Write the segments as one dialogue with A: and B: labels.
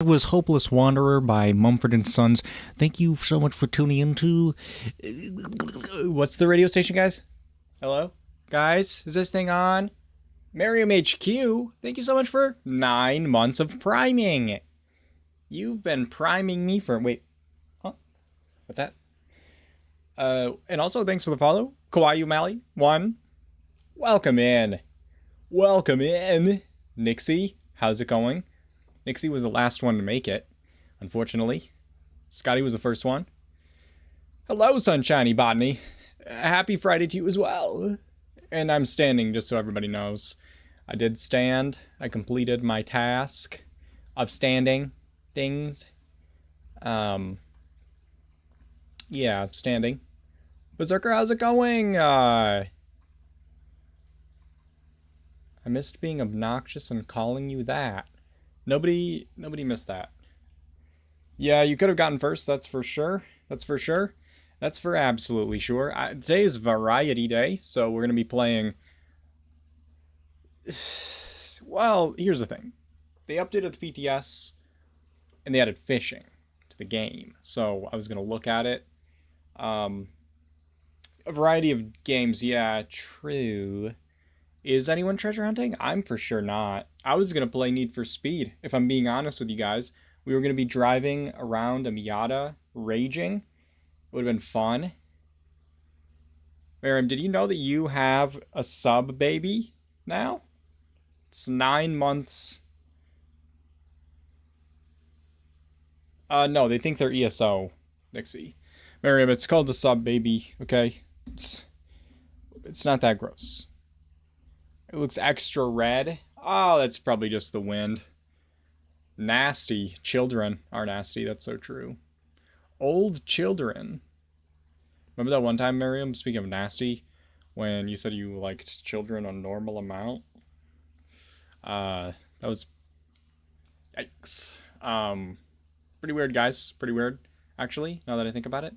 A: Was Hopeless Wanderer by Mumford and Sons. Thank you so much for tuning into. What's the radio station, guys? Hello? Guys, is this thing on? Merriam HQ, thank you so much for 9 months of priming. You've been priming me for. Wait. Huh? What's that? And also thanks for the follow. Kawaii Umali, 1. Welcome in. Welcome in. Nixie, how's it going? Nixie was the last one to make it, unfortunately. Scotty was the first one. Hello, Sunshiny Botany. Happy Friday to you as well. And I'm standing, just so everybody knows. I did stand. I completed my task of standing things. Yeah, standing. Berserker, how's it going? I missed being obnoxious and calling you that. Nobody missed that. Yeah, you could have gotten first, that's for sure. That's for sure. That's for absolutely sure. Today is Variety Day, so we're going to be playing... Well, here's the thing. They updated the PTS, and they added fishing to the game. So I was going to look at it. A variety of games, yeah, true. Is anyone treasure hunting? I'm for sure not. I was going to play Need for Speed, if I'm being honest with you guys. We were going to be driving around a Miata, raging. It would have been fun. Miriam, did you know that you have a sub baby now? It's 9 months. No, they think they're ESO, Nixie. Miriam, it's called a sub baby, okay? It's not that gross. It looks extra red. Oh, that's probably just the wind. Nasty. Children are nasty. That's so true. Old children. Remember that one time, Miriam, speaking of nasty, when you said you liked children a normal amount? That was... Yikes. Pretty weird, guys. Pretty weird, actually, now that I think about it.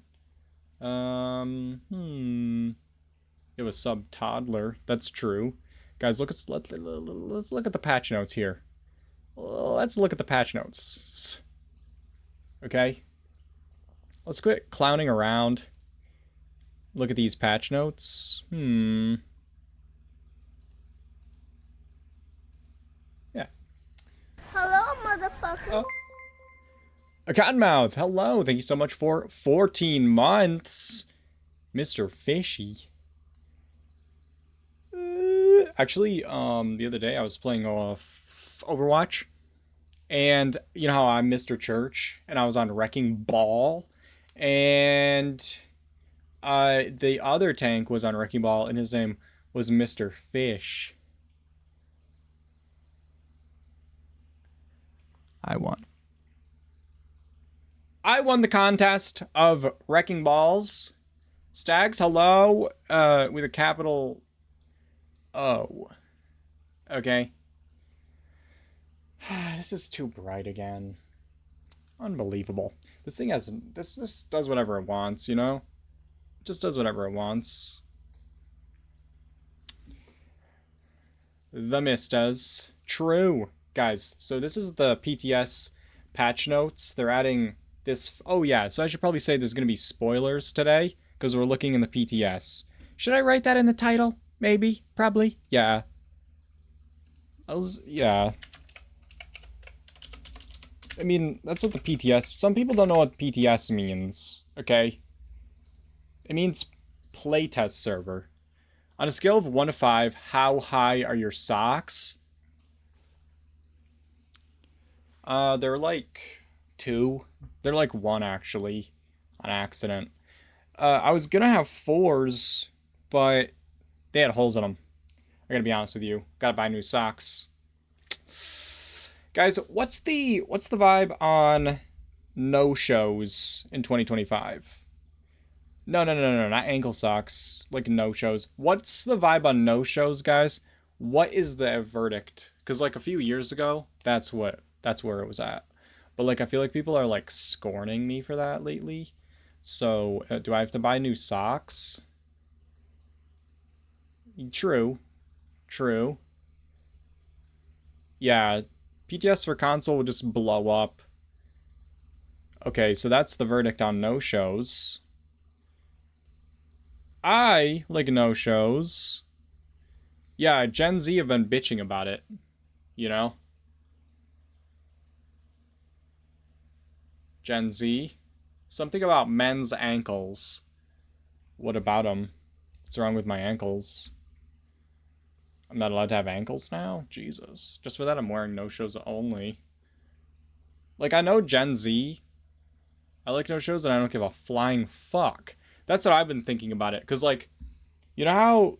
A: It was sub-toddler. That's true. Guys, let's look at the patch notes here. Let's look at the patch notes. Okay? Let's quit clowning around. Look at these patch notes. Yeah.
B: Hello, motherfucker.
A: Oh. A Cottonmouth, hello. Thank you so much for 14 months. Mr. Fishy. Actually, the other day I was playing Overwatch, and you know how I'm Mr. Church, and I was on Wrecking Ball, and the other tank was on Wrecking Ball, and his name was Mr. Fish. I won. I won the contest of Wrecking Balls. Stags, hello, with a capital... Oh. Okay. This is too bright again. Unbelievable. This thing has... This does whatever it wants, you know? It just does whatever it wants. The mist does. True. Guys, so this is the PTS patch notes. They're adding this... Oh, yeah. So I should probably say there's going to be spoilers today, because we're looking in the PTS. Should I write that in the title? Maybe, probably, yeah. Yeah. I mean, that's what the PTS... Some people don't know what PTS means, okay? It means playtest server. On a scale of 1 to 5, how high are your socks? They're like 2. They're like 1, actually, on accident. I was gonna have 4s, but... They had holes in them. I gotta be honest with you. Gotta buy new socks. Guys, what's the vibe on no-shows in 2025? No, not ankle socks. Like no-shows. What's the vibe on no-shows, guys? What is the verdict? Because like a few years ago, that's where it was at. But like I feel like people are like scorning me for that lately. So do I have to buy new socks? True. Yeah, PTS for console would just blow up Okay, so that's the verdict on no-shows. I like no-shows. Yeah, Gen Z have been bitching about it, you know? Gen Z. Something about men's ankles. What about them? What's wrong with my ankles? I'm not allowed to have ankles now? Jesus. Just for that, I'm wearing no-shows only. Like, I know Gen Z. I like no-shows and I don't give a flying fuck. That's what I've been thinking about it. Because, like, you know how,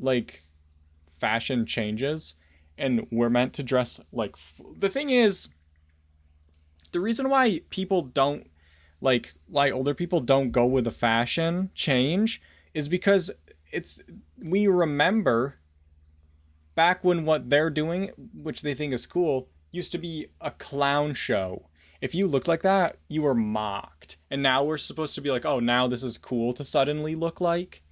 A: like, fashion changes? And we're meant to dress, like... The thing is, the reason why people don't, like older people don't go with the fashion change is because we remember back when what they're doing, which they think is cool, used to be a clown show. If you looked like that, you were mocked. And now we're supposed to be like, oh, now this is cool to suddenly look like,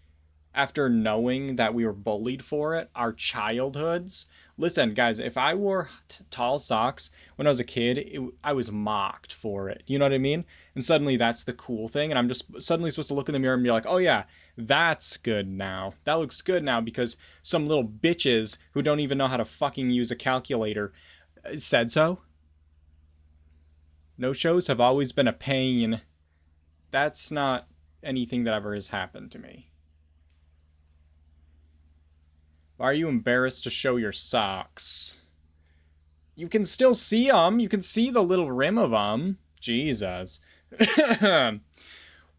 A: after knowing that we were bullied for it, our childhoods. Listen, guys, if I wore tall socks when I was a kid, I was mocked for it. You know what I mean? And suddenly that's the cool thing. And I'm just suddenly supposed to look in the mirror and be like, oh yeah, that's good now. That looks good now because some little bitches who don't even know how to fucking use a calculator said so. No shows have always been a pain. That's not anything that ever has happened to me. Why are you embarrassed to show your socks? You can still see them. You can see the little rim of them. Jesus.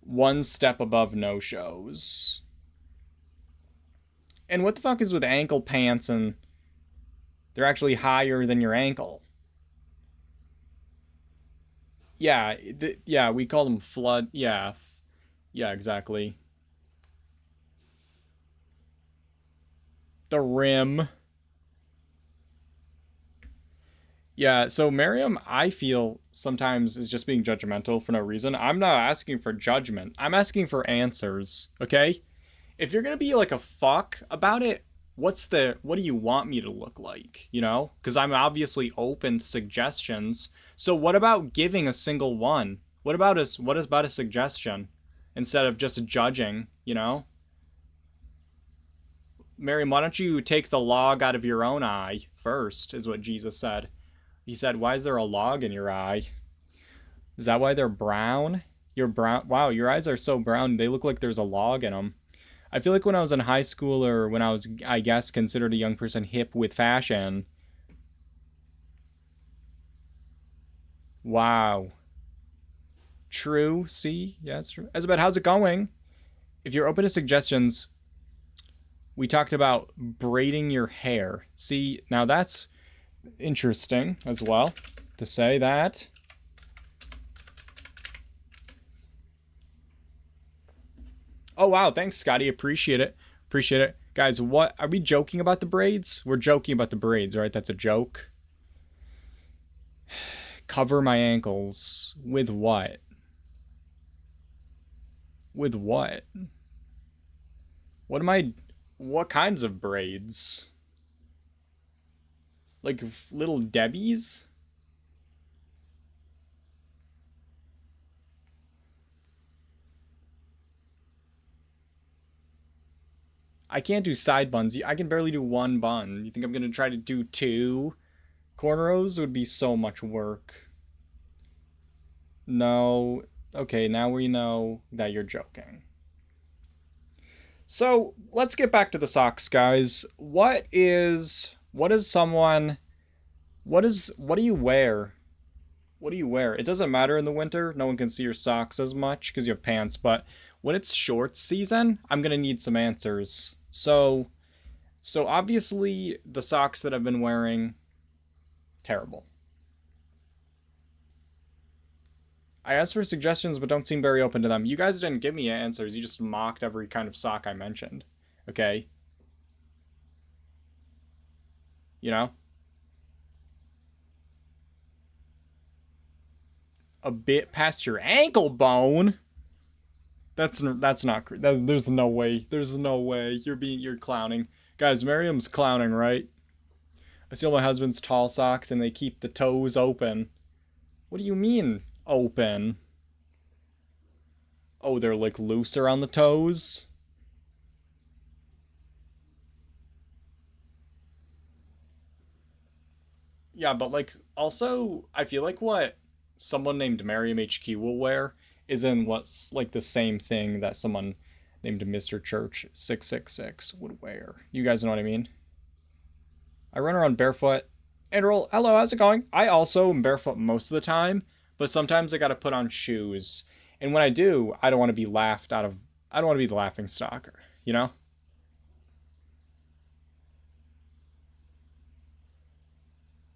A: One step above no-shows. And what the fuck is with ankle pants and they're actually higher than your ankle? Yeah, yeah, we call them flood. Yeah, yeah, exactly. The rim. Yeah, so Miriam, I feel sometimes is just being judgmental for no reason. I'm not asking for judgment. I'm asking for answers, okay? If you're gonna be like a fuck about it, what do you want me to look like, you know? Because I'm obviously open to suggestions. So what about giving a single one? What is about a suggestion instead of just judging, you know? Miriam, why don't you take the log out of your own eye first, is what Jesus said. He said, why is there a log in your eye? Is that why they're brown? You're brown. Wow, your eyes are so brown. They look like there's a log in them. I feel like when I was in high school or when I was, I guess, considered a young person hip with fashion. Wow. True. See? Yeah, it's true. Elizabeth, how's it going? If you're open to suggestions, we talked about braiding your hair. See, now that's interesting as well to say that. Oh, wow. Thanks, Scotty. Appreciate it. Appreciate it. Guys, what? Are we joking about the braids? We're joking about the braids, right? That's a joke. Cover my ankles. With what? With what? What kinds of braids? Like little Debbies? I can't do side buns. I can barely do one bun. You think I'm gonna try to do two? Cornrows would be so much work. No. Okay, now we know that you're joking. So, let's get back to the socks, guys. What do you wear? What do you wear? It doesn't matter in the winter. No one can see your socks as much because you have pants, but when it's shorts season, I'm gonna need some answers. So obviously the socks that I've been wearing, terrible. I asked for suggestions, but don't seem very open to them. You guys didn't give me answers. You just mocked every kind of sock I mentioned. Okay? You know? A bit past your ankle bone? That's not... there's no way. There's no way. You're clowning. Guys, Miriam's clowning, right? I steal my husband's tall socks and they keep the toes open. What do you mean? Open. Oh, they're like loose around the toes. Yeah, but like also I feel like what someone named Mariam HQ will wear isn't what's like the same thing that someone named Mr. Church 666 would wear. You guys know what I mean? I run around barefoot. Andrew, hello, how's it going? I also am barefoot most of the time, but sometimes I gotta put on shoes. And when I do, I don't want to be laughed out of. I don't want to be the laughing stock, you know?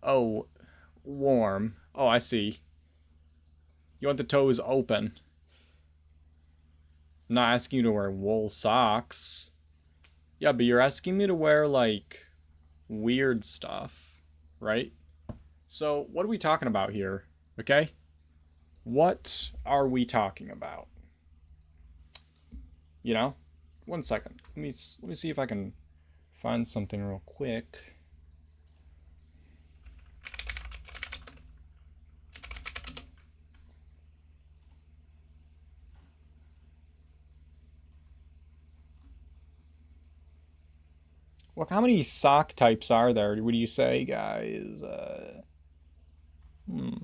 A: Oh, warm. Oh, I see. You want the toes open. I'm not asking you to wear wool socks. Yeah, but you're asking me to wear, like, weird stuff, right? So, what are we talking about here? Okay? What are we talking about? You know? One second. Let me see if I can find something real quick. Well, how many sock types are there? What do you say, guys? Hmm.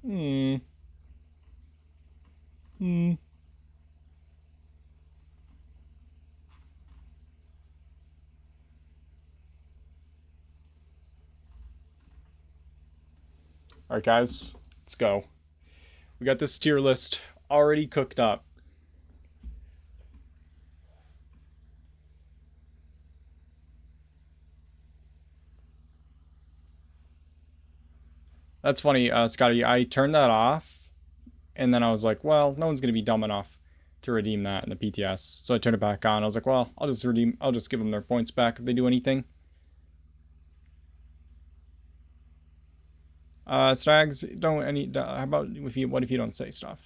A: Hmm. Hmm. All right, guys, let's go. We got this tier list already cooked up. That's funny, Scotty. I turned that off, and then I was like, well, no one's gonna be dumb enough to redeem that in the PTS. So I turned it back on. I was like, well, I'll just redeem. I'll just give them their points back if they do anything. Stags, don't any. How about if you? What if you don't say stuff?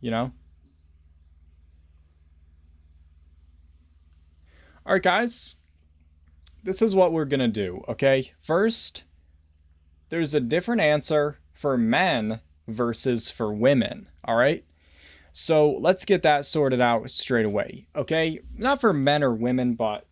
A: You know. All right, guys. This is what we're gonna do. Okay. First, there's a different answer for men versus for women. All right. So let's get that sorted out straight away. Okay. Not for men or women, but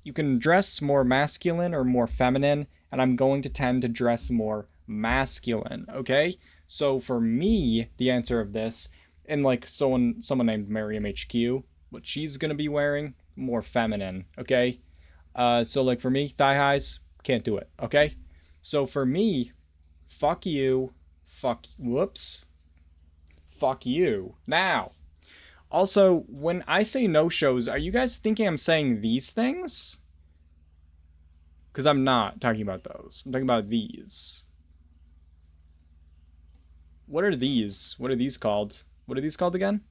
A: you can dress more masculine or more feminine, and I'm going to tend to dress more masculine. Okay. So for me, the answer of this, and like someone named Miriam HQ, what she's gonna be wearing, more feminine. Okay. So like for me, thigh highs, can't do it. Okay. So for me, fuck you, whoops, fuck you. Now, also, when I say no shows, are you guys thinking I'm saying these things? Because I'm not talking about those. I'm talking about these. What are these? What are these called? What are these called again?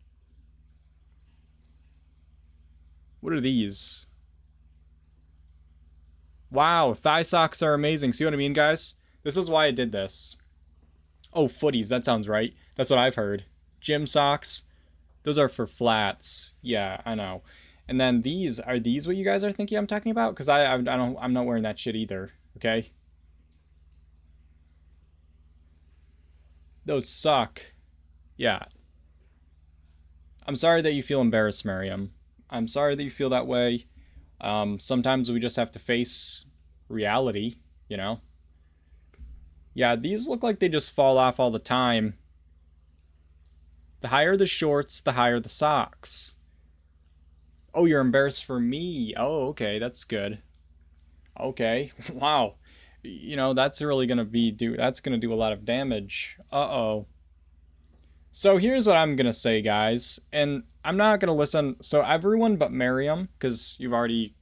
A: What are these? Wow, thigh socks are amazing. See what I mean, guys? This is why I did this. Oh, footies. That sounds right. That's what I've heard. Gym socks. Those are for flats. Yeah, I know. And then are these what you guys are thinking I'm talking about? Because I'm not wearing that shit either. Okay. Those suck. Yeah. I'm sorry that you feel embarrassed, Miriam. I'm sorry that you feel that way. Sometimes we just have to face reality, you know? Yeah, these look like they just fall off all the time. The higher the shorts, the higher the socks. Oh, you're embarrassed for me. Oh, okay, that's good. Okay, wow. You know, that's really gonna that's gonna do a lot of damage. Uh-oh. So here's what I'm gonna say, guys, and I'm not gonna listen. So everyone but Miriam, because you've already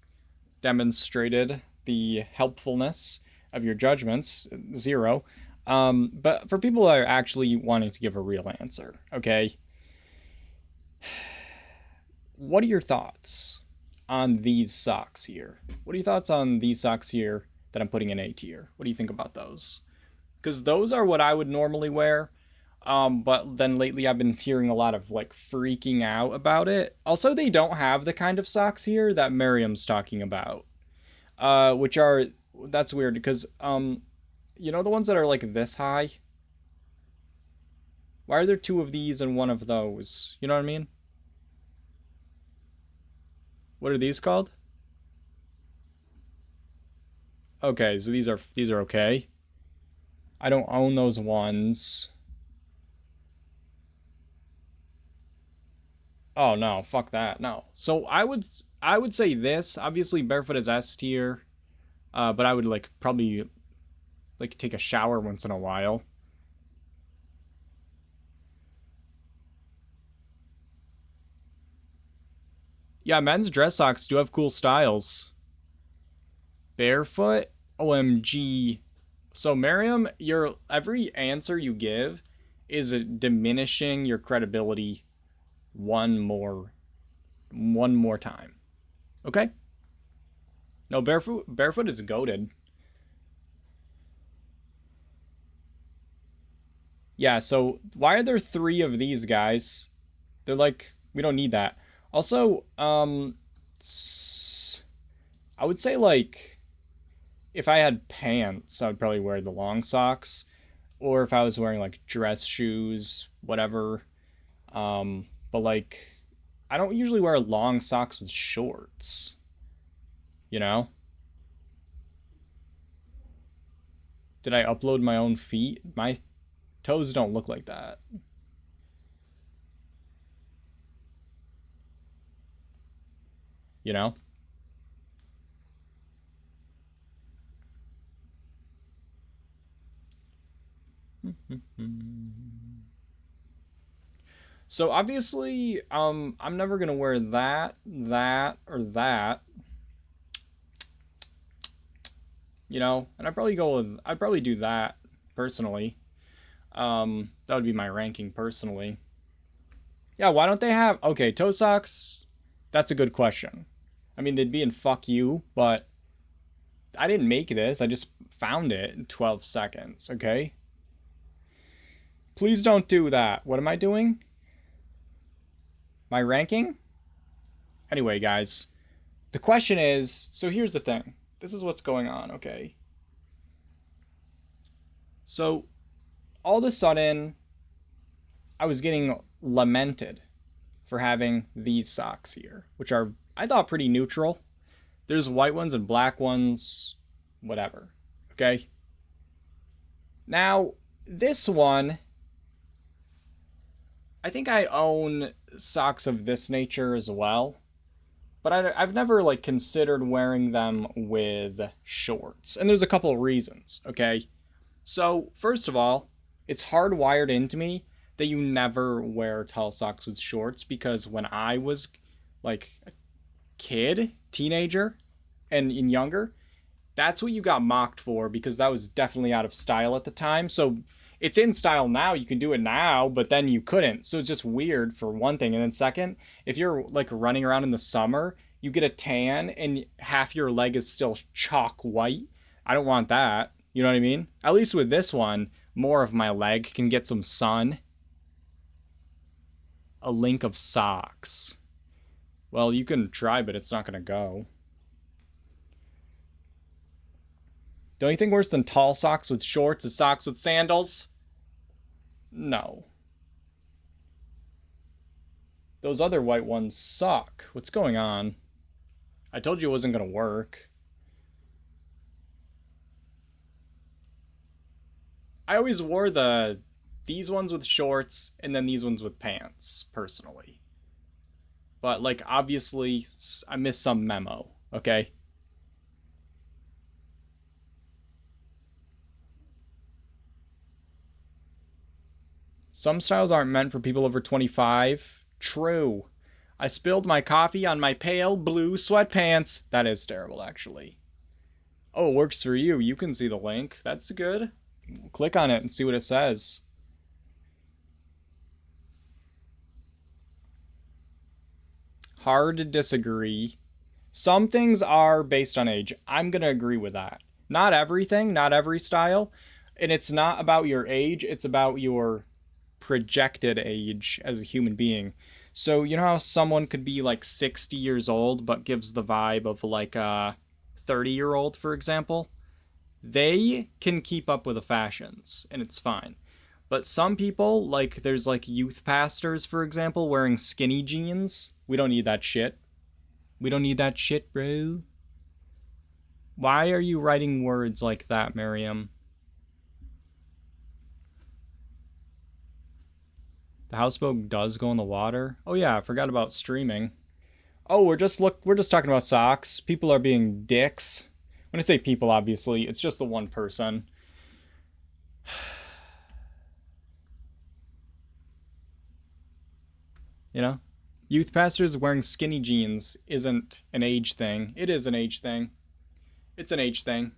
A: demonstrated the helpfulness of your judgments, 0. But for people that are actually wanting to give a real answer, okay? What are your thoughts on these socks here? What are your thoughts on these socks here that I'm putting in A tier? What do you think about those? Because those are what I would normally wear. But then lately I've been hearing a lot of like freaking out about it. Also, they don't have the kind of socks here that Miriam's talking about. Which are, that's weird because you know the ones that are like this high? Why are there two of these and one of those? You know what I mean? What are these called? Okay, so these are okay. I don't own those ones. Oh no, fuck that. No. So I would say this. Obviously barefoot is S tier. But I would like probably like take a shower once in a while. Yeah, men's dress socks do have cool styles. Barefoot? OMG. So Miriam, your every answer you give is diminishing your credibility one more time. Okay? No, barefoot is goated. Yeah, so why are there three of these guys? They're like, we don't need that. Also, I would say like if I had pants, I would probably wear the long socks. Or if I was wearing like dress shoes, whatever. But like I don't usually wear long socks with shorts, you know? Did I upload my own feet? My toes don't look like that. You know? So obviously, I'm never gonna wear that, or that. You know, and I'd probably do that personally. That would be my ranking personally. Yeah, why don't they have okay, toe socks? That's a good question. I mean, they'd be in fuck you, but I didn't make this. I just found it in 12 seconds, okay? Please don't do that. What am I doing? My ranking? Anyway, guys, the question is, so here's the thing. This is what's going on, okay? So, all of a sudden, I was getting lamented for having these socks here, which are, I thought, pretty neutral. There's white ones and black ones, whatever, okay? Now, this one, I think I own socks of this nature as well. But I've never like considered wearing them with shorts. And there's a couple of reasons, okay? So, first of all, it's hardwired into me that you never wear tall socks with shorts because when I was like a kid, teenager, and younger, that's what you got mocked for because that was definitely out of style at the time. So it's in style now. You can do it now, but then you couldn't. So it's just weird for one thing. And then second, if you're like running around in the summer, you get a tan and half your leg is still chalk white. I don't want that. You know what I mean? At least with this one, more of my leg can get some sun. A link of socks. Well, you can try, but it's not going to go. The only thing worse than tall socks with shorts is socks with sandals? No. Those other white ones suck. What's going on? I told you it wasn't going to work. I always wore these ones with shorts and then these ones with pants, personally. But, like, obviously, I missed some memo, okay? Some styles aren't meant for people over 25. True. I spilled my coffee on my pale blue sweatpants. That is terrible, actually. Oh, it works for you. You can see the link. That's good. Click on it and see what it says. Hard to disagree. Some things are based on age. I'm going to agree with that. Not everything, not every style. And it's not about your age, it's about your projected age as a human being. So, you know how someone could be like 60 years old but gives the vibe of like a 30-year-old, for example? They can keep up with the fashions and it's fine. But some people, like there's like youth pastors, for example, wearing skinny jeans. We don't need that shit. We don't need that shit, bro. Why are you writing words like that, Miriam? The houseboat does go in the water. Oh yeah, I forgot about streaming. Oh, we're just talking about socks. People are being dicks. When I say people, obviously, it's just the one person. You know? Youth pastors wearing skinny jeans isn't an age thing. It is an age thing. It's an age thing.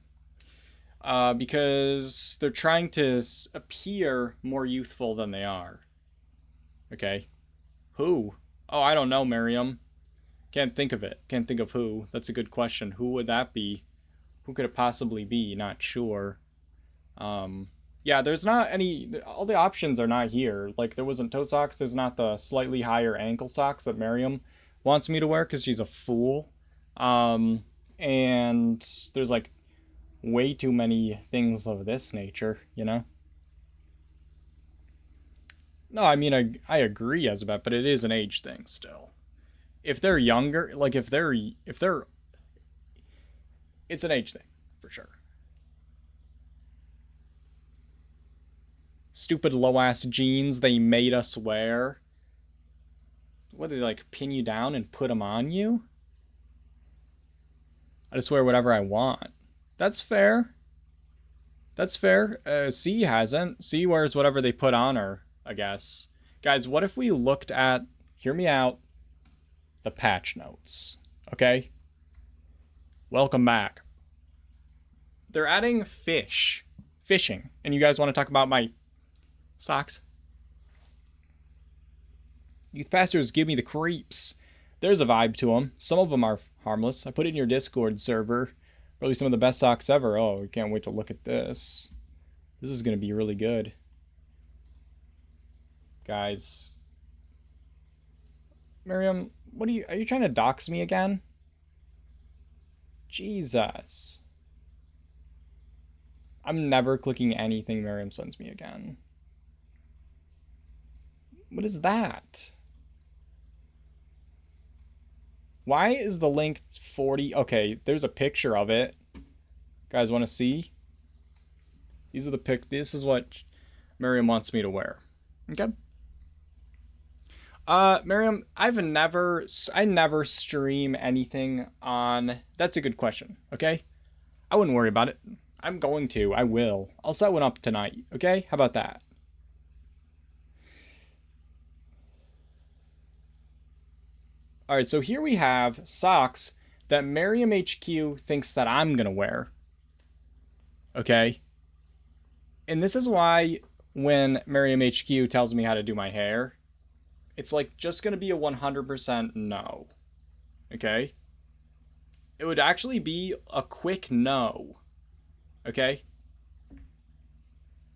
A: Because they're trying to appear more youthful than they are. Okay? Who? Oh, I don't know, Miriam. Can't think of it. Can't think of who. That's a good question. Who would that be? Who could it possibly be? Not sure. Yeah, there's not any. All the options are not here. Like, there wasn't toe socks. There's not the slightly higher ankle socks that Miriam wants me to wear because she's a fool. And there's like way too many things of this nature, you know? No, I mean, I agree, Ezebeth, but it is an age thing still. If they're younger, like if they're, it's an age thing for sure. Stupid low ass jeans they made us wear. What, they like pin you down and put them on you? I just wear whatever I want. That's fair. That's fair. C hasn't. C wears whatever they put on her, I guess. Guys, what if we looked at, hear me out, the patch notes, okay? Welcome back. They're adding fishing, and you guys want to talk about my socks? Youth pastors give me the creeps. There's a vibe to them. Some of them are harmless. I put it in your Discord server. Probably some of the best socks ever. Oh, we can't wait to look at this. This is going to be really good. Guys. Miriam, are you trying to dox me again? Jesus. I'm never clicking anything Miriam sends me again. What is that? Why is the link 40? Okay, there's a picture of it. Guys, want to see? These are the this is what Miriam wants me to wear. Okay. Miriam, I never stream anything on. That's a good question. Okay, I wouldn't worry about it. I'm going to. I will. I'll set one up tonight. Okay, how about that? All right, so here we have socks that Miriam HQ thinks that I'm gonna wear. Okay, and this is why when Miriam HQ tells me how to do my hair, it's like just gonna be a 100% no. Okay? It would actually be a quick no. Okay?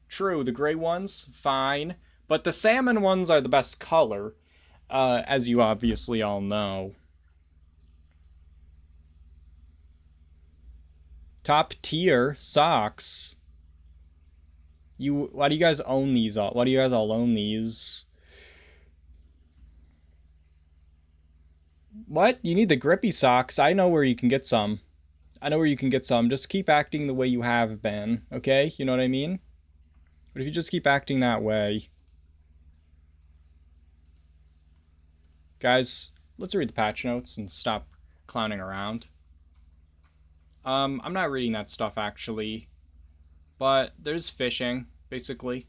A: True, the gray ones, fine. But the salmon ones are the best color, as you obviously all know. Top tier socks. Why do you guys own these all? Why do you guys all own these? What? You need the grippy socks. I know where you can get some. I know where you can get some. Just keep acting the way you have been, okay? You know what I mean? But if you just keep acting that way... Guys, let's read the patch notes and stop clowning around. I'm not reading that stuff, actually. But there's fishing, basically.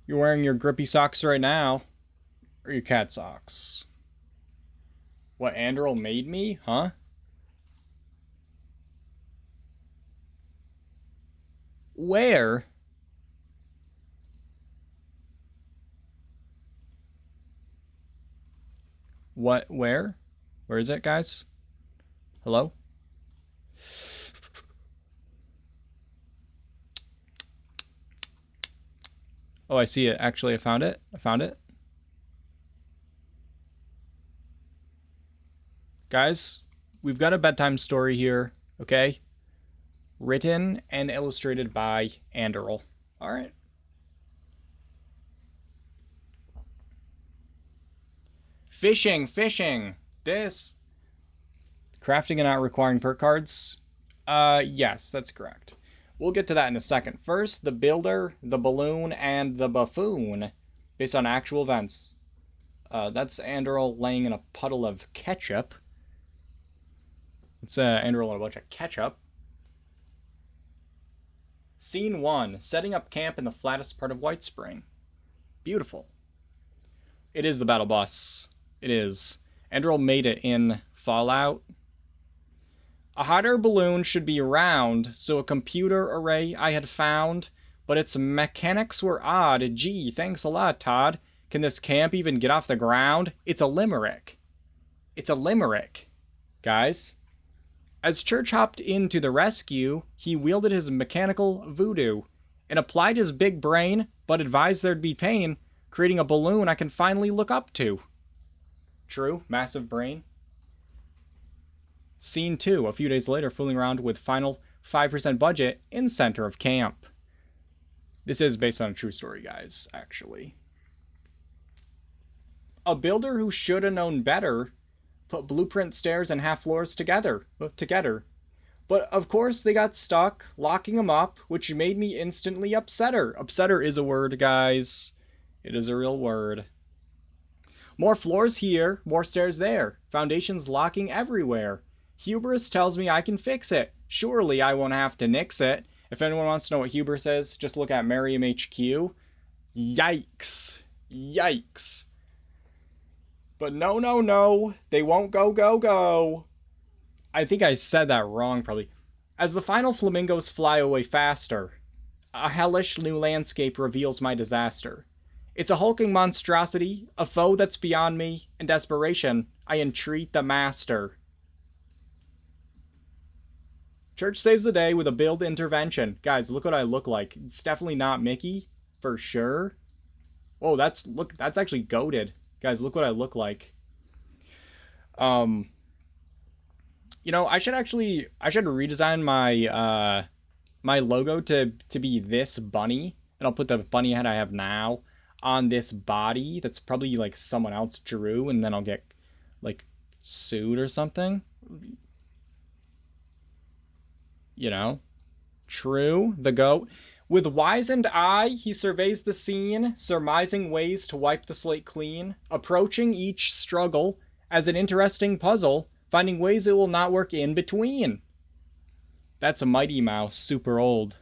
A: You're wearing your grippy socks right now. Or your cat socks. What, Andrel made me? Huh? Where? What? Where? Where is it, guys? Hello? Oh, I see it. Actually, I found it. Guys, we've got a bedtime story here, okay? Written and illustrated by Anderl. All right. Fishing. This. Crafting and not requiring perk cards? Yes, that's correct. We'll get to that in a second. First, the builder, the balloon, and the buffoon, based on actual events. That's Anderl laying in a puddle of ketchup. It's Anderl and a bunch of ketchup. Scene 1, setting up camp in the flattest part of White Spring. Beautiful. It is the battle bus. It is. Anderl made it in Fallout. A hot air balloon should be round, so a computer array I had found, but its mechanics were odd. Gee, thanks a lot, Todd. Can this camp even get off the ground? It's a limerick. It's a limerick. Guys. As Church hopped in to the rescue, he wielded his mechanical voodoo and applied his big brain, but advised there'd be pain, creating a balloon I can finally look up to. True, massive brain. Scene 2, a few days later, fooling around with final 5% budget in center of camp. This is based on a true story, guys, actually. A builder who should have known better put blueprint stairs and half floors together. But of course they got stuck, locking them up, which made me instantly upsetter. Upsetter is a word, guys. It is a real word. More floors here, more stairs there. Foundations locking everywhere. Hubris tells me I can fix it. Surely I won't have to nix it. If anyone wants to know what hubris is, just look at Merriam HQ. Yikes. Yikes. But no. They won't go. I think I said that wrong, probably. As the final flamingos fly away faster, a hellish new landscape reveals my disaster. It's a hulking monstrosity, a foe that's beyond me. In desperation, I entreat the master. Church saves the day with a build intervention. Guys, look what I look like. It's definitely not Mickey, for sure. Oh, that's actually goated. Guys, look what I look like. You know, I should redesign my my logo to be this bunny, and I'll put the bunny head I have now on this body that's probably like someone else drew, and then I'll get like sued or something. You know? True, the goat. With wizened eye, he surveys the scene, surmising ways to wipe the slate clean, approaching each struggle as an interesting puzzle, finding ways it will not work in between. That's a Mighty Mouse, super old.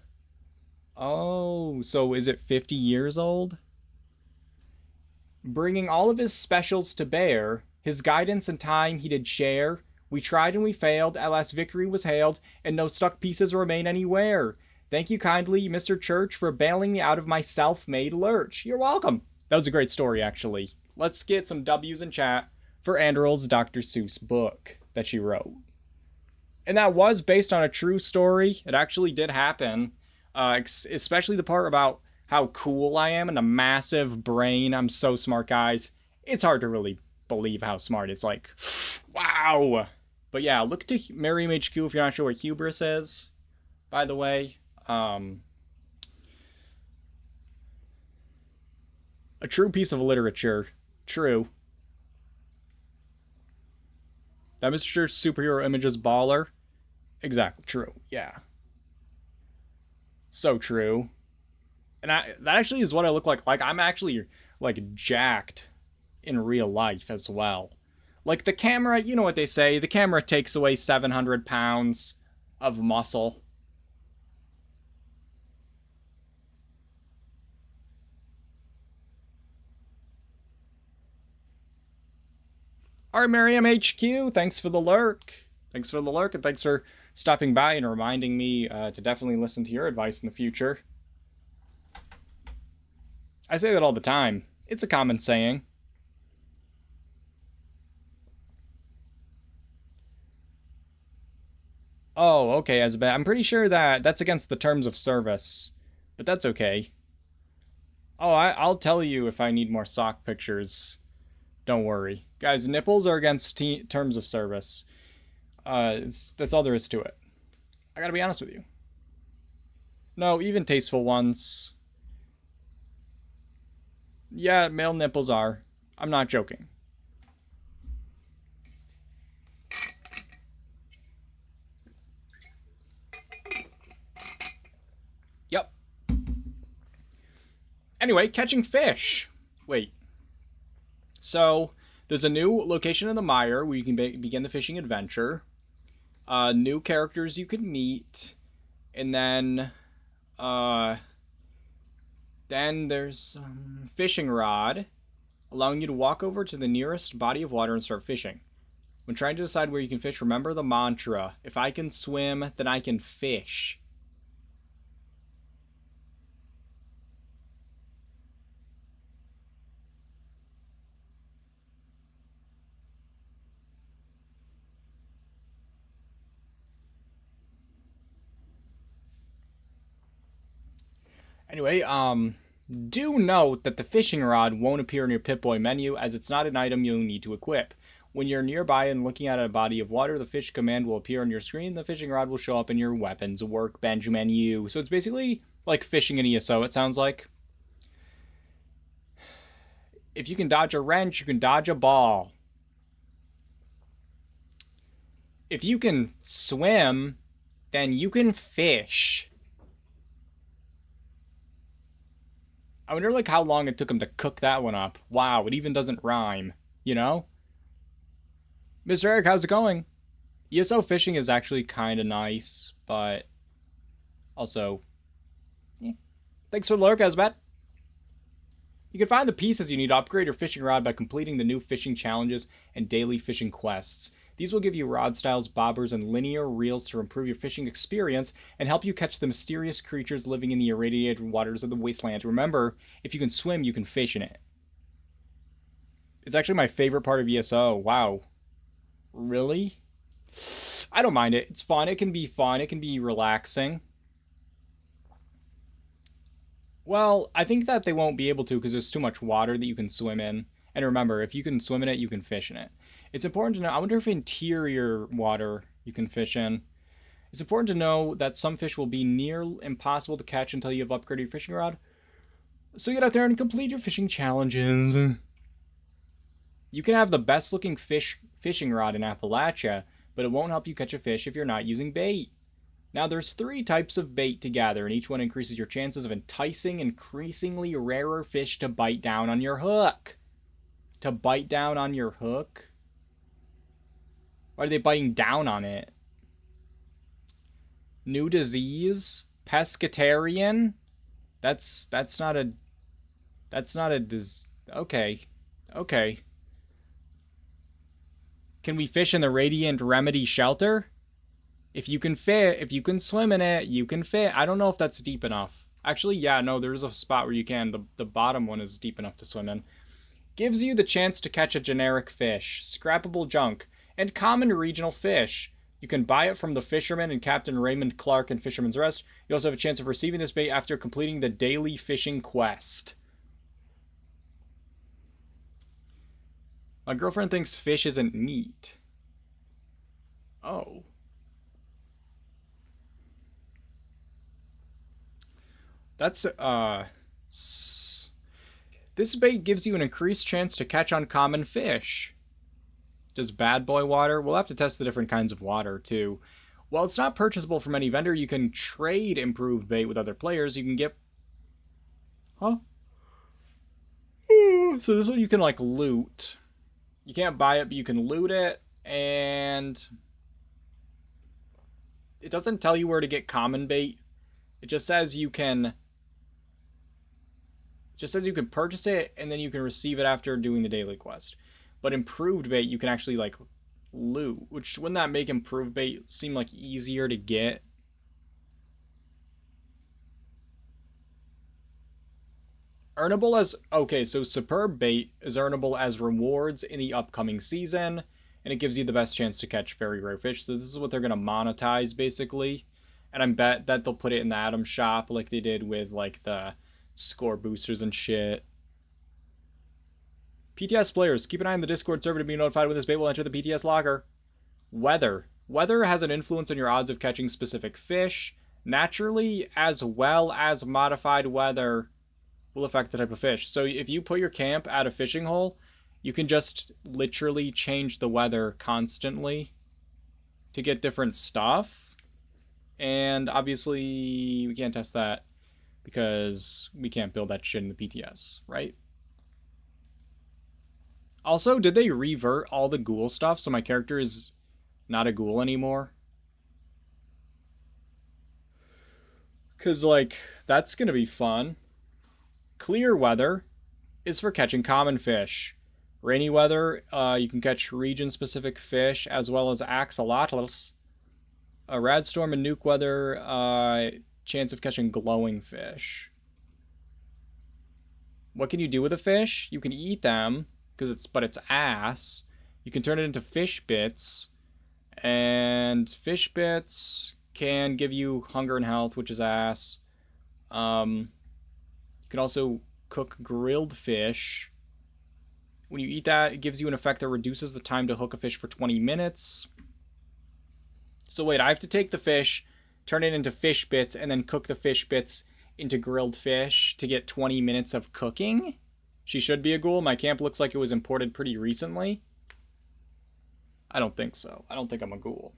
A: Oh, so is it 50 years old? Bringing all of his specials to bear, his guidance and time he did share. We tried and we failed, at last victory was hailed, and no stuck pieces remain anywhere. Thank you kindly, Mr. Church, for bailing me out of my self-made lurch. You're welcome. That was a great story, actually. Let's get some W's in chat for Anderl's Dr. Seuss book that she wrote. And that was based on a true story. It actually did happen, especially the part about how cool I am and the massive brain. I'm so smart, guys. It's hard to really believe how smart it's like. Wow. But yeah, look to Merriam HQ if you're not sure what hubris is, by the way. A true piece of literature. True. That Mr. Church's superhero image is baller. Exactly. True. Yeah. So true. And that actually is what I look like. Like, I'm actually, like, jacked in real life as well. Like, the camera, you know what they say, the camera takes away 700 pounds of muscle. Alright, Merriam HQ, thanks for the lurk. Thanks for the lurk, and thanks for stopping by and reminding me to definitely listen to your advice in the future. I say that all the time. It's a common saying. Oh, okay, as a bet. I'm pretty sure that that's against the terms of service, but that's okay. Oh, I'll tell you if I need more sock pictures. Don't worry. Guys, nipples are against terms of service. That's all there is to it. I gotta be honest with you. No, even tasteful ones. Yeah, male nipples are. I'm not joking. Yep. Anyway, catching fish. Wait. So, there's a new location in the mire where you can begin the fishing adventure. New characters you can meet. And then there's fishing rod, allowing you to walk over to the nearest body of water and start fishing. When trying to decide where you can fish, remember the mantra: if I can swim, then I can fish. Anyway, do note that the fishing rod won't appear in your Pip-Boy menu, as it's not an item you'll need to equip. When you're nearby and looking at a body of water, the fish command will appear on your screen. The fishing rod will show up in your weapons workbench menu. So it's basically like fishing in ESO, it sounds like. If you can dodge a wrench, you can dodge a ball. If you can swim, then you can fish. I wonder, like, how long it took him to cook that one up. Wow, it even doesn't rhyme, you know? Mr. Eric, how's it going? ESO fishing is actually kind of nice, but also, yeah. Thanks for the lurk, Azbet. You can find the pieces you need to upgrade your fishing rod by completing the new fishing challenges and daily fishing quests. These will give you rod styles, bobbers, and linear reels to improve your fishing experience and help you catch the mysterious creatures living in the irradiated waters of the wasteland. Remember, if you can swim, you can fish in it. It's actually my favorite part of ESO. Wow. Really? I don't mind it. It's fun. It can be fun. It can be relaxing. Well, I think that they won't be able to because there's too much water that you can swim in. And remember, if you can swim in it, you can fish in it. It's important to know, I wonder if interior water you can fish in. It's important to know that some fish will be near impossible to catch until you have upgraded your fishing rod. So get out there and complete your fishing challenges. You can have the best looking fishing rod in Appalachia, but it won't help you catch a fish if you're not using bait. Now there's 3 types of bait to gather, and each one increases your chances of enticing increasingly rarer fish to bite down on your hook. To bite down on your hook? Why are they biting down on it? New disease? Pescatarian? That's not a okay. Okay. Can we fish in the Radiant Remedy shelter? If you can swim in it, you can fit. I don't know if that's deep enough. Actually, yeah, no, there's a spot where you can. The bottom one is deep enough to swim in. Gives you the chance to catch a generic fish, scrappable junk, and common regional fish. You can buy it from the fisherman and Captain Raymond Clark in Fisherman's Rest. You also have a chance of receiving this bait after completing the daily fishing quest. My girlfriend thinks fish isn't meat. Oh. That's, this bait gives you an increased chance to catch uncommon fish. Does bad boy water? We'll have to test the different kinds of water, too. While it's not purchasable from any vendor, you can trade improved bait with other players. You can get... Huh? So this one you can, like, loot. You can't buy it, but you can loot it, and... It doesn't tell you where to get common bait. It just says you can... It just says you can purchase it, and then you can receive it after doing the daily quest. But improved bait, you can actually, like, loot. Which, wouldn't that make improved bait seem, like, easier to get? Earnable as... Okay, so superb bait is earnable as rewards in the upcoming season. and it gives you the best chance to catch very rare fish. So this is what they're going to monetize, basically. And I bet that they'll put it in the item shop like they did with, like, the score boosters and shit. PTS players, keep an eye on the Discord server to be notified when this bait will enter the PTS locker. Weather. Weather has an influence on your odds of catching specific fish. Naturally, as well as modified weather will affect the type of fish. So if you put your camp at a fishing hole, you can just literally change the weather constantly to get different stuff. And obviously, we can't test that because we can't build that shit in the PTS, right? Also, did they revert all the ghoul stuff so my character is not a ghoul anymore? Because, like, that's going to be fun. Clear weather is for catching common fish. Rainy weather, you can catch region-specific fish as well as axolotls. Rad storm and nuke weather, chance of catching glowing fish. What can you do with a fish? You can eat them, but it's ass. You can turn it into fish bits, and fish bits can give you hunger and health, which is ass. You can also cook grilled fish. When you eat that, it gives you an effect that reduces the time to hook a fish for 20 minutes. So wait, I have to take the fish, turn it into fish bits, and then cook the fish bits into grilled fish to get 20 minutes of cooking? She should be a ghoul. My camp looks like it was imported pretty recently. I don't think so. I don't think I'm a ghoul.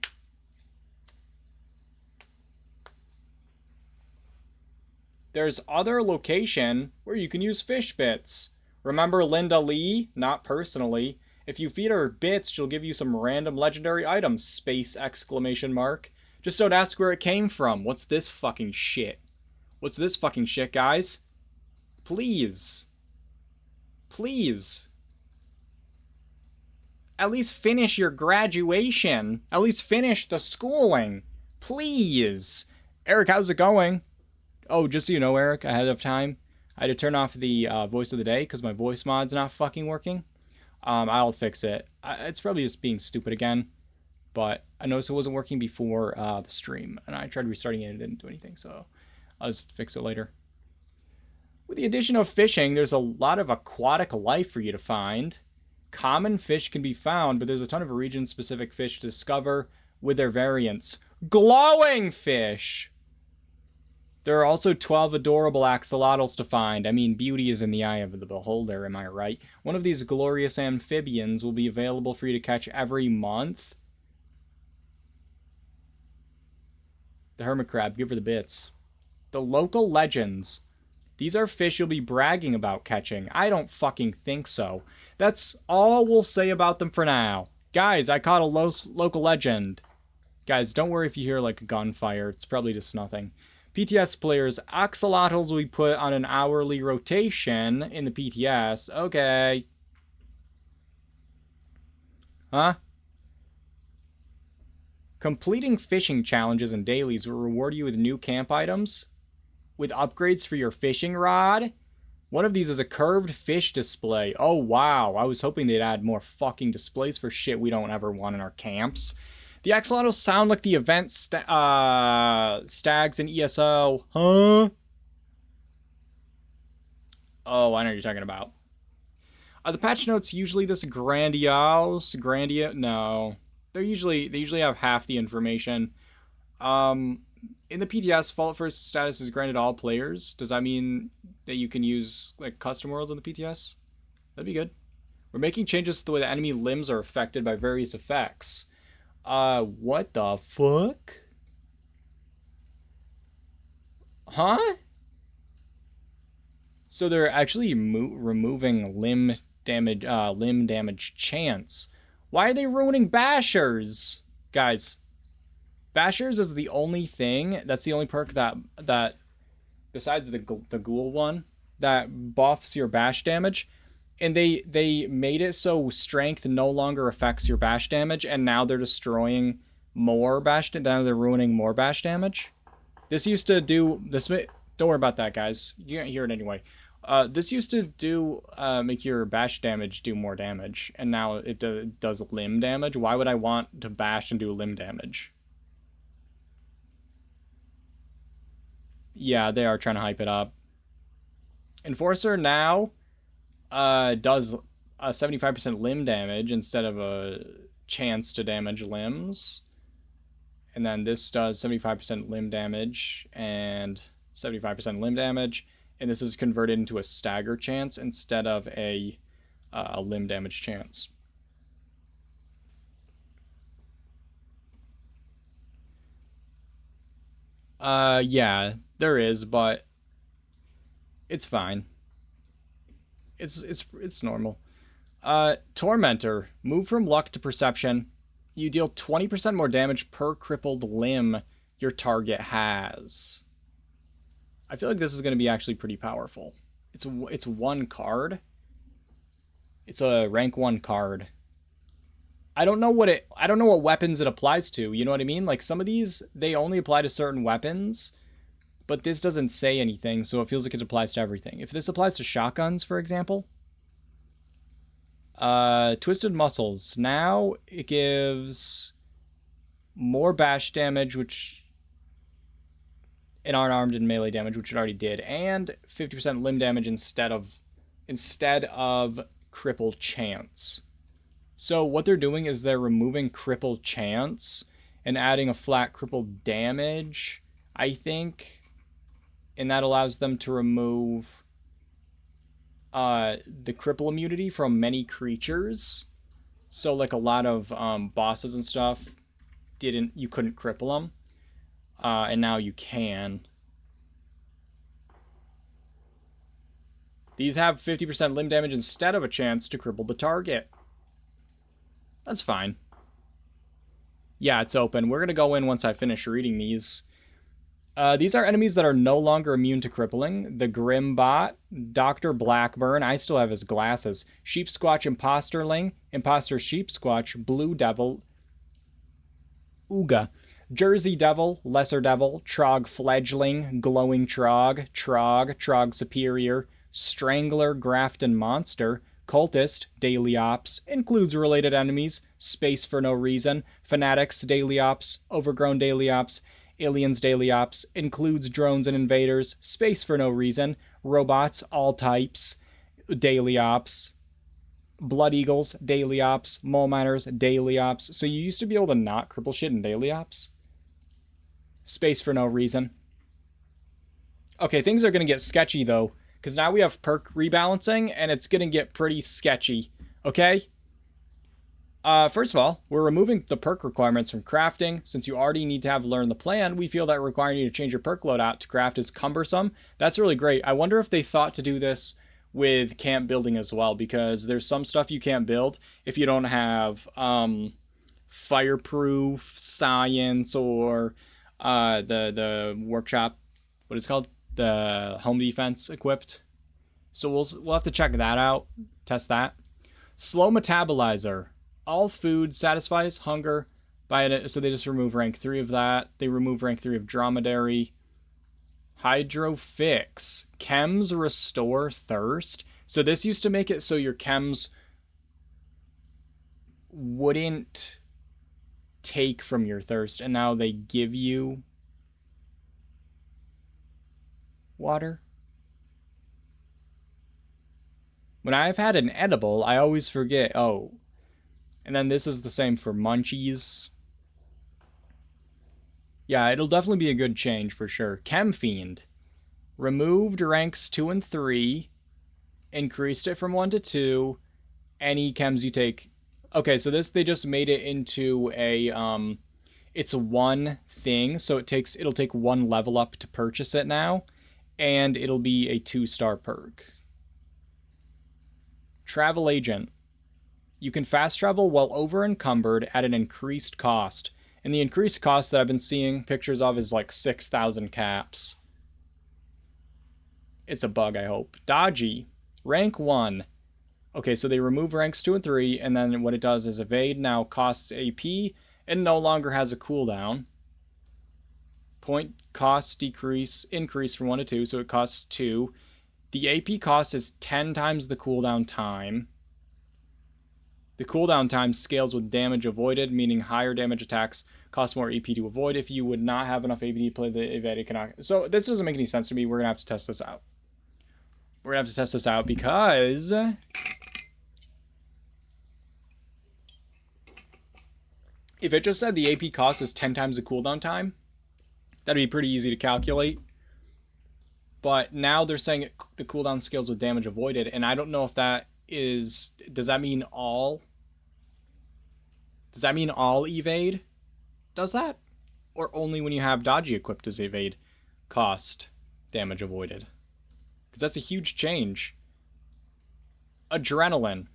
A: There's other location where you can use fish bits. Remember Linda Lee? Not personally. If you feed her bits, she'll give you some random legendary items. Space exclamation mark. Just don't ask where it came from. What's this fucking shit? What's this fucking shit, guys? Please. Please. At least finish your graduation. At least finish the schooling. Please. Eric, how's it going? Oh, just so you know, Eric, ahead of time, I had to turn off the voice of the day because my voice mod's not fucking working. I'll fix it. It's probably just being stupid again, but I noticed it wasn't working before the stream, and I tried restarting it and it didn't do anything, so I'll just fix it later. With the addition of fishing, there's a lot of aquatic life for you to find. Common fish can be found, but there's a ton of region-specific fish to discover with their variants. Glowing fish! There are also 12 adorable axolotls to find. I mean, beauty is in the eye of the beholder, am I right? One of these glorious amphibians will be available for you to catch every month. The hermit crab, give her the bits. The local legends. These are fish you'll be bragging about catching. I don't fucking think so. That's all we'll say about them for now. Guys, I caught a local legend. Guys, don't worry if you hear, like, gunfire. It's probably just nothing. PTS players, axolotls will be put on an hourly rotation in the PTS. Okay. Huh? Completing fishing challenges and dailies will reward you with new camp items. With upgrades for your fishing rod. One of these is a curved fish display. Oh, wow. I was hoping they'd add more fucking displays for shit we don't ever want in our camps. The axolotls sound like the event stags in ESO. Huh? Oh, I know what you're talking about. Are the patch notes usually this grandiose? No. They usually have half the information. In the PTS, Fault First status is granted all players. Does that mean that you can use, like, custom worlds in the PTS? That'd be good. We're making changes to the way the enemy limbs are affected by various effects. What the fuck? Huh? So they're actually removing limb damage chance. Why are they ruining Bashers? Guys, Bashers is the only thing, that's the only perk that besides the ghoul one, that buffs your bash damage. And they made it so strength no longer affects your bash damage, and now they're destroying more bash damage. Now they're ruining more bash damage. This used to do this. Don't worry about that, guys. You can't hear it anyway. This used to do make your bash damage do more damage, and now it does limb damage. Why would I want to bash and do limb damage? Yeah, they are trying to hype it up. Enforcer now does a 75% limb damage instead of a chance to damage limbs. And then this does 75% limb damage and 75% limb damage. And this is converted into a stagger chance instead of a limb damage chance. Yeah, there is, but it's fine. It's normal. Tormentor. Move from luck to perception. You deal 20% more damage per crippled limb your target has. I feel like this is going to be actually pretty powerful. It's one card. It's a rank 1 card. I don't know what weapons it applies to. You know what I mean? Like some of these they only apply to certain weapons, but this doesn't say anything, so it feels like it applies to everything. If this applies to shotguns, for example, Twisted Muscles. Now it gives more bash damage, which and unarmed and melee damage, which it already did, and 50% limb damage instead of cripple chance. So what they're doing is they're removing cripple chance and adding a flat cripple damage, I think, and that allows them to remove the cripple immunity from many creatures. So like a lot of bosses and stuff you couldn't cripple them, and now you can. These have 50% limb damage instead of a chance to cripple the target. That's fine. Yeah, it's open. We're going to go in once I finish reading these. These are enemies that are no longer immune to crippling. The Grimbot, Dr. Blackburn, I still have his glasses, Sheepsquatch Imposterling, Imposter Sheepsquatch, Blue Devil, Ooga, Jersey Devil, Lesser Devil, Trog Fledgling, Glowing Trog, Trog Superior, Strangler, Grafton Monster, Cultist, Daily Ops, includes related enemies, Space for No Reason, Fanatics, Daily Ops, Overgrown Daily Ops, Aliens Daily Ops, includes drones and invaders, Space for No Reason, Robots, all types, Daily Ops, Blood Eagles, Daily Ops, Mole Miners, Daily Ops. So you used to be able to not cripple shit in Daily Ops. Space for No Reason. Okay, things are going to get sketchy though, because now we have perk rebalancing, and it's going to get pretty sketchy, okay? First of all, we're removing the perk requirements from crafting. Since you already need to have learned the plan, we feel that requiring you to change your perk loadout to craft is cumbersome. That's really great. I wonder if they thought to do this with camp building as well, because there's some stuff you can't build if you don't have fireproof, science, or the workshop, what is it called? The home defense equipped. So we'll have to check that out, test that. Slow metabolizer. All food satisfies hunger so they just remove rank 3 of that. They remove rank 3 of dromedary. Hydrofix. Chems restore thirst. So this used to make it so your chems wouldn't take from your thirst, and now they give you water. When I've had an edible, I always forget. Oh. And then this is the same for munchies. Yeah, it'll definitely be a good change for sure. Chem Fiend. Removed ranks 2 and 3. Increased it from 1 to 2. Any chems you take. Okay, so this, they just made it into a, it's one thing. So it'll take 1 level up to purchase it now. And it'll be a 2-star perk. Travel Agent. You can fast travel while over encumbered at an increased cost. And the increased cost that I've been seeing pictures of is like 6,000 caps. It's a bug, I hope. Dodgy. Rank 1. Okay, so they remove ranks 2 and 3, and then what it does is evade now costs AP and no longer has a cooldown. Point cost increase from 1 to 2, so it costs 2. The AP cost is 10 times the cooldown time. The cooldown time scales with damage avoided, meaning higher damage attacks cost more AP to avoid. If you would not have enough AP to play the evade, it cannot. So this doesn't make any sense to me. We're going to have to test this out. We're going to have to test this out because if it just said the AP cost is 10 times the cooldown time, that'd be pretty easy to calculate. But now they're saying the cooldown scales with damage avoided, and I don't know if that is... Does that mean all? Does that mean all evade does that? Or only when you have dodgy equipped does evade cost damage avoided? Because that's a huge change. Adrenaline.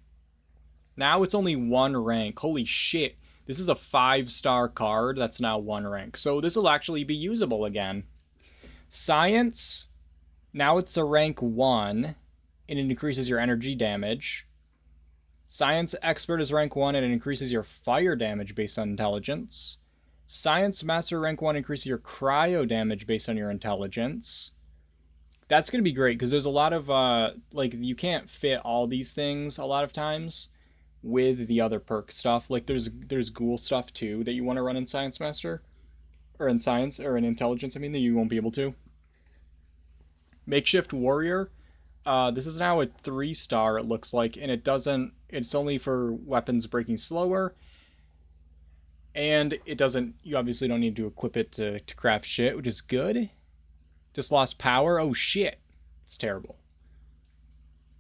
A: Now it's only 1 rank. Holy shit. This is a 5-star card that's now 1 rank. So this will actually be usable again. Science. Now it's a rank 1, and it increases your energy damage. Science Expert is rank 1, and it increases your fire damage based on intelligence. Science Master rank 1 increases your cryo damage based on your intelligence. That's going to be great, because there's a lot of, like, you can't fit all these things a lot of times with the other perk stuff. Like, there's ghoul stuff, too, that you want to run in Science Master. Or in Science, or in Intelligence, I mean, that you won't be able to. Makeshift Warrior. This is now a 3-star, it looks like, and it's only for weapons breaking slower. And it doesn't, you obviously don't need to equip it to craft shit, which is good. Just lost power. Oh shit. It's terrible.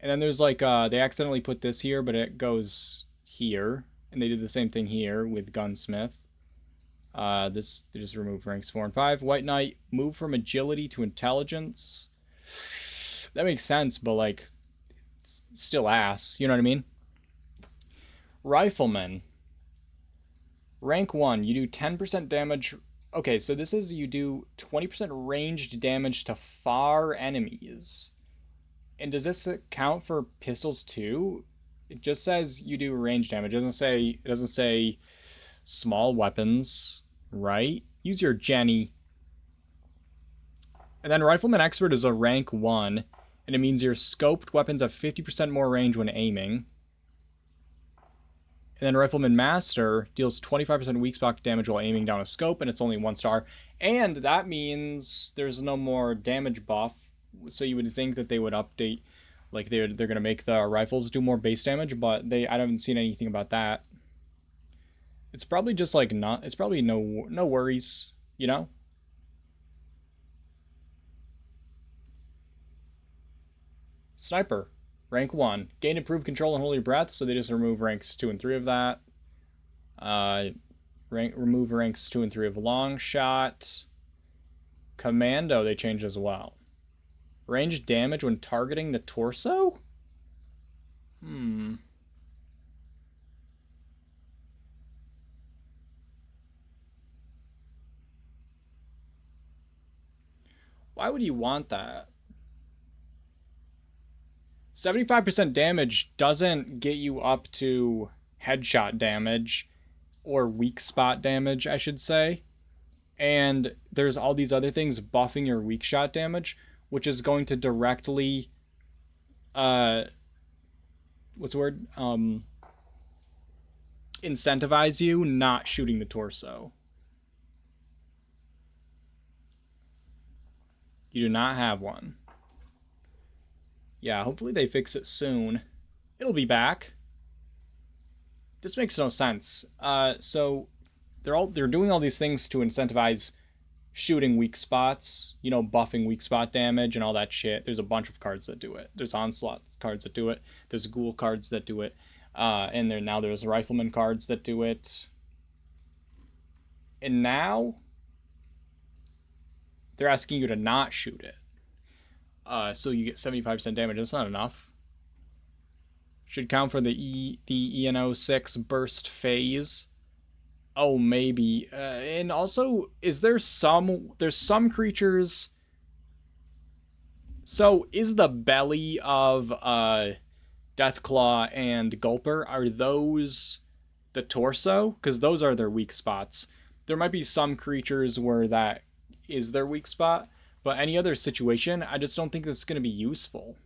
A: And then there's like, they accidentally put this here, but it goes here. And they did the same thing here with Gunsmith. They just removed ranks 4 and 5. White Knight, move from agility to intelligence. That makes sense, but like, it's still ass. You know what I mean? Rifleman. Rank 1, you do 10% damage. Okay, so this is you do 20% ranged damage to far enemies. And does this count for pistols too? It just says you do range damage. It doesn't say small weapons, right? Use your Jenny. And then Rifleman Expert is a rank 1, and it means your scoped weapons have 50% more range when aiming. And then Rifleman Master deals 25% weak spot damage while aiming down a scope, and it's only 1 star. And that means there's no more damage buff, so you would think that they would update, like they're going to make the rifles do more base damage, but I haven't seen anything about that. It's probably just like it's probably no worries, you know? Sniper, rank 1. Gain improved control and hold your breath, so they just remove ranks 2 and 3 of that. Remove ranks 2 and 3 of long shot. Commando they changed as well. Range damage when targeting the torso? Why would you want that? 75% damage doesn't get you up to headshot damage, or weak spot damage, I should say. And there's all these other things buffing your weak shot damage, which is going to directly, incentivize you not shooting the torso. You do not have one. Yeah, hopefully they fix it soon. It'll be back. This makes no sense. So they're doing all these things to incentivize shooting weak spots, you know, buffing weak spot damage and all that shit. There's a bunch of cards that do it. There's onslaught cards that do it. There's ghoul cards that do it. And there's rifleman cards that do it. And now they're asking you to not shoot it. So you get 75% damage. That's not enough. Should count for the ENO 6 burst phase. Oh, maybe. And also, there's some creatures. So is the belly of Deathclaw and Gulper, are those the torso? Because those are their weak spots. There might be some creatures where that is their weak spot, But any other situation, I just don't think this is going to be useful.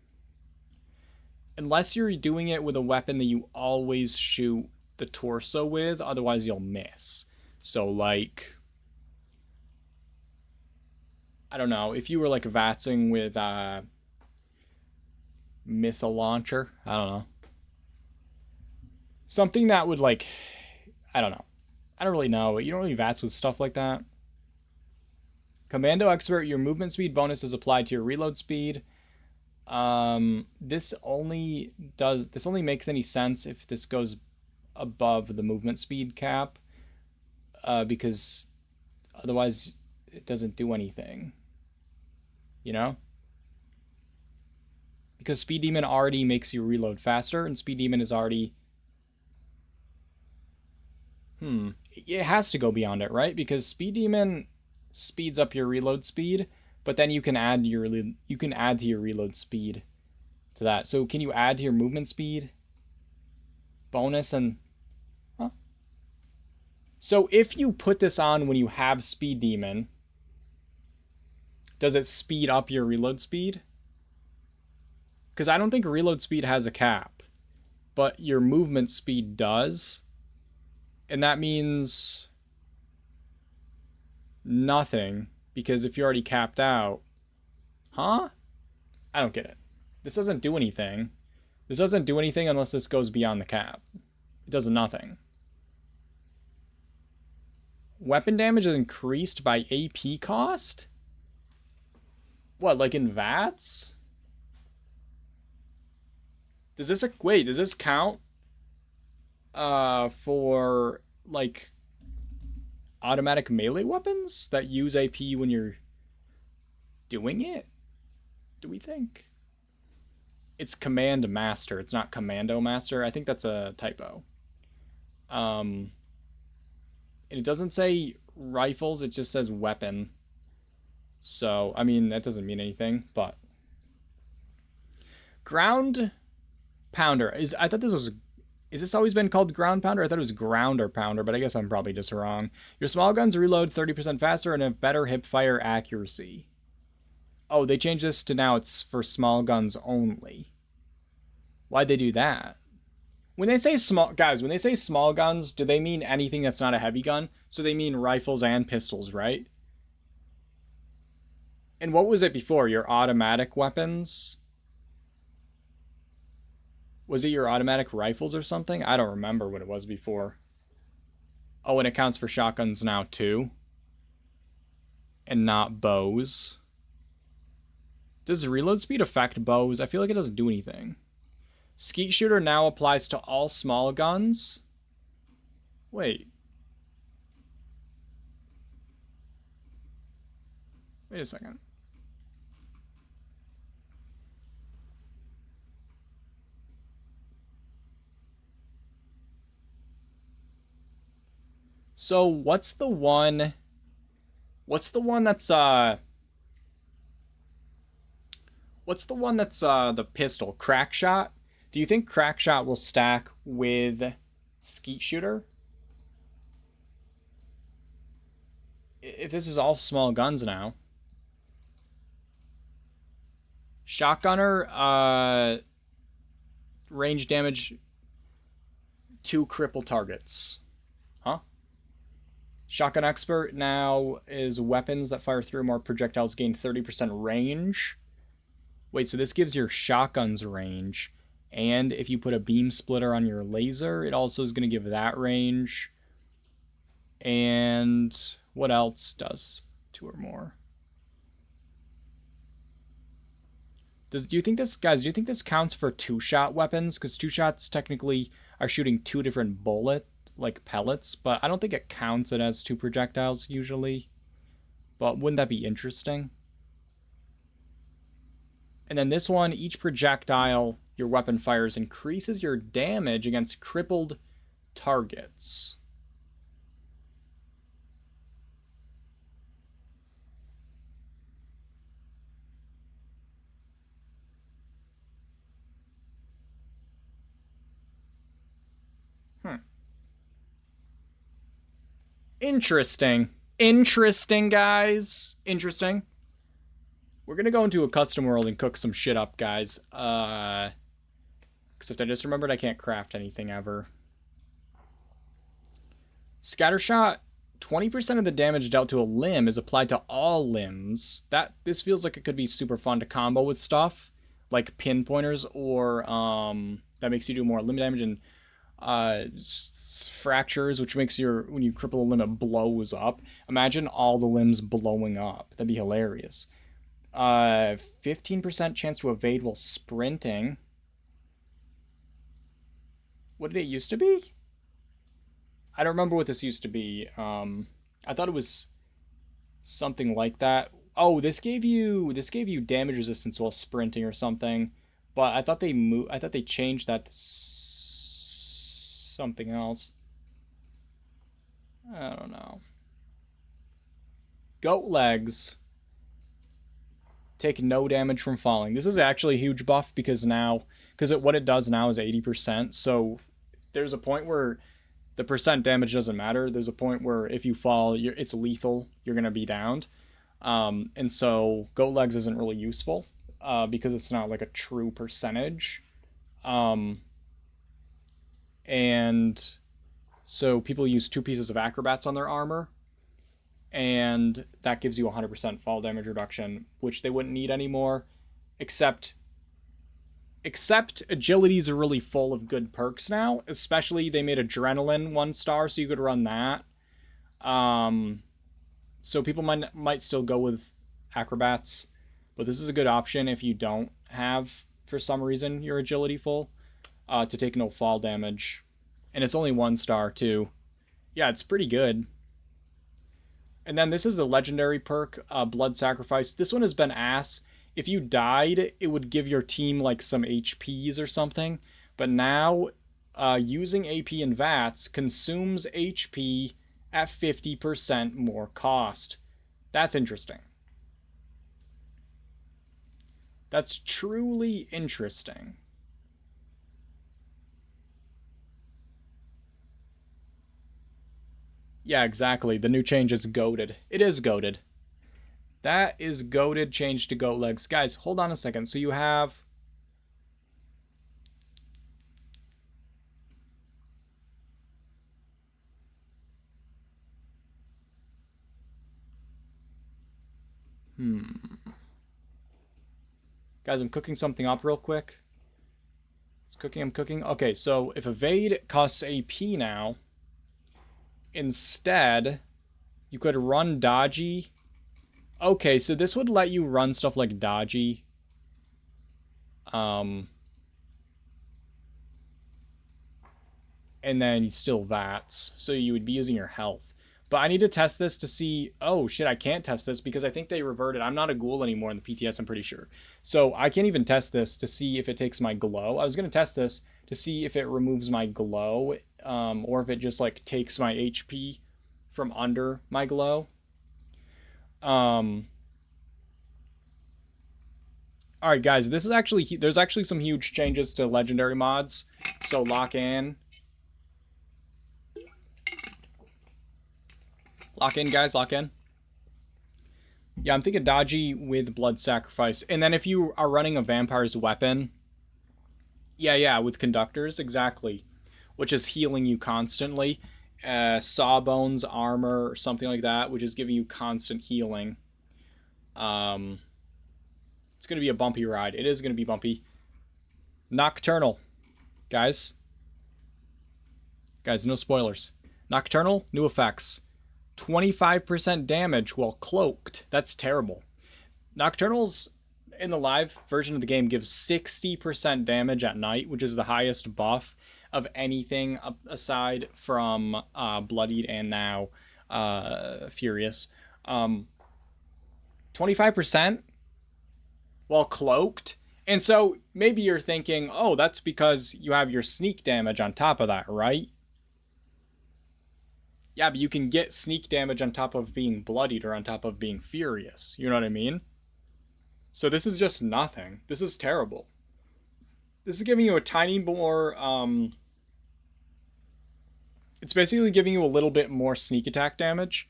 A: Unless you're doing it with a weapon that you always shoot the torso with, otherwise you'll miss. So, like, I don't know, if you were, like, vatsing with missile launcher, I don't know. Something that would, like, I don't know. I don't really know. You don't really vats with stuff like that. Commando Expert, your movement speed bonus is applied to your reload speed. This only makes any sense if this goes above the movement speed cap, because otherwise it doesn't do anything, you know? Because Speed Demon already makes you reload faster, and Speed Demon is already... It has to go beyond it, right? Because Speed Demon speeds up your reload speed, but then you can add to your reload speed to that. So can you add to your movement speed bonus and... Huh? So if you put this on when you have Speed Demon, does it speed up your reload speed? Because I don't think reload speed has a cap, but your movement speed does. And that means nothing, because if you're already capped out... Huh? I don't get it. This doesn't do anything. This doesn't do anything unless this goes beyond the cap. It does nothing. Weapon damage is increased by AP cost? What, like in VATS? Does this... Wait, does this count for, like, automatic melee weapons that use AP when you're doing it? Do we think? It's Command Master. It's not Commando Master. I think that's a typo. And it doesn't say rifles. It just says weapon. So, I mean, that doesn't mean anything, but... Ground Pounder. I thought this was... Is this always been called Ground Pounder? I thought it was Grounder Pounder, but I guess I'm probably just wrong. Your small guns reload 30% faster and have better hip-fire accuracy. Oh, they changed this to now it's for small guns only. Why'd they do that? When they say small... Guys, when they say small guns, do they mean anything that's not a heavy gun? So they mean rifles and pistols, right? And what was it before? Your automatic weapons? Was it your automatic rifles or something? I don't remember what it was before. Oh, and it counts for shotguns now too. And not bows. Does reload speed affect bows? I feel like it doesn't do anything. Skeet Shooter now applies to all small guns. Wait. Wait a second. So what's the one that's the pistol? Crack Shot? Do you think Crack Shot will stack with Skeet Shooter? If this is all small guns now. Shotgunner, range damage 2 cripple targets. Huh? Shotgun Expert now is weapons that fire 3 or more projectiles gain 30% range. Wait, so this gives your shotguns range. And if you put a beam splitter on your laser, it also is going to give that range. And what else does 2 or more? Do you think this, guys, do you think this counts for 2-shot weapons? Because 2-shots technically are shooting 2 different like pellets, but I don't think it counts it as 2 projectiles usually. But wouldn't that be interesting? And then this one, each projectile your weapon fires increases your damage against crippled targets. Interesting. Interesting, guys. Interesting. We're gonna go into a custom world and cook some shit up, guys. Except I just remembered I can't craft anything ever. Scattershot, 20% of the damage dealt to a limb is applied to all limbs. This feels like it could be super fun to combo with stuff like pinpointers, or that makes you do more limb damage, and fractures, which makes when you cripple a limb, it blows up. Imagine all the limbs blowing up. That'd be hilarious. 15% chance to evade while sprinting. What did it used to be? I don't remember what this used to be. I thought it was something like that. Oh, this gave you damage resistance while sprinting or something. But I thought they changed that to something else. I don't know. Goat legs take no damage from falling. This is actually a huge buff because what it does now is 80%. So there's a point where the percent damage doesn't matter. There's a point where if you fall, it's lethal. You're going to be downed. And so goat legs isn't really useful because it's not like a true percentage. And so people use 2 pieces of acrobats on their armor, and that gives you 100% fall damage reduction, which they wouldn't need anymore, except agilities are really full of good perks now. Especially they made adrenaline 1-star, so you could run that. So people might still go with acrobats, but this is a good option if you don't have, for some reason, your agility full, to take no fall damage. And it's only 1-star too. Yeah, it's pretty good. And then this is a legendary perk, Blood Sacrifice. This one has been ass. If you died, it would give your team like some HPs or something. But now, using AP and VATS consumes HP at 50% more cost. That's interesting. That's truly interesting. Yeah, exactly. The new change is goated. It is goated. That is goated change to goat legs. Guys, hold on a second. So you have... Guys, I'm cooking something up real quick. I'm cooking. Okay, so if evade costs AP now, instead, you could run dodgy. Okay, so this would let you run stuff like dodgy. And then still VATS. So you would be using your health. But I need to test this to see... Oh, shit, I can't test this because I think they reverted. I'm not a ghoul anymore in the PTS, I'm pretty sure. So I can't even test this to see if it takes my glow. I was going to test this to see if it removes my glow, or if it just, like, takes my HP from under my glow. Alright, guys, this is actually... There's actually some huge changes to legendary mods. So lock in. Lock in, guys, lock in. Yeah, I'm thinking dodgy with Blood Sacrifice. And then if you are running a vampire's weapon... Yeah, with conductors, exactly. Which is healing you constantly. Sawbones, armor, or something like that, which is giving you constant healing. It's going to be a bumpy ride. It is going to be bumpy. Nocturnal. Guys, no spoilers. Nocturnal, new effects. 25% damage while cloaked. That's terrible. Nocturnals in the live version of the game gives 60% damage at night, which is the highest buff of anything aside from Bloodied and now Furious. 25% while cloaked. And so maybe you're thinking, oh, that's because you have your sneak damage on top of that, right? Yeah, but you can get sneak damage on top of being bloodied or on top of being furious. You know what I mean? So this is just nothing. This is terrible. This is giving you a tiny more... It's basically giving you a little bit more sneak attack damage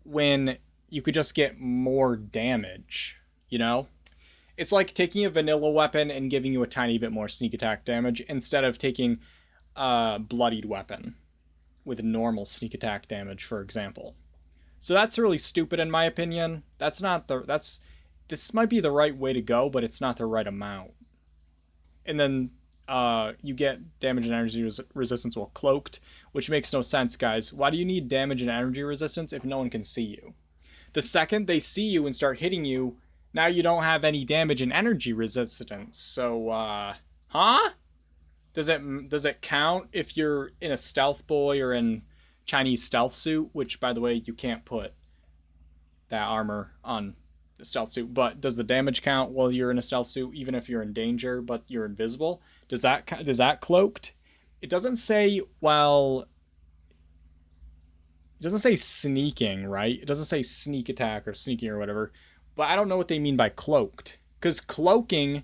A: when you could just get more damage. you know? It's like taking a vanilla weapon and giving you a tiny bit more sneak attack damage instead of taking a bloodied weapon with normal sneak attack damage, for example. So that's really stupid in my opinion. This might be the right way to go, but it's not the right amount. And then you get damage and energy resistance while cloaked, which makes no sense, guys. Why do you need damage and energy resistance if no one can see you? The second they see you and start hitting you, now you don't have any damage and energy resistance. So, huh? Does it count if you're in a stealth boy or in Chinese stealth suit? Which, by the way, you can't put that armor on the stealth suit. But does the damage count while you're in a stealth suit, even if you're in danger but you're invisible? Does that cloaked? It doesn't say while. It doesn't say sneaking, right? It doesn't say sneak attack or sneaking or whatever. But I don't know what they mean by cloaked. Because cloaking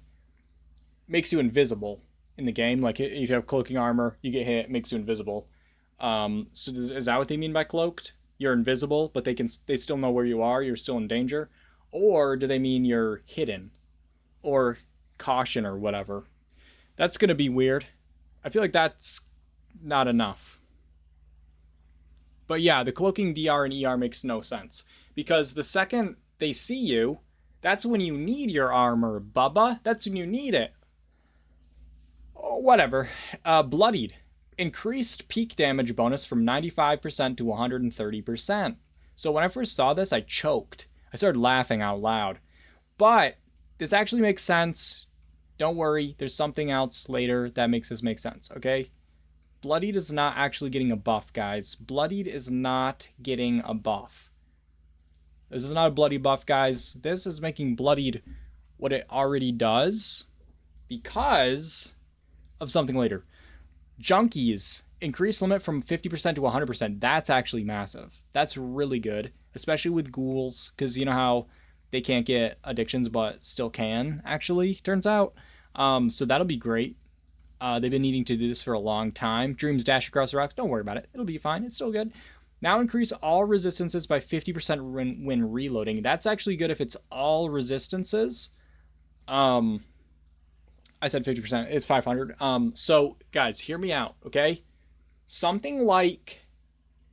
A: makes you invisible in the game. Like, if you have cloaking armor, you get hit, it makes you invisible. So is that what they mean by cloaked? You're invisible, but they still know where you are, you're still in danger? Or do they mean you're hidden? Or caution or whatever? That's going to be weird. I feel like that's not enough. But yeah, the cloaking DR and ER makes no sense. Because the second they see you, that's when you need your armor, bubba. That's when you need it. Oh, whatever. Bloodied. Increased peak damage bonus from 95% to 130%. So when I first saw this, I choked. I started laughing out loud. But this actually makes sense. Don't worry, there's something else later that makes this make sense, okay? Bloodied is not actually getting a buff, guys. Bloodied is not getting a buff. This is not a bloody buff, guys. This is making bloodied what it already does because of something later. Junkies. Increase limit from 50% to 100%. That's actually massive. That's really good, especially with ghouls, because you know how they can't get addictions but still can, actually, turns out. So that'll be great. They've been needing to do this for a long time. Dreams dash across the rocks. Don't worry about it. It'll be fine. It's still good. Now increase all resistances by 50% when reloading. That's actually good if it's all resistances. I said 50%. It's 500. So, guys, hear me out, okay? Something like...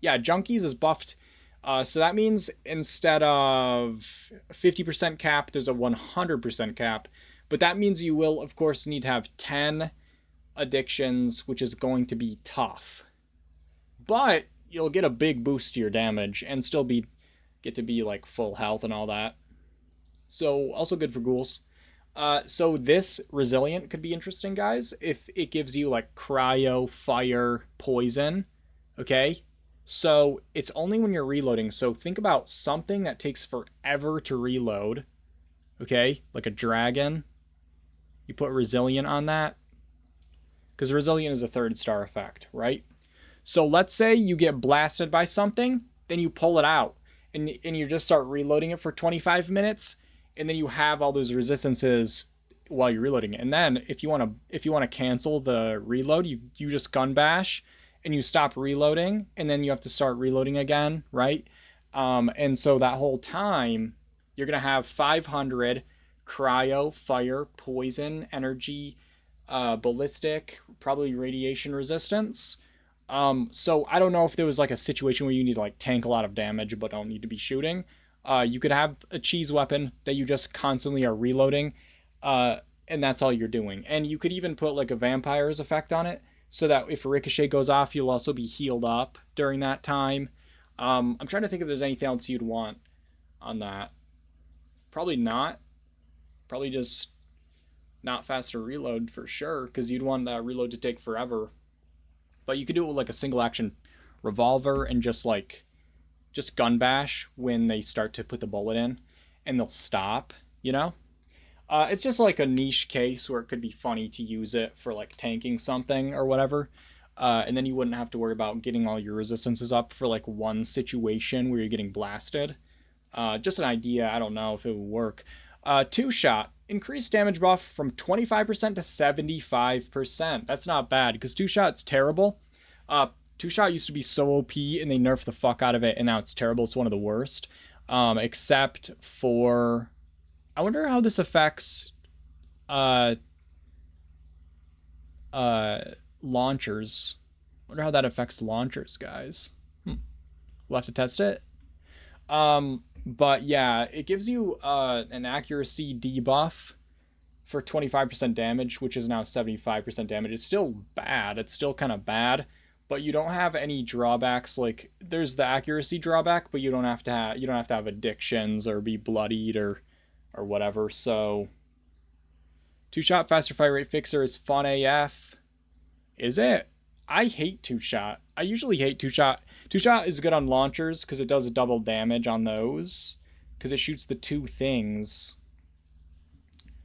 A: Yeah, Junkies is buffed. So that means instead of 50% cap, there's a 100% cap. But that means you will, of course, need to have 10 addictions, which is going to be tough. But you'll get a big boost to your damage and still get to be like full health and all that. So also good for ghouls. So this resilient could be interesting, guys, if it gives you like cryo, fire, poison. Okay, so it's only when you're reloading. So think about something that takes forever to reload. Okay, like a dragon. You put resilient on that because resilient is a 3rd star effect, right? So let's say you get blasted by something, then you pull it out and you just start reloading it for 25 minutes, and then you have all those resistances while you're reloading it. And then if you want to cancel the reload, you just gun bash and you stop reloading, and then you have to start reloading again, right? And so that whole time you're gonna have 500 cryo, fire, poison, energy, ballistic, probably radiation resistance. So I don't know if there was like a situation where you need to like tank a lot of damage but don't need to be shooting. You could have a cheese weapon that you just constantly are reloading, and that's all you're doing. And you could even put like a vampire's effect on it, so that if a ricochet goes off, you'll also be healed up during that time. I'm trying to think if there's anything else you'd want on that. Probably not. Probably just not faster reload for sure, because you'd want that reload to take forever. But you could do it with like a single action revolver and just gun bash when they start to put the bullet in, and they'll stop, you know? It's just like a niche case where it could be funny to use it for like tanking something or whatever. And then you wouldn't have to worry about getting all your resistances up for like one situation where you're getting blasted. Just an idea. I don't know if it would work. 2-shot. Increased damage buff from 25% to 75%. That's not bad, because 2-shot's terrible. 2-shot used to be so OP, and they nerfed the fuck out of it, and now it's terrible. It's one of the worst. Except for I wonder how this affects uh launchers. I wonder how that affects launchers, guys. We'll have to test it. But yeah, it gives you an accuracy debuff for 25% damage, which is now 75% damage. It's still bad. It's still kind of bad, but you don't have any drawbacks. Like there's the accuracy drawback, but you don't have to have addictions or be bloodied or whatever. So two-shot faster fire rate fixer is fun AF. Is it? I hate two-shot. I usually hate two-shot. Two-shot is good on launchers because it does double damage on those because it shoots the two things.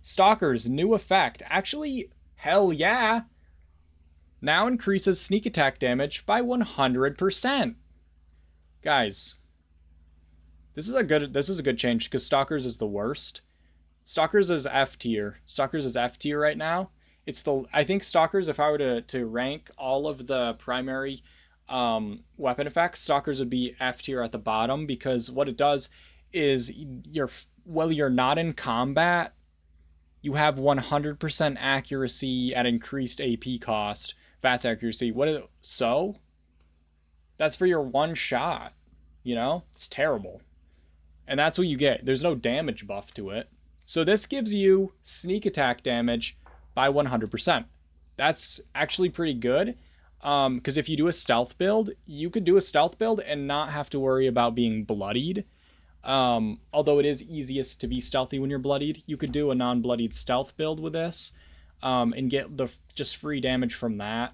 A: Stalkers, new effect. Actually, hell yeah. Now increases sneak attack damage by 100%. Guys, this is a good change because Stalkers is the worst. Stalkers is F tier. Stalkers is F tier right now. I think Stalkers, if I were to rank all of the primary weapon effects, Stalkers would be F tier at the bottom because what it does is while you're not in combat, you have 100% accuracy at increased AP cost. VATS accuracy. So? That's for your one shot. You know? It's terrible. And that's what you get. There's no damage buff to it. So this gives you sneak attack damage by 100%. That's actually pretty good. Because if you do a stealth build, you could do a stealth build and not have to worry about being bloodied. Although it is easiest to be stealthy when you're bloodied, you could do a non-bloodied stealth build with this, and get the just free damage from that.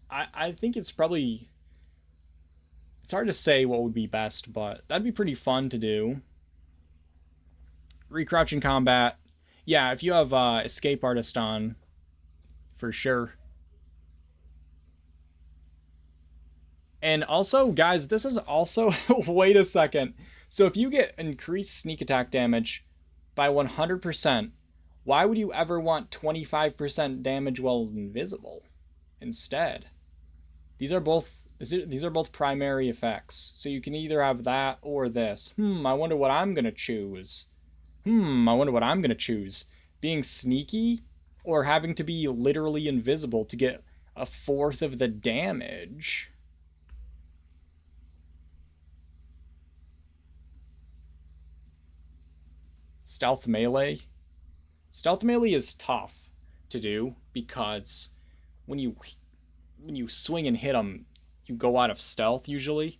A: I think it's hard to say what would be best, but that'd be pretty fun to do. Recrouching combat. Yeah, if you have escape artist on, for sure. And also, guys, this is also wait a second. So if you get increased sneak attack damage by 100%, why would you ever want 25% damage while invisible instead? These are both primary effects. So you can either have that or this. I wonder what I'm going to choose. Being sneaky or having to be literally invisible to get a fourth of the damage? Stealth melee. Stealth melee is tough to do because when you swing and hit them, you go out of stealth usually.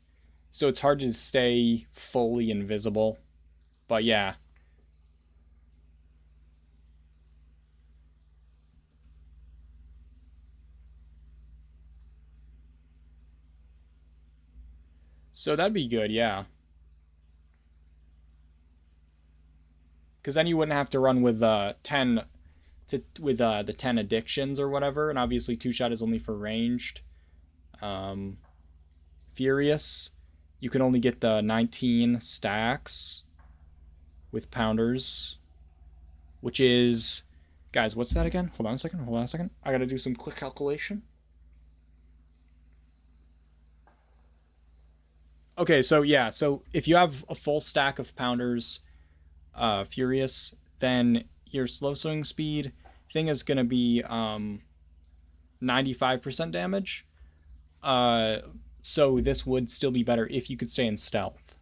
A: So it's hard to stay fully invisible. But yeah. So that'd be good, yeah. Because then you wouldn't have to run with the 10 addictions or whatever, and obviously two-shot is only for ranged. Furious, you can only get the 19 stacks with pounders, which is, guys, what's that again? Hold on a second. I gotta do some quick calculation. Okay, so yeah, so if you have a full stack of pounders, Furious, then your slow swing speed thing is going to be 95% damage. So this would still be better if you could stay in stealth.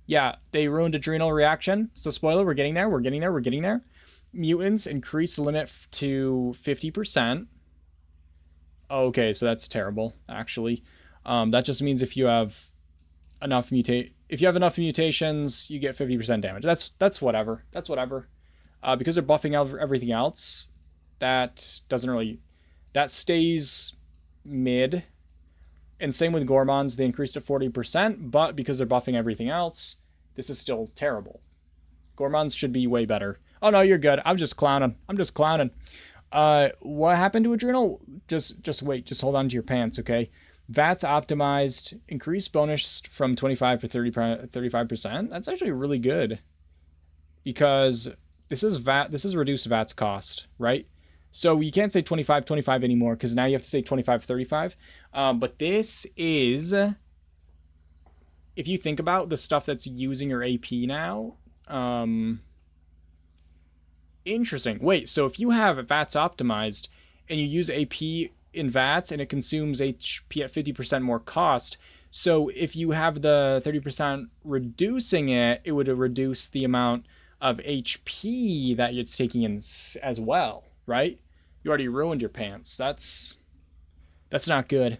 A: Yeah, they ruined adrenal reaction. So spoiler, we're getting there. Mutants increase the limit to 50%. Okay, so that's terrible, actually. That just means if you have enough mutations, you get 50% damage. That's whatever. Because they're buffing out everything else, that stays mid. And same with Gormons, they increased to 40%, but because they're buffing everything else, this is still terrible. Gormons should be way better. Oh no, you're good. I'm just clowning. What happened to Adrenal? Just wait. Just hold on to your pants, okay? VATS optimized, increased bonus from 25 to 35%. That's actually really good because this is reduced VATS cost, right? So you can't say 25 anymore because now you have to say 25 35. But this is if you think about the stuff that's using your AP now, interesting. Wait, so if you have VATS optimized and you use AP in VATS and it consumes HP at 50% more cost, so if you have the 30% reducing it, it would reduce the amount of HP that it's taking in as well, right? You already ruined your pants. That's not good.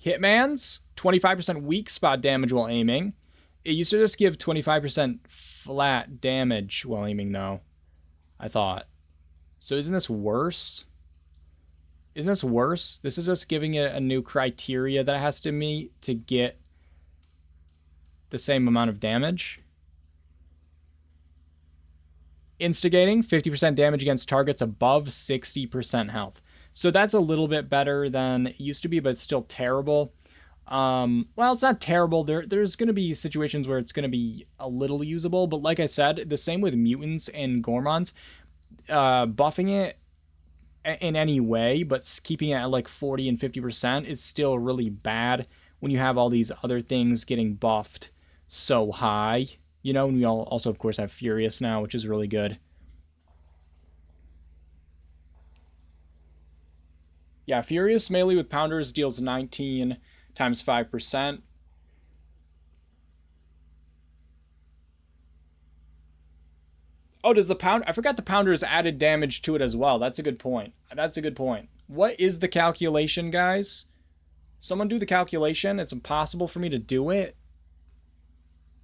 A: Hitman's 25% weak spot damage while aiming. It used to just give 25% flat damage while aiming, though, I thought. So isn't this worse? Isn't this worse? This is just giving it a new criteria that it has to meet to get the same amount of damage. Instigating, 50% damage against targets above 60% health. So that's a little bit better than it used to be, but it's still terrible. Well, it's not terrible. There's going to be situations where it's going to be a little usable, but like I said, the same with mutants and Gormons. Buffing it in any way, but keeping it at like 40 and 50% is still really bad when you have all these other things getting buffed so high. You know, and we all also, of course, have Furious now, which is really good. Yeah, Furious melee with Pounders deals 19 times 5%. Oh, does the pound... I forgot the Pounders added damage to it as well. That's a good point. That's a good point. What is the calculation, guys? Someone do the calculation. It's impossible for me to do it.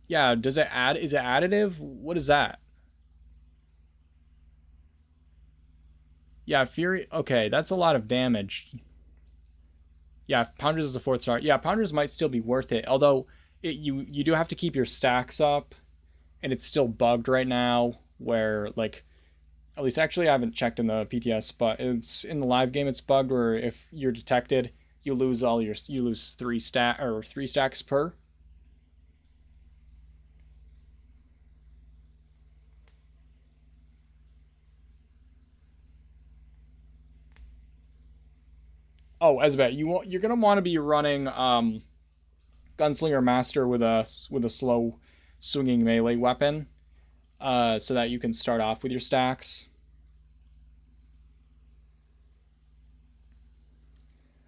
A: Yeah, does it add... Is it additive? What is that? Yeah, Fury... Okay, that's a lot of damage. Yeah, Pounders is a 4th star. Yeah, Pounders might still be worth it. Although, you do have to keep your stacks up. And it's still bugged right now. Where, like... At least, actually, I haven't checked in the PTS. But it's in the live game, it's bugged where if you're detected, you lose all your... You lose 3 stacks per. Oh, Esbet, you're gonna want to be running Gunslinger Master with a slow swinging melee weapon, so that you can start off with your stacks.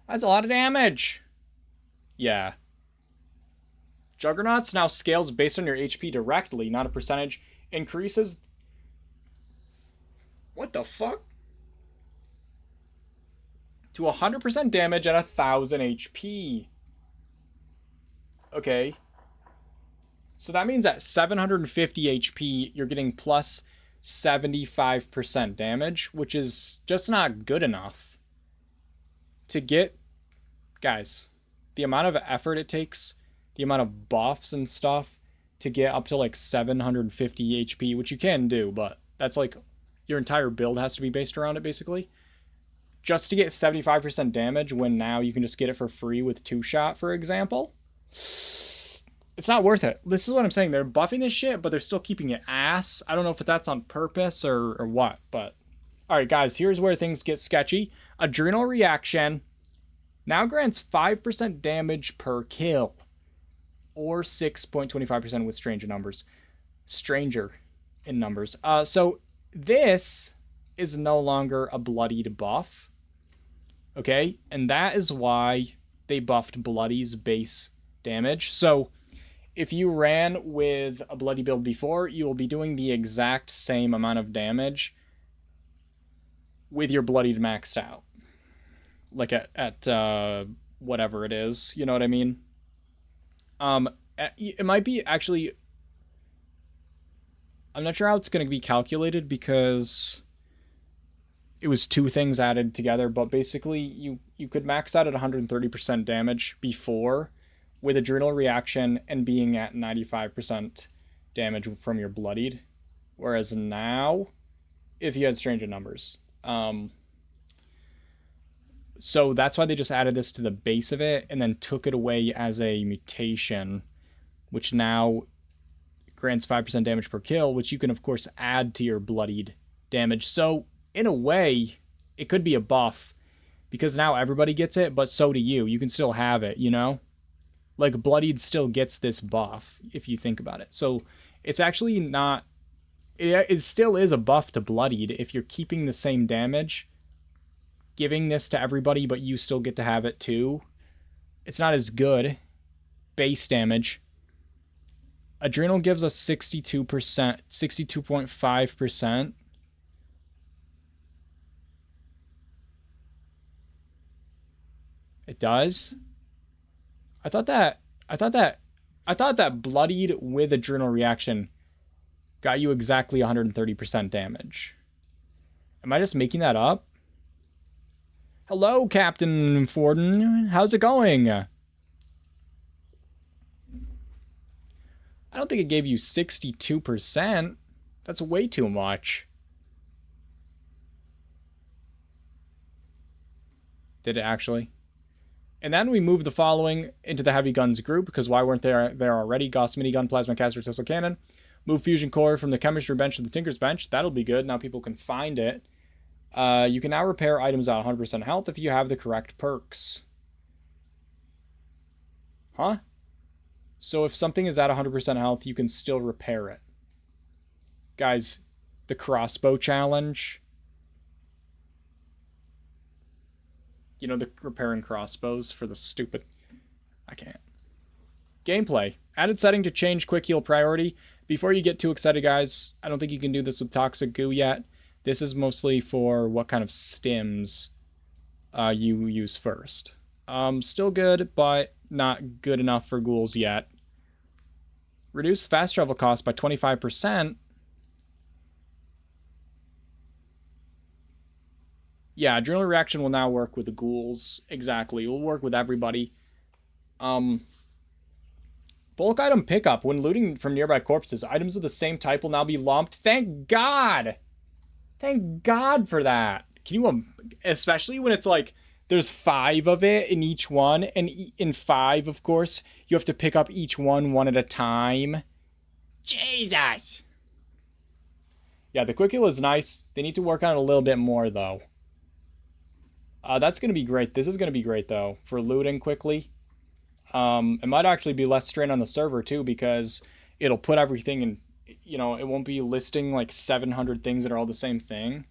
A: That's a lot of damage. Yeah. Juggernauts now scales based on your HP directly, not a percentage. Increases. What the fuck? To 100% damage at 1000 HP. Okay. So that means at 750 HP, you're getting plus 75% damage, which is just not good enough to get... Guys, the amount of effort it takes, the amount of buffs and stuff to get up to like 750 HP, which you can do, but that's like your entire build has to be based around it, basically. Just to get 75% damage when now you can just get it for free with 2-shot, for example. It's not worth it. This is what I'm saying. They're buffing this shit, but they're still keeping it ass. I don't know if that's on purpose or what, but... Alright, guys, here's where things get sketchy. Adrenal Reaction now grants 5% damage per kill. Or 6.25% with Stranger numbers. Stranger in numbers. So, this is no longer a bloodied buff. Okay, and that is why they buffed Bloody's base damage. So, if you ran with a Bloody build before, you will be doing the exact same amount of damage with your Bloodied maxed out. Like at whatever it is, you know what I mean? It might be actually... I'm not sure how it's going to be calculated because... It was 2 things added together, but basically you could max out at 130% damage before with Adrenal Reaction and being at 95% damage from your Bloodied. Whereas now, if you had Stranger numbers. So that's why they just added this to the base of it and then took it away as a mutation, which now grants 5% damage per kill, which you can, of course, add to your Bloodied damage. So... in a way, it could be a buff because now everybody gets it, but so do you. You can still have it, you know? Like, Bloodied still gets this buff, if you think about it. So, it's actually not... It still is a buff to Bloodied if you're keeping the same damage, giving this to everybody, but you still get to have it too. It's not as good. Base damage. Adrenal gives us 62%, 62.5%. It does? I thought that Bloodied with Adrenal Reaction got you exactly 130% damage. Am I just making that up? Hello, Captain Forden. How's it going? I don't think it gave you 62%. That's way too much. Did it actually? And then we move the following into the heavy guns group, because why weren't they there already? Gauss minigun, plasma caster, tissel cannon. Move fusion core from the chemistry bench to the tinker's bench. That'll be good. Now people can find it. You can now repair items at 100% health if you have the correct perks. Huh? So if something is at 100% health, you can still repair it. Guys, the crossbow challenge. You know, the repairing crossbows for the stupid... I can't. Gameplay. Added setting to change quick heal priority. Before you get too excited, guys, I don't think you can do this with Toxic Goo yet. This is mostly for what kind of stims you use first. Still good, but not good enough for ghouls yet. Reduce fast travel cost by 25%. Yeah, adrenal reaction will now work with the ghouls. Exactly. It will work with everybody. Bulk item pickup. When looting from nearby corpses, items of the same type will now be lumped. Thank God! Thank God for that. Can you... especially when it's like, there's 5 of it in each one, and in 5, of course, you have to pick up each one at a time. Jesus! Yeah, the quick heal is nice. They need to work on it a little bit more, though. That's going to be great. This is going to be great, though, for looting quickly. It might actually be less strain on the server, too, because it'll put everything in, you know, it won't be listing like 700 things that are all the same thing.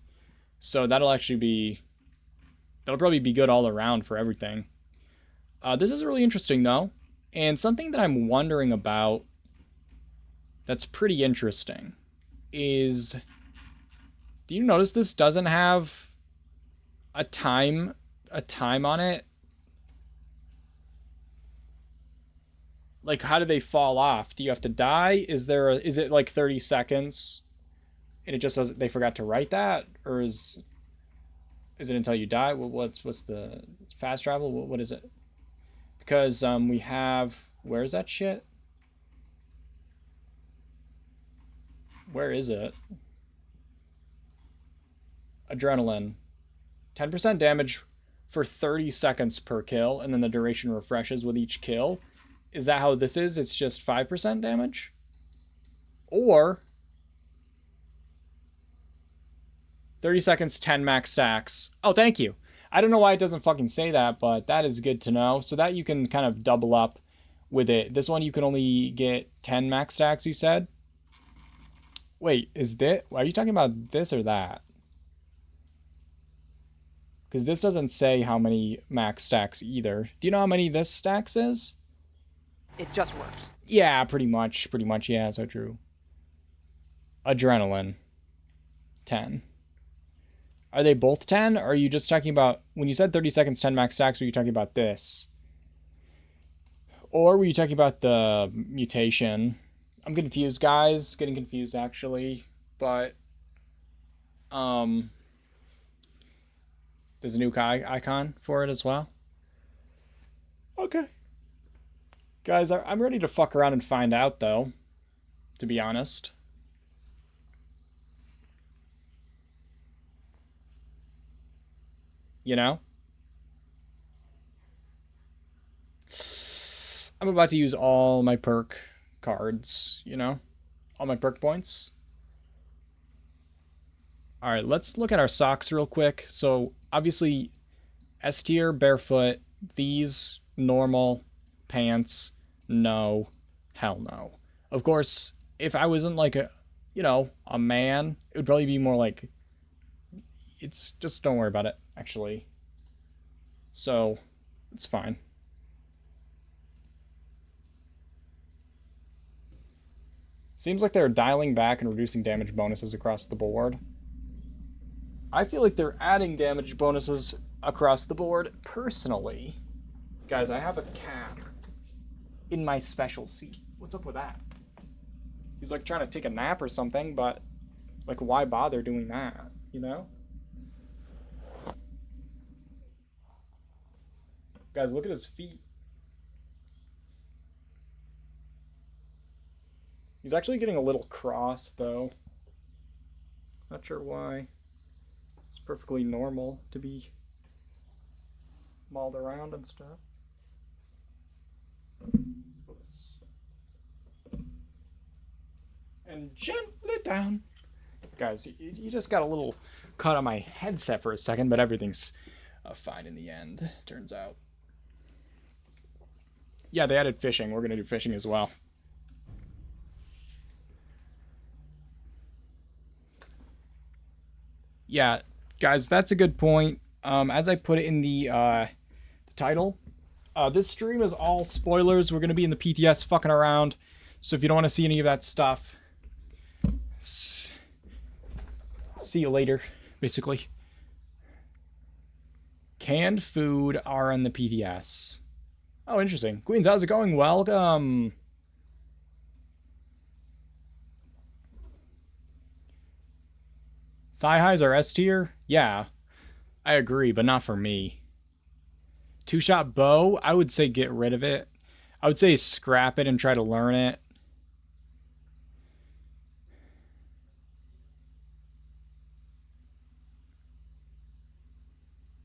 A: So that'll actually be, that'll probably be good all around for everything. This is really interesting, though. And something that I'm wondering about that's pretty interesting is, do you notice this doesn't have a time on it? Like, how do they fall off? Do you have to die? Is it like 30 seconds and it just doesn't, they forgot to write that? Or is it until you die? What's the fast travel? What is it? Because we have, where's that shit? Where is it? Adrenaline. 10% damage for 30 seconds per kill, and then the duration refreshes with each kill. Is that how this is? It's just 5% damage? Or 30 seconds, 10 max stacks. Oh, thank you. I don't know why it doesn't fucking say that, but that is good to know. So that you can kind of double up with it. This one you can only get 10 max stacks, you said? Wait, are you talking about this or that? Because this doesn't say how many max stacks either. Do you know how many this stacks is?
C: It just works.
A: Yeah, pretty much, yeah, so true. Adrenaline. 10. Are they both 10? Or are you just talking about, when you said 30 seconds, 10 max stacks, were you talking about this? Or were you talking about the mutation? I'm confused, guys. Getting confused, actually. But, there's a new icon for it as well. Okay. Guys, I'm ready to fuck around and find out, though. To be honest. You know? I'm about to use all my perk cards, you know? All my perk points. Alright, let's look at our socks real quick. So, obviously, S tier, barefoot, these, normal, pants. No. Hell no. Of course, if I wasn't like a, you know, a man, it would probably be more like, it's just don't worry about it, actually. So, it's fine. Seems like they're dialing back and reducing damage bonuses across the board. I feel like they're adding damage bonuses across the board personally. Guys, I have a cat in my special seat. What's up with that? He's like trying to take a nap or something, but like why bother doing that, you know? Guys, look at his feet. He's actually getting a little cross though. Not sure why. It's perfectly normal to be mauled around and stuff. And gently down. Guys, you just got a little cut on my headset for a second, but everything's fine in the end, turns out. Yeah, they added fishing. We're going to do fishing as well. Yeah, guys, that's a good point. As I put it in the title, this stream is all spoilers. We're going to be in the PTS fucking around. So if you don't want to see any of that stuff, see you later, basically. Canned food are on the PTS. Oh, interesting. Queens, how's it going? Welcome. Thigh highs are S tier? Yeah, I agree, but not for me. Two-shot bow, I would say get rid of it. I would say scrap it and try to learn it.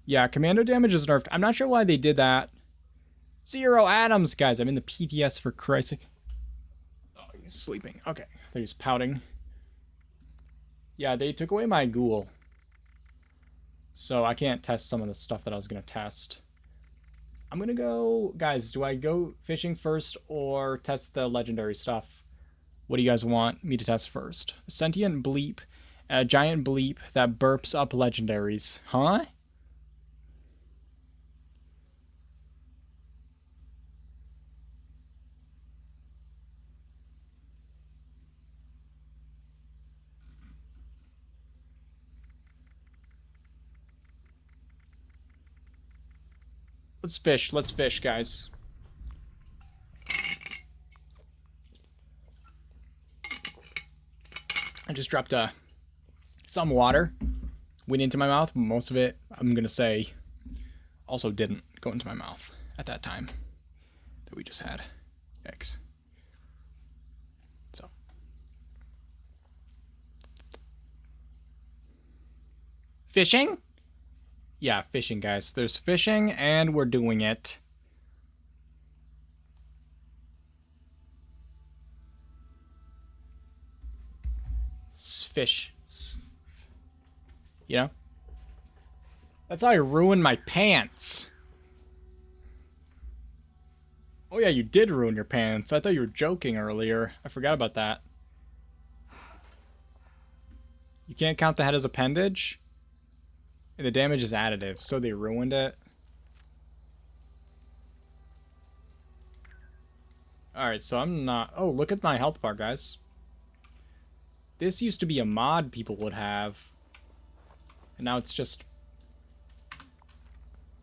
A: Yeah, commando damage is nerfed. I'm not sure why they did that. Zero atoms, guys. I'm in the PTS for Christ's sake. Oh, he's sleeping. Okay, I thought he was pouting. Yeah, they took away my ghoul. So I can't test some of the stuff that I was going to test. I'm going to go... Guys, do I go fishing first or test the legendary stuff? What do you guys want me to test first? A sentient bleep. A giant bleep that burps up legendaries. Huh? Let's fish, guys. I just dropped some water. Went into my mouth. Most of it, I'm going to say, also didn't go into my mouth at that time that we just had. Yikes. So. Fishing? Yeah, fishing, guys. There's fishing, and we're doing it. Fish. You know? That's how I ruined my pants. Oh yeah, you did ruin your pants. I thought you were joking earlier. I forgot about that. You can't count the head as appendage? And the damage is additive, so they ruined it. Alright, so I'm not... Oh, look at my health bar, guys. This used to be a mod people would have. And now it's just...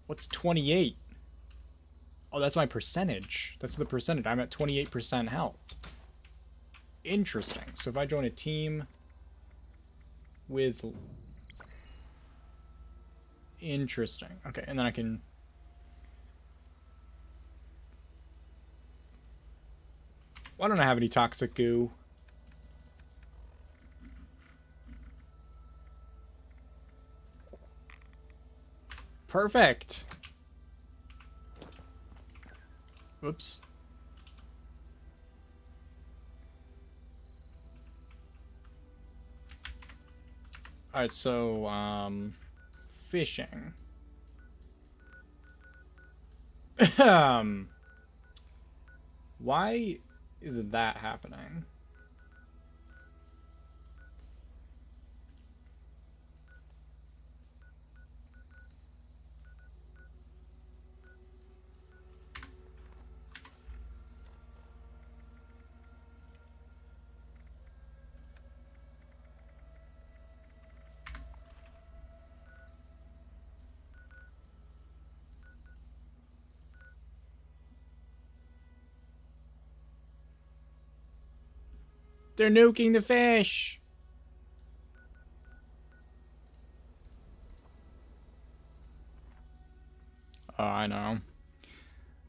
A: What's 28? Oh, that's my percentage. That's the percentage. I'm at 28% health. Interesting. So if I join a team with... Interesting. Okay, and then I can... Why don't I have any toxic goo? Perfect. Whoops. Alright, so, fishing. Why is that happening? They're nuking the fish! Oh, I know.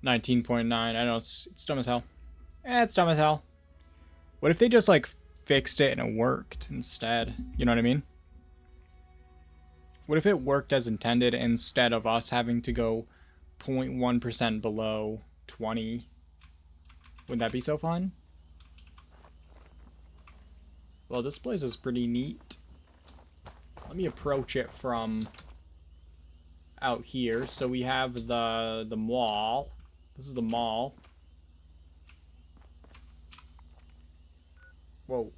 A: 19.9. I know it's dumb as hell. It's dumb as hell. What if they just, like, fixed it and it worked instead? You know what I mean? What if it worked as intended instead of us having to go 0.1% below 20? Wouldn't that be so fun? Well, this place is pretty neat. Let me approach it from out here. So we have the mall. This is the mall. Whoa.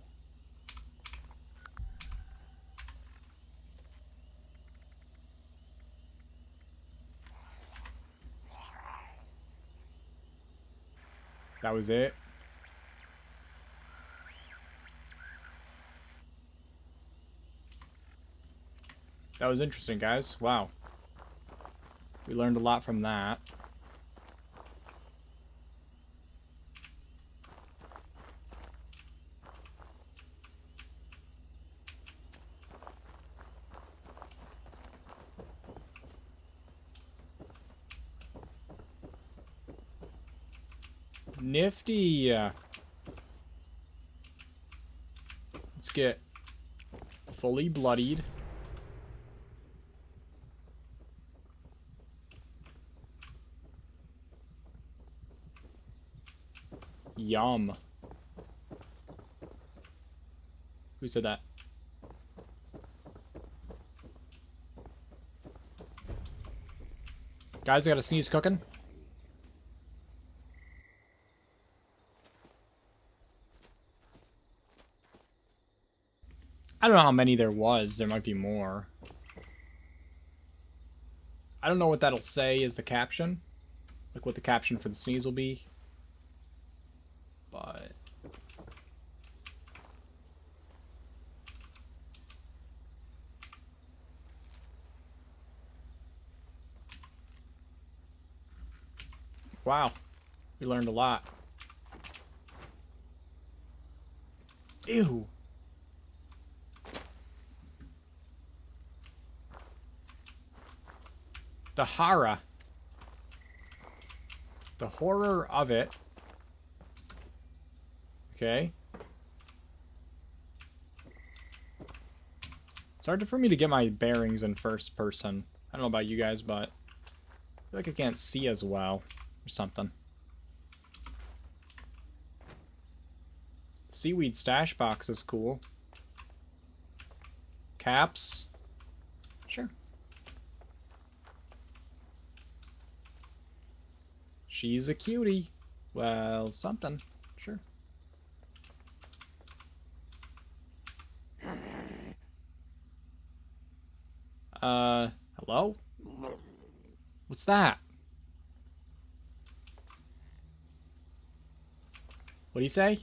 A: That was it. That was interesting, guys. Wow. We learned a lot from that. Nifty. Let's get fully bloodied. Yum. Who said that? Guys, I gotta sneeze cooking. I don't know how many there was. There might be more. I don't know what that'll say as the caption. Like what the caption for the sneeze will be. But... wow. We learned a lot. Ew. The horror. The horror of it. Okay. It's hard for me to get my bearings in first person. I don't know about you guys, but I feel like I can't see as well or something. Seaweed stash box is cool. Caps. Sure. She's a cutie. Well, something. Sure. Hello? What's that? What do you say?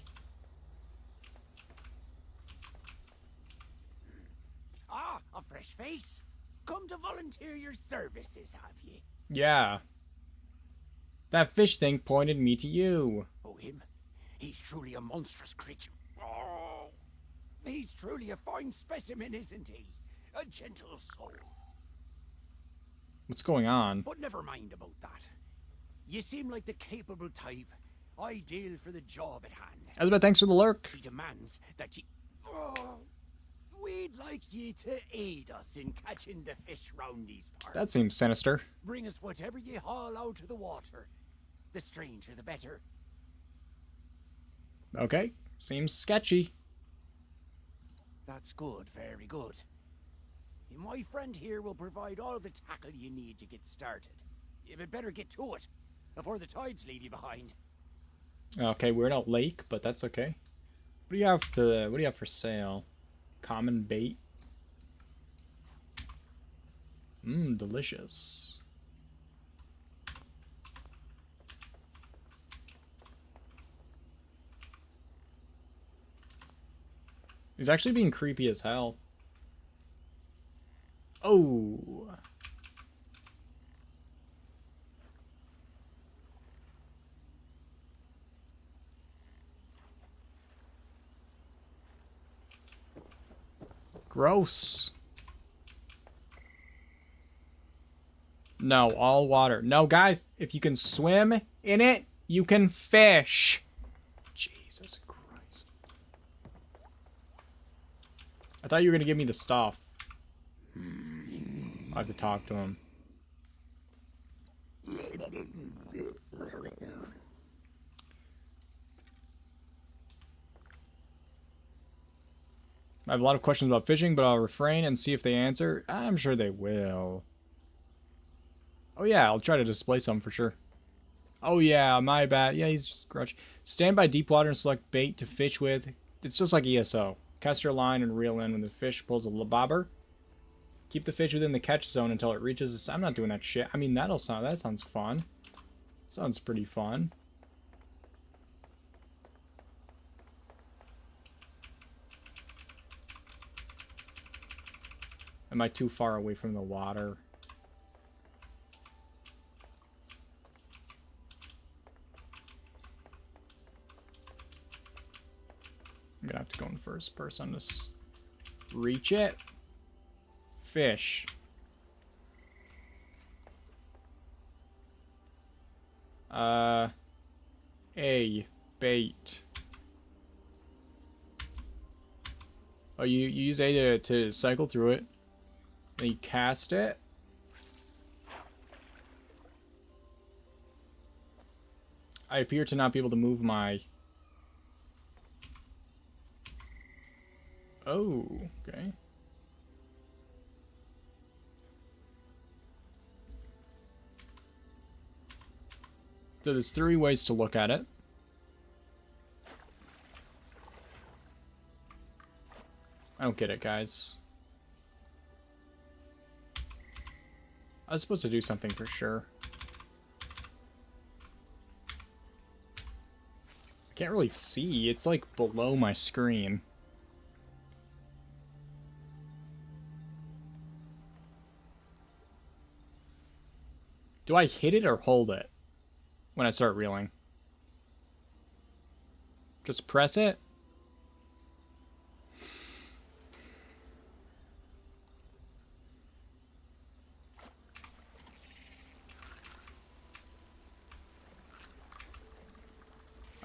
D: Ah, a fresh face. Come to volunteer your services, have ye?
A: Yeah. That fish thing pointed me to you.
D: Oh, him? He's truly a monstrous creature. Oh, he's truly a fine specimen, isn't he? A gentle soul.
A: What's going on?
D: But never mind about that. You seem like the capable type, ideal for the job at hand.
A: Elizabeth, thanks for the lurk.
D: He demands that ye... Oh, we'd like ye to aid us in catching the fish round these parts.
A: That seems sinister.
D: Bring us whatever ye haul out of the water. The stranger, the better.
A: Okay. Seems sketchy.
D: That's good, very good. My friend here will provide all the tackle you need to get started. You had better get to it, before the tides leave you behind.
A: Okay, we're in a lake, but that's okay. What do you have to? What do you have for sale? Common bait. Mmm, delicious. He's actually being creepy as hell. Oh. Gross. No, all water. No, guys, if you can swim in it, you can fish. Jesus Christ. I thought you were going to give me the stuff. I have to talk to him. I have a lot of questions about fishing, but I'll refrain and see if they answer. I'm sure they will. Oh yeah, I'll try to display some for sure. Oh yeah, my bad. Yeah, he's grudge. Stand by deep water and select bait to fish with. It's just like ESO. Cast your line and reel in when the fish pulls a bobber. Keep the fish within the catch zone until it reaches the... I'm not doing that shit. I mean, that sounds fun. Sounds pretty fun. Am I too far away from the water? I'm gonna have to go in first person to reach it. Fish. A bait. Oh, you use A to cycle through it. Then you cast it. I appear to not be able to move my... Oh, okay. So there's 3 ways to look at it. I don't get it, guys. I was supposed to do something for sure. I can't really see. It's like below my screen. Do I hit it or hold it when I start reeling? Just press it?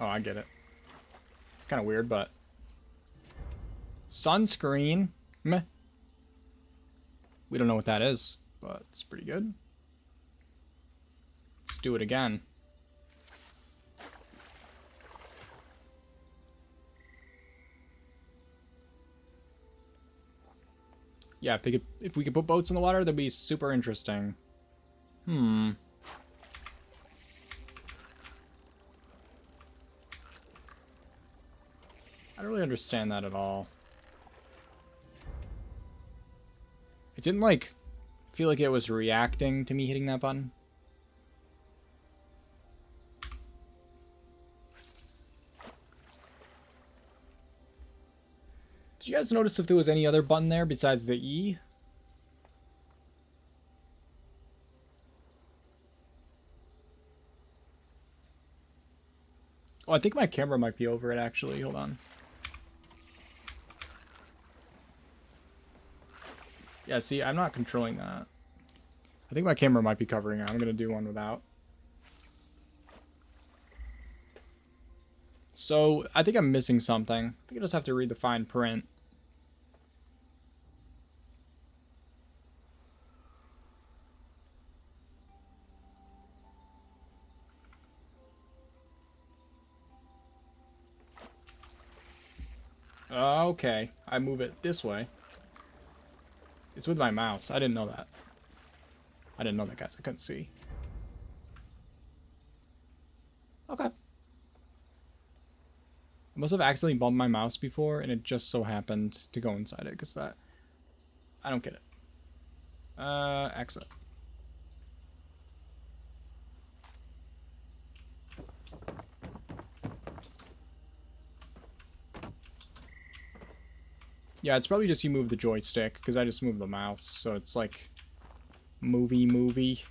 A: Oh, I get it. It's kind of weird, but... Sunscreen? Meh. We don't know what that is, but it's pretty good. Let's do it again. Yeah, if we could put boats in the water, that'd be super interesting. I don't really understand that at all. It didn't, like, feel like it was reacting to me hitting that button. Did you guys notice if there was any other button there besides the E? Oh, I think my camera might be over it, actually. Hold on. Yeah, see, I'm not controlling that. I think my camera might be covering it. I'm going to do one without. So, I think I'm missing something. I think I just have to read the fine print. Okay, I move it this way. It's with my mouse. I didn't know that. I didn't know that, guys. I couldn't see. Okay. I must have accidentally bumped my mouse before, and it just so happened to go inside it, because that... I don't get it. Exit. Yeah, it's probably just you move the joystick, because I just moved the mouse, so it's like... movie.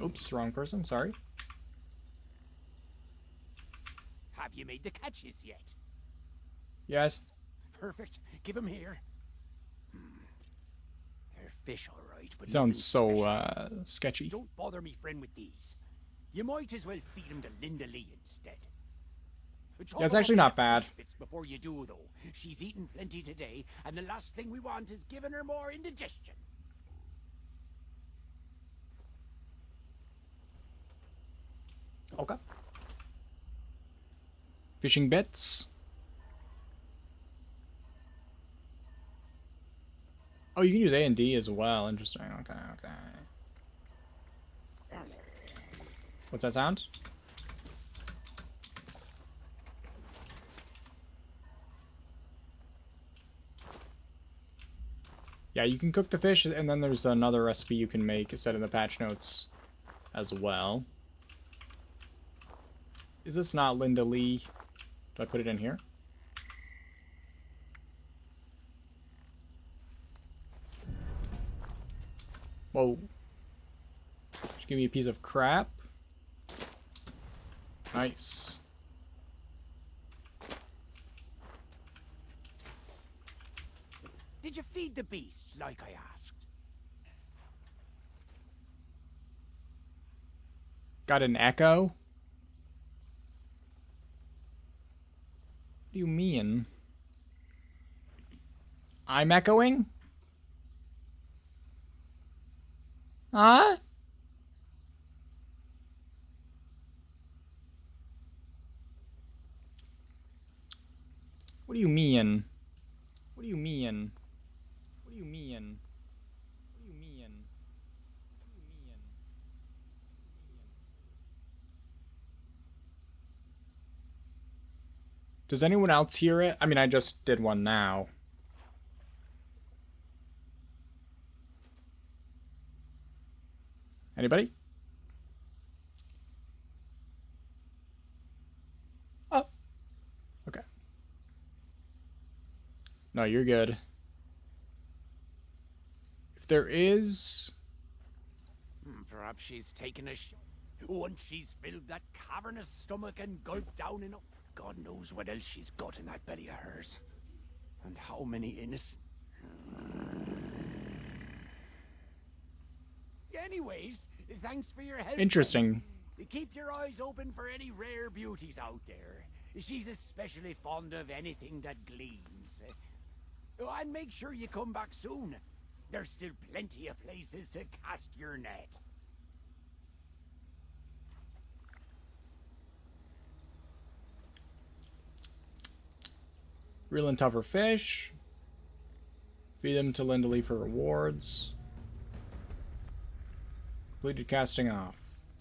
A: Oops, wrong person, sorry.
D: Have you made the catches yet?
A: Yes?
D: Perfect. Give them here. They're fish, all right, but
A: Sounds
D: nothing
A: so,
D: special.
A: sketchy.
D: Don't bother me friend with these. You might as well feed them to Linda Lee instead.
A: Yeah, it's actually not bad.
D: Before you do, though. She's eaten plenty today, and the last thing we want is giving her more indigestion.
A: Okay. Fishing bits. Oh, you can use A and D as well. Interesting. Okay. What's that sound? Yeah, you can cook the fish, and then there's another recipe you can make set in the patch notes as well. Is this not Linda Lee? Do I put it in here? Whoa. Just give me a piece of crap. Nice.
D: Did you feed the beast, like I asked?
A: Got an echo? What do you mean? I'm echoing? Huh? What do you mean? What do you mean? What do you mean? What do you mean? What do you mean? Does anyone else hear it? I mean, I just did one now. Anybody? Oh. Okay. No, you're good. If there is...
D: Perhaps she's taken a once she's filled that cavernous stomach and gulped down enough. God knows what else she's got in that belly of hers. And how many innocent... Anyways, thanks for your help.
A: Interesting.
D: Friends. Keep your eyes open for any rare beauties out there. She's especially fond of anything that gleams. And make sure you come back soon. There's still plenty of places to cast your net.
A: Reel and tougher fish. Feed them to Linda Lee for rewards. Completed casting off.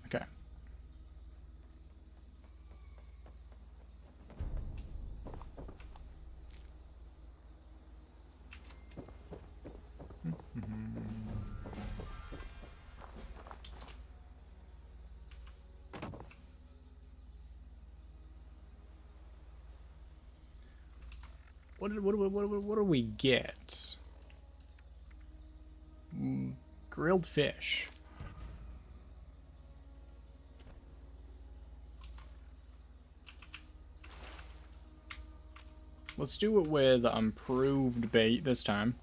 A: Okay. What do we get? Grilled fish. Let's do it with improved bait this time.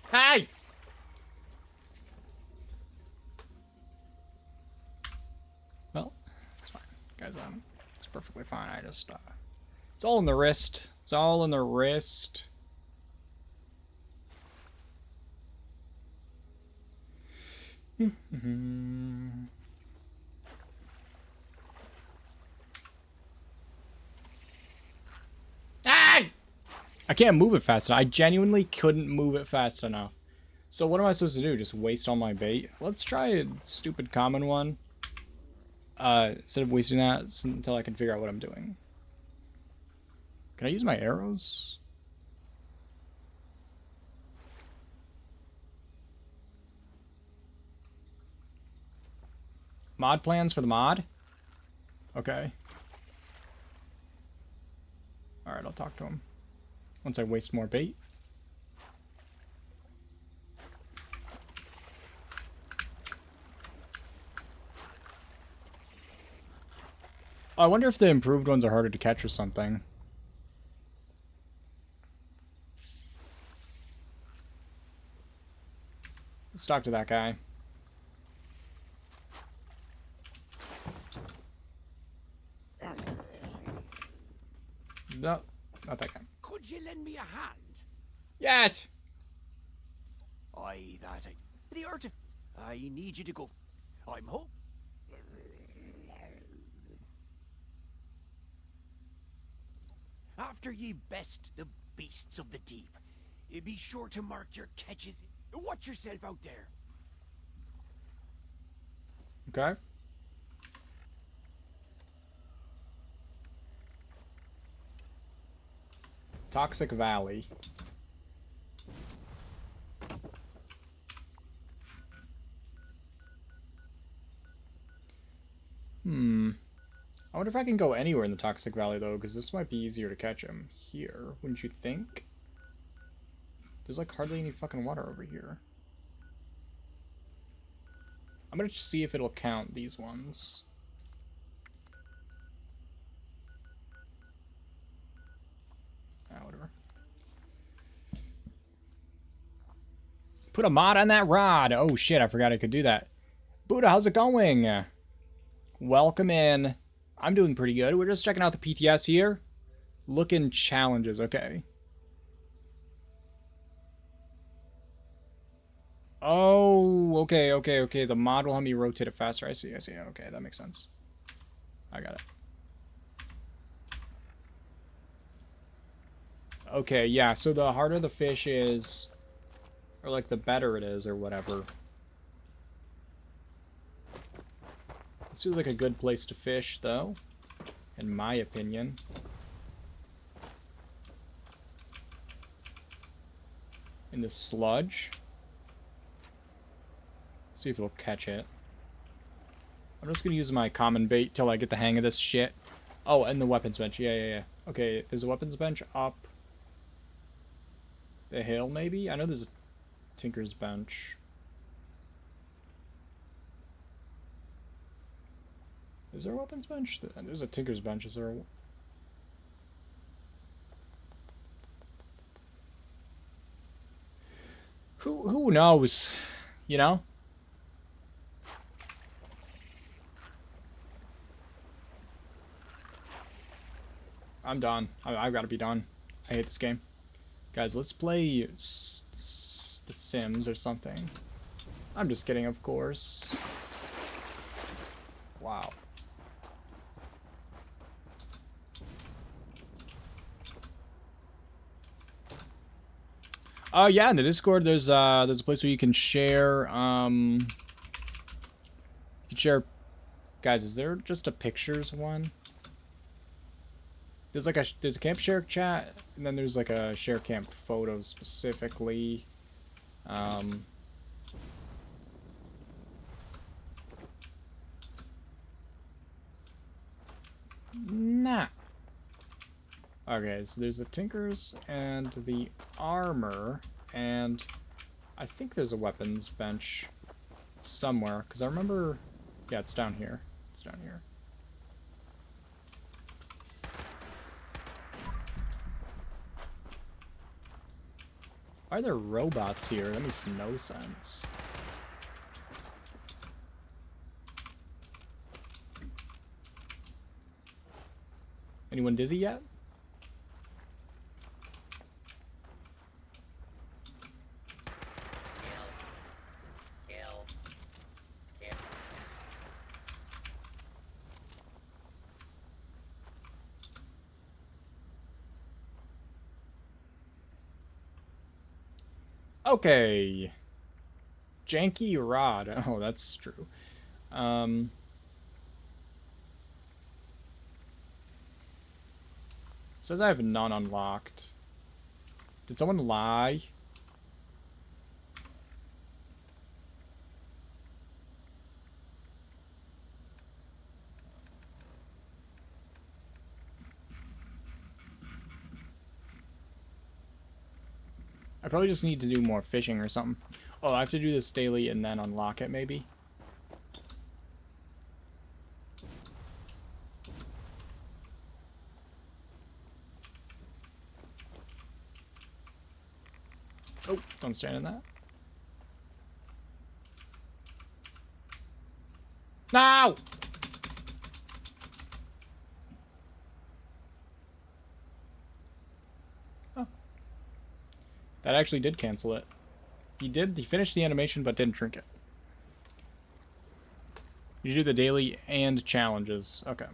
A: Hey! Well, it's fine. Guys, it's perfectly fine. I just, it's all in the wrist. It's all in the wrist. Ah! I can't move it fast enough. I genuinely couldn't move it fast enough. So what am I supposed to do? Just waste all my bait? Let's try a stupid common one. Instead of wasting that until I can figure out what I'm doing. Can I use my arrows? Mod plans for the mod? Okay. Alright, I'll talk to him. Once I waste more bait. I wonder if the improved ones are harder to catch or something. Let's talk to that guy. No, not that guy.
D: Could you lend me a hand?
A: Yes!
D: Aye, that the art of... I need you to go. I'm hope. After ye best the beasts of the deep, be sure to mark your catches. Watch yourself out there.
A: Okay. Toxic Valley. I wonder if I can go anywhere in the Toxic Valley, though, because this might be easier to catch him. Here, wouldn't you think? There's, like, hardly any fucking water over here. I'm gonna see if it'll count these ones. Ah, whatever. Put a mod on that rod! Oh, shit, I forgot I could do that. Buddha, how's it going? Welcome in. I'm doing pretty good. We're just checking out the PTS here. Looking challenges, okay. Oh, okay. The mod will help me rotate it faster. I see. Okay, that makes sense. I got it. Okay, yeah, so the harder the fish is, or like the better it is, or whatever. This feels like a good place to fish, though, in my opinion. In the sludge. See if it'll catch it. I'm just gonna use my common bait till I get the hang of this shit. Oh, and the weapons bench. Yeah. Okay, there's a weapons bench up the hill, maybe? I know there's a Tinker's bench. Is there a weapons bench? There's a Tinker's bench. Is there a... Who knows? You know? I'm done. I've got to be done. I hate this game. Guys, let's play The Sims or something. I'm just kidding, of course. Wow. Yeah, in the Discord, there's a place where you can share. You can share. Guys, is there just a pictures one? There's like there's a camp share chat, and then there's like a share camp photo specifically. Nah. Okay, so there's the Tinkers and the armor, and I think there's a weapons bench somewhere, because I remember... Yeah, it's down here. It's down here. Why are there robots here? That makes no sense. Anyone dizzy yet? Okay. Janky rod. Oh, that's true. Says I have none unlocked. Did someone lie? I probably just need to do more fishing or something. Oh, I have to do this daily and then unlock it, maybe? Oh, don't stand in that. No! Oh. That actually did cancel it. He finished the animation but didn't drink it. You do the daily and challenges. Okay.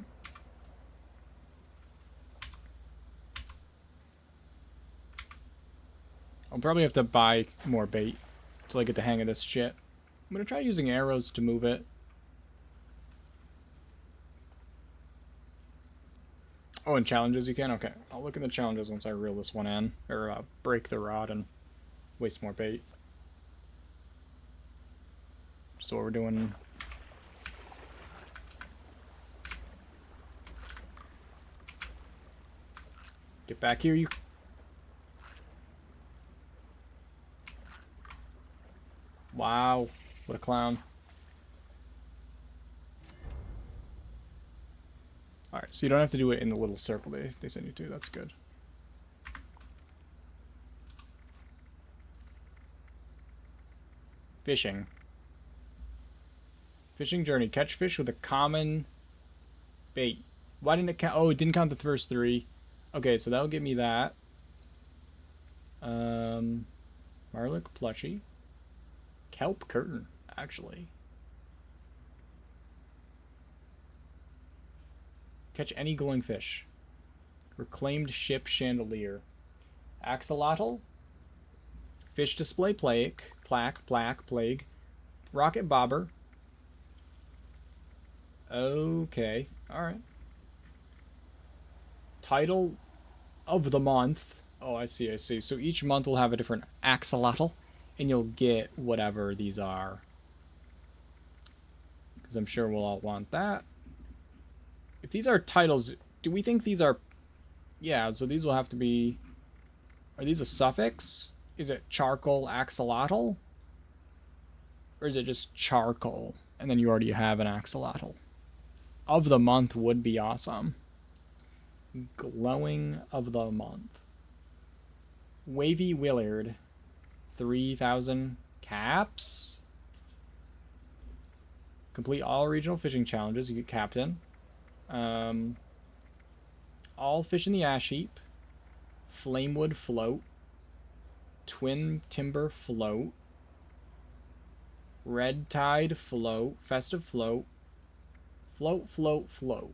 A: I'll probably have to buy more bait until I get the hang of this shit. I'm gonna try using arrows to move it. Oh, and challenges you can? Okay. I'll look at the challenges once I reel this one in. Or break the rod and waste more bait. So what we're doing... Get back here, you... Wow. What a clown. Alright, so you don't have to do it in the little circle they send you to. That's good. Fishing. Fishing journey. Catch fish with a common bait. Why didn't it count? Oh, it didn't count the first three. Okay, so that'll give me that. Marlick plushie. Kelp curtain, actually. Catch any glowing fish. Reclaimed ship chandelier. Axolotl. Fish display plaque. Plague. Rocket bobber. Okay. Alright. Title of the month. Oh, I see. So each month will have a different axolotl. And you'll get whatever these are. Because I'm sure we'll all want that. If these are titles, do we think these are... Yeah, so these will have to be... Are these a suffix? Is it charcoal axolotl? Or is it just charcoal? And then you already have an axolotl. Of the month would be awesome. Glowing of the month. Wavy Willard. 3,000 caps. Complete all regional fishing challenges. You get captain. All fish in the ash heap. Flamewood float. Twin timber float. Red tide float. Festive float. Float.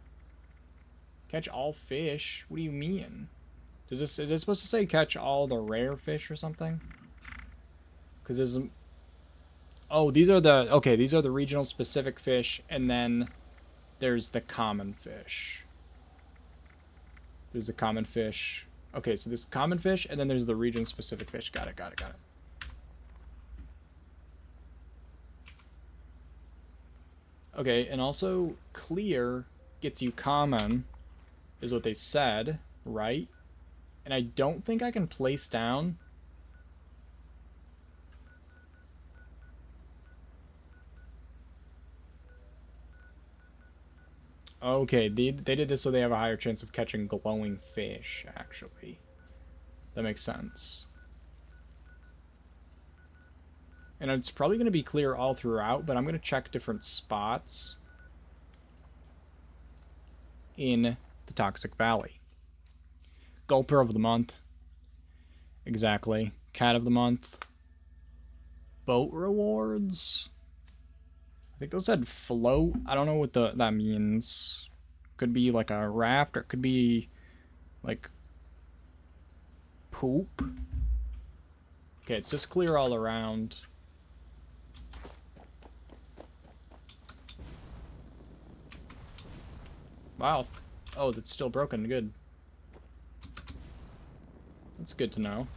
A: Catch all fish? What do you mean? Is this supposed to say catch all the rare fish or something? Because there's... Oh, these are the... Okay, these are the regional specific fish, and then there's the common fish. There's the common fish. Okay, so there's common fish, and then there's the region specific fish. Got it. Okay, and also clear gets you common, is what they said, right? And I don't think I can place down... Okay, they did this so they have a higher chance of catching glowing fish, actually. That makes sense. And it's probably going to be clear all throughout, but I'm going to check different spots in the Toxic Valley. Gulper of the month. Exactly. Cat of the month. Boat rewards. I think those said float. I don't know what that means. Could be like a raft, or it could be like poop. Okay, it's just clear all around. Wow. Oh, that's still broken. Good. That's good to know.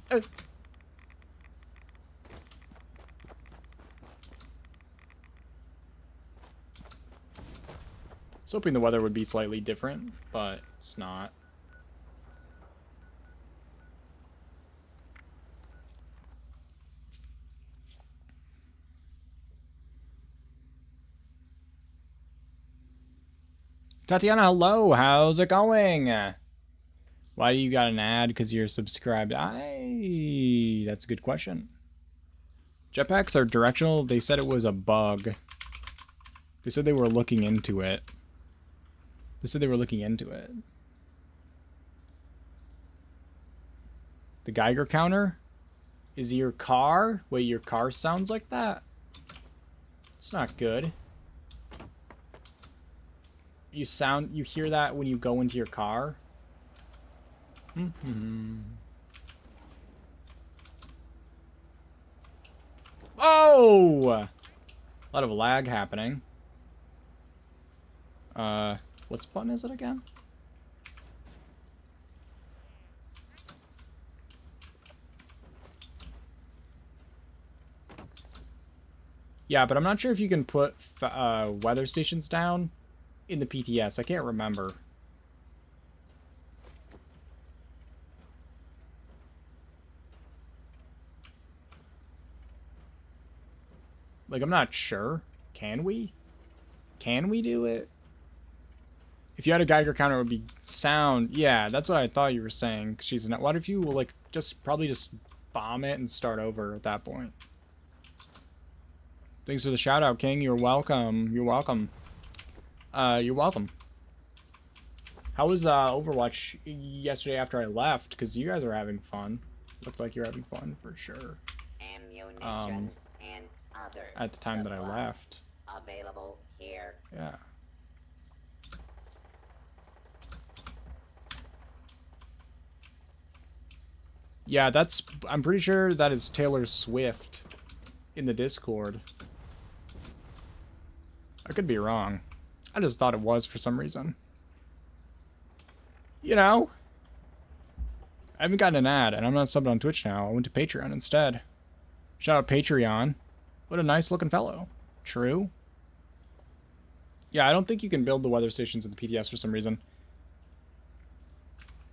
A: Oh. I was hoping the weather would be slightly different, but it's not. Tatiana, hello. How's it going? Why do you got an ad? Because you're subscribed. That's a good question. Jetpacks are directional. They said it was a bug. They said they were looking into it. The Geiger counter? Is your car? Wait, your car sounds like that? It's not good. You hear that when you go into your car? Oh! A lot of lag happening. What's button is it again? Yeah, but I'm not sure if you can put weather stations down in the PTS. I can't remember. Like, I'm not sure. Can we? Can we do it? If you had a Geiger counter, it would be sound. Yeah, that's what I thought you were saying. She's not. What if you, like, probably just bomb it and start over at that point? Thanks for the shout out, King. You're welcome. You're welcome. You're welcome. How was Overwatch yesterday after I left? Because you guys are having fun. Looked like you're having fun for sure.
E: Ammunition and other
A: At the time that I left.
E: Available here.
A: Yeah. Yeah, I'm pretty sure that is Taylor Swift in the Discord. I could be wrong. I just thought it was for some reason. You know? I haven't gotten an ad, and I'm not subbed on Twitch now. I went to Patreon instead. Shout out Patreon. What a nice looking fellow. True. Yeah, I don't think you can build the weather stations in the PTS for some reason.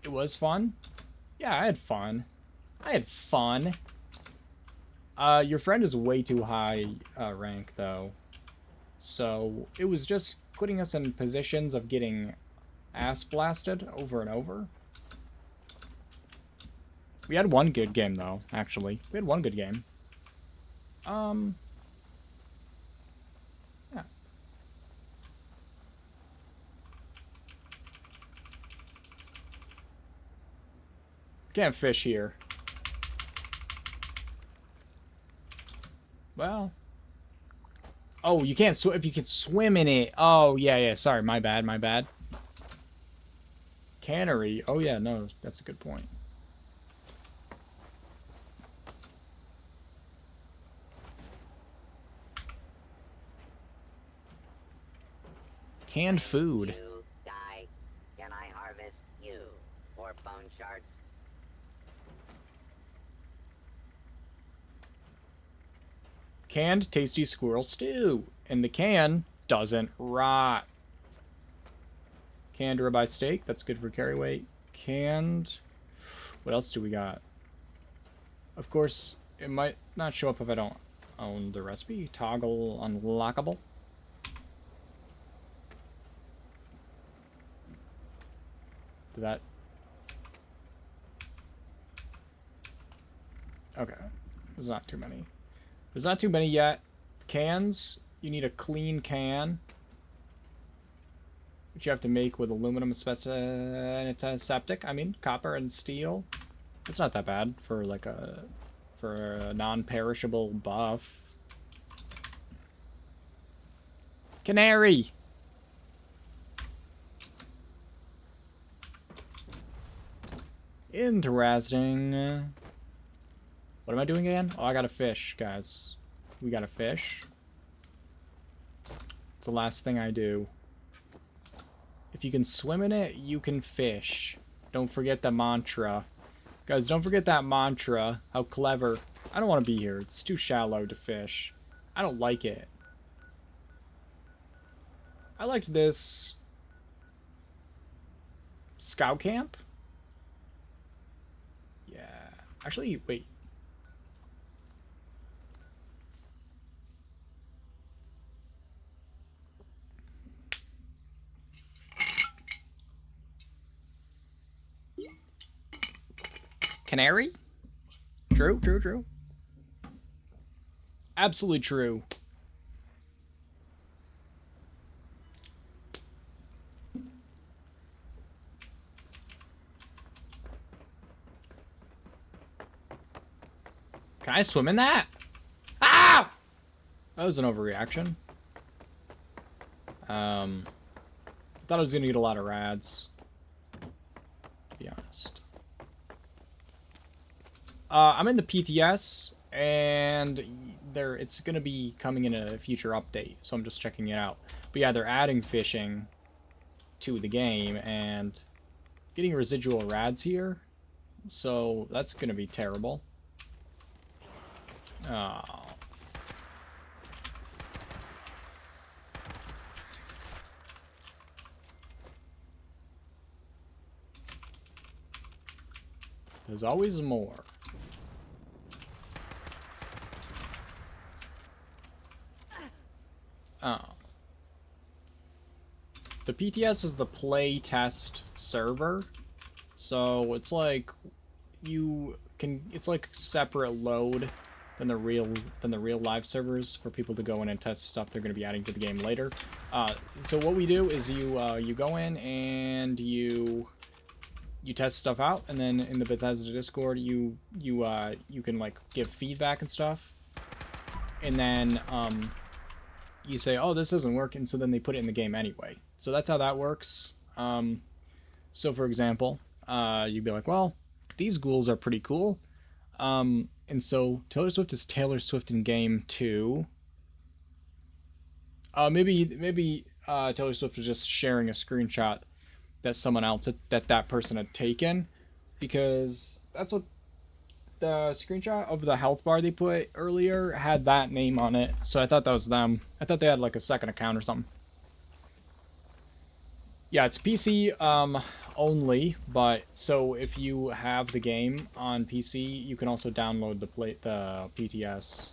A: It was fun. Yeah, I had fun. Your friend is way too high rank, though. So, it was just putting us in positions of getting ass blasted over and over. We had one good game, though, actually. We had one good game. Yeah. Can't fish here. Well. Oh, you can't swim if you can swim in it. Oh, yeah. Sorry, my bad. Cannery. Oh, yeah, no, that's a good point. Canned food.
E: You die. Can I harvest you for bone shards?
A: Canned tasty squirrel stew. And the can doesn't rot. Canned ribeye steak. That's good for carry weight. Canned... What else do we got? Of course, it might not show up if I don't own the recipe. Toggle unlockable. Did that... Okay. There's not too many. There's not too many yet. Cans. You need a clean can. which you have to make with aluminum septic. I mean, copper and steel. It's not that bad for like a non-perishable buff. Canary. Interesting. What am I doing again? Oh, I got a fish, guys. We got a fish. It's the last thing I do. If you can swim in it, you can fish. Don't forget the mantra. Guys, don't forget that mantra. How clever. I don't want to be here. It's too shallow to fish. I don't like it. I liked this scout camp. Yeah. Actually, wait. Canary? True, true, true. Absolutely true. Can I swim in that? Ah! That was an overreaction. I thought I was gonna get a lot of rads, to be honest. I'm in the PTS, and it's gonna be coming in a future update, so I'm just checking it out. But yeah, they're adding fishing to the game, and getting residual rads here, so that's gonna be terrible. Oh. There's always more. Oh. The PTS is the play test server. So it's like it's like separate load than the real live servers for people to go in and test stuff they're going to be adding to the game later. So what we do is you go in and you test stuff out, and then in the Bethesda Discord you can like give feedback and stuff, and then you say, oh, this doesn't work, and so then they put it in the game anyway. So that's how that works. So for example, you'd be like, well, these ghouls are pretty cool. And so Taylor Swift is Taylor Swift in game 2. Maybe Taylor Swift was just sharing a screenshot that someone else that person had taken, because that's what the screenshot of the health bar they put earlier had, that name on it. So I thought that was them. I thought they had like a second account or something. Yeah, it's PC only, but so if you have the game on PC, you can also download the PTS.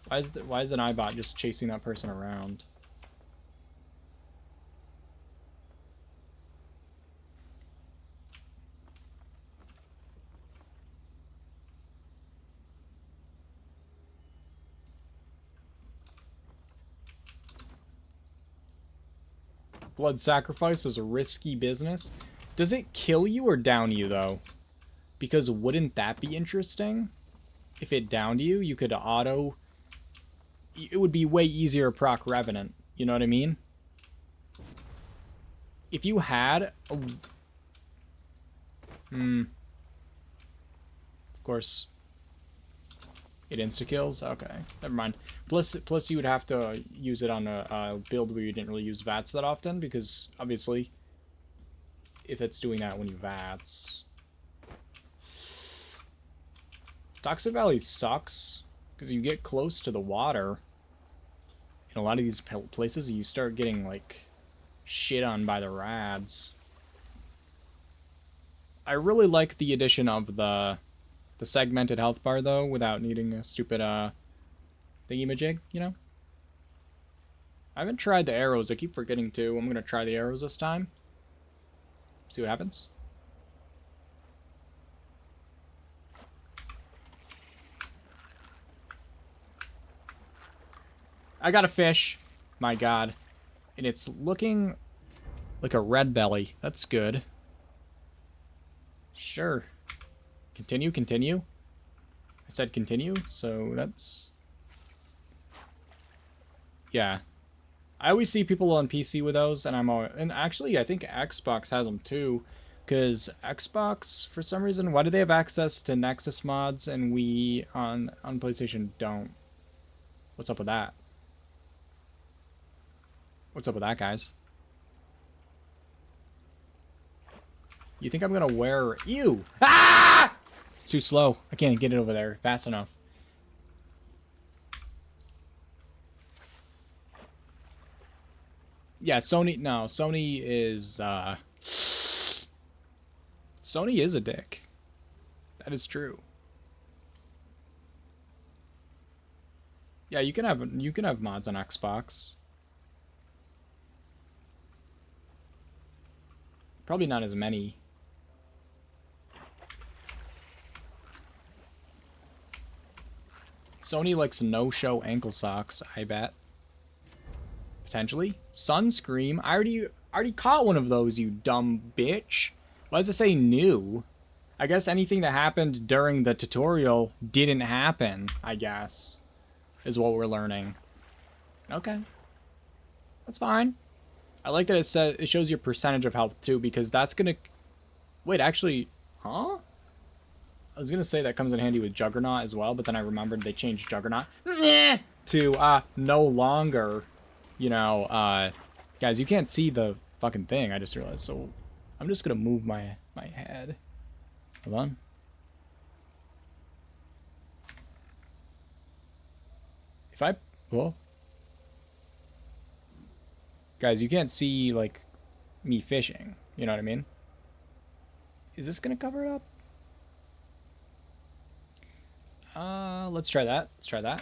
A: Why is an iBot just chasing that person around? Blood sacrifice is a risky business. Does it kill you or down you, though? Because wouldn't that be interesting? If it downed you, you could auto... It would be way easier to proc Revenant. You know what I mean? If you had... Of course... It insta-kills? Okay, never mind. Plus you would have to use it on a build where you didn't really use VATS that often, because, obviously, if it's doing that when you VATS... Toxic Valley sucks, because you get close to the water. In a lot of these places, you start getting, like, shit on by the rads. I really like the addition of the segmented health bar, though, without needing a stupid, thingy-majig, you know? I haven't tried the arrows. I keep forgetting to. I'm gonna try the arrows this time. See what happens. I got a fish. My God. And it's looking like a red belly. That's good. Sure. Continue, continue. I said continue, so that's... Yeah. I always see people on PC with those, and and actually, I think Xbox has them too, because Xbox, for some reason, why do they have access to Nexus mods and we on PlayStation don't? What's up with that? What's up with that, guys? You think I'm gonna wear... Ew! Ah! It's too slow. I can't get it over there fast enough. Yeah, Sony... No, Sony is, Sony is a dick. That is true. Yeah, you can have mods on Xbox. Probably not as many. Sony likes no-show ankle socks, I bet. Potentially. Sunscream. I already caught one of those, you dumb bitch. Why does it say new? I guess anything that happened during the tutorial didn't happen, I guess. Is what we're learning. Okay. That's fine. I like that it shows your percentage of health too, because that's gonna... Wait, actually... Huh? I was gonna say that comes in handy with Juggernaut as well, but then I remembered they changed Juggernaut to no longer, you know, guys, you can't see the fucking thing, I just realized, so I'm just gonna move my head. Hold on. If I... Whoa. Guys, you can't see, like, me fishing, you know what I mean? Is this gonna cover it up? Let's try that. Let's try that.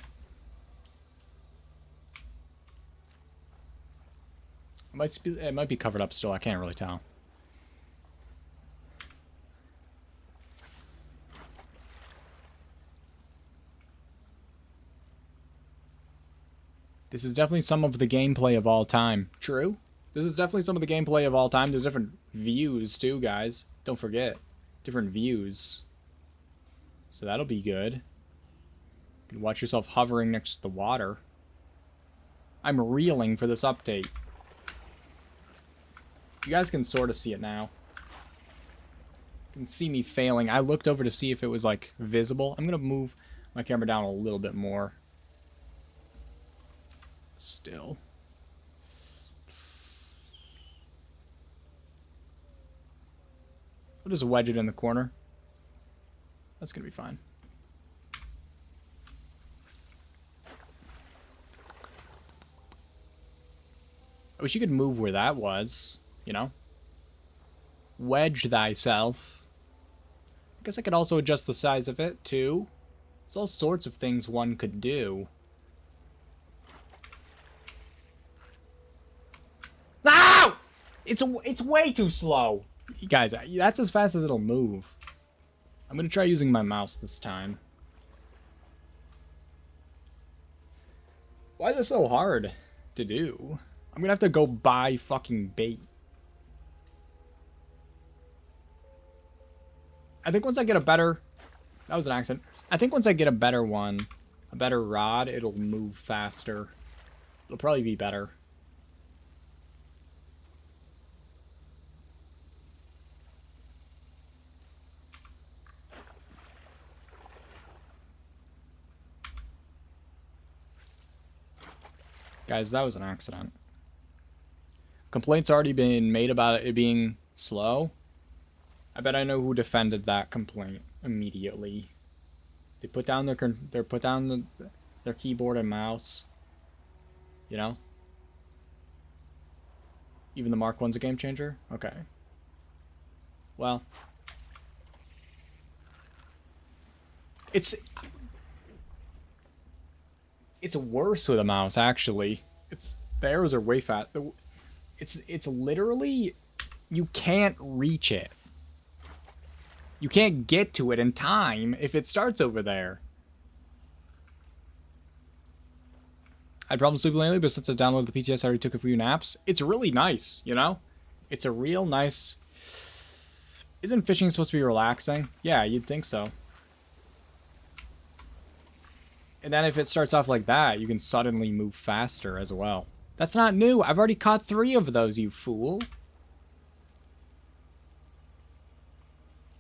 A: It might be covered up still. I can't really tell. This is definitely some of the gameplay of all time. True. This is definitely some of the gameplay of all time. There's different views too, guys. Don't forget. Different views. So that'll be good. You can watch yourself hovering next to the water. I'm reeling for this update. You guys can sort of see it now. You can see me failing. I looked over to see if it was, like, visible. I'm going to move my camera down a little bit more. Still. We'll just wedge it in the corner. That's going to be fine. I wish you could move where that was, you know? Wedge thyself. I guess I could also adjust the size of it, too. There's all sorts of things one could do. No! It's way too slow. Guys, that's as fast as it'll move. I'm gonna try using my mouse this time. Why is it so hard to do? I'm gonna have to go buy fucking bait. I think once I get a better... That was an accident. I think once I get a better one, a better rod, it'll move faster. It'll probably be better. Guys, that was an accident. Complaints already been made about it being slow. I bet I know who defended that complaint immediately. They put down their keyboard and mouse. You know? Even the Mark I's a game changer? Okay. Well. It's worse with a mouse, actually. The arrows are way fat. It's literally, you can't reach it. You can't get to it in time if it starts over there. I had problems sleeping lately, but since I downloaded the PTS, I already took a few naps. It's really nice, you know? It's a real nice... Isn't fishing supposed to be relaxing? Yeah, you'd think so. And then if it starts off like that, you can suddenly move faster as well. That's not new. I've already caught 3 of those, you fool.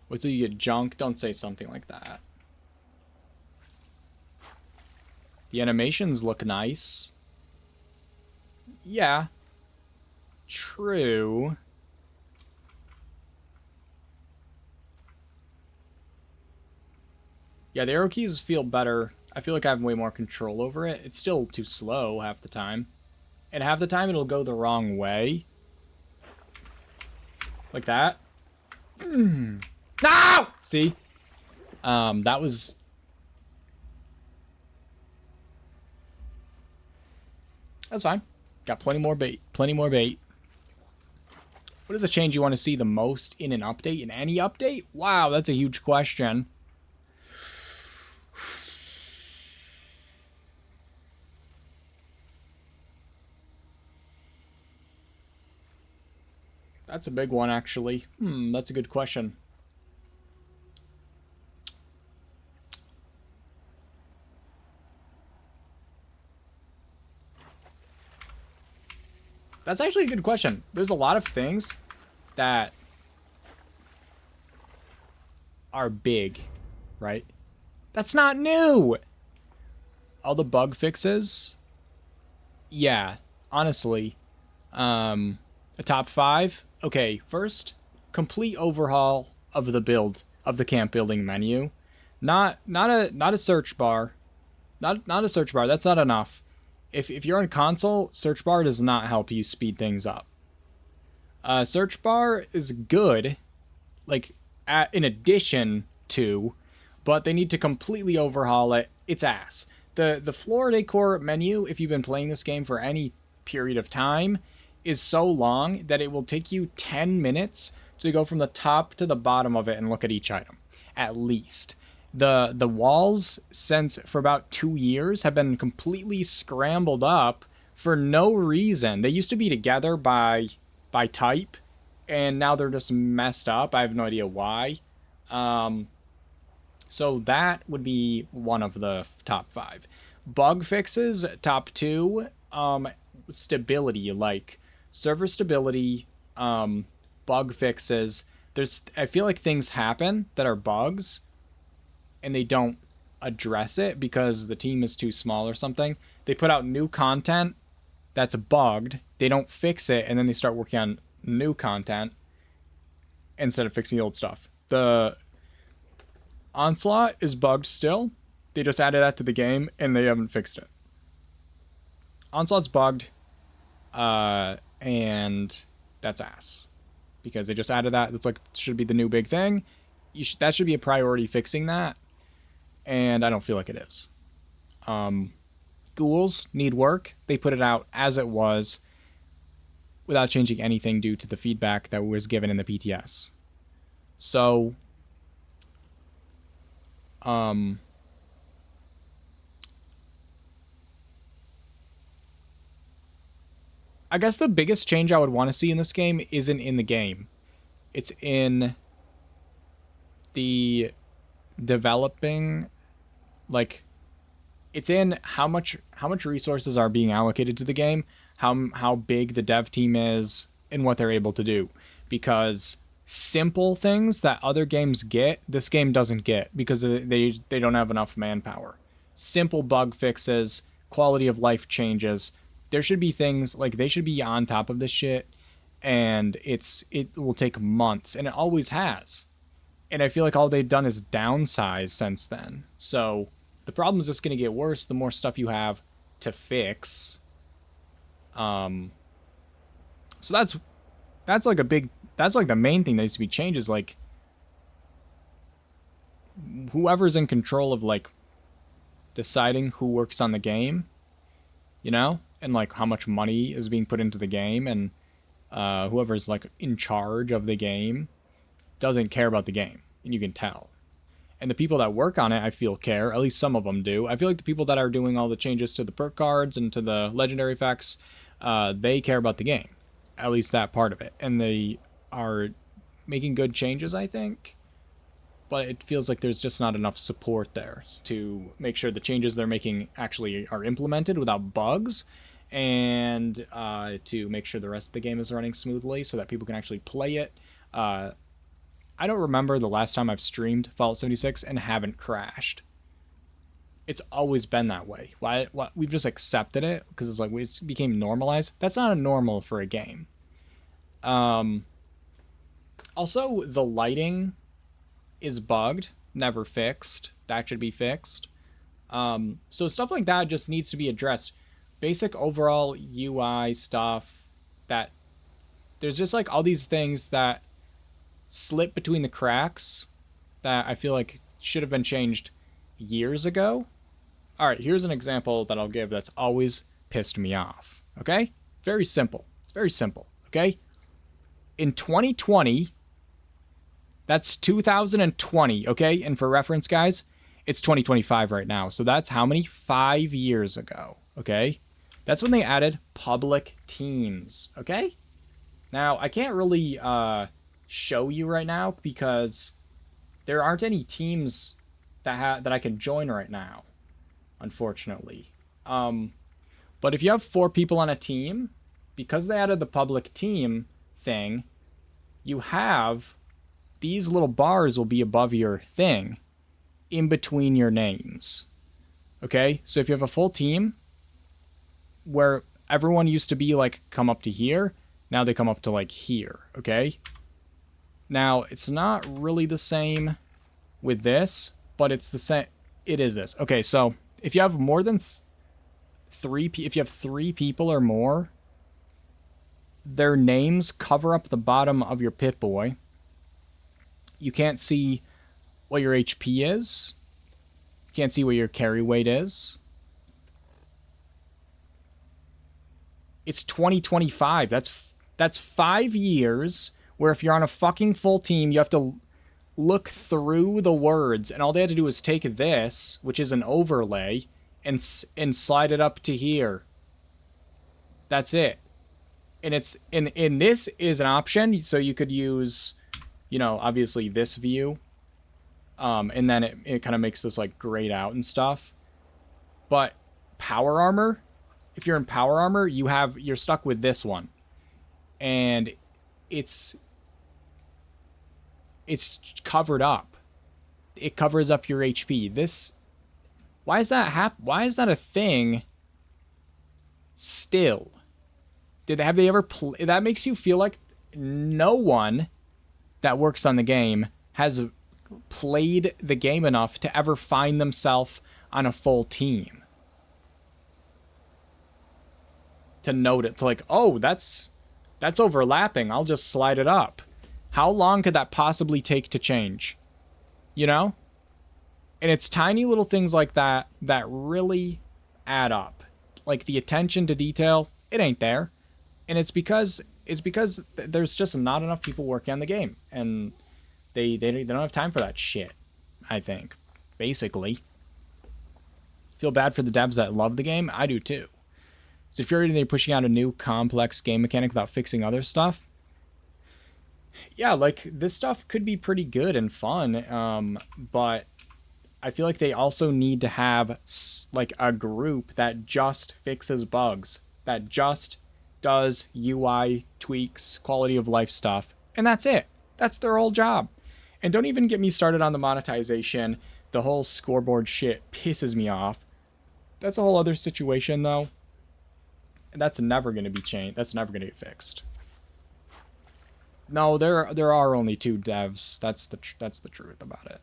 A: Wait till you get junk. Don't say something like that. The animations look nice. Yeah. True. Yeah, the arrow keys feel better. I feel like I have way more control over it. It's still too slow half the time. And half the time it'll go the wrong way. Like that. No! See? That was... That's fine. Got plenty more bait. Plenty more bait. What is a change you want to see the most in an update? In any update? Wow, that's a huge question. That's a big one, actually. That's a good question. That's actually a good question. There's a lot of things that are big, right? That's not new! All the bug fixes? Yeah, honestly. A top 5? Okay, first, complete overhaul of the build, of the camp building menu. Not a search bar. Not a search bar, that's not enough. If you're on console, search bar does not help you speed things up. Search bar is good, like, in addition to, but they need to completely overhaul it. It's ass. The floor decor menu, if you've been playing this game for any period of time, is so long that it will take you 10 minutes to go from the top to the bottom of it and look at each item, at least. The walls, since for about 2 years, have been completely scrambled up for no reason. They used to be together by type, and now they're just messed up. I have no idea why. So that would be one of the top 5. Bug fixes, top 2. Stability, like server stability, bug fixes. I feel like things happen that are bugs, and they don't address it because the team is too small or something. They put out new content that's bugged, they don't fix it, and then they start working on new content instead of fixing the old stuff. The Onslaught is bugged still. They just added that to the game, and they haven't fixed it. Onslaught's bugged, and that's ass. Because they just added that. That's like, should be the new big thing. That should be a priority, fixing that. And I don't feel like it is. Ghouls need work. They put it out as it was without changing anything due to the feedback that was given in the PTS. So, I guess the biggest change I would want to see in this game isn't in the game. It's in the developing, like, it's in how much resources are being allocated to the game, how big the dev team is, and what they're able to do. Because simple things that other games get, this game doesn't get because they don't have enough manpower. Simple bug fixes, quality of life changes. There should be things like they should be on top of this shit, and it will take months, and it always has. And I feel like all they've done is downsize since then. So the problem is just going to get worse the more stuff you have to fix. So that's like the main thing that needs to be changed is like whoever's in control of like deciding who works on the game, you know, and like how much money is being put into the game, and whoever's like in charge of the game doesn't care about the game, and you can tell. And the people that work on it, I feel, care. At least some of them do. I feel like the people that are doing all the changes to the perk cards and to the legendary effects, they care about the game. At least that part of it. And they are making good changes, I think. But it feels like there's just not enough support there to make sure the changes they're making actually are implemented without bugs, and to make sure the rest of the game is running smoothly so that people can actually play it. I don't remember the last time I've streamed Fallout 76 and haven't crashed. It's always been that way. Why we've just accepted it because it's like it became normalized. That's not a normal for a game. Also, the lighting is bugged, never fixed. That should be fixed. So stuff like that just needs to be addressed. Basic overall UI stuff, that there's just like all these things that slip between the cracks that I feel like should have been changed years ago. All right, here's an example that I'll give that's always pissed me off. Okay? Very simple. It's very simple. Okay? In 2020, that's 2020, okay? And for reference, guys, it's 2025 right now. So that's how many? 5 years ago, okay? That's when they added public teams, okay? Now, I can't really show you right now because there aren't any teams that I can join right now, unfortunately. But if you have 4 people on a team, because they added the public team thing, you have these little bars will be above your thing in between your names. Okay? So if you have a full team where everyone used to be like come up to here, now they come up to like here, okay? Now, it's not really the same with this, but it's the same. It is this. Okay, so if you have more than if you have 3 people or more, their names cover up the bottom of your Pip-Boy. You can't see what your HP is. You can't see what your carry weight is. It's 2025. That's 5 years where if you're on a fucking full team, you have to look through the words, and all they had to do was take this, which is an overlay, and slide it up to here. That's it. And it's in this is an option, so you could use, you know, obviously this view, and then it kind of makes this like grayed out and stuff. But power armor, if you're in power armor, you're stuck with this one, and it's covered up. It covers up your HP. Why is that why is that a thing still? Have they ever that makes you feel like no one that works on the game has played the game enough to ever find themselves on a full team. To note it, to like, oh, that's overlapping. I'll just slide it up. How long could that possibly take to change? You know? And it's tiny little things like that that really add up. Like the attention to detail, it ain't there. And it's because there's just not enough people working on the game, and they don't have time for that shit, I think. Basically. Feel bad for the devs that love the game. I do too. So if you're pushing out a new complex game mechanic without fixing other stuff, yeah, like this stuff could be pretty good and fun, but I feel like they also need to have like a group that just fixes bugs, that just does UI tweaks, quality of life stuff, and that's it. That's their whole job. And don't even get me started on the monetization. The whole scoreboard shit pisses me off. That's a whole other situation though. And that's never going to be changed. That's never going to get fixed. No, there are only 2 devs. That's the truth about it.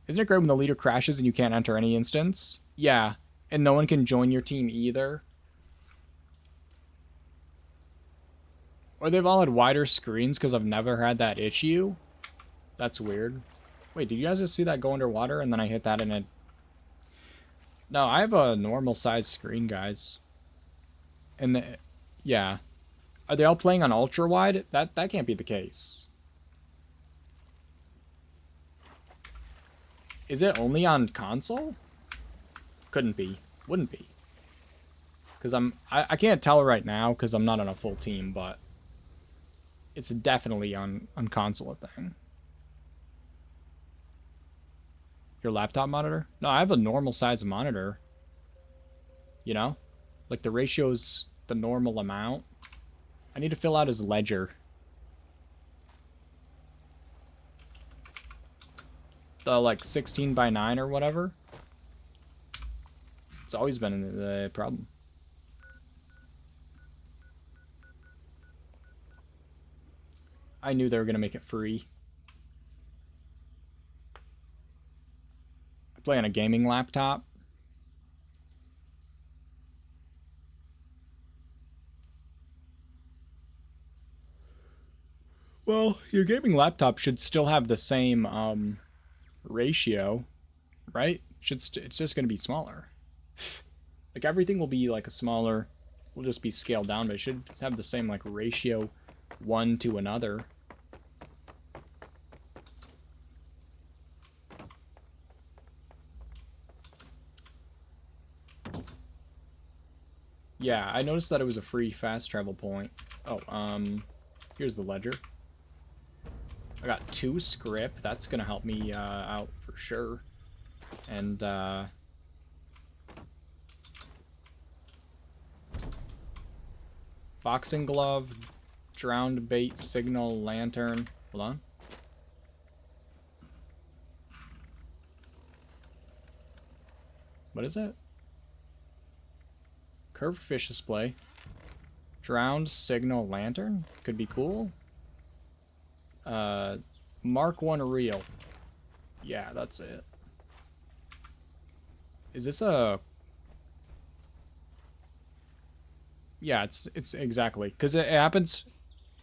A: Isn't it great when the leader crashes and you can't enter any instance? Yeah, and no one can join your team either. Or they've all had wider screens because I've never had that issue. That's weird. Wait, did you guys just see that go underwater and then I hit that and it... No, I have a normal size screen, guys. And yeah. Are they all playing on ultra wide? That can't be the case. Is it only on console? Couldn't be. Wouldn't be. Because I can't tell right now because I'm not on a full team, but it's definitely on console a thing. Your laptop monitor? No, I have a normal size monitor. You know? Like the ratio's the normal amount. I need to fill out his ledger. The like 16 by 9 or whatever. It's always been the problem. I knew they were going to make it free. I play on a gaming laptop. Well, your gaming laptop should still have the same ratio, right? It's just going to be smaller. Like everything will be like a smaller, will just be scaled down, but it should have the same like ratio one to another. Yeah, I noticed that it was a free fast travel point. Oh, here's the ledger. I got 2 script. That's gonna help me out for sure. And boxing glove, drowned bait, signal, lantern. Hold on. What is it? Curved fish display. Drowned signal lantern? Could be cool. Mark 1 reel. Yeah, that's it. Is this a... Yeah, it's exactly. Because it happens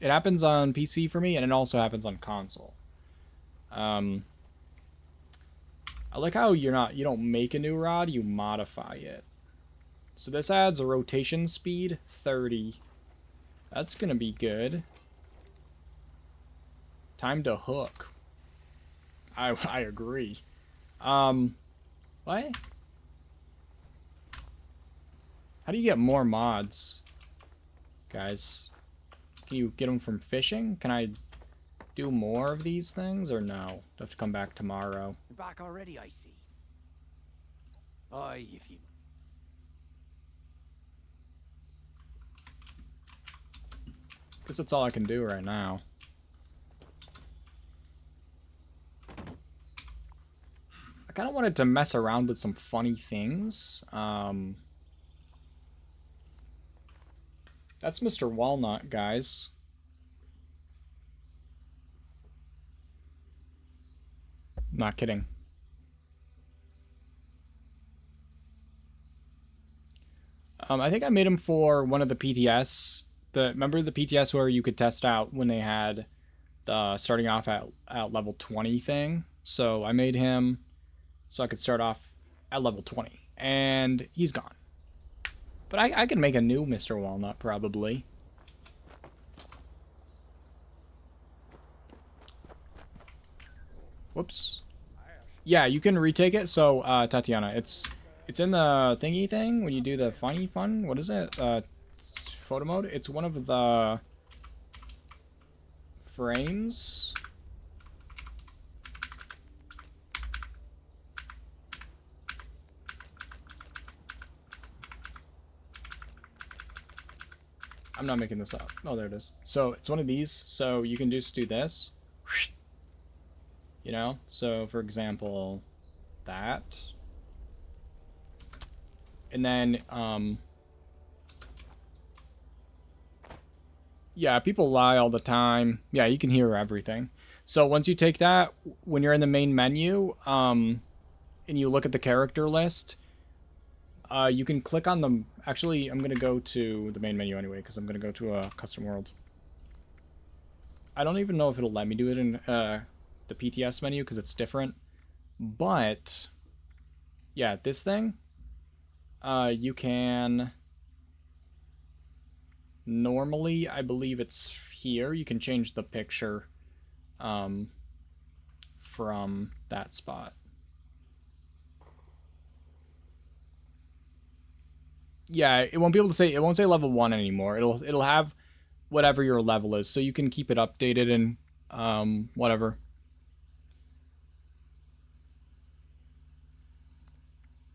A: on PC for me, and it also happens on console. I like how you don't make a new rod, you modify it. So this adds a rotation speed, 30. That's gonna be good. Time to hook. I agree. What? How do you get more mods? Guys, can you get them from fishing? Can I do more of these things, or no? Do I have to come back tomorrow?
D: You're back already, I see. Aye, if you...
A: Guess that's all I can do right now. I kind of wanted to mess around with some funny things. That's Mr. Walnut, guys. Not kidding. I think I made him for one of the PTS. Remember the PTS where you could test out when they had the starting off at level 20 thing? So I made him so I could start off at level 20. And he's gone. But I could make a new Mr. Walnut, probably. Whoops. Yeah, you can retake it. So, Tatiana, it's in the thingy thing when you do the funny fun. What is it? Photo mode. It's one of the frames. I'm not making this up. Oh, there it is. So it's one of these. So you can just do this. You know? So, for example, that. And then, yeah, people lie all the time. Yeah, you can hear everything. So once you take that, when you're in the main menu, and you look at the character list, you can click on them. Actually, I'm going to go to the main menu anyway, because I'm going to go to a custom world. I don't even know if it'll let me do it in the PTS menu, because it's different. But, yeah, this thing, you can... Normally, I believe it's here. You can change the picture from that spot. Yeah, it won't be able to say, it won't say level 1 anymore. It'll have whatever your level is, so you can keep it updated and whatever.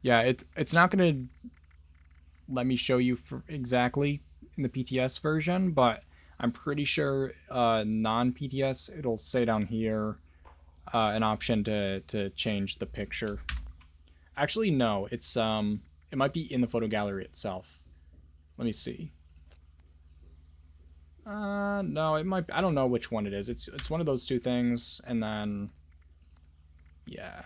A: Yeah, it's not gonna let me show you for exactly in the PTS version, but I'm pretty sure non-PTS it'll say down here an option to change the picture. Actually, no, it's it might be in the photo gallery itself. Let me see. No, it might. I don't know which one it is. It's one of those two things, and then yeah.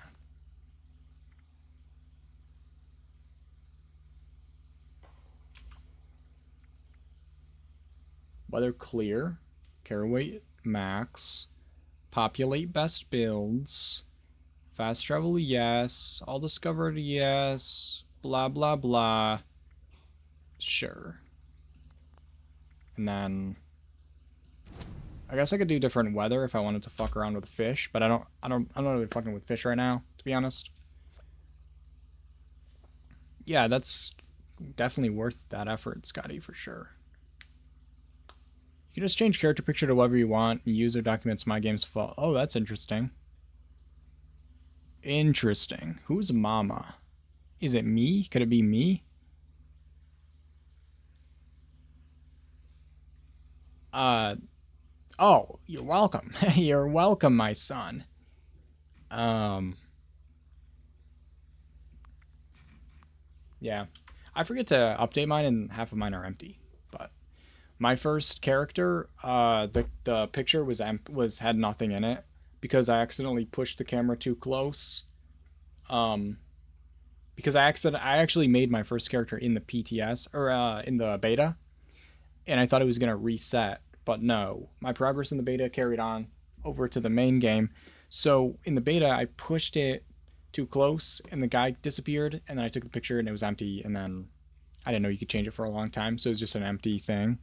A: Weather clear, carry weight max, populate best builds, fast travel yes, all discovered yes, blah blah blah. Sure. And then I guess I could do different weather if I wanted to fuck around with fish, but I'm not really fucking with fish right now, to be honest. Yeah, that's definitely worth that effort, Scotty, for sure. You can just change character picture to whatever you want. User documents my game's fault. Oh, that's interesting. Interesting. Who's Mama? Is it me? Could it be me? Oh, you're welcome. You're welcome, my son. Yeah. I forget to update mine and half of mine are empty. But my first character, the picture was had nothing in it because I accidentally pushed the camera too close. Because I actually made my first character in the PTS or in the beta, and I thought it was gonna reset, but no, my progress in the beta carried on over to the main game. So in the beta, I pushed it too close, and the guy disappeared, and then I took the picture, and it was empty, and then I didn't know you could change it for a long time, so it was just an empty thing.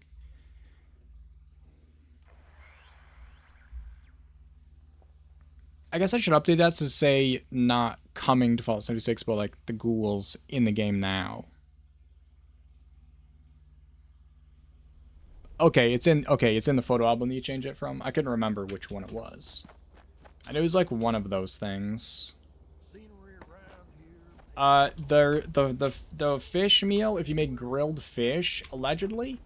A: I guess I should update that to say not coming to Fallout 76, but like the ghouls in the game now. Okay, it's in the photo album that you change it from. I couldn't remember which one it was. And it was like one of those things. The fish meal, if you make grilled fish, allegedly,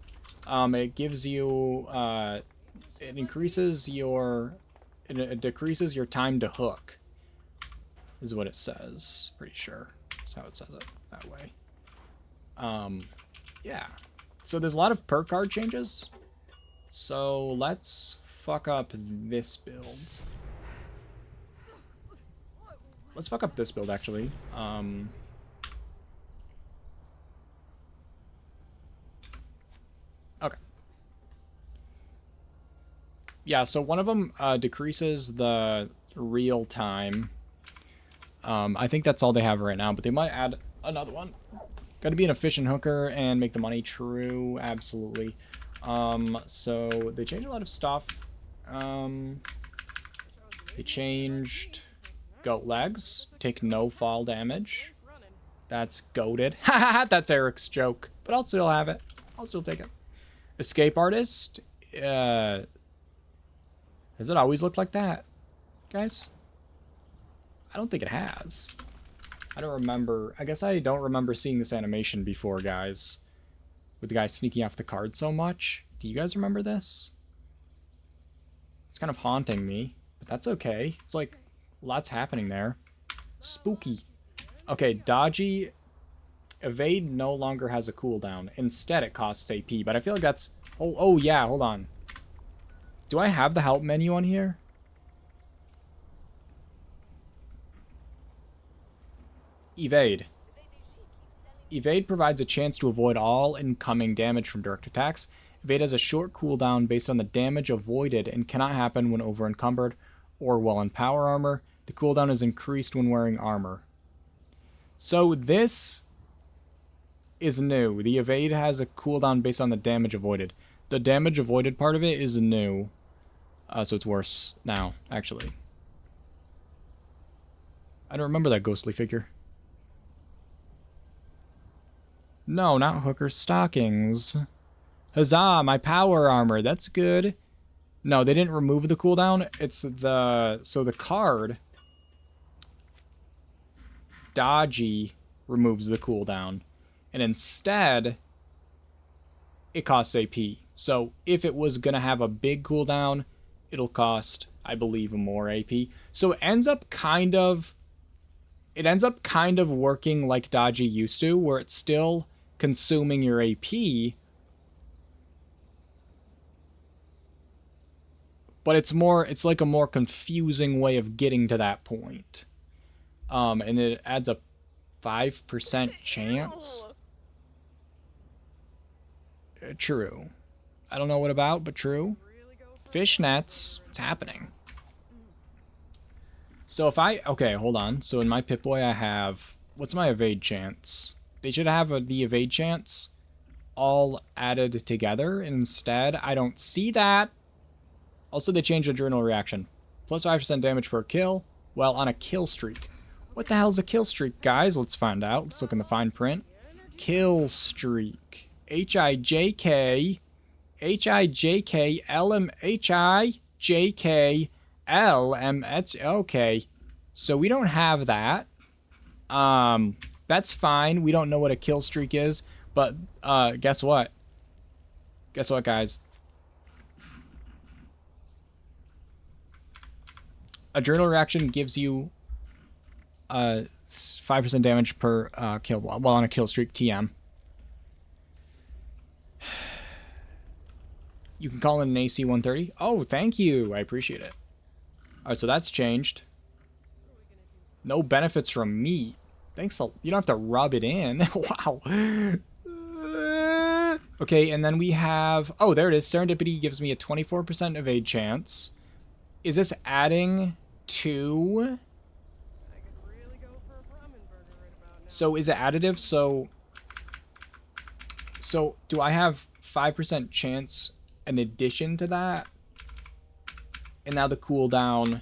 A: it gives you it increases your it decreases your time to hook. Is what it says. Pretty sure that's how it says it that way. Yeah. So there's a lot of perk card changes. So let's fuck up this build. Let's fuck up this build, actually. Okay. Yeah, so one of them decreases the real time. I think that's all they have right now, but they might add another one. Got to be an efficient hooker and make the money. True, absolutely. So they changed a lot of stuff. They changed goat legs. Take no fall damage. That's goated. Haha, that's Eric's joke. But I'll still have it. I'll still take it. Escape artist. Has it always looked like that, guys? I don't think it has. I don't remember. I guess I don't remember seeing this animation before, guys. With the guy sneaking off the card so much. Do you guys remember this? It's kind of haunting me, but that's okay. It's like lots happening there. Spooky. Okay, dodgy. Evade no longer has a cooldown. Instead, it costs AP, but I feel like that's... Oh, yeah, hold on. Do I have the help menu on here? Evade. Evade provides a chance to avoid all incoming damage from direct attacks. Evade has a short cooldown based on the damage avoided and cannot happen when over encumbered or while in power armor. The cooldown is increased when wearing armor. So this is new. The evade has a cooldown based on the damage avoided. The damage avoided part of it is new. So it's worse now, actually. I don't remember that ghostly figure. No, not Hooker's stockings. Huzzah, my power armor. That's good. No, they didn't remove the cooldown. It's the... So the card... Dodgy removes the cooldown. And instead, it costs AP. So if it was going to have a big cooldown, it'll cost, I believe, more AP. So it ends up kind of working like Dodgy used to, where it's still consuming your AP, but it's like a more confusing way of getting to that point. And it adds a 5% chance. True. I don't know what about, but true. Fishnets. It's happening. So if okay, hold on. So in my Pip-Boy I have, what's my evade chance? They should have the evade chance all added together. Instead, I don't see that. Also, they changed adrenal reaction. Plus 5% damage per kill, while on a kill streak. What the hell's a kill streak, guys? Let's find out. Let's look in the fine print. Kill streak. H-I-J-K. H-I-J-K. L-M. H-I-J-K. L-M. Okay. So we don't have that. That's fine. We don't know what a kill streak is. But, guess what? Guess what, guys? Adrenal reaction gives you 5% damage per kill while on a kill streak. TM. You can call in an AC 130. Oh, thank you. I appreciate it. Alright, so that's changed. No benefits from meat. Thanks. You don't have to rub it in. Wow. Okay, and then we have... Oh, there it is. Serendipity gives me a 24% evade chance. Is this adding to... So is it additive? So do I have 5% chance in addition to that? And now the cooldown...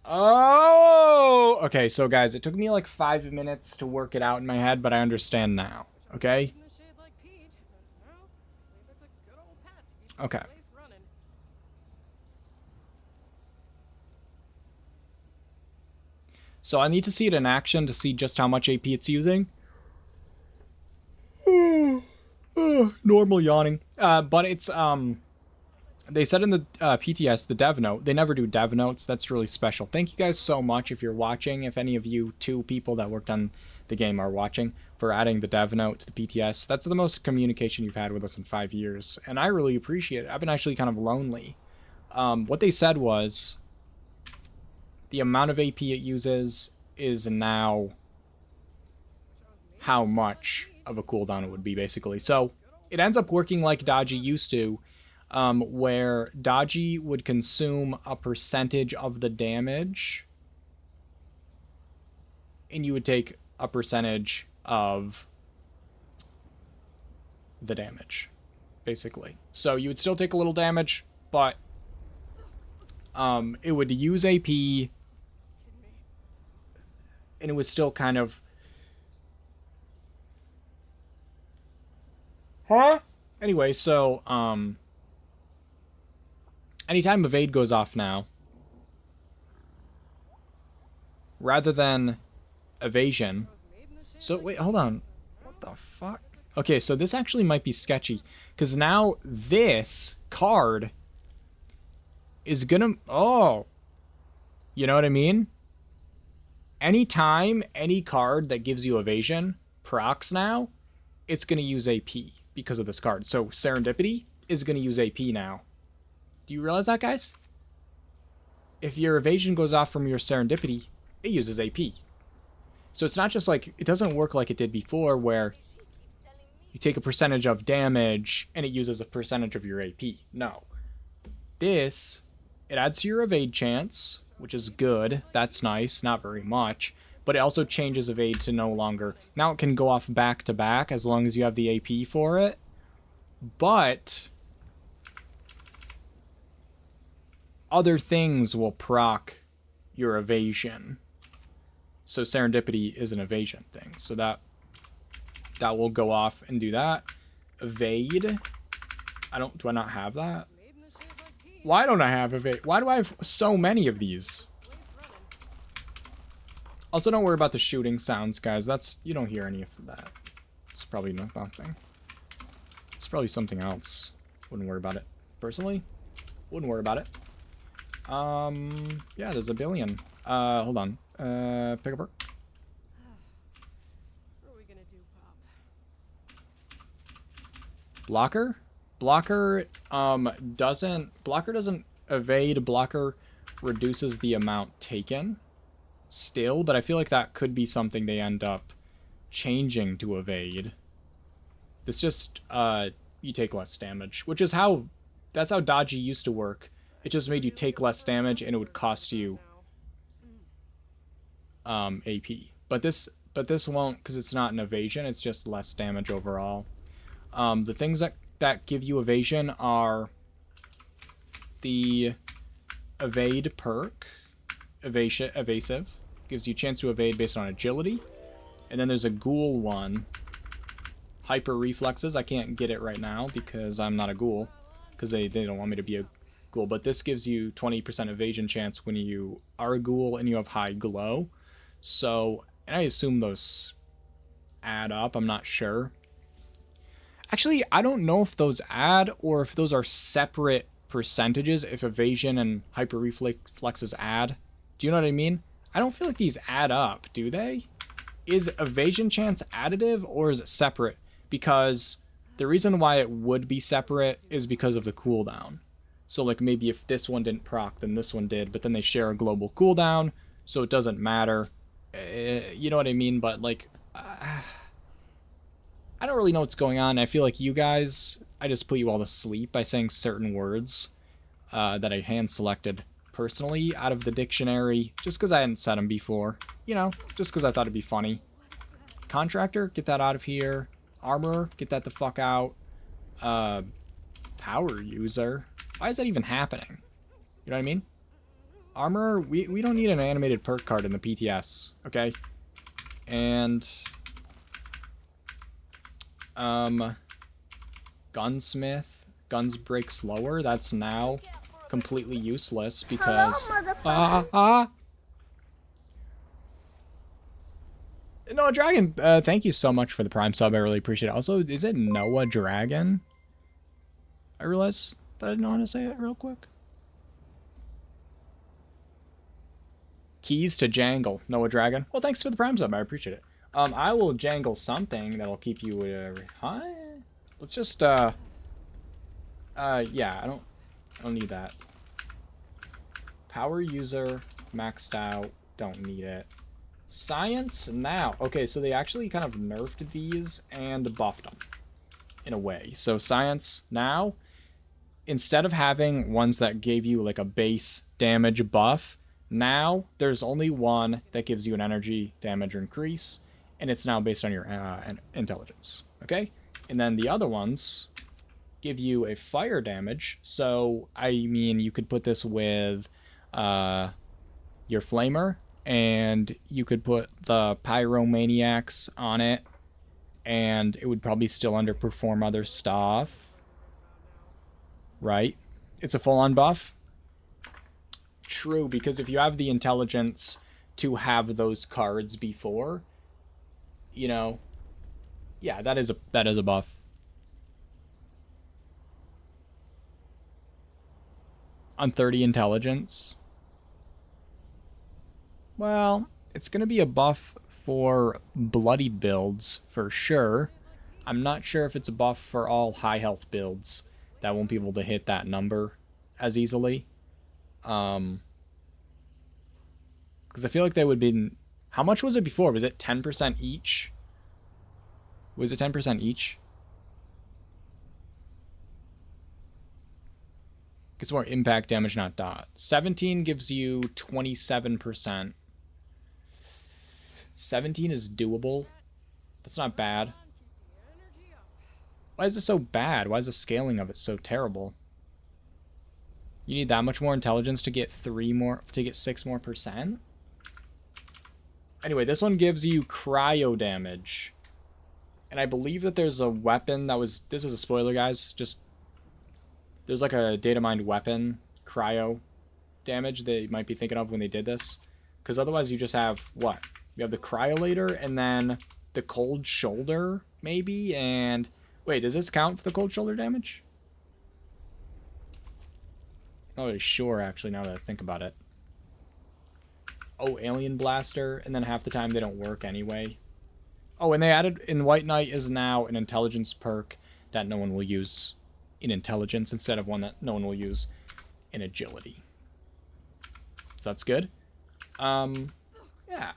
A: Oh! Okay, so guys, it took me like 5 minutes to work it out in my head, but I understand now. Okay? Okay. So I need to see it in action to see just how much AP it's using. Normal yawning. But it's, they said in the PTS, the dev note, they never do dev notes. That's really special. Thank you guys so much if you're watching. If any of you 2 people that worked on the game are watching, for adding the dev note to the PTS. That's the most communication you've had with us in 5 years. And I really appreciate it. I've been actually kind of lonely. What they said was the amount of AP it uses is now how much of a cooldown it would be, basically. So it ends up working like Dodgy used to, where Dodgy would consume a percentage of the damage, and you would take a percentage of the damage, basically. So you would still take a little damage, but it would use AP, and it was still kind of... Huh? Anyway, so, anytime evade goes off now, rather than evasion... So, wait, hold on. What the fuck? Okay, so this actually might be sketchy, because now this card is gonna... Oh! You know what I mean? Anytime any card that gives you evasion procs now, it's gonna use AP because of this card. So Serendipity is gonna use AP now. Do you realize that, guys? If your evasion goes off from your Serendipity, it uses AP. So it's not just like... It doesn't work like it did before, where you take a percentage of damage and it uses a percentage of your AP. No. This, it adds to your evade chance, which is good. That's nice. Not very much. But it also changes evade to no longer... Now it can go off back to back as long as you have the AP for it. But other things will proc your evasion. So serendipity is an evasion thing. So that will go off and do that. Evade. Do I not have that? Why don't I have evade? Why do I have so many of these? Also, don't worry about the shooting sounds, guys. You don't hear any of that. It's probably nothing. It's probably something else. Wouldn't worry about it. Personally, wouldn't worry about it. Yeah, there's a billion. Hold on. Pick a perk.
F: What are we gonna do, Pop?
A: Blocker? Blocker, doesn't evade. Blocker reduces the amount taken still, but I feel like that could be something they end up changing to evade. This just, you take less damage, which is that's how dodgy used to work. It just made you take less damage and it would cost you AP. But this won't, because it's not an evasion, it's just less damage overall. The things that give you evasion are the evade perk, evasive, gives you a chance to evade based on agility. And then there's a ghoul one, hyper reflexes. I can't get it right now because I'm not a ghoul, because they don't want me to be a ghoul. But this gives you 20% evasion chance when you are a ghoul and you have high glow. So, and I assume those add up. I'm not sure. Actually, I don't know if those add or if those are separate percentages, if evasion and hyper reflexes add. Do you know what I mean? I don't feel like these add up, do they? Is evasion chance additive or is it separate? Because the reason why it would be separate is because of the cooldown. So like maybe if this one didn't proc, then this one did, but then they share a global cooldown, so it doesn't matter. You know what I mean? But like, I don't really know what's going on. I feel like you guys, I just put you all to sleep by saying certain words that I hand selected personally out of the dictionary, just because I hadn't said them before. You know, just because I thought it'd be funny. Contractor, get that out of here. Armorer, get that the fuck out. Power user. Why is that even happening? You know what I mean? Armorer, we don't need an animated perk card in the PTS, okay? And gunsmith, guns break slower. That's now completely useless because Noah Dragon, thank you so much for the Prime sub. I really appreciate it. Also, is it Noah Dragon? I realize that I didn't know how to say it real quick. Keys to jangle, Noah Dragon. Well, thanks for the Prime sub. I appreciate it. I will jangle something that'll keep you high. Let's just yeah, I don't need that. Power user maxed out, don't need it. Science now. Okay, so they actually kind of nerfed these and buffed them in a way. So science now, instead of having ones that gave you like a base damage buff, now there's only one that gives you an energy damage increase, and it's now based on your intelligence. Okay, and then the other ones give you a fire damage. So I mean, you could put this with your flamer, and you could put the pyromaniacs on it, and it would probably still underperform other stuff, right? It's a full-on buff. True, because if you have the intelligence to have those cards before, you know, yeah, that is a buff. On 30 intelligence. Well, it's going to be a buff for bloody builds for sure. I'm not sure if it's a buff for all high health builds that won't be able to hit that number as easily. Because I feel like they would be... How much was it before? Was it 10% each? Was it 10% each? Gets more impact damage, not dot. 17 gives you 27%. 17 is doable. That's not bad. Why is it so bad? Why is the scaling of it so terrible? You need that much more intelligence to get 6 more percent? Anyway, this one gives you cryo damage. And I believe that there's a weapon that was... This is a spoiler, guys. Just... There's like a data mined weapon, cryo damage they might be thinking of when they did this. Because otherwise you just have, what? You have the cryolator and then the cold shoulder, maybe? And... Wait, does this count for the cold shoulder damage? Not really sure, actually, now that I think about it. Oh, Alien Blaster, and then half the time they don't work anyway. Oh, and they added in White Knight is now an intelligence perk that no one will use in intelligence instead of one that no one will use in agility. So that's good. Yeah.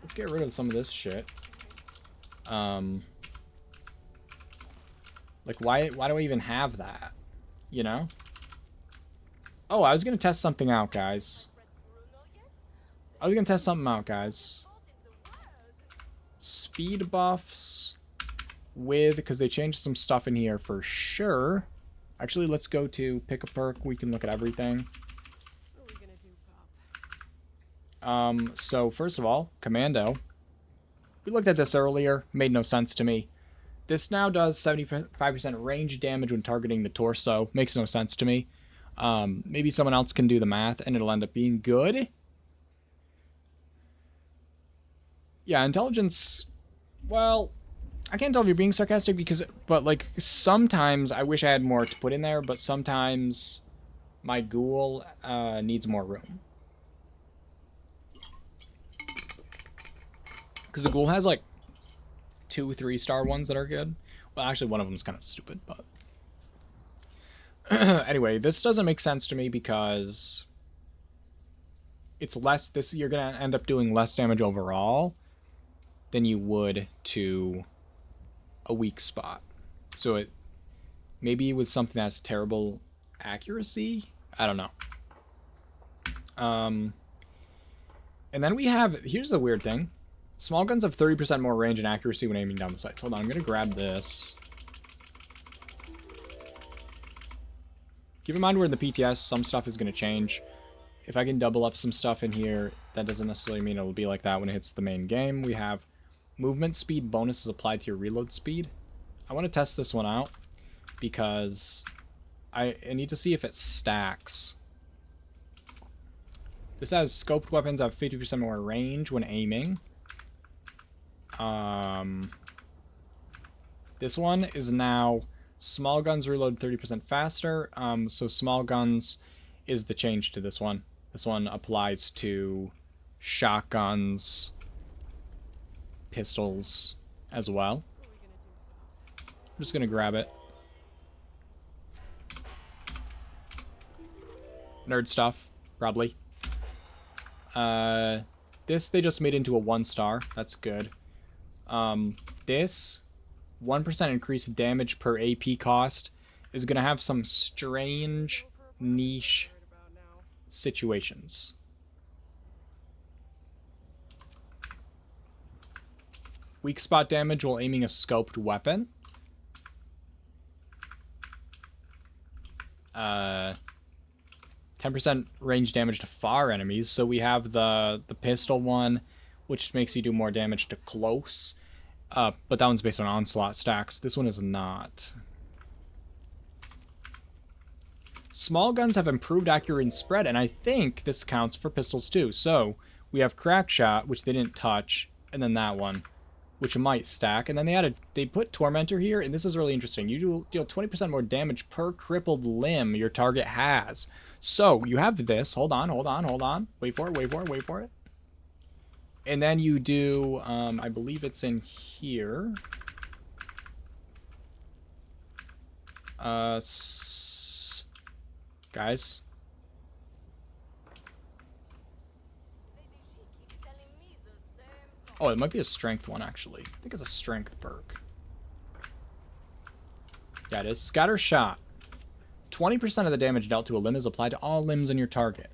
A: Let's get rid of some of this shit. Like, why do I even have that? You know? Oh, I was gonna test something out, guys. Speed buffs with, because they changed some stuff in here for sure. Actually, let's go to pick a perk. We can look at everything. So first of all, Commando. We looked at this earlier. Made no sense to me. This now does 75% range damage when targeting the torso. Makes no sense to me. Maybe someone else can do the math and it'll end up being good. Yeah, intelligence, well, I can't tell if you're being sarcastic but like sometimes I wish I had more to put in there, but sometimes my ghoul needs more room. Because the ghoul has like 2 3-star ones that are good. Well, actually one of them is kind of stupid, but anyway, this doesn't make sense to me because it's less, you're going to end up doing less damage overall than you would to a weak spot. So it, maybe with something that's terrible accuracy, I don't know. And then we have, here's the weird thing. Small guns have 30% more range and accuracy when aiming down the sights. Hold on, I'm going to grab this. Keep in mind we're in the PTS, some stuff is going to change. If I can double up some stuff in here, that doesn't necessarily mean it'll be like that when it hits the main game. We have movement speed bonuses applied to your reload speed. I want to test this one out because I need to see if it stacks. This has scoped weapons have 50% more range when aiming. This one is now small guns reload 30% faster. So small guns is the change to this one. This one applies to shotguns, pistols as well. I'm just gonna grab it. Nerd stuff, probably. This they just made into a 1-star. That's good. This 1% increased damage per AP cost is gonna have some strange niche situations. Weak spot damage while aiming a scoped weapon. 10% range damage to far enemies. So we have the pistol one, which makes you do more damage to close. But that one's based on onslaught stacks. This one is not. Small guns have improved accuracy and spread, and I think this counts for pistols too. So we have crack shot, which they didn't touch, and then that one, which might stack. And then they put Tormentor here, and this is really interesting. You deal 20% more damage per crippled limb your target has. So you have this. Hold on. Wait for it. And then you do, I believe it's in here. Guys. Oh, it might be a strength one, actually. I think it's a strength perk. Yeah, it is. Scatter shot. 20% of the damage dealt to a limb is applied to all limbs in your target.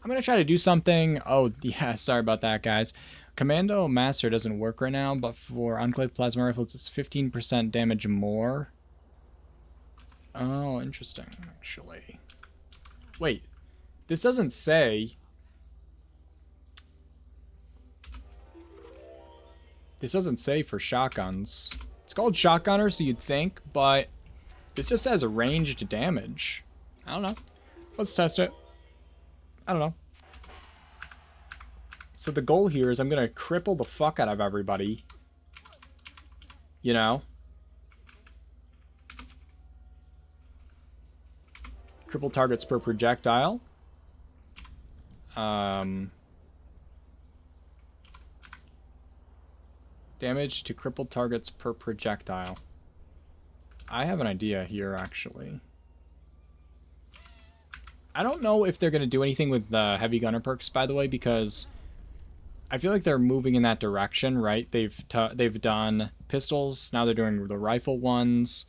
A: I'm going to try to do something. Oh, yeah, sorry about that, guys. Commando Master doesn't work right now, but for Enclave Plasma Rifles, it's 15% damage more. Oh, interesting, actually. Wait, this doesn't say... This doesn't say for shotguns. It's called shotgunner, so you'd think, but this just says ranged damage. I don't know. Let's test it. I don't know. So the goal here is I'm going to cripple the fuck out of everybody. You know? Cripple targets per projectile. Damage to crippled targets per projectile. I have an idea here, actually. I don't know if they're going to do anything with the heavy gunner perks, by the way, because I feel like they're moving in that direction, right? They've done pistols, now they're doing the rifle ones.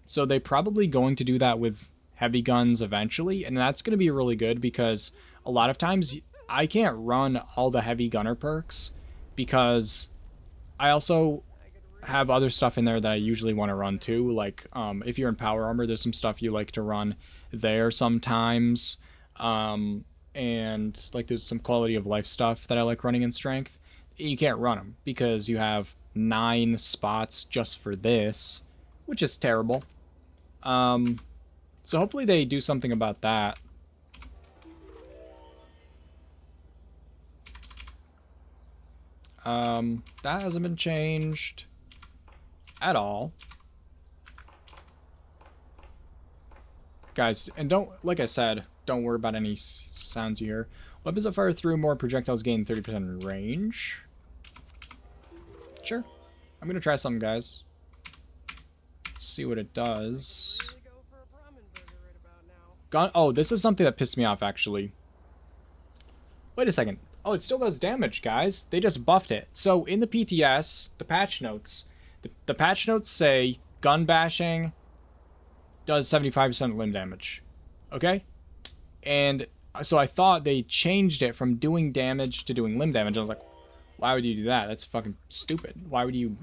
A: So they're probably going to do that with heavy guns eventually, and that's going to be really good because a lot of times I can't run all the heavy gunner perks because I also have other stuff in there that I usually want to run too. Like, if you're in power armor, there's some stuff you like to run there sometimes. And like there's some quality of life stuff that I like running in strength. You can't run them because you have 9 spots just for this, which is terrible. So hopefully they do something about that. That hasn't been changed at all. Guys, and don't, like I said, don't worry about any sounds you hear. Weapons that fire through more projectiles gain 30% range. Sure. I'm gonna try something, guys. See what it does. Gun. Oh, this is something that pissed me off, actually. Wait a second. Oh, it still does damage, guys. They just buffed it. So in the PTS, the patch notes, the patch notes say gun bashing does 75% limb damage. Okay? And so I thought they changed it from doing damage to doing limb damage. I was like, why would you do that? That's fucking stupid. Why do you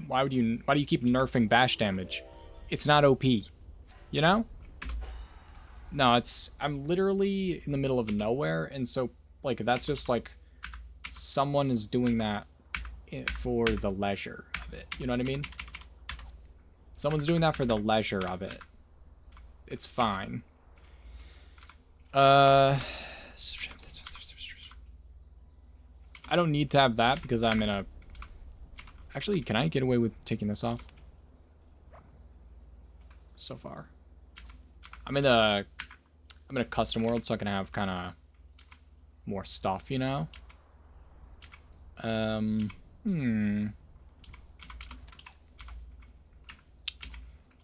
A: keep nerfing bash damage? It's not OP. You know? No, I'm literally in the middle of nowhere, and so like that's just like someone is doing that for the leisure of it. You know what I mean? Someone's doing that for the leisure of it. It's fine. I don't need to have that because I'm in a... Actually, can I get away with taking this off? So far. I'm in a custom world, so I can have kind of more stuff, you know?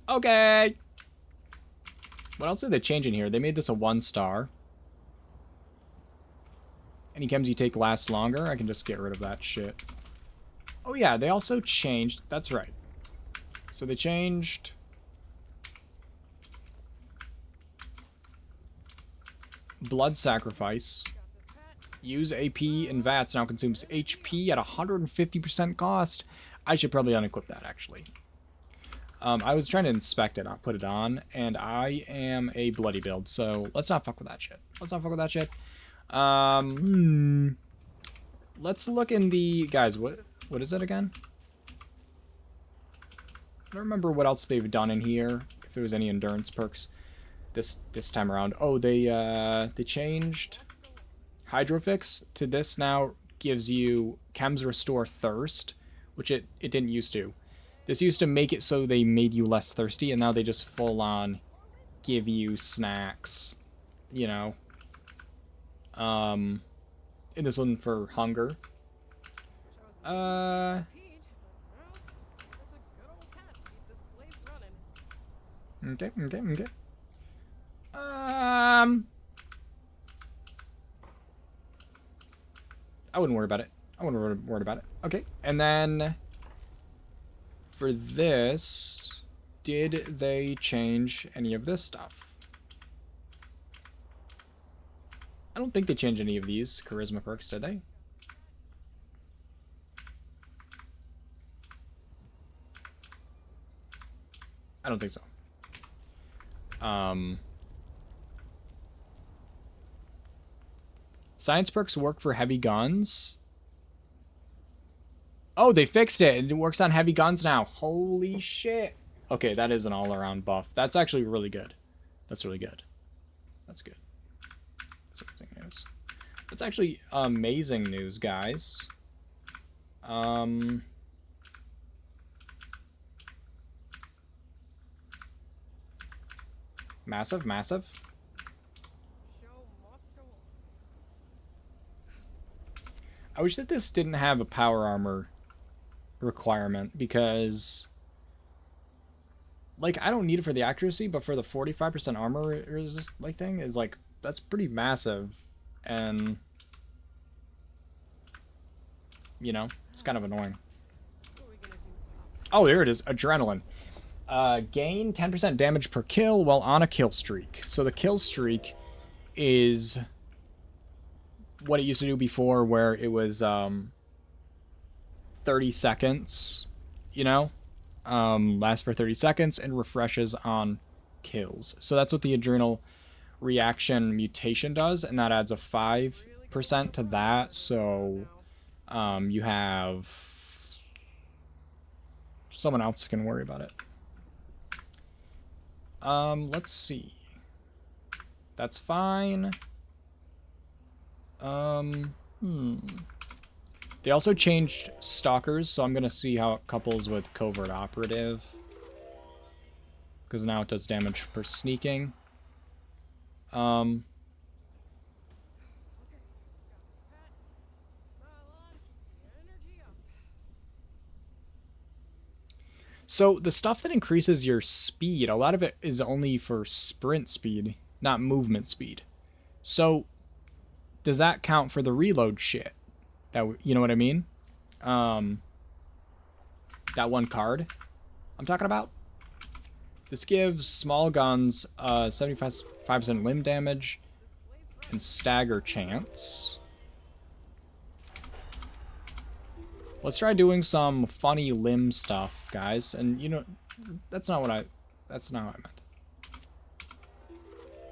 A: Okay. What else did they change in here? They made this a 1-star. Any chems you take last longer. I can just get rid of that shit. Oh yeah, they also changed... That's right. So they changed... Blood Sacrifice. Use AP and VATS now consumes HP at 150% cost. I should probably unequip that, actually. I was trying to inspect it, not put it on, and I am a bloody build, so let's not fuck with that shit. Let's not fuck with that shit. Let's look in the... Guys, what is it again? I don't remember what else they've done in here, if there was any endurance perks this time around. Oh, they changed Hydrofix to this now gives you Chems Restore Thirst, which it didn't used to. This used to make it so they made you less thirsty, and now they just full on give you snacks, you know. And this one for hunger. Okay. I wouldn't worry about it. Okay, and then for this, did they change any of this stuff? I don't think they changed any of these charisma perks, did they? I don't think so. Science perks work for heavy guns. Oh, they fixed it. It works on heavy guns now. Holy shit. Okay, that is an all-around buff. That's actually really good. That's really good. That's good. That's amazing news. That's actually amazing news, guys. Massive, massive. I wish that this didn't have a power armor requirement, because like I don't need it for the accuracy, but for the 45% armor resist like thing is like that's pretty massive, and you know, it's kind of annoying. Oh, there it is, adrenaline. Gain 10% damage per kill while on a kill streak. So the kill streak is what it used to do before, where it was 30 seconds, you know, lasts for 30 seconds and refreshes on kills. So that's what the adrenal reaction mutation does, and that adds a 5% to that. So you have someone else can worry about it. Let's see. That's fine. They also changed stalkers, so I'm gonna see how it couples with covert operative, because now it does damage per sneaking. So the stuff that increases your speed, a lot of it is only for sprint speed, not movement speed. So does that count for the reload shit? That, you know what I mean? That one card I'm talking about. This gives small guns 75% limb damage and stagger chance. Let's try doing some funny limb stuff, guys. And you know, that's not how I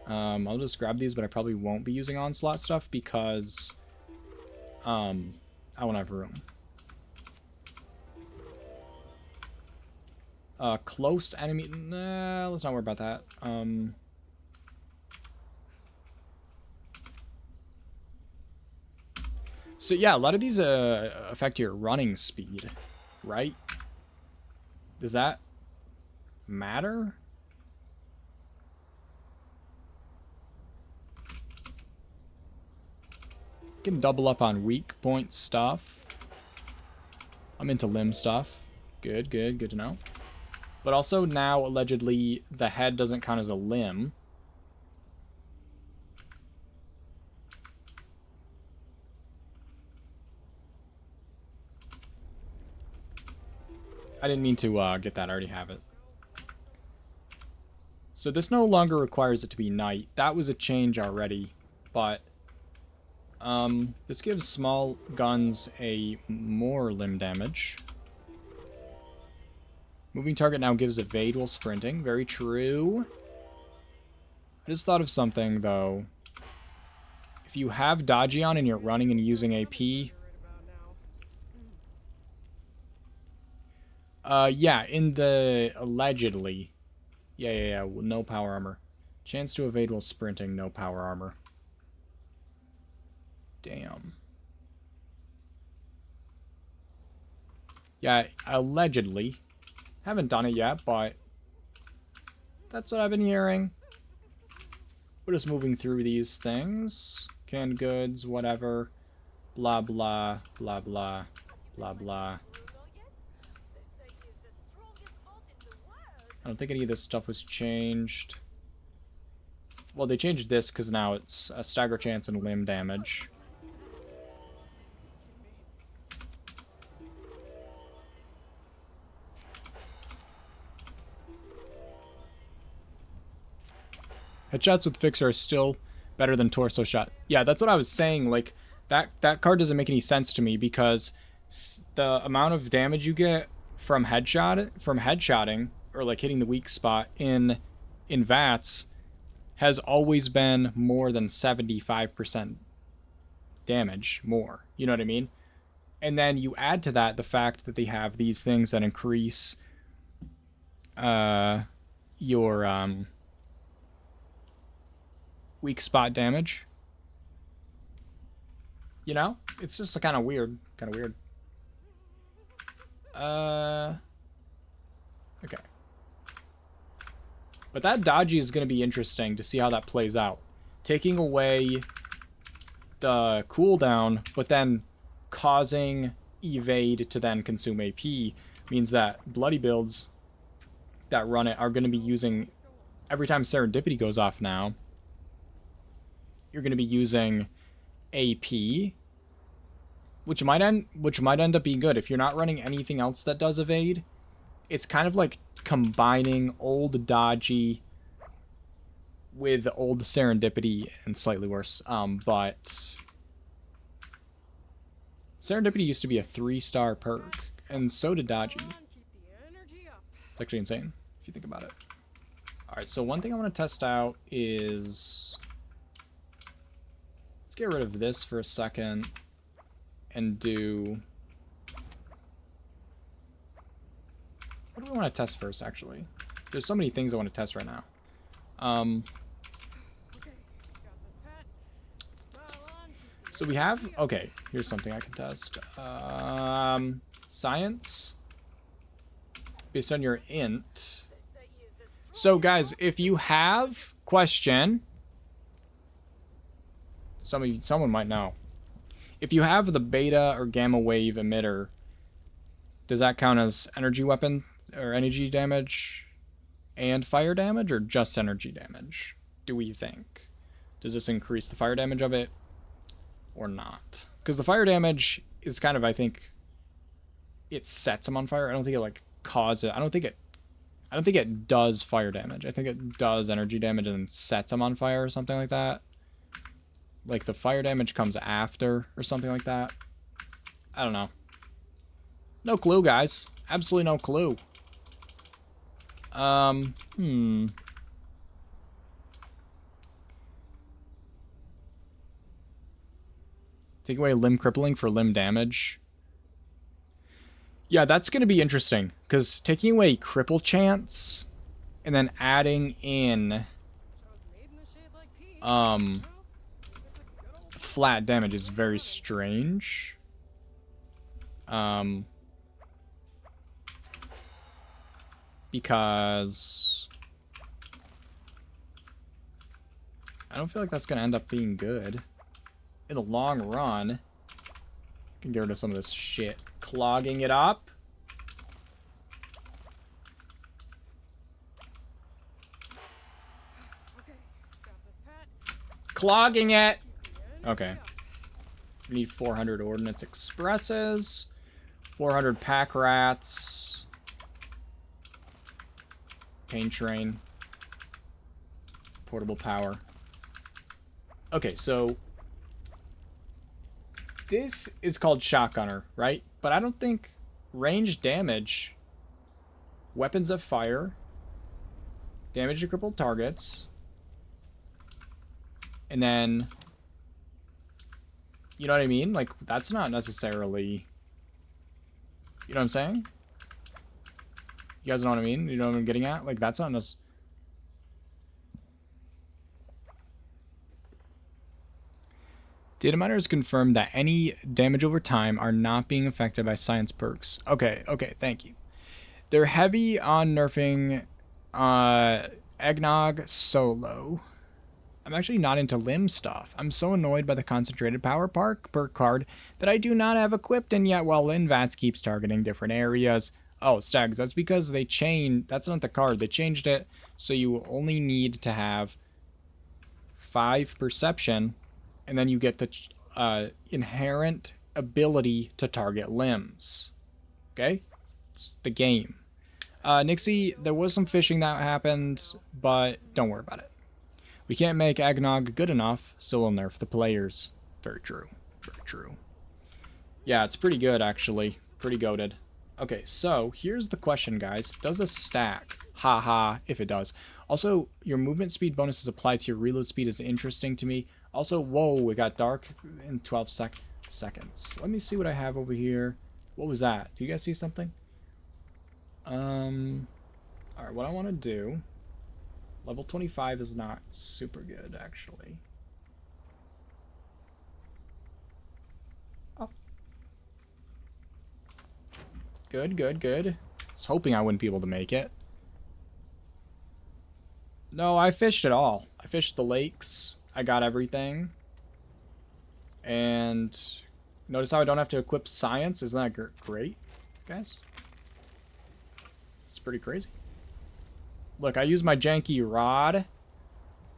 A: meant. I'll just grab these, but I probably won't be using onslaught stuff because I won't have room. Close enemy. Nah, let's not worry about that. So yeah, a lot of these affect your running speed, right? Does that matter? Can double up on weak point stuff. I'm into limb stuff. Good, good, good to know. But also now, allegedly, the head doesn't count as a limb. I didn't mean to get that. I already have it. So this no longer requires it to be night. That was a change already, but this gives small guns a more limb damage. Moving target now gives evade while sprinting. Very true. I just thought of something, though. If you have dodgy on and you're running and using AP... yeah, in the... allegedly. Yeah, no power armor. Chance to evade while sprinting, no power armor. Damn. Yeah, allegedly. Haven't done it yet, but that's what I've been hearing. We're just moving through these things. Canned goods, whatever. Blah, blah, blah, blah, blah, blah. I don't think any of this stuff was changed. Well, they changed this because now it's a stagger chance and limb damage. Headshots with Fixer are still better than torso shot. Yeah, that's what I was saying. Like, that card doesn't make any sense to me because the amount of damage you get from headshotting, or like hitting the weak spot in VATS, has always been more than 75% damage more. You know what I mean? And then you add to that the fact that they have these things that increase your weak spot damage. You know? It's just kind of weird. Kind of weird. Okay. But that dodgy is going to be interesting to see how that plays out. Taking away the cooldown, but then causing evade to then consume AP means that bloody builds that run it are going to be using, every time Serendipity goes off now, you're going to be using AP, which might end up being good. If you're not running anything else that does evade, it's kind of like combining old dodgy with old Serendipity and slightly worse. But Serendipity used to be a 3-star perk, and so did dodgy. It's actually insane if you think about it. Alright, so one thing I want to test out is, let's get rid of this for a second and do, what do we want to test first, actually? There's so many things I want to test right now. So we have, okay, here's something I can test. Science, based on your int. So guys, if you have question, someone might know. If you have the beta or gamma wave emitter, does that count as energy weapon or energy damage and fire damage, or just energy damage? Do we think? Does this increase the fire damage of it or not? Because the fire damage is kind of, I think, it sets them on fire. I don't think it like causes. I don't think it does fire damage. I think it does energy damage and sets them on fire or something like that. Like the fire damage comes after or something like that. I don't know. No clue, guys. Absolutely no clue. Take away limb crippling for limb damage. Yeah, that's going to be interesting, because taking away cripple chance and then adding in flat damage is very strange. Because I don't feel like that's going to end up being good in the long run. Can get rid of some of this shit. Clogging it up. Clogging it. Okay. We need 400 Ordnance Expresses. 400 Pack Rats. Pain Train. Portable Power. Okay, so this is called Shotgunner, right? But I don't think range damage, weapons of fire, damage to crippled targets, and then, you know what I mean? Like, that's not necessarily, you know what I'm saying? You guys know what I mean? You know what I'm getting at? Like, that's not necessarily. Data miners confirm that any damage over time are not being affected by science perks. Okay, thank you. They're heavy on nerfing Eggnog solo. I'm actually not into limb stuff. I'm so annoyed by the concentrated power perk card that I do not have equipped, and yet while Linvats keeps targeting different areas. Oh, Stags, that's because they changed, that's not the card, they changed it so you only need to have 5 perception, and then you get the inherent ability to target limbs. Okay? It's the game. Nixie, there was some fishing that happened, but don't worry about it. We can't make Eggnog good enough, so we'll nerf the players. Very true. Very true. Yeah, it's pretty good, actually. Pretty goated. Okay, so here's the question, guys. Does this stack? Haha, if it does. Also, your movement speed bonuses applied to your reload speed is interesting to me. Also, whoa, it got dark in 12 seconds. seconds. Let me see what I have over here. What was that? Do you guys see something? Alright, what I want to do... Level 25 is not super good, actually. Oh. Good, good, good. I was hoping I wouldn't be able to make it. No, I fished it all. I fished the lakes. I got everything. And notice how I don't have to equip science? Isn't that great, guys? It's pretty crazy. Look, I use my janky rod.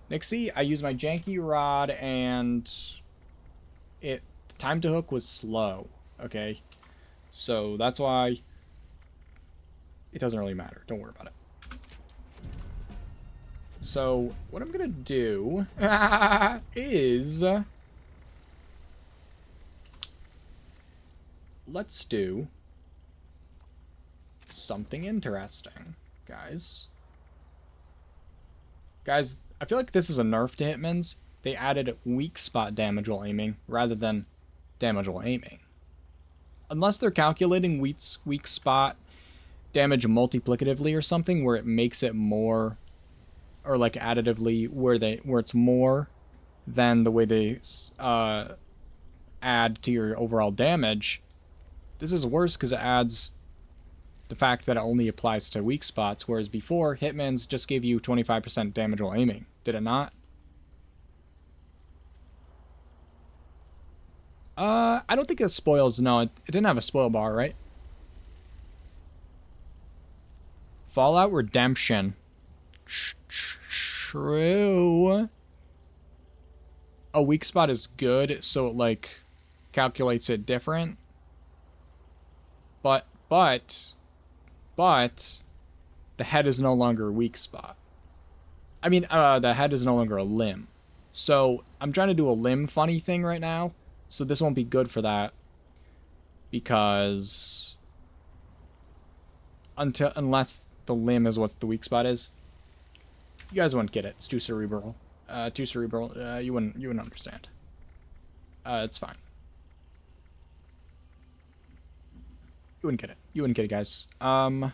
A: Nixie, I use my janky rod and the time to hook was slow. Okay? So that's why it doesn't really matter. Don't worry about it. So what I'm gonna do is let's do something interesting, guys. Guys, I feel like this is a nerf to Hitman's. They added weak spot damage while aiming rather than damage while aiming. Unless they're calculating weak spot damage multiplicatively or something where it makes it more, or like additively where it's more than the way they add to your overall damage. This is worse because it adds the fact that it only applies to weak spots, whereas before, Hitman's just gave you 25% damage while aiming. Did it not? I don't think it spoils. No, it didn't have a spoil bar, right? Fallout Redemption. True. A weak spot is good, so it, like, calculates it different. But the head is no longer a weak spot. I mean, the head is no longer a limb. So, I'm trying to do a limb funny thing right now. So this won't be good for that. Because... unless the limb is what the weak spot is. You guys wouldn't get it. It's too cerebral. You wouldn't understand. It's fine. You wouldn't get it. You wouldn't get it, guys. Oh,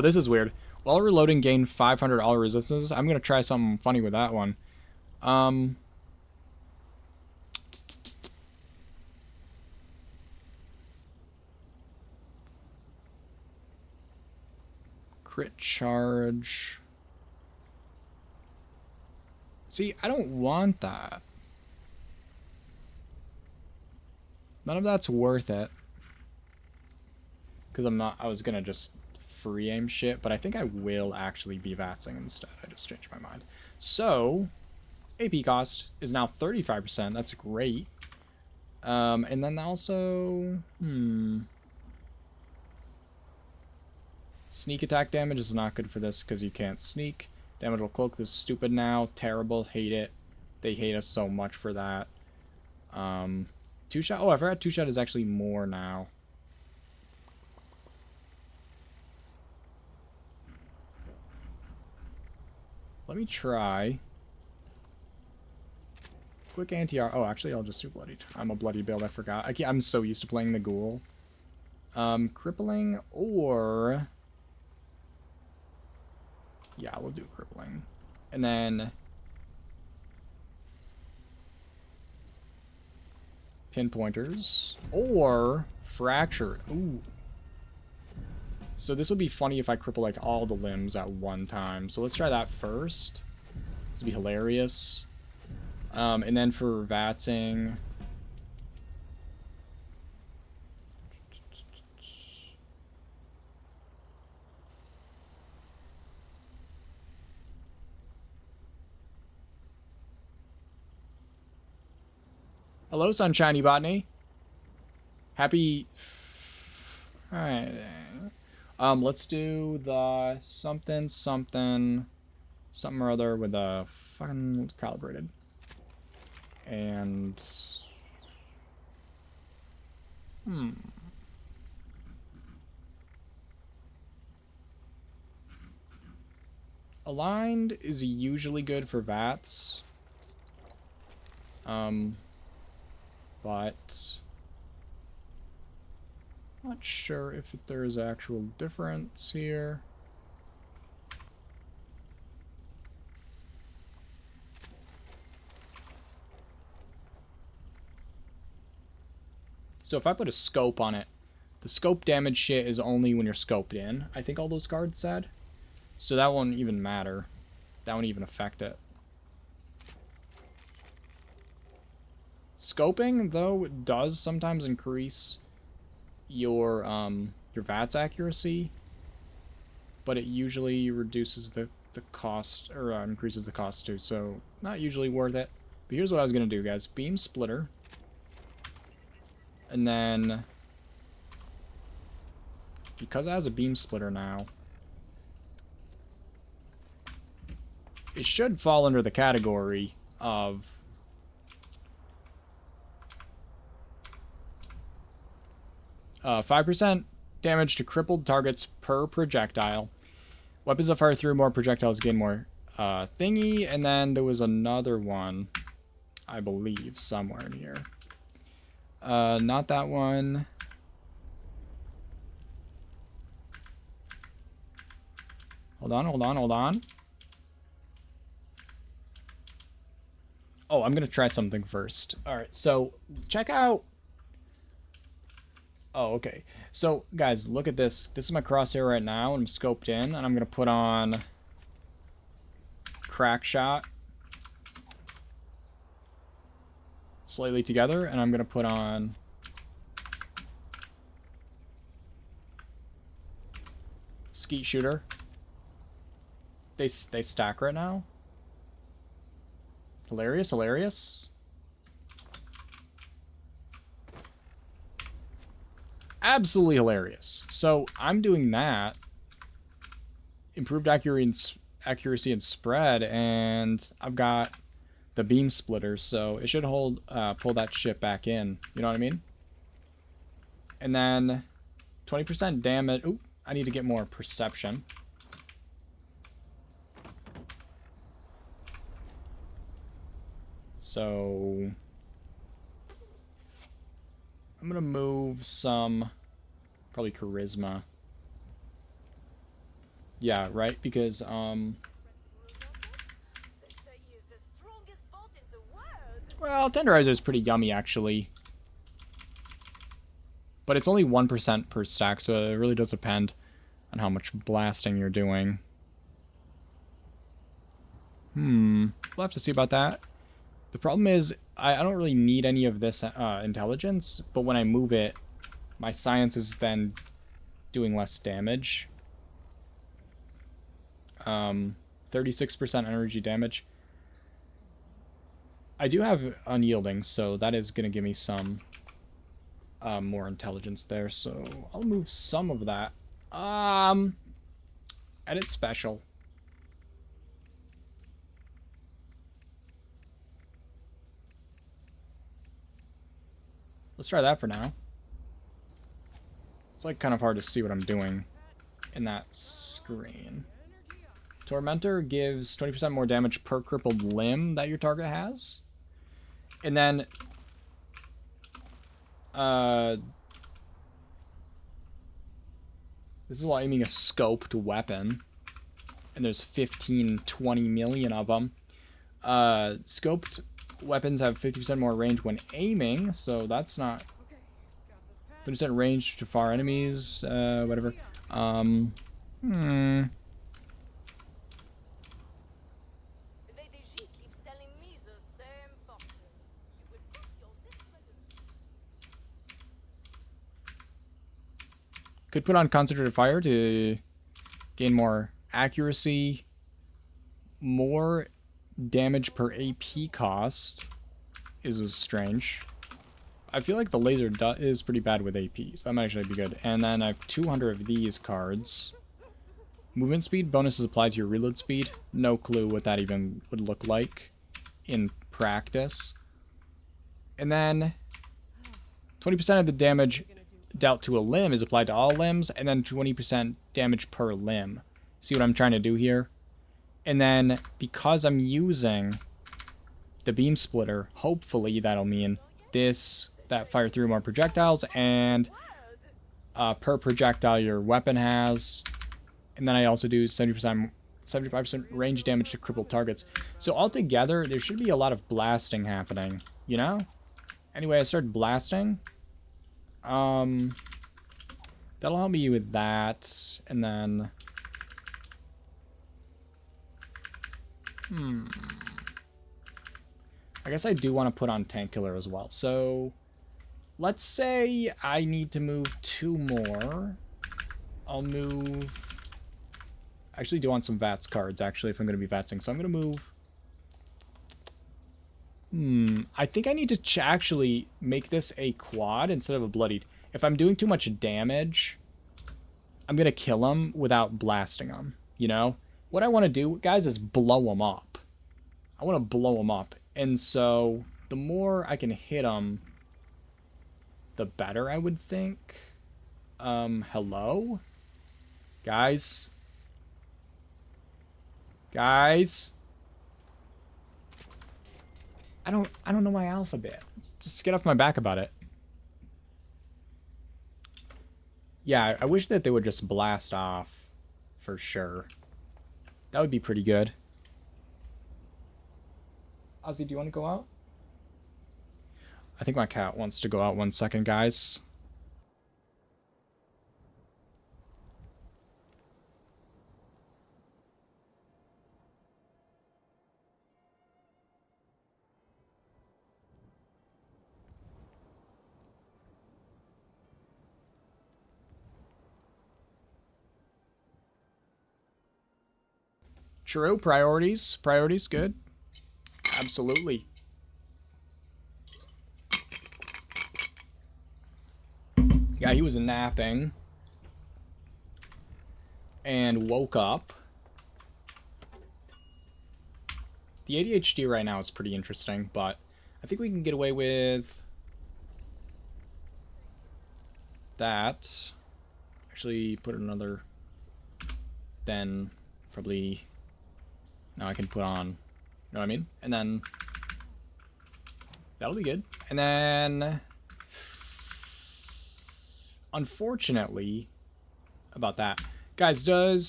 A: this is weird. While reloading, gain 500 all resistance. I'm gonna try something funny with that one. Crit charge. See, I don't want that. None of that's worth it. Because I was gonna just free aim shit, but I think I will actually be VATSing instead. I just changed my mind. So, AP cost is now 35%. That's great. And then also, sneak attack damage is not good for this because you can't sneak. Damage will cloak. This is stupid now. Terrible. Hate it. They hate us so much for that. Two-shot. Oh, I forgot two-shot is actually more now. Let me try. Quick anti-R. Oh, actually, I'll just do bloodied. I'm a bloody build. I forgot. I'm so used to playing the ghoul. Crippling or... yeah, we'll do crippling. And then... pinpointers. Or fractured. Ooh. So this would be funny if I cripple like all the limbs at one time. So let's try that first. This would be hilarious. And then for VATSing... hello, Sunshiny Botany. Happy... alright. Let's do the something or other with a fucking calibrated. And... aligned is usually good for VATS. But not sure if there's actual difference here. So if I put a scope on it, the scope damage shit is only when you're scoped in, I think all those cards said. So that won't even matter. That won't even affect it. Scoping, though, does sometimes increase your VATS accuracy, but it usually reduces the cost, or increases the cost too, so not usually worth it. But here's what I was going to do, guys. Beam Splitter. And then, because it has a Beam Splitter now, it should fall under the category of 5% damage to crippled targets per projectile. Weapons that fire through more projectiles gain more thingy. And then there was another one, I believe, somewhere in here. Not that one. Hold on. Oh, I'm gonna try something first. Alright, so check out... Oh, okay. So, guys, look at this. This is my crosshair right now, and I'm scoped in, and I'm gonna put on Crack Shot slightly together, and I'm gonna put on Skeet Shooter. They stack right now. Hilarious. Absolutely hilarious. So I'm doing that. Improved accuracy and spread, and I've got the beam splitters, so it should hold pull that shit back in. You know what I mean? And then 20% damage. Oop, I need to get more perception. So I'm gonna move some, probably charisma. Yeah, right, because well, tenderizer is pretty yummy actually, but it's only 1% per stack, so it really does depend on how much blasting you're doing. We'll have to see about that. The problem is, I don't really need any of this intelligence, but when I move it, my science is then doing less damage. 36% energy damage. I do have unyielding, so that is going to give me some more intelligence there, so I'll move some of that. Edit special. Let's try that for now. It's like kind of hard to see what I'm doing in that screen. Tormentor gives 20% more damage per crippled limb that your target has. And then this is while aiming a scoped weapon. And there's 15, 20 million of them. Scoped weapons have 50% more range when aiming, so that's not 50% range to far enemies, whatever. Could put on concentrated fire to gain more accuracy, more damage per AP cost is strange. I feel like the laser is pretty bad with APs. That might actually be good. And then I have 200 of these cards. Movement speed bonus is applied to your reload speed. No clue what that even would look like in practice. And then 20% of the damage dealt to a limb is applied to all limbs, and then 20% damage per limb. See what I'm trying to do here? And then, because I'm using the beam splitter. Hopefully that'll mean that fire through more projectiles, and per projectile your weapon has. And then I also do 75% range damage to crippled targets. So altogether, there should be a lot of blasting happening, you know? Anyway, I started blasting. That'll help me with that. And then... I guess I do want to put on Tank Killer as well. So, let's say I need to move 2 more. I'll move... I actually do want some VATS cards, actually, if I'm going to be VATSing. So I'm going to move... I think I need to actually make this a quad instead of a bloodied. If I'm doing too much damage, I'm going to kill him without blasting him, you know? What I want to do, guys, is blow him up. I want to blow him up. And so, the more I can hit him, the better, I would think. Hello? Guys? Guys? I don't know my alphabet. Just get off my back about it. Yeah, I wish that they would just blast off, for sure. That would be pretty good. Ozzy, do you want to go out? I think my cat wants to go out 1 second, guys. True, priorities. Priorities, good. Absolutely. Yeah, he was napping. And woke up. The ADHD right now is pretty interesting, but I think we can get away with that. Actually, put another... Then, probably... Now I can put on, you know what I mean? And then, that'll be good. And then, unfortunately, about that. Guys, do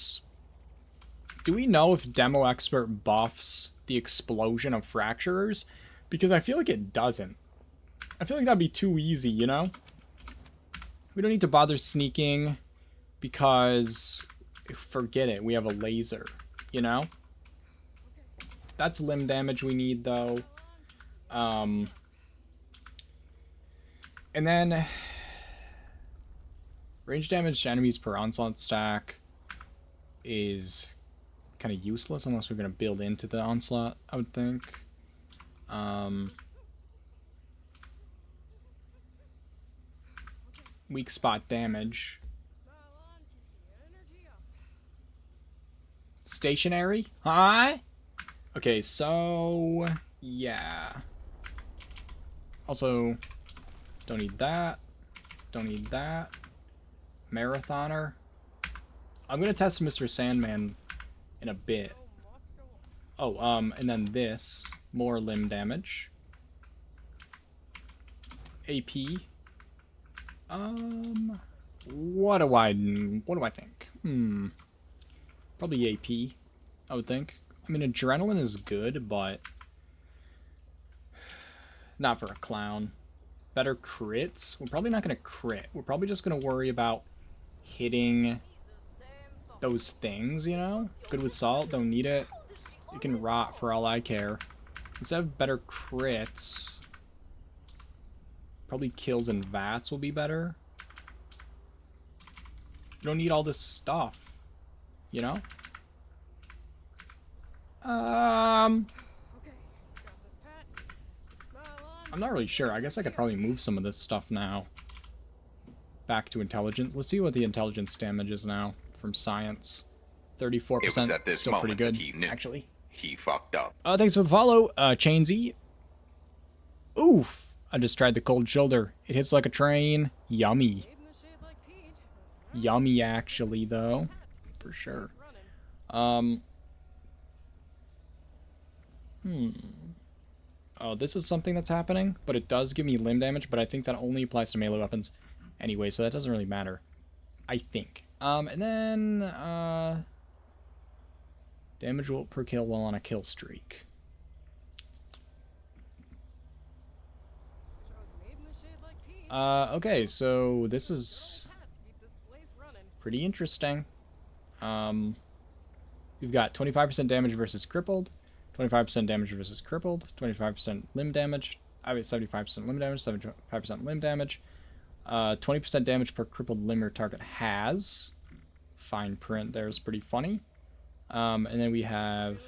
A: we know if Demo Expert buffs the explosion of fracturers? Because I feel like it doesn't. I feel like that'd be too easy, you know? We don't need to bother sneaking because, forget it, we have a laser, you know? That's limb damage we need, though. And then... Range damage to enemies per onslaught stack is kind of useless unless we're going to build into the onslaught, I would think. Weak spot damage. Stationary? Hi? Okay, so... Yeah. Also, don't need that. Don't need that. Marathoner. I'm gonna test Mr. Sandman in a bit. Oh, and then this. More limb damage. AP. What do I think? Probably AP, I would think. I mean, adrenaline is good, but not for a clown. Better crits? We're probably not going to crit. We're probably just going to worry about hitting those things, you know? Good with salt, don't need it. It can rot for all I care. Instead of better crits, probably kills and VATS will be better. You don't need all this stuff, you know? I'm not really sure. I guess I could probably move some of this stuff now back to intelligence. Let's see what the intelligence damage is now from science. 34%, still pretty good, actually.
F: He fucked up.
A: Thanks for the follow, Chainsy. Oof! I just tried the cold shoulder. It hits like a train. Yummy. Yummy, actually, though. For sure. Oh, this is something that's happening, but it does give me limb damage, but I think that only applies to melee weapons anyway, so that doesn't really matter. I think. And then, damage per kill while on a kill streak. Okay, so this is pretty interesting. We've got 25% damage versus crippled, 25% damage versus crippled, 25% limb damage, I mean 75% limb damage, 75% limb damage, 20% damage per crippled limb or target has. Fine print there is pretty funny. And then we have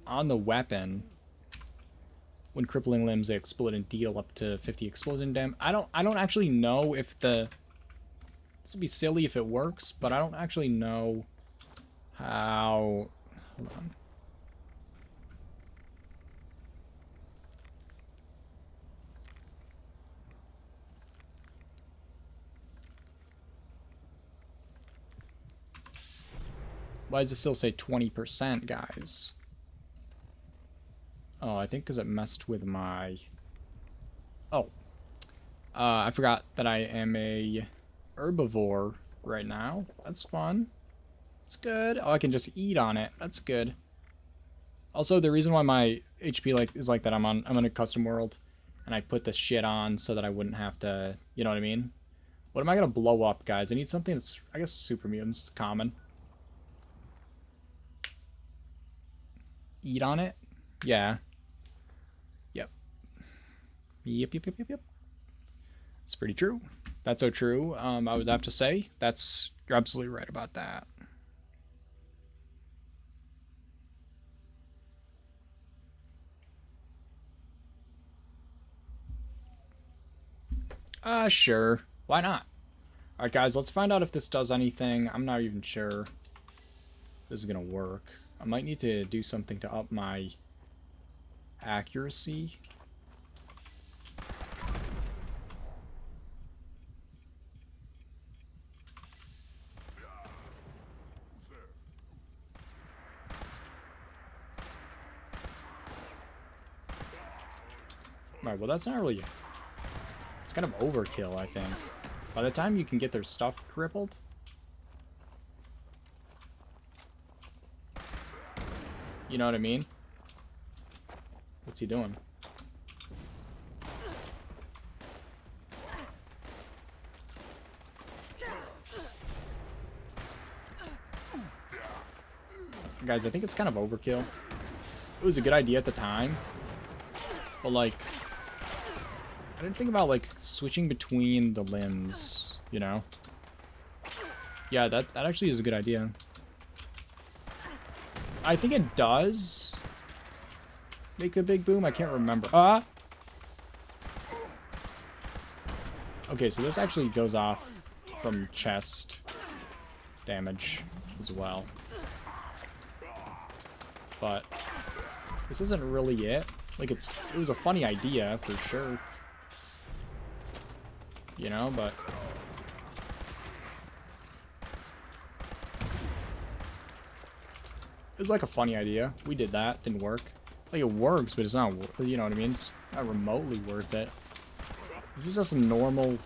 A: on the weapon, when crippling limbs, they explode and deal up to 50 explosion damage. I don't actually know if the... This would be silly if it works, but I don't actually know how... Hold on. Why does it still say 20%, guys? Oh, I think because it messed with my... Oh. I forgot that I am a herbivore right now. That's fun. That's good. Oh, I can just eat on it. That's good. Also, the reason why my HP is like that, I'm in a custom world, and I put this shit on so that I wouldn't have to, you know what I mean? What am I gonna blow up, guys? I need something that's, I guess, super mutants, common. Eat on it? Yeah. Yep. Yep. It's pretty true. That's so true. I would have to say you're absolutely right about that. Sure. Why not? Alright, guys, let's find out if this does anything. I'm not even sure this is gonna work. I might need to do something to up my accuracy. Alright, well that's not really... It's kind of overkill, I think. By the time you can get their stuff crippled... You know what I mean? What's he doing? Guys, I think it's kind of overkill. It was a good idea at the time. But, like... I didn't think about, like, switching between the limbs, you know? Yeah, that actually is a good idea. I think it does make a big boom. I can't remember. Okay, so this actually goes off from chest damage as well. But this isn't really it. Like, it was a funny idea for sure. You know, but... It was like a funny idea. We did that. Didn't work. Like, it works, but it's not, you know what I mean? It's not remotely worth it. This is just a normal...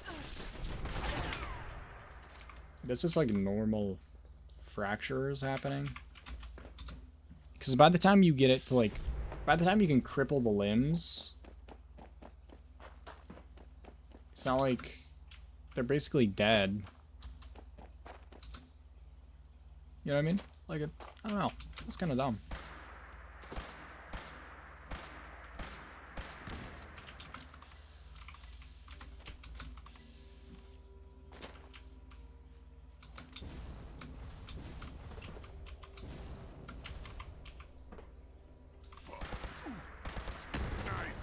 A: That's just like normal fractures happening. Because by the time you get it to, like... By the time you can cripple the limbs... It's not like... They're basically dead. You know what I mean? Like, I don't know. It's kind of dumb.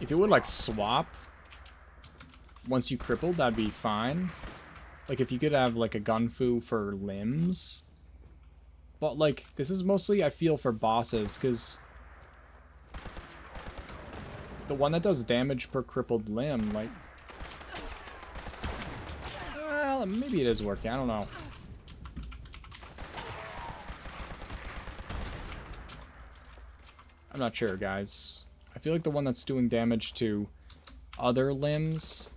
A: If it would, like, swap once you crippled, that'd be fine. Like, if you could have, like, a gunfu for limbs. But, like, this is mostly, I feel, for bosses, because the one that does damage per crippled limb, like... Well, maybe it is working. I don't know. I'm not sure, guys. I feel like the one that's doing damage to other limbs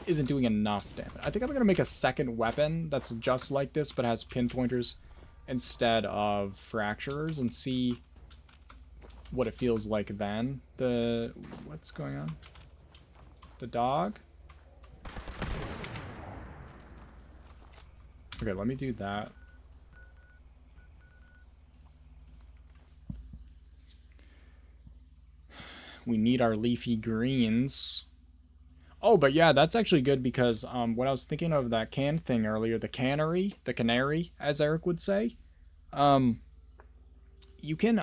A: isn't doing enough damage. I think I'm going to make a second weapon that's just like this, but has pinpointers instead of fracturers, and see what it feels like then. What's going on? The dog? Okay, let me do that. We need our leafy greens. Oh, but yeah, that's actually good because when I was thinking of that can thing earlier, the canary, as Eric would say, you can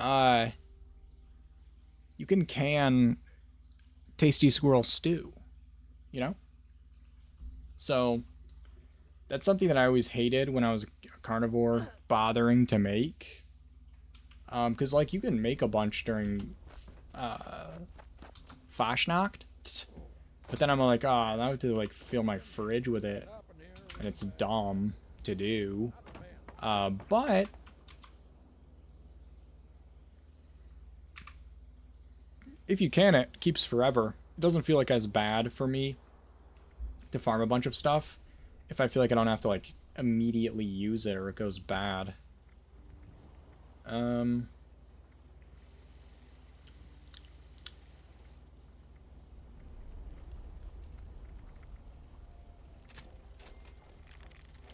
A: can tasty squirrel stew, you know? So that's something that I always hated when I was a carnivore, bothering to make. Because, like, you can make a bunch during Fashnacht, but then I'm like, oh, I have to, like, fill my fridge with it, and it's dumb to do. But if you can, it keeps forever. It doesn't feel like as bad for me to farm a bunch of stuff if I feel like I don't have to, like, immediately use it or it goes bad.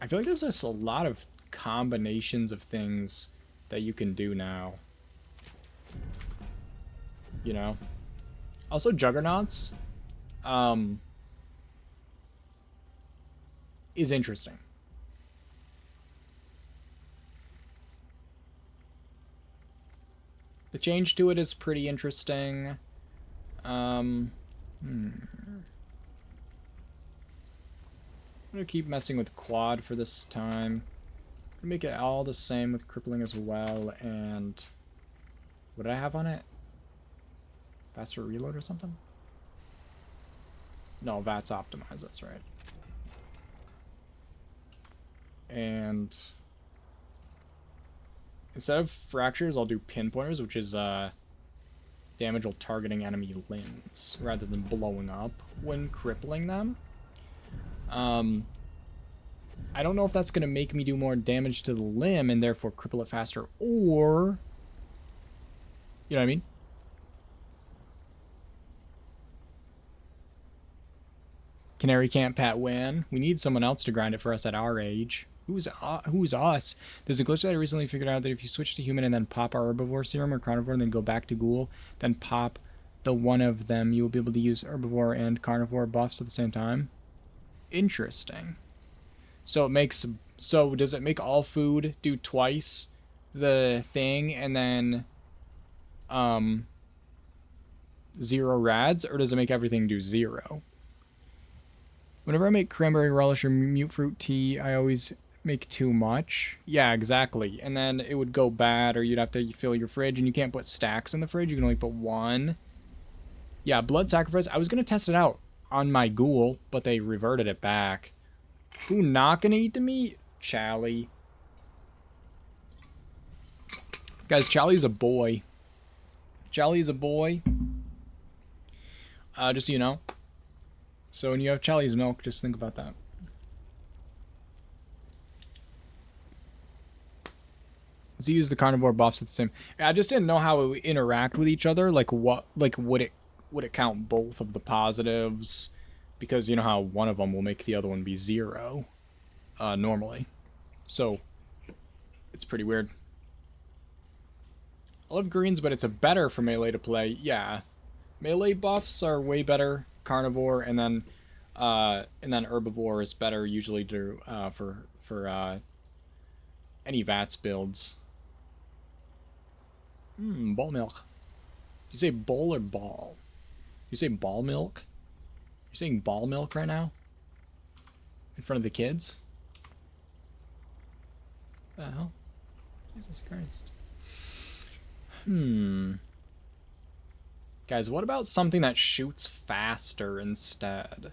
A: I feel like there's just a lot of combinations of things that you can do now. You know? Also, juggernauts is interesting. The change to it is pretty interesting. I'm gonna keep messing with quad for this time. Make it all the same with crippling as well, and what did I have on it? Faster reload or something? No, VAT's optimized, that's right. And instead of fractures, I'll do pinpointers, which is damage while targeting enemy limbs, rather than blowing up when crippling them. I don't know if that's going to make me do more damage to the limb and therefore cripple it faster, or... You know what I mean? Canary can't pat win. We need someone else to grind it for us at our age. Who's us? There's a glitch that I recently figured out that if you switch to human and then pop our herbivore serum or carnivore and then go back to ghoul, then pop the one of them, you will be able to use herbivore and carnivore buffs at the same time. Interesting. So it makes... So does it make all food do twice the thing and then 0 rads, or does it make everything do 0? Whenever I make cranberry relish or mute fruit tea, I always make too much. Yeah, exactly. And then it would go bad, or you'd have to fill your fridge, and you can't put stacks in the fridge. You can only put one. Yeah, blood sacrifice. I was going to test it out on my ghoul, but they reverted it back. Who not going to eat the meat? Chally. Guys, Chally's a boy. Chally's a boy. Just so you know. So when you have Chally's milk, just think about that. Let's use the carnivore buffs at the same. I just didn't know how it would interact with each other. Like what? Like would it count both of the positives? Because you know how one of them will make the other one be 0, normally. So it's pretty weird. I love greens, but it's a better for melee to play. Yeah, melee buffs are way better. Carnivore and then herbivore is better usually to for any VATS builds. Ball milk. You say bowl or ball? You say ball milk? You're saying ball milk right now? In front of the kids? What the hell? Jesus Christ. Guys, what about something that shoots faster instead?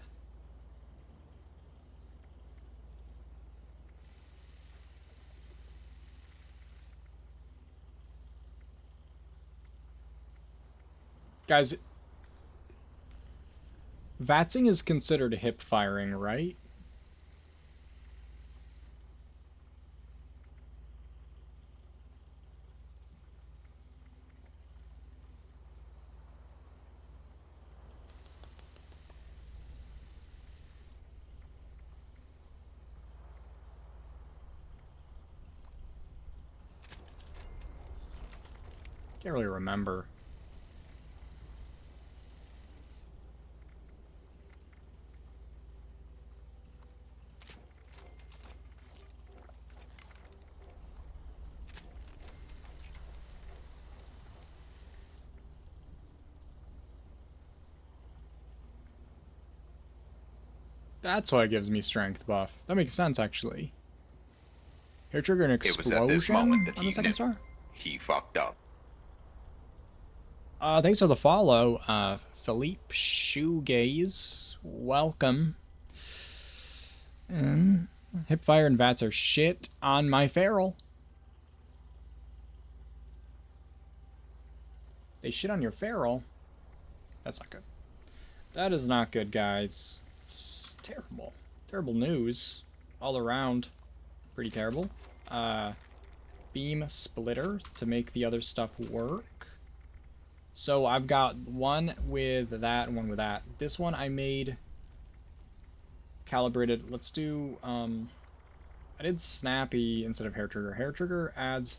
A: Guys, vatzing is considered hip firing, right? Can't really remember. That's why it gives me strength buff. That makes sense, actually. Hair trigger and
F: It was
A: explosion
F: at this moment that
A: on the
F: he
A: second
F: knew.
A: star.
F: He fucked up.
A: Thanks for the follow, Philippe Shoegaze. Welcome. And hipfire and vats are shit on my feral. They shit on your feral? That's not good. That is not good, guys. It's terrible. Terrible news. All around. Pretty terrible. Beam splitter to make the other stuff work. So I've got one with that and one with that. This one I made calibrated. Let's do, I did snappy instead of hair trigger. Hair trigger adds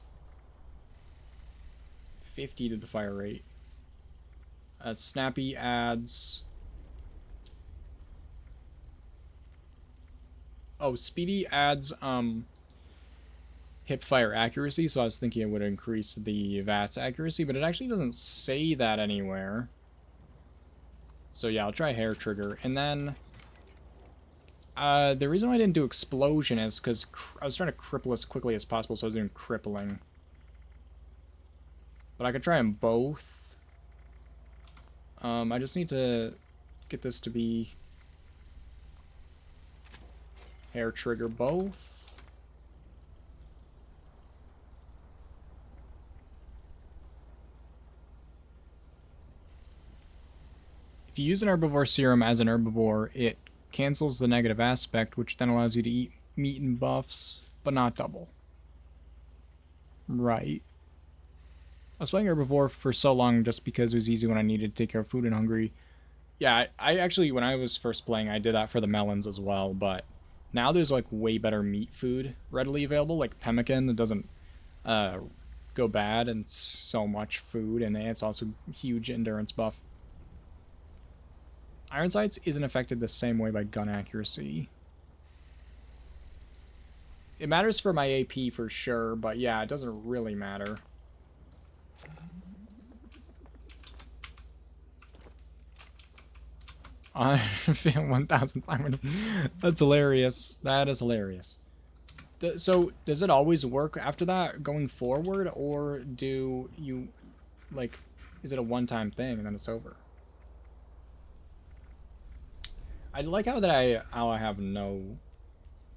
A: 50 to the fire rate. Snappy adds... Oh, speedy adds, hip fire accuracy, so I was thinking it would increase the VATS accuracy, but it actually doesn't say that anywhere. So yeah, I'll try hair trigger. And then the reason why I didn't do explosion is because I was trying to cripple as quickly as possible, so I was doing crippling. But I could try them both. I just need to get this to be hair trigger both. If you use an herbivore serum as an herbivore, it cancels the negative aspect, which then allows you to eat meat and buffs, but not double. Right. I was playing herbivore for so long just because it was easy when I needed to take care of food and hungry. Yeah, I actually, when I was first playing, I did that for the melons as well, but now there's like way better meat food readily available, like pemmican that doesn't go bad, and so much food, and it's also huge endurance buff. Iron sights isn't affected the same way by gun accuracy. It matters for my AP for sure, but yeah, it doesn't really matter. On 1,500. That's hilarious. That is hilarious. So, does it always work after that going forward, or do you, like, is it a one-time thing and then it's over? I like how I have no,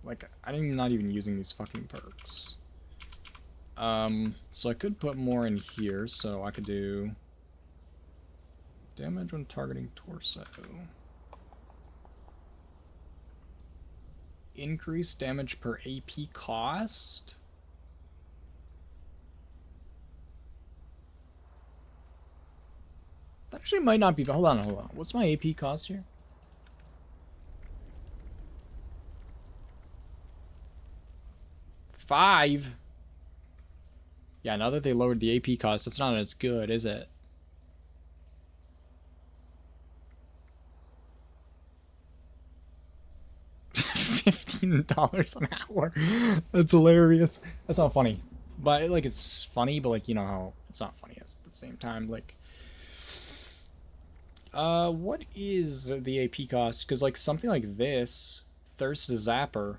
A: like, I'm not even using these fucking perks. So I could put more in here, so I could do damage when targeting torso. Increase damage per AP cost. That actually might not be, but hold on. What's my AP cost here? $5. Yeah, now that they lowered the AP cost, it's not as good, is it? $15 an hour. That's hilarious. That's not funny. But, like, it's funny, but, like, you know how it's not funny at the same time. Like, what is the AP cost? Because, like, something like this, Thirst Zapper,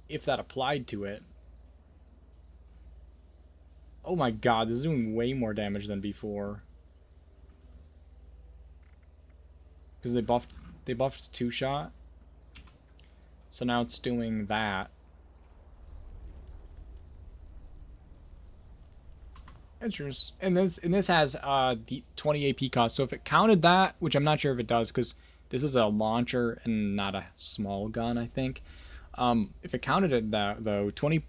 A: if that applied to it. Oh my god, this is doing way more damage than before. Because they buffed two-shot. So now it's doing that. Interesting. And this has the 20 AP cost. So if it counted that, which I'm not sure if it does, because this is a launcher and not a small gun, I think. If it counted it that though, 20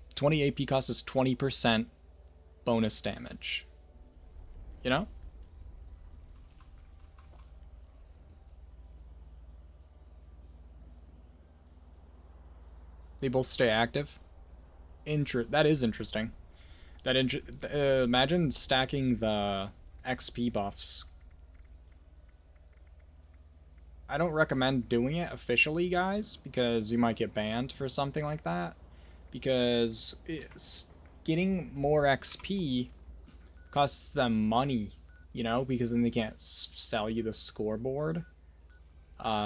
A: AP cost is 20% bonus damage. You know? They both stay active. That is interesting. Imagine stacking the XP buffs. I don't recommend doing it officially, guys, because you might get banned for something like that. Because getting more XP costs them money, you know, because then they can't sell you the scoreboard.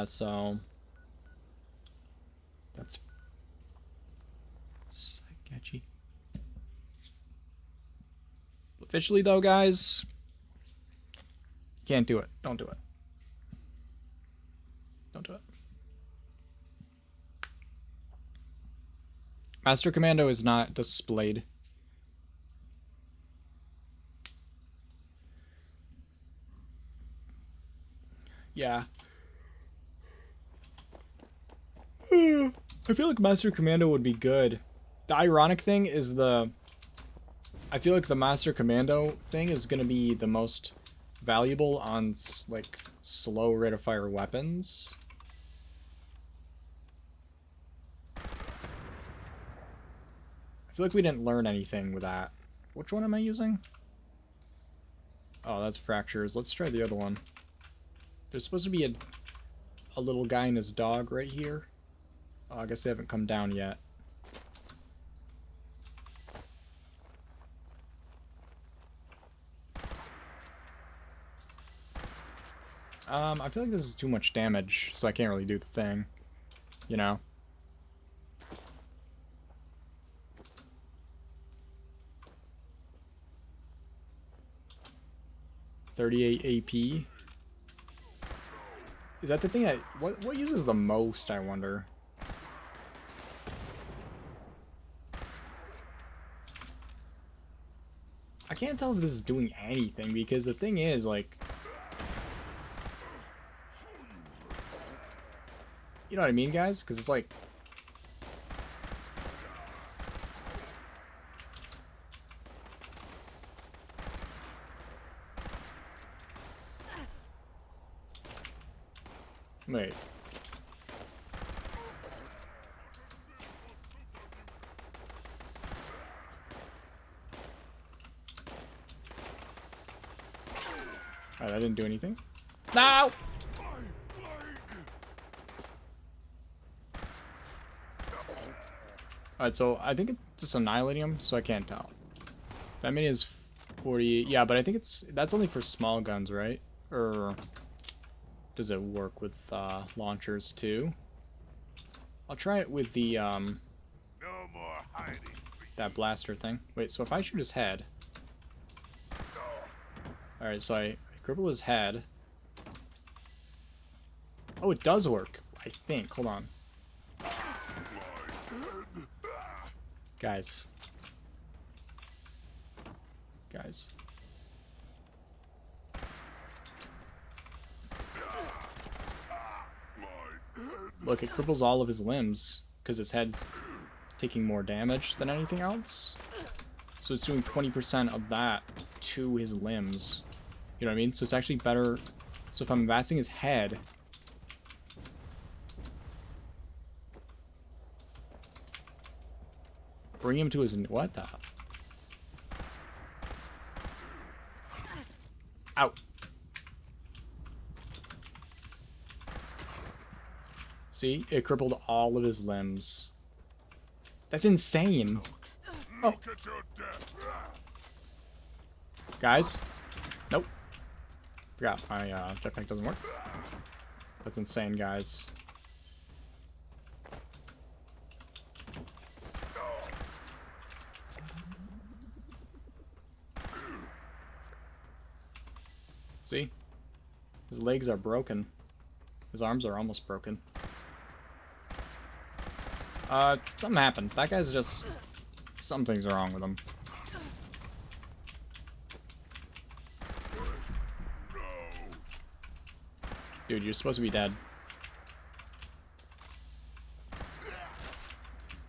A: So that's sketchy. Officially, though, guys, can't do it. Don't do it. Don't do it. Master Commando is not displayed. Yeah. I feel like Master Commando would be good. The ironic thing is I feel like the Master Commando thing is going to be the most valuable on, like, slow rate of fire weapons. I feel like we didn't learn anything with that. Which one am I using? Oh, that's Fractures. Let's try the other one. There's supposed to be a little guy and his dog right here. Oh, I guess they haven't come down yet. I feel like this is too much damage, so I can't really do the thing. You know? $38 AP. Is that the thing that... What uses the most, I wonder? I can't tell if this is doing anything, because the thing is, like... You know what I mean, guys? Because it's like... Wait. Alright, that didn't do anything. No! Alright, so I think it's just annihilating him, so I can't tell. That many is 40. Yeah, but I think that's only for small guns, right? Or does it work with launchers too? I'll try it with the
F: No more hiding.
A: that blaster thing. Wait, so if I shoot his head. Alright, so I cripple his head. Oh, it does work, I think. Hold on. Guys. Look, it cripples all of his limbs because his head's taking more damage than anything else. So it's doing 20% of that to his limbs. You know what I mean? So it's actually better. So if I'm advancing his head... Bring him to his... What the... Out. See? It crippled all of his limbs. That's insane. Oh.
F: Look at your death.
A: Guys? Nope. Forgot my jetpack doesn't work. That's insane, guys. See? His legs are broken. His arms are almost broken. Something happened. That guy's just... Something's wrong with him. Dude, you're supposed to be dead.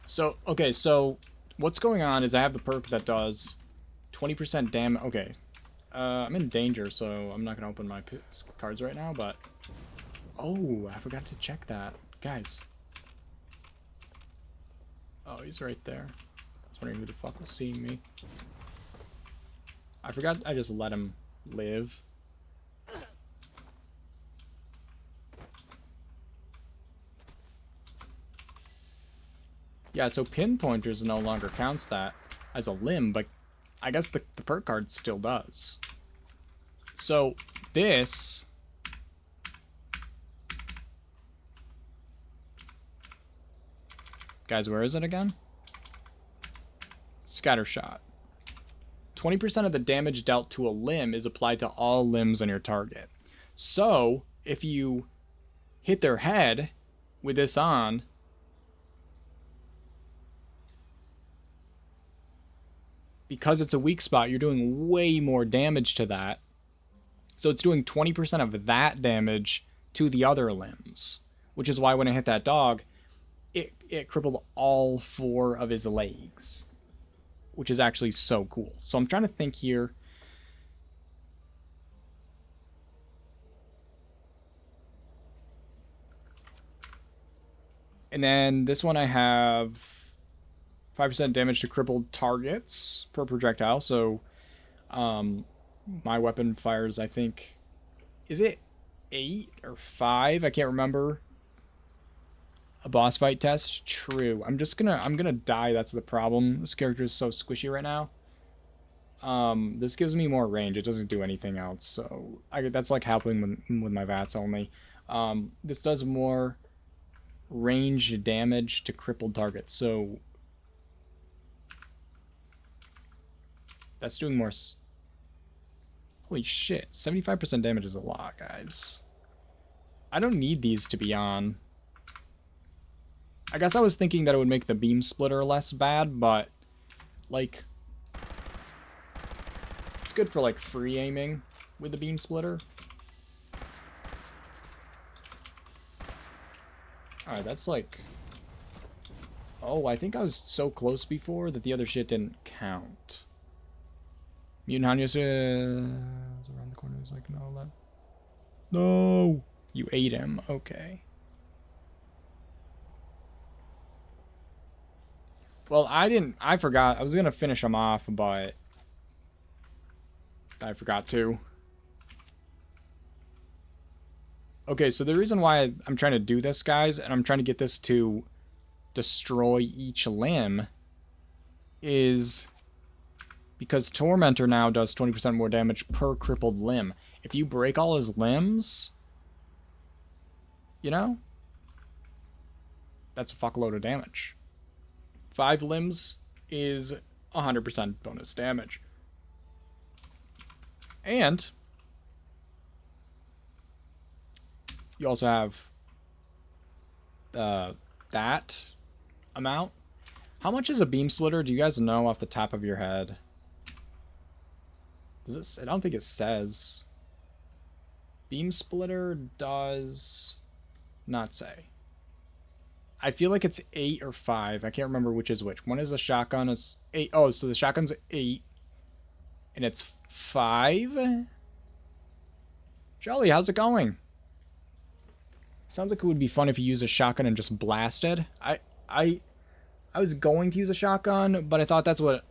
A: So, okay, so what's going on is I have the perk that does 20% damage. Okay. I'm in danger, so I'm not going to open my cards right now, but... Oh, I forgot to check that. Guys. Oh, he's right there. I was wondering who the fuck was seeing me. I forgot I just let him live. Yeah, so pinpointers no longer counts that as a limb, but I guess the perk card still does. So this... Guys, where is it again? Scattershot. 20% of the damage dealt to a limb is applied to all limbs on your target. So, if you hit their head with this on... Because it's a weak spot, you're doing way more damage to that. So it's doing 20% of that damage to the other limbs. Which is why when I hit that dog, it crippled all 4 of his legs. Which is actually so cool. So I'm trying to think here. And then this one I have 5% damage to crippled targets per projectile. So my weapon fires, I think, is it 8 or 5? I can't remember. A boss fight test? True. I'm gonna die, that's the problem. This character is so squishy right now. This gives me more range. It doesn't do anything else, so that's like helping with my VATS only. This does more range damage to crippled targets, so that's doing more. Holy shit, 75% damage is a lot, guys. I don't need these to be on. I guess I was thinking that it would make the beam splitter less bad, but like it's good for like free aiming with the beam splitter. Alright, that's like... Oh, I think I was so close before that the other shit didn't count. Mutant Hanyo's around the corner. He's like, no, let... No! You ate him. Okay. Well, I forgot. I was going to finish him off, but I forgot to. Okay, so the reason why I'm trying to do this, guys, and I'm trying to get this to destroy each limb is because Tormentor now does 20% more damage per crippled limb. If you break all his limbs, you know, that's a fuckload of damage. 5 limbs is 100% bonus damage. And you also have that amount. How much is a beam splitter? Do you guys know off the top of your head? Does it? I don't think it says. Beam splitter does not say. I feel like it's 8 or 5. I can't remember which is which. One is a shotgun. It's 8. Oh, so the shotgun's 8. And it's 5? Jolly, how's it going? Sounds like it would be fun if you use a shotgun and just blasted. I was going to use a shotgun, but I thought that's what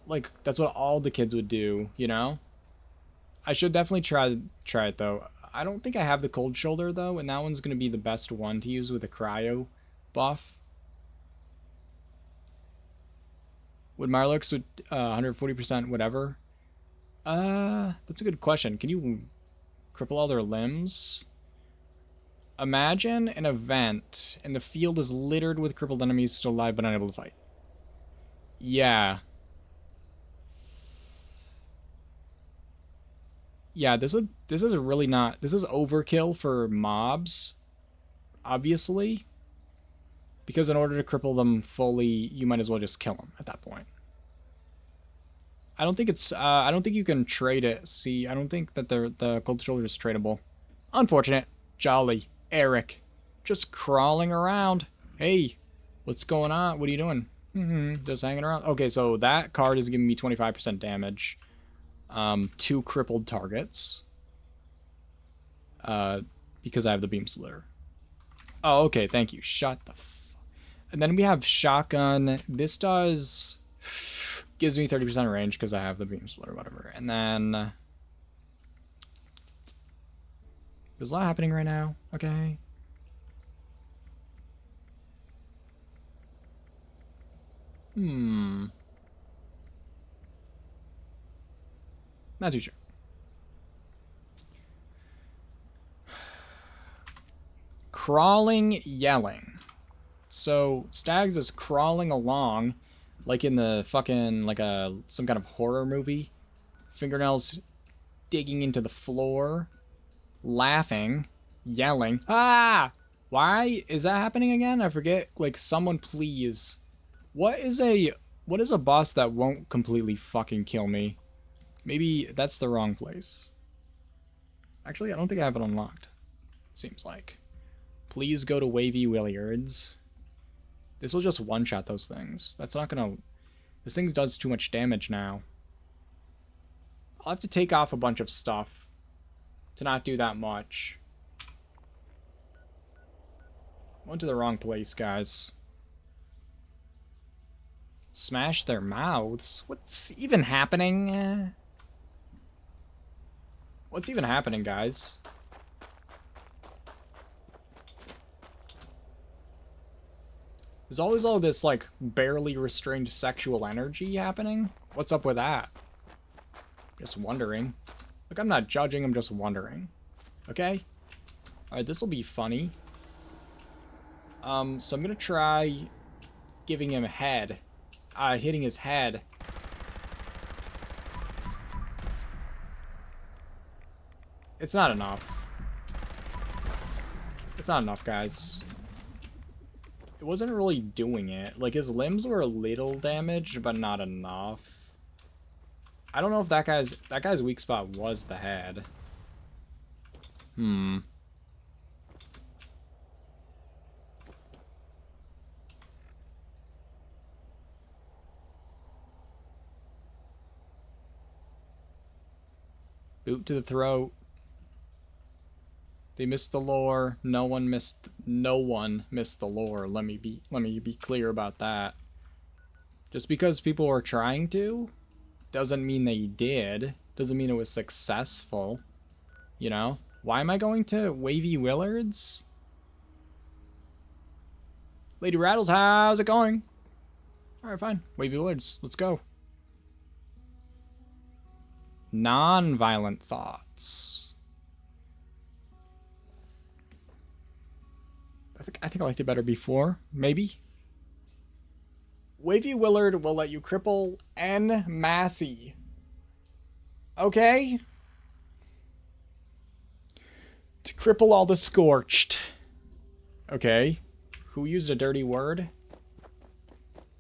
A: all the kids would do, you know? I should definitely try it though. I don't think I have the cold shoulder though, and that one's gonna be the best one to use with a cryo buff. Would Marlux with 140% whatever? That's a good question. Can you cripple all their limbs? Imagine an event and the field is littered with crippled enemies still alive but unable to fight. Yeah. Yeah, this is really not... This is overkill for mobs, obviously. Because in order to cripple them fully, you might as well just kill them at that point. I don't think it's... I don't think you can trade it. See, I don't think that the cold shoulder is tradable. Unfortunate. Jolly. Eric. Just crawling around. Hey, what's going on? What are you doing? Just hanging around. Okay, so that card is giving me 25% damage. 2 crippled targets. Because I have the beam slitter. Oh, okay, thank you. Shut the And then we have shotgun. This gives me 30% range because I have the beam splitter or whatever. And then there's a lot happening right now. Okay. Not too sure. Crawling, yelling. So Stags is crawling along like in the fucking some kind of horror movie. Fingernails digging into the floor, laughing, yelling. Ah! Why is that happening again? I forget. Like, someone please. What is a boss that won't completely fucking kill me? Maybe that's the wrong place. Actually, I don't think I have it unlocked. Seems like. Please go to Wavy Williards. This will just one-shot those things. That's not gonna... This thing does too much damage now. I'll have to take off a bunch of stuff to not do that much. Went to the wrong place, guys. Smash their mouths? What's even happening? What's even happening, guys? There's always all this, like, barely restrained sexual energy happening. What's up with that? Just wondering. Like, I'm not judging, I'm just wondering. Okay? Alright, this will be funny. So I'm gonna try giving him a head. Hitting his head. It's not enough. It's not enough, guys. It wasn't really doing it. Like, his limbs were a little damaged, but not enough. I don't know if that guy's weak spot was the head. Boot to the throat. They missed the lore. No one missed the lore. Let me be clear about that. Just because people were trying to doesn't mean they did. Doesn't mean it was successful. You know? Why am I going to Wavy Willards? Lady Rattles, how's it going? Alright, fine. Wavy Willards, let's go. Non-violent thoughts. I think I liked it better before. Maybe. Wavy Willard will let you cripple N. Massey. Okay? To cripple all the scorched. Okay. Who used a dirty word?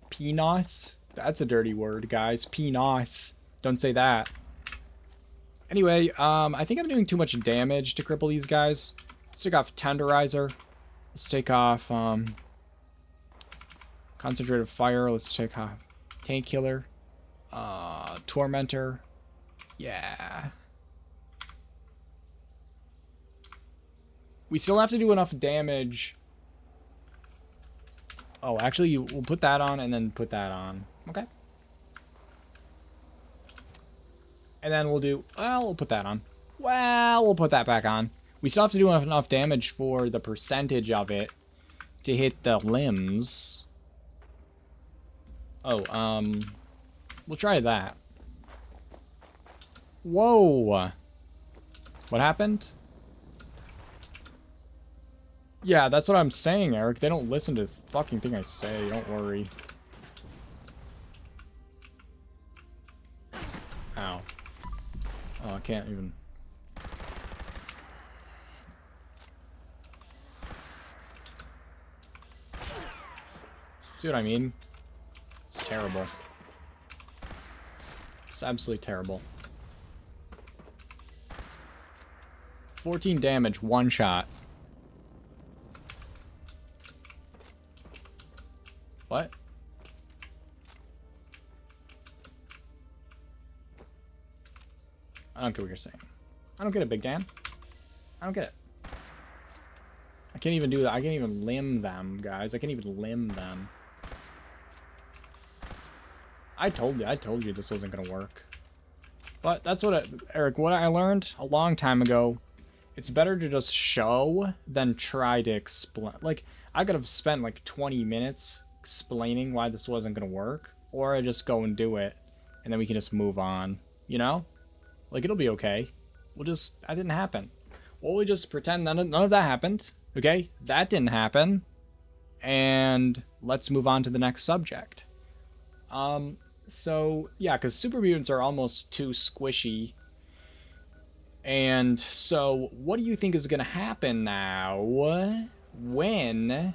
A: Penis? That's a dirty word, guys. Penis. Don't say that. Anyway, I think I'm doing too much damage to cripple these guys. Let's take off Tenderizer. Let's take off, Concentrated Fire. Let's take off Tank Killer. Tormentor. Yeah. We still have to do enough damage. Oh, actually, we'll put that on and then put that on. Okay. And then we'll do... Well, we'll put that on. Well, we'll put that back on. We still have to do enough damage for the percentage of it to hit the limbs. Oh, we'll try that. Whoa! What happened? Yeah, that's what I'm saying, Eric. They don't listen to the fucking thing I say. Don't worry. Ow. Oh, I can't even... See what I mean? It's terrible. It's absolutely terrible. 14 damage, one shot. What? I don't get what you're saying. I don't get it, Big Dan. I don't get it. I can't even do that. I can't even limb them, guys. I can't even limb them. I told you this wasn't gonna work. But that's what Eric, what I learned a long time ago. It's better to just show than try to explain. Like, I could have spent like 20 minutes explaining why this wasn't gonna work. Or I just go and do it, and then we can just move on. You know? Like, it'll be okay. That didn't happen. We'll just pretend none of that happened. Okay? That didn't happen. And let's move on to the next subject. So, yeah, because super mutants are almost too squishy. And so, what do you think is going to happen now when...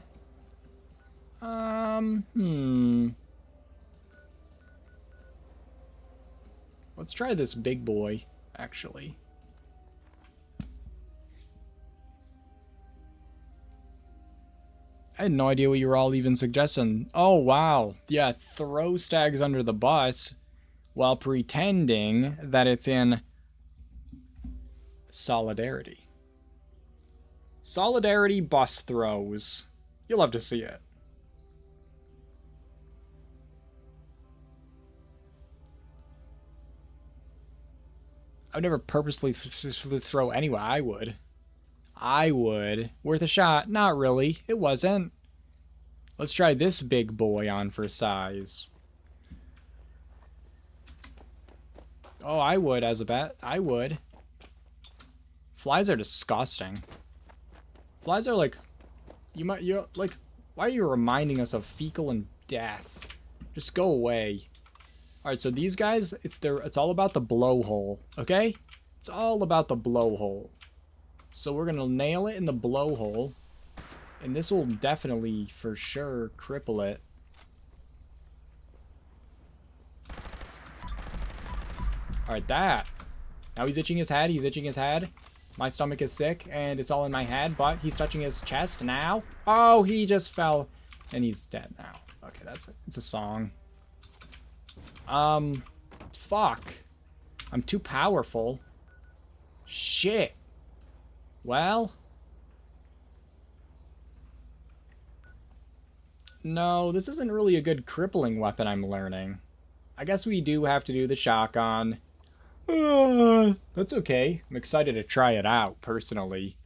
A: Let's try this big boy, actually. I had no idea what you were all even suggesting. Oh, wow. Yeah, throw stags under the bus while pretending that it's in solidarity. Solidarity bus throws. You'll have to see it. I would never purposely throw anyway. I would. Worth a shot? Not really. It wasn't. Let's try this big boy on for size. Oh, I would as a bet. I would. Flies are disgusting. Flies are like... like... Why are you reminding us of fecal and death? Just go away. Alright, so these guys, it's all about the blowhole, okay? It's all about the blowhole. So we're gonna nail it in the blowhole. And this will definitely, for sure, cripple it. Alright, that. Now he's itching his head, My stomach is sick, and it's all in my head, but he's touching his chest now. Oh, he just fell, and he's dead now. Okay, it's a song. Fuck. I'm too powerful. Shit. Well. No, this isn't really a good crippling weapon I'm learning. I guess we do have to do the shotgun. That's okay. I'm excited to try it out, personally.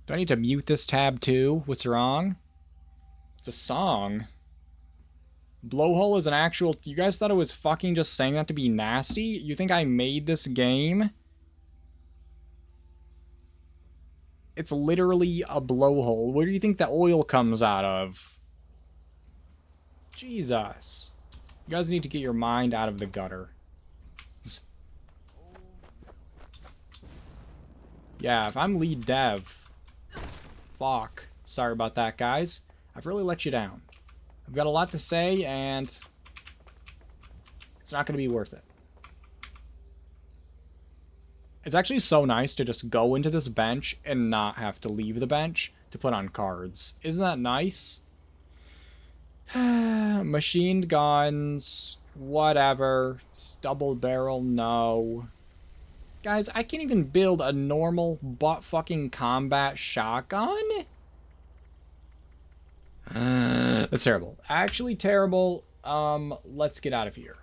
A: Do I need to mute this tab too? What's wrong? It's a song. Blowhole is an actual... You guys thought it was fucking just saying that to be nasty? You think I made this game? It's literally a blowhole. Where do you think the oil comes out of? Jesus. You guys need to get your mind out of the gutter. Yeah, if I'm lead dev... Fuck. Sorry about that, guys. I've really let you down. I've got a lot to say, and... it's not going to be worth it. It's actually so nice to just go into this bench and not have to leave the bench to put on cards. Isn't that nice? Machine guns, whatever. Double barrel, no. Guys, I can't even build a normal butt-fucking combat shotgun? That's terrible. Actually terrible. Let's get out of here.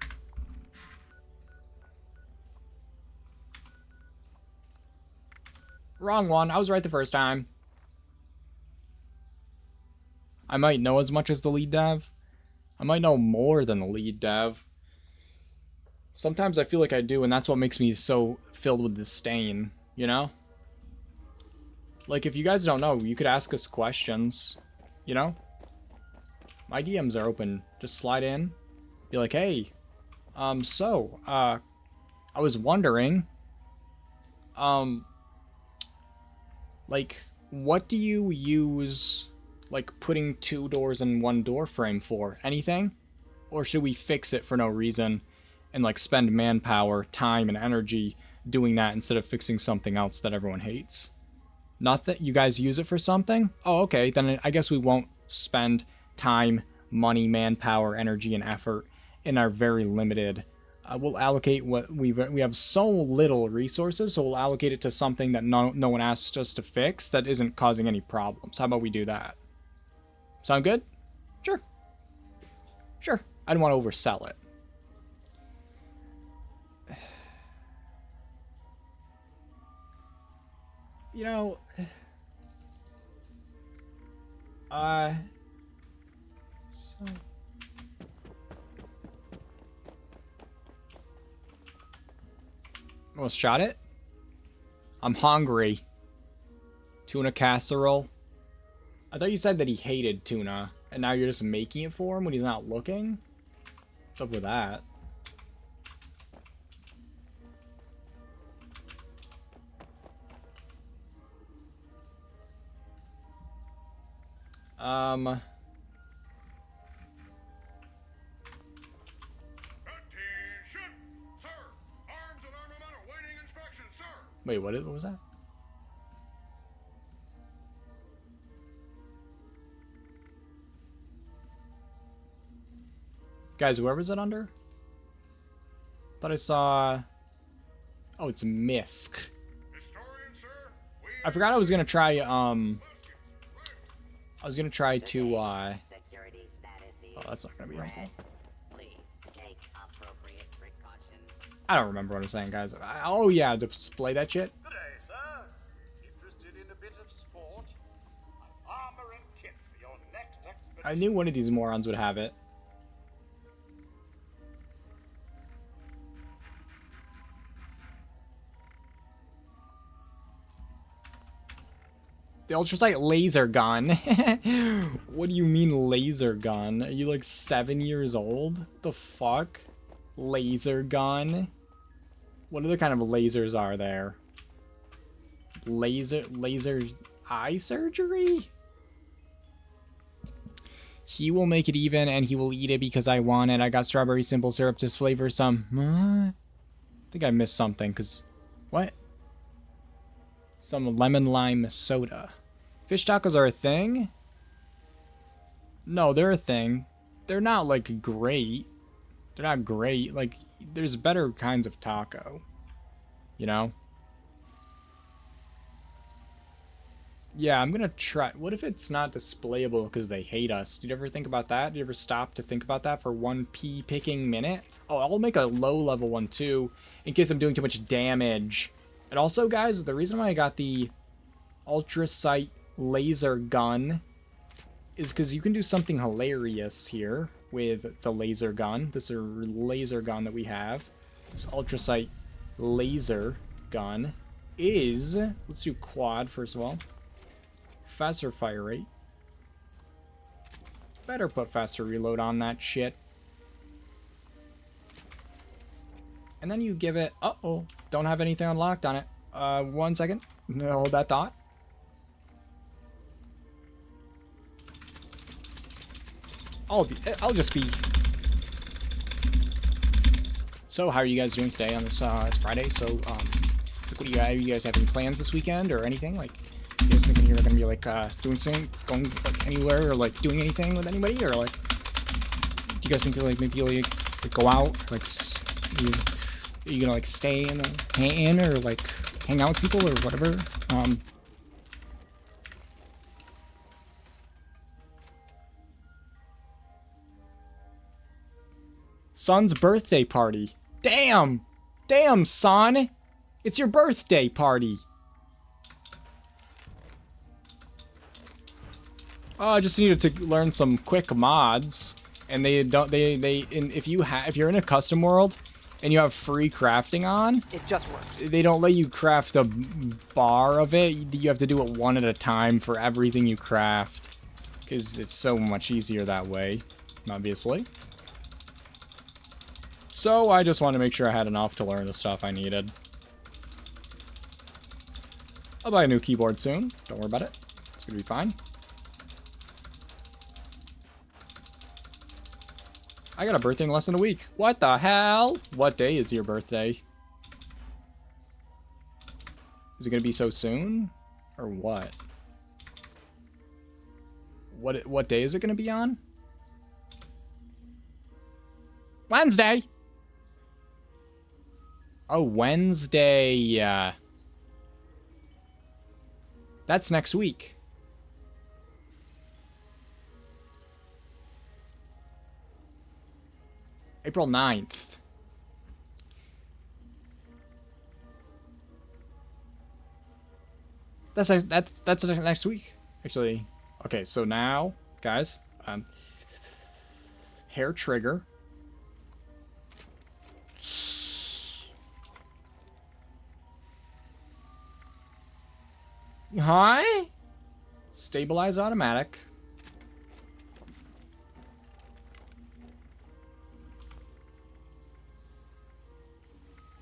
A: Wrong one. I was right the first time. I might know as much as the lead dev. I might know more than the lead dev. Sometimes I feel like I do, and that's what makes me so filled with disdain, you know? Like, if you guys don't know, you could ask us questions, you know? My DMs are open. Just slide in. Be like, hey, I was wondering, like, what do you use, like, putting 2 doors in 1 door frame for? Anything? Or should we fix it for no reason and, like, spend manpower, time, and energy doing that instead of fixing something else that everyone hates? Not that you guys use it for something? Oh, okay, then I guess we won't spend time, money, manpower, energy, and effort in our very limited. We'll allocate what we have so little resources, so we'll allocate it to something that no one asked us to fix that isn't causing any problems. How about we do that? Sound good? Sure. Sure. I don't want to oversell it. You know, so almost shot it. I'm hungry. Tuna casserole. I thought you said that he hated tuna, and now you're just making it for him when he's not looking? What's up with that?
F: Attention! Sir! Arms and armament awaiting inspection, sir!
A: Wait, what was that? Guys, where was it under? Thought I saw... Oh, it's Misk.
F: Historian, sir,
A: I forgot I was gonna try, I was gonna try to,
E: Security status is
A: Oh, that's not gonna be helpful.
E: red. Please take appropriate precautions.
A: I don't remember what I'm saying, guys. Oh, yeah, display that shit.
F: Good day, sir. Interested in a bit of sport? My armor and kit for your next expedition.
A: I knew one of these morons would have it. The ultrasight laser gun. What do you mean laser gun? Are you like 7 years old? The fuck? Laser gun? What other kind of lasers are there? Laser eye surgery? He will make it even and he will eat it because I want it. I got strawberry simple syrup to flavor some. I think I missed something because... What? Some lemon lime soda. Fish tacos are a thing? No, they're a thing. They're not, like, great. They're not great. Like, there's better kinds of taco. You know? Yeah, I'm gonna try... What if it's not displayable because they hate us? Did you ever think about that? Did you ever stop to think about that for 1 pea picking minute? Oh, I'll make a low level one too, in case I'm doing too much damage. And also, guys, the reason why I got the ultrasight laser gun is because you can do something hilarious here with the laser gun. This is a laser gun that we have. This ultrasight laser gun is... Let's do quad, first of all. Faster fire rate. Better put faster reload on that shit. And then you give it... Uh-oh. Don't have anything unlocked on it. 1 second. No, hold that thought. I'll just be... So, how are you guys doing today on this it's Friday? So, like, what are you guys having plans this weekend or anything? Like, you guys thinking you're gonna be, like, doing something, going, like, anywhere or, like, doing anything with anybody? Or, like, do you guys think, like, maybe you'll, like, go out? Like, are you gonna, like, stay in or, like, hang out with people or whatever? Son's birthday party. Damn! Damn, son! It's your birthday party! Oh, I just needed to learn some quick mods. And if you're in a custom world and you have free crafting on,
C: It just works.
A: they don't let you craft a bar of it. You have to do it one at a time for everything you craft. Because it's so much easier that way, obviously. So I just wanted to make sure I had enough to learn the stuff I needed. I'll buy a new keyboard soon. Don't worry about it. It's gonna be fine. I got a birthday in less than a week. What the hell? What day is your birthday? Is it gonna be so soon? Or what? What day is it going to be on? Wednesday. Oh, Wednesday. That's next week. April 9th. That's next week, actually. Okay, so now, guys, hair trigger. Hi. Stabilize automatic.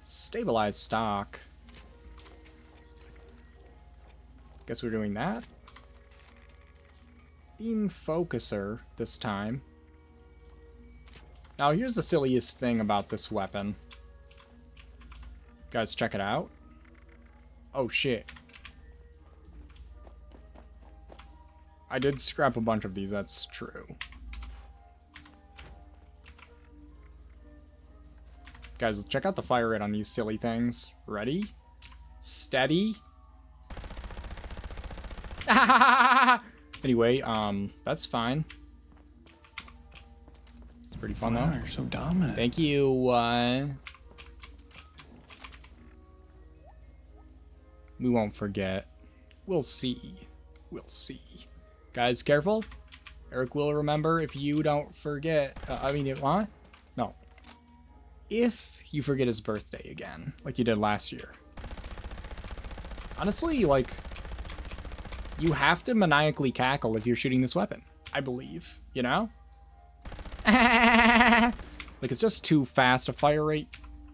A: Stabilize stock. Guess we're doing that. Beam focuser this time. Now here's the silliest thing about this weapon. Guys, check it out. Oh shit. I did scrap a bunch of these, that's true. Guys, check out the fire rate on these silly things. Ready? Steady. Anyway, that's fine. It's pretty fun, though.
G: You're so dominant.
A: Thank you, we won't forget. We'll see. We'll see. Guys, careful. Eric will remember if you don't forget. What? No. If you forget his birthday again, like you did last year. Honestly, like, you have to maniacally cackle if you're shooting this weapon, I believe, you know? Like, it's just too fast a fire rate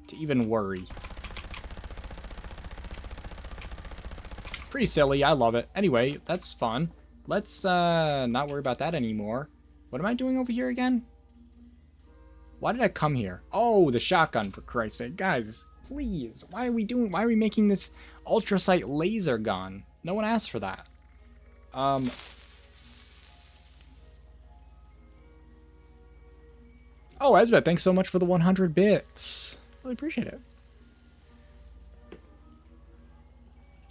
A: to even worry. Pretty silly, I love it. Anyway, that's fun. Let's not worry about that anymore. What am I doing over here again? Why did I come here? Oh, the shotgun, for Christ's sake. Guys, please. Why are we making this ultrasight laser gun? No one asked for that. Oh, Esbeth, thanks so much for the 100 bits. Really appreciate it.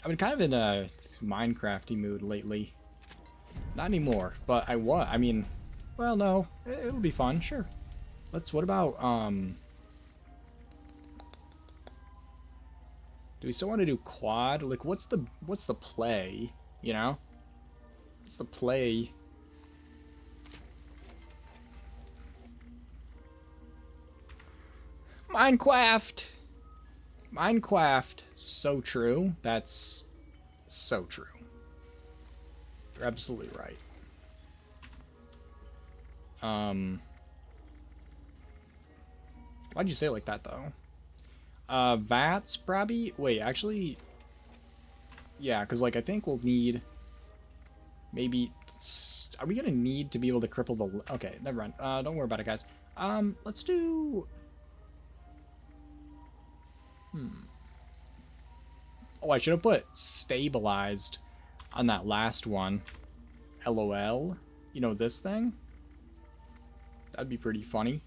A: I've been kind of in a Minecrafty mood lately. Not anymore, but I was. I mean, well, no, it'll be fun, sure. What about, do we still want to do quad? Like, what's the play, you know? What's the play? Minecraft! Minecraft. So true. That's so true. You're absolutely right. Why'd you say it like that, though? Vats, probably? Wait, actually... Yeah, because, like, I think we'll need... Maybe... Are we gonna need to be able to cripple the... Okay, never mind. Don't worry about it, guys. Let's do... Oh, I should have put stabilized on that last one. LOL. You know this thing? That'd be pretty funny.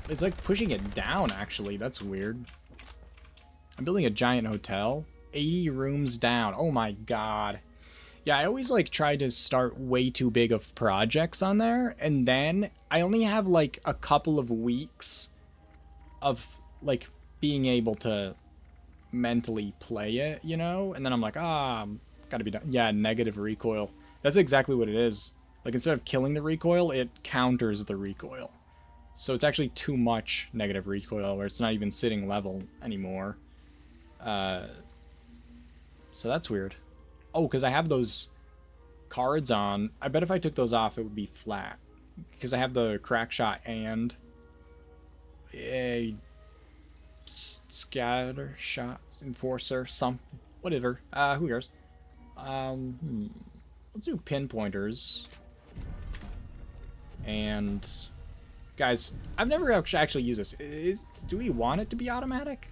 A: It's like pushing it down, actually. That's weird. I'm building a giant hotel. 80 rooms down. Oh my god. Yeah, I always, like, try to start way too big of projects on there, and then I only have, like, a couple of weeks of, like, being able to mentally play it, you know? And then I'm like, gotta be done. Yeah, negative recoil. That's exactly what it is. Like, instead of killing the recoil, it counters the recoil. So it's actually too much negative recoil, where it's not even sitting level anymore. So that's weird. Oh, because I have those cards on. I bet if I took those off, it would be flat. Because I have the crack shot and a scatter shot, enforcer, something. Whatever. Who cares? Let's do pinpointers. And Guys, I've never actually used this. Do we want it to be automatic?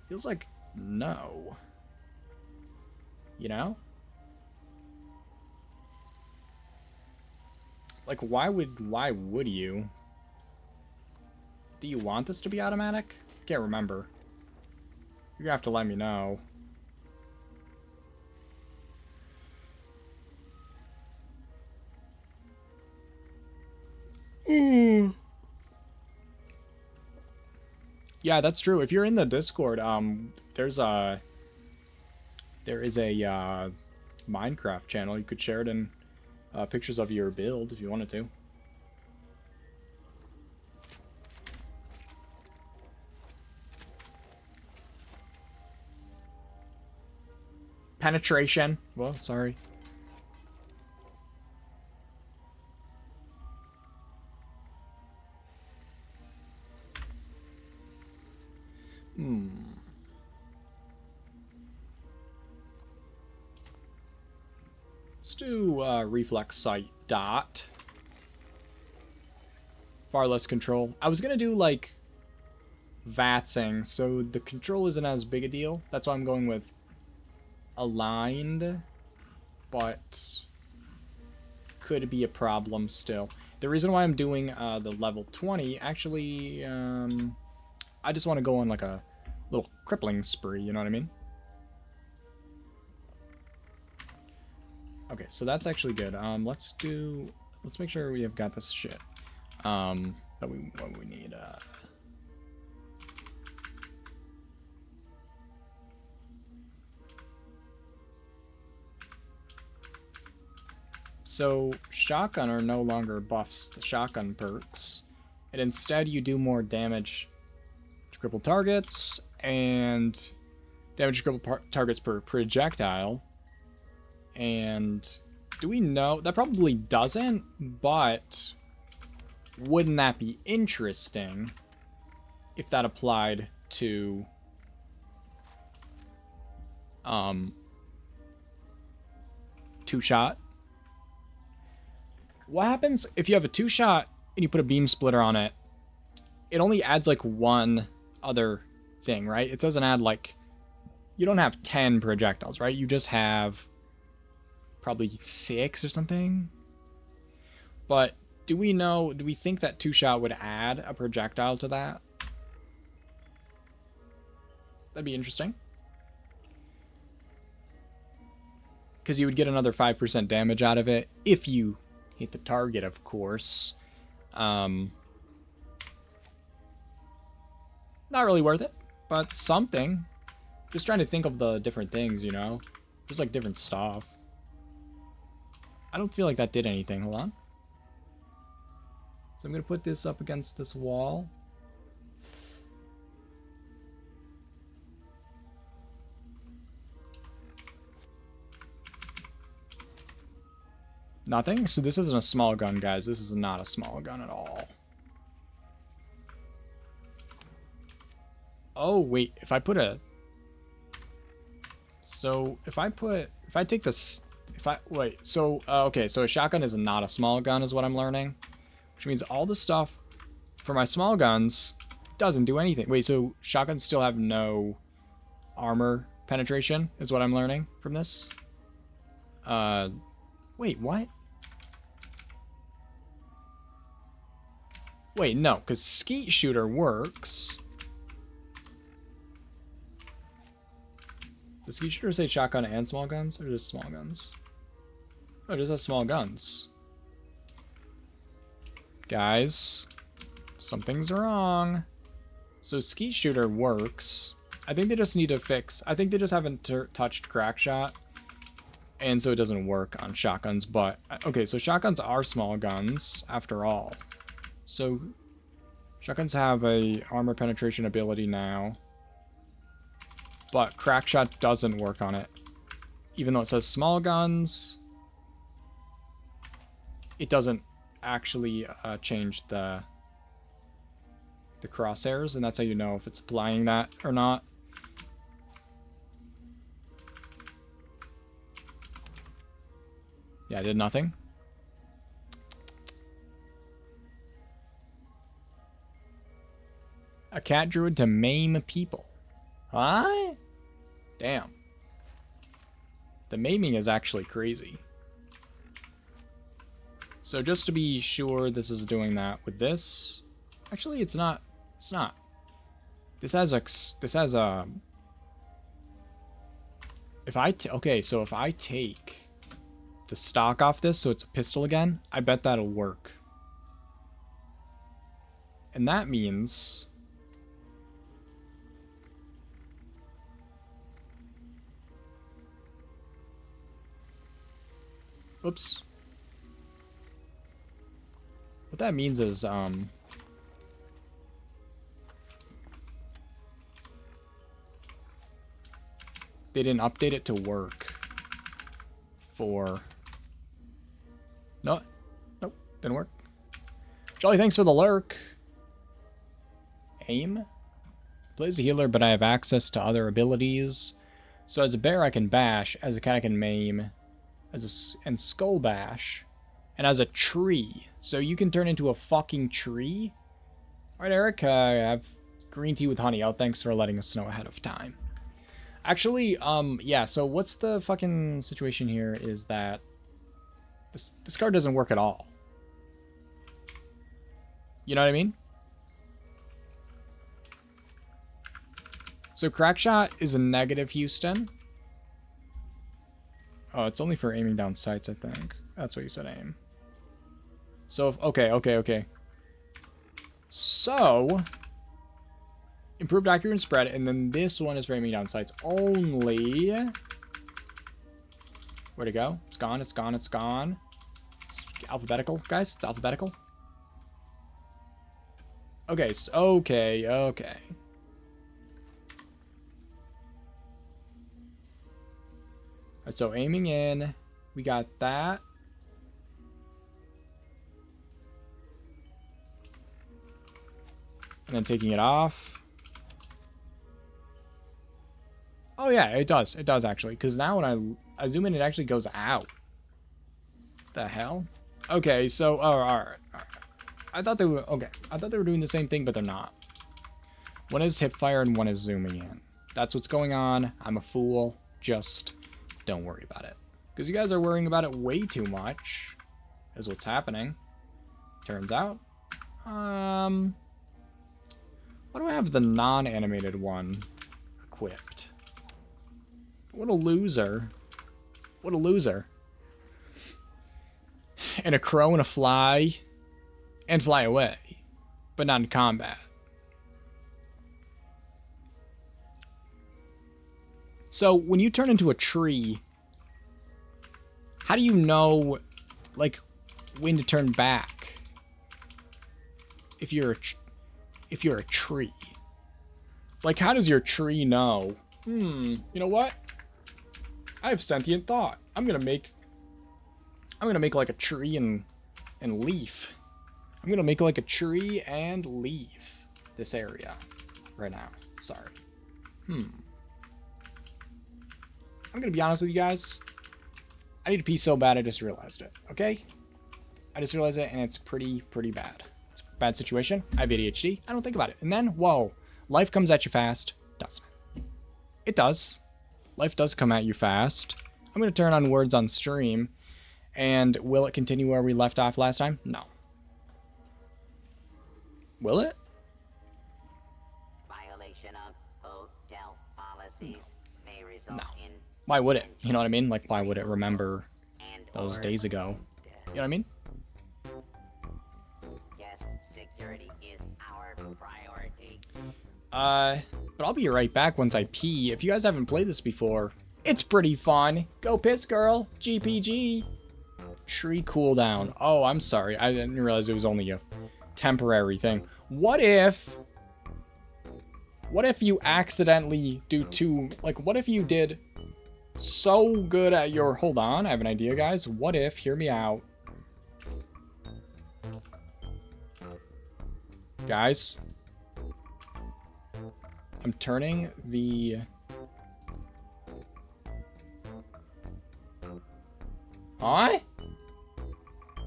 A: Feels like no. You know? Like, why would you? Do you want this to be automatic? Can't remember. You're gonna have to let me know. Yeah, that's true. If you're in the Discord, there is a Minecraft channel. You could share it in pictures of your build if you wanted to. Penetration. Well, sorry. Let's do reflex sight dot. Far less control. I was gonna do like vatsing, so the control isn't as big a deal. That's why I'm going with aligned, but could be a problem still. The reason why I'm doing the level 20, actually, I just want to go on like a little crippling spree, you know what I mean? Okay, so that's actually good. Let's make sure we have got this shit. What we need, So, shotgun are no longer buffs the shotgun perks, and instead you do more damage to crippled targets, and damage to crippled targets per projectile. And do we know? That probably doesn't, but wouldn't that be interesting if that applied to two-shot? What happens if you have a two-shot and you put a beam splitter on it? It only adds like one other thing, right? It doesn't add like... You don't have 10 projectiles, right? You just have probably 6 or something. But do we think that two-shot would add a projectile to that? That'd be interesting. Because you would get another 5% damage out of it if you hit the target, of course. Not really worth it, but something. Just trying to think of the different things, you know? Just like different stuff. I don't feel like that did anything. Hold on. So I'm going to put this up against this wall. Nothing? So this isn't a small gun, guys. This is not a small gun at all. Oh, wait. If I put a... So, if I take this... Wait, so, okay, so a shotgun is not a small gun is what I'm learning. Which means all the stuff for my small guns doesn't do anything. Wait, so shotguns still have no armor penetration is what I'm learning from this? Wait, what? Wait, no, because skeet shooter works. Does skeet shooter say shotgun and small guns, or just small guns? Oh, it just has small guns. Guys, something's wrong. So skeet shooter works. I think they just need to fix... I think they just haven't touched crack shot. And so it doesn't work on shotguns, but... Okay, so shotguns are small guns, after all. So, shotguns have a armor penetration ability now. But crack shot doesn't work on it. Even though it says small guns, it doesn't actually change the crosshairs, and that's how you know if it's applying that or not. Yeah, I did nothing. A cat druid to maim people. Huh? Damn. The maiming is actually crazy. So just to be sure this is doing that with this. Actually, it's not. It's not. This has a... Okay, so if I take the stock off this so it's a pistol again, I bet that'll work. And that means... Oops. What that means is, they didn't update it to work for... No. Nope, didn't work. Jolly, thanks for the lurk. Aim. Plays a healer, but I have access to other abilities. So as a bear, I can bash. As a cat, I can maim. And skull bash. And as a tree. So you can turn into a fucking tree. Alright, Eric. I have green tea with honey. Oh, thanks for letting us know ahead of time. Actually, yeah, so what's the fucking situation here is that this card doesn't work at all. You know what I mean? So Crackshot is a negative Houston. Oh, it's only for aiming down sights, I think. That's what you said, aim. So, okay. So... Improved accuracy and spread, and then this one is for aiming down sights only. Where'd it go? It's gone, it's gone, it's gone. It's alphabetical, guys. It's alphabetical. Okay, so, okay. Alright, so aiming in. We got that. And then taking it off. Oh yeah, it does. It does actually. Because now when I zoom in, it actually goes out. The hell? Okay, so alright. I thought they were doing the same thing, but they're not. One is hip fire and one is zooming in. That's what's going on. I'm a fool. Just don't worry about it. Because you guys are worrying about it way too much. Is what's happening. Turns out. Why do I have the non-animated one equipped? What a loser. What a loser. And a crow and a fly. And fly away. But not in combat. So, when you turn into a tree, how do you know, like, when to turn back? If you're a tree. Like, how does your tree know? You know what? I have sentient thought. I'm gonna make like a tree and leaf. I'm gonna make like a tree and leaf this area right now. Sorry. I'm gonna be honest with you guys. I need to pee so bad I just realized it. Okay? I just realized it and it's pretty bad. It's a bad situation. I have ADHD. I don't think about it. And then, whoa, life comes at you fast, doesn't it? It does. Life does come at you fast. I'm gonna turn on words on stream. And will it continue where we left off last time? No. Will it?
E: Violation of hotel policies may result in...
A: Why would it? You know what I mean? Like, why would it remember those days ago? You know what I mean?
E: Yes, security is our priority.
A: But I'll be right back once I pee. If you guys haven't played this before, it's pretty fun. Go piss, girl. GPG. Tree cooldown. Oh, I'm sorry. I didn't realize it was only a temporary thing. What if you accidentally do two, like, what if you did so good at your, hold on, I have an idea, guys. What if, hear me out. Guys, I'm turning the... Huh?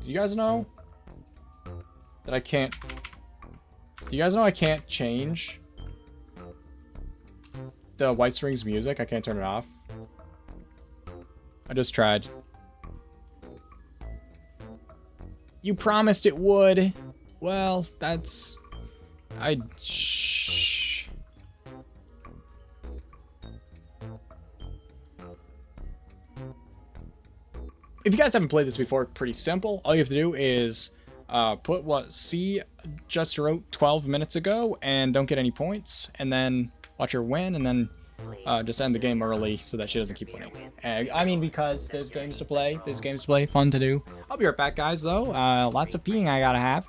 A: Did you guys know that I can't Do you guys know I can't change the White Strings music? I can't turn it off. I just tried. You promised it would. Well, that's... Shh. If you guys haven't played this before, pretty simple. All you have to do is put what C just wrote 12 minutes ago and don't get any points, and then watch her win, and then just end the game early so that she doesn't keep winning. I mean, because there's games to play. There's games to play. Fun to do. I'll be right back, guys, though. Lots of peeing I gotta have.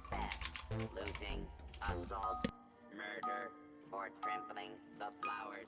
E: Looting, assault, murder, or trampling the flowers.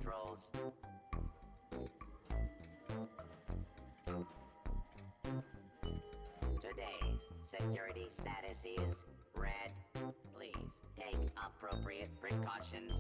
E: controls. Today's security status is red. Please take appropriate precautions.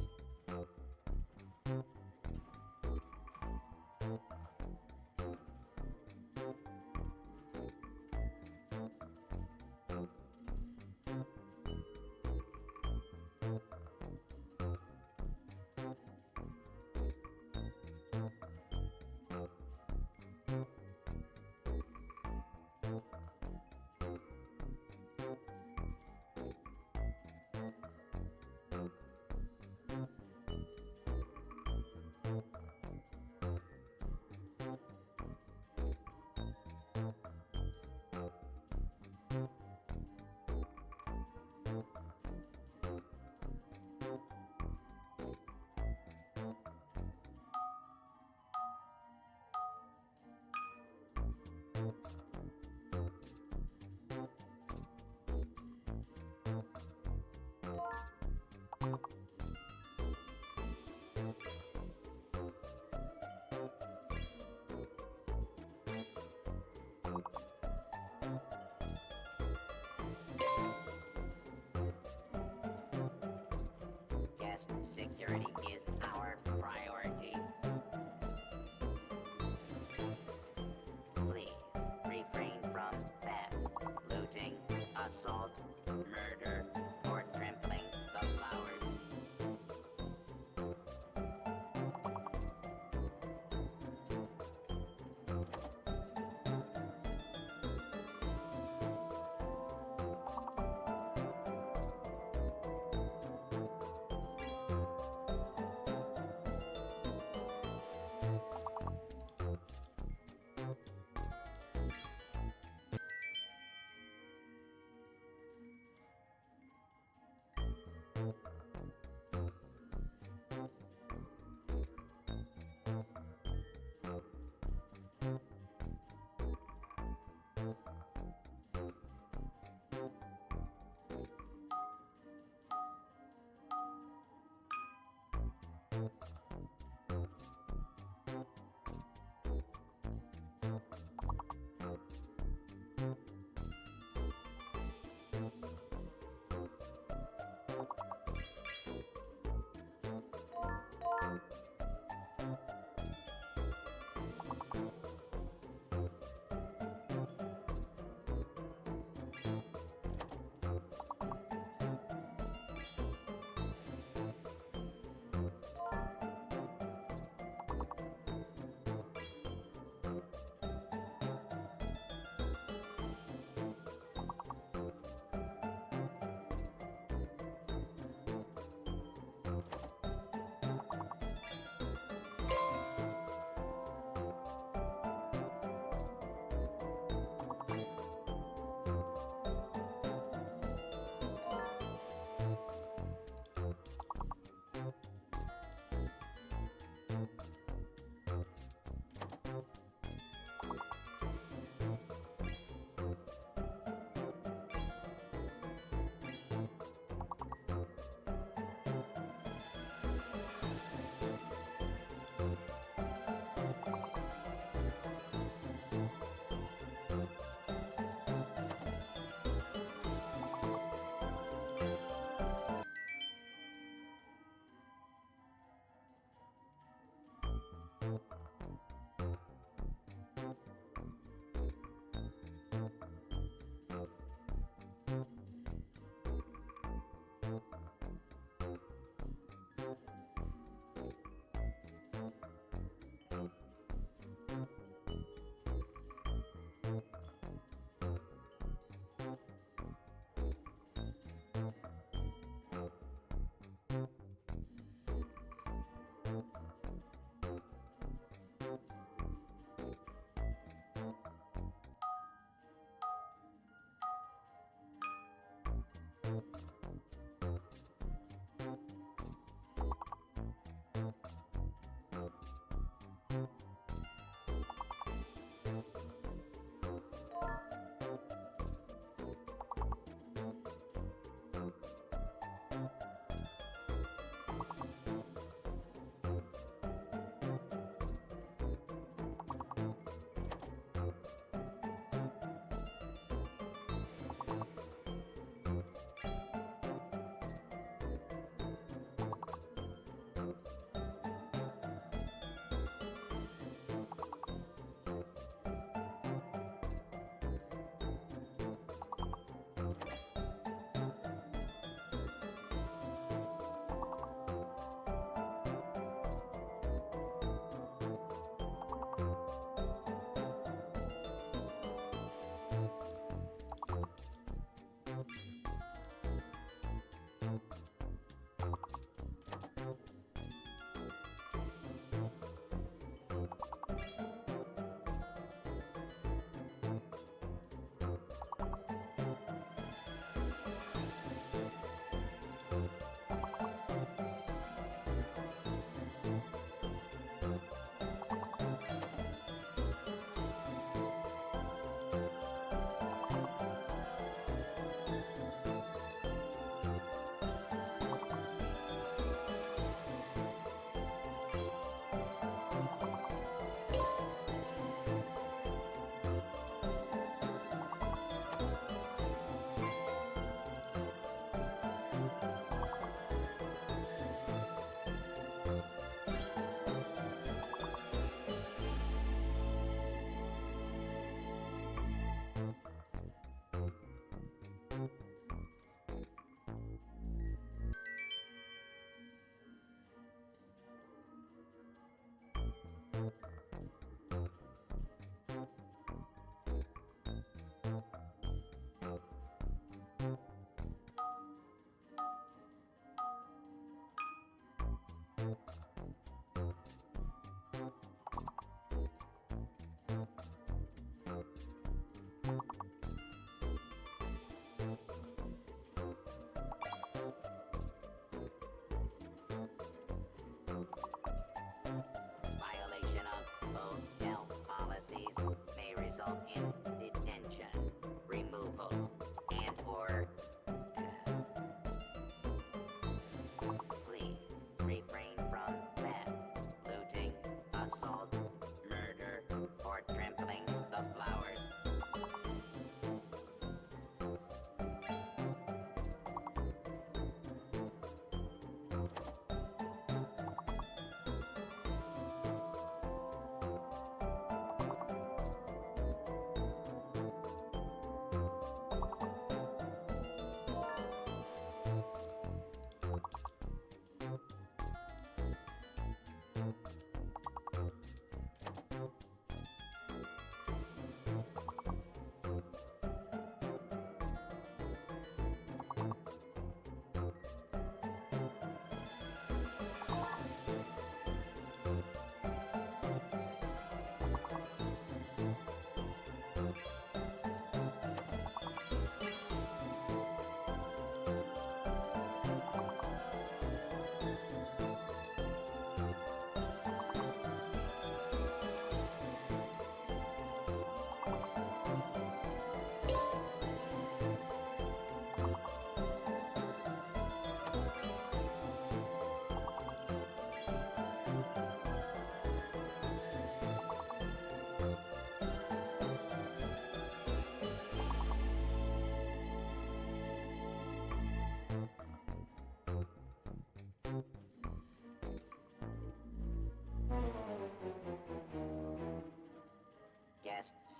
E: Guest security is our priority. Please refrain from theft, looting, assault, murder, or trampling the flowers.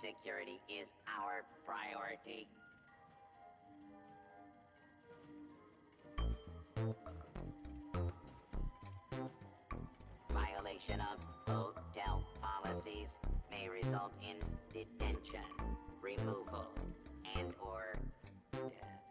E: Security is our priority. Violation of hotel policies may result in detention, removal, and/or death.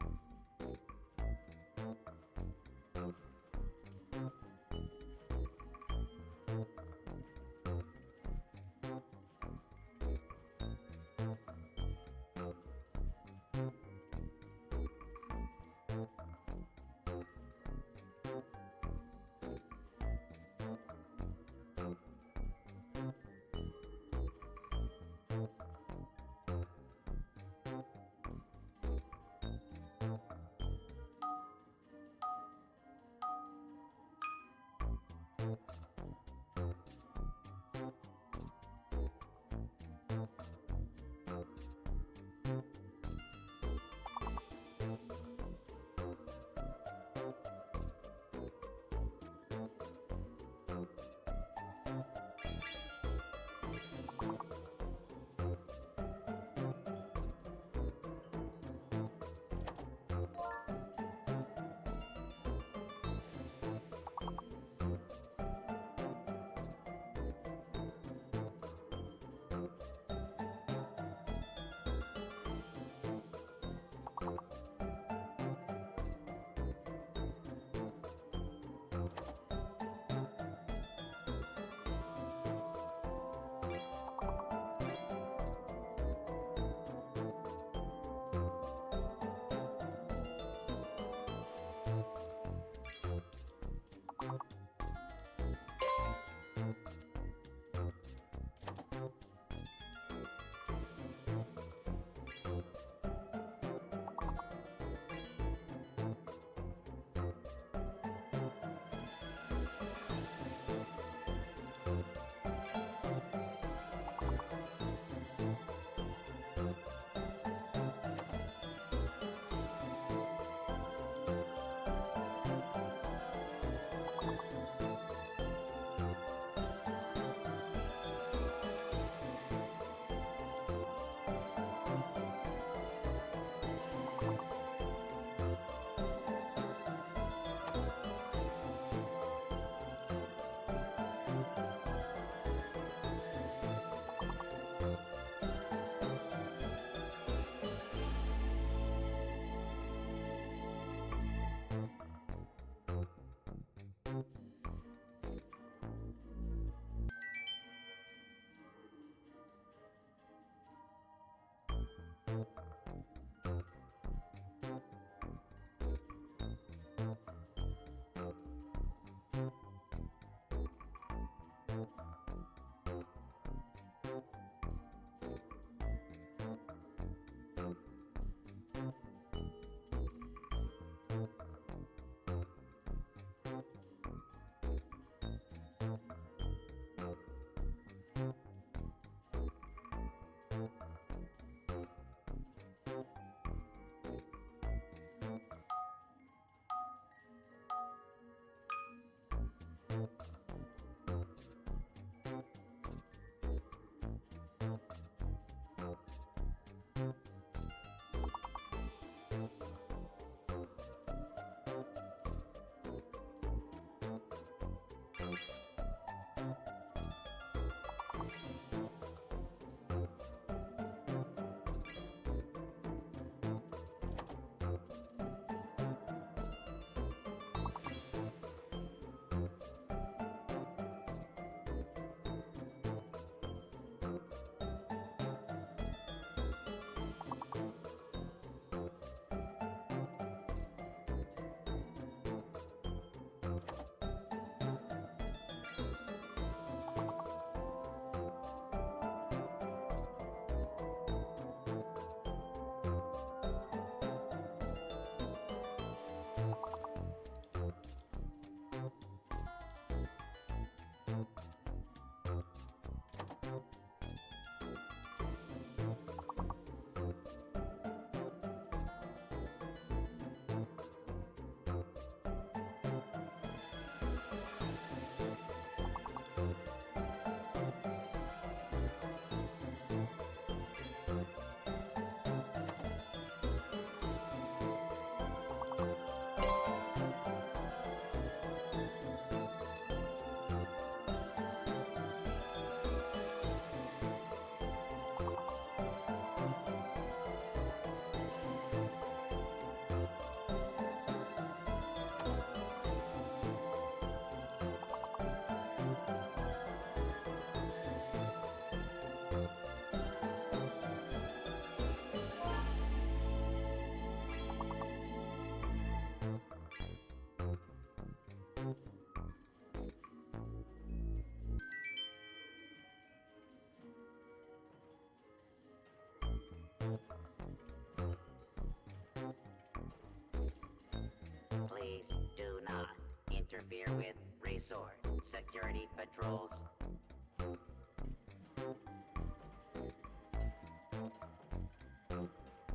E: interfere with resort security patrols.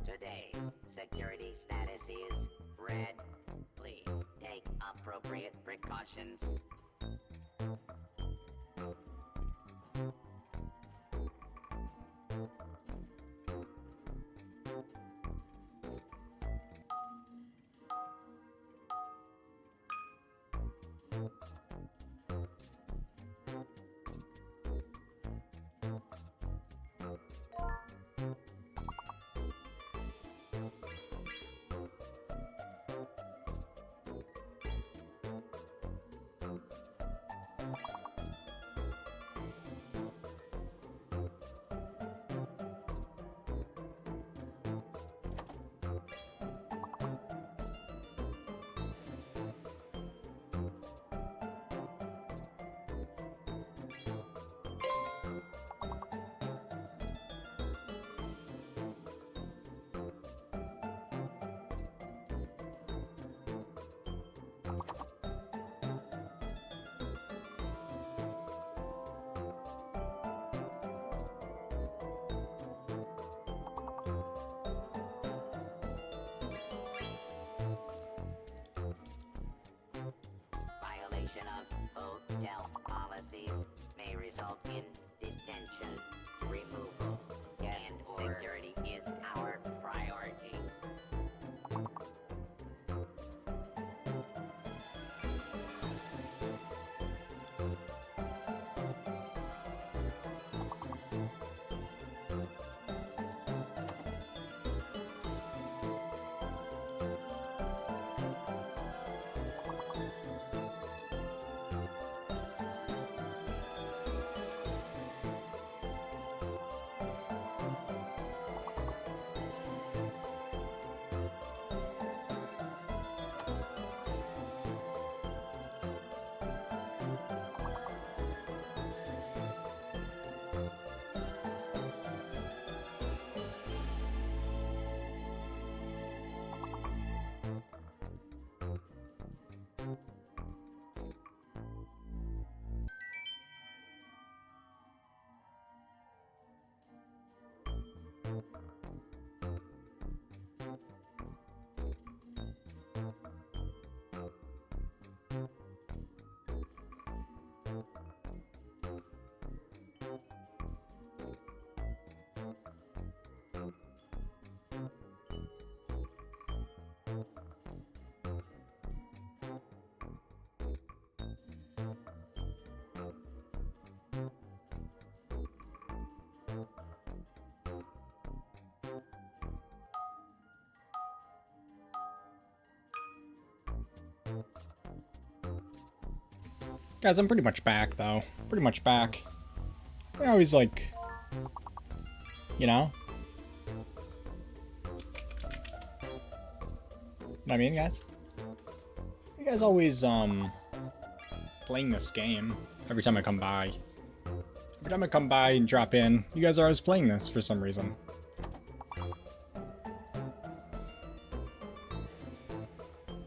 E: Today's security status is red. Please take appropriate precautions. Violation of hotel policies may result in detention, removal, and security is our priority.
A: Guys, I'm pretty much back, though. Pretty much back. I always, like... You know? What I mean, guys? You guys always, playing this game every time I come by. Every time I come by and drop in, you guys are always playing this for some reason.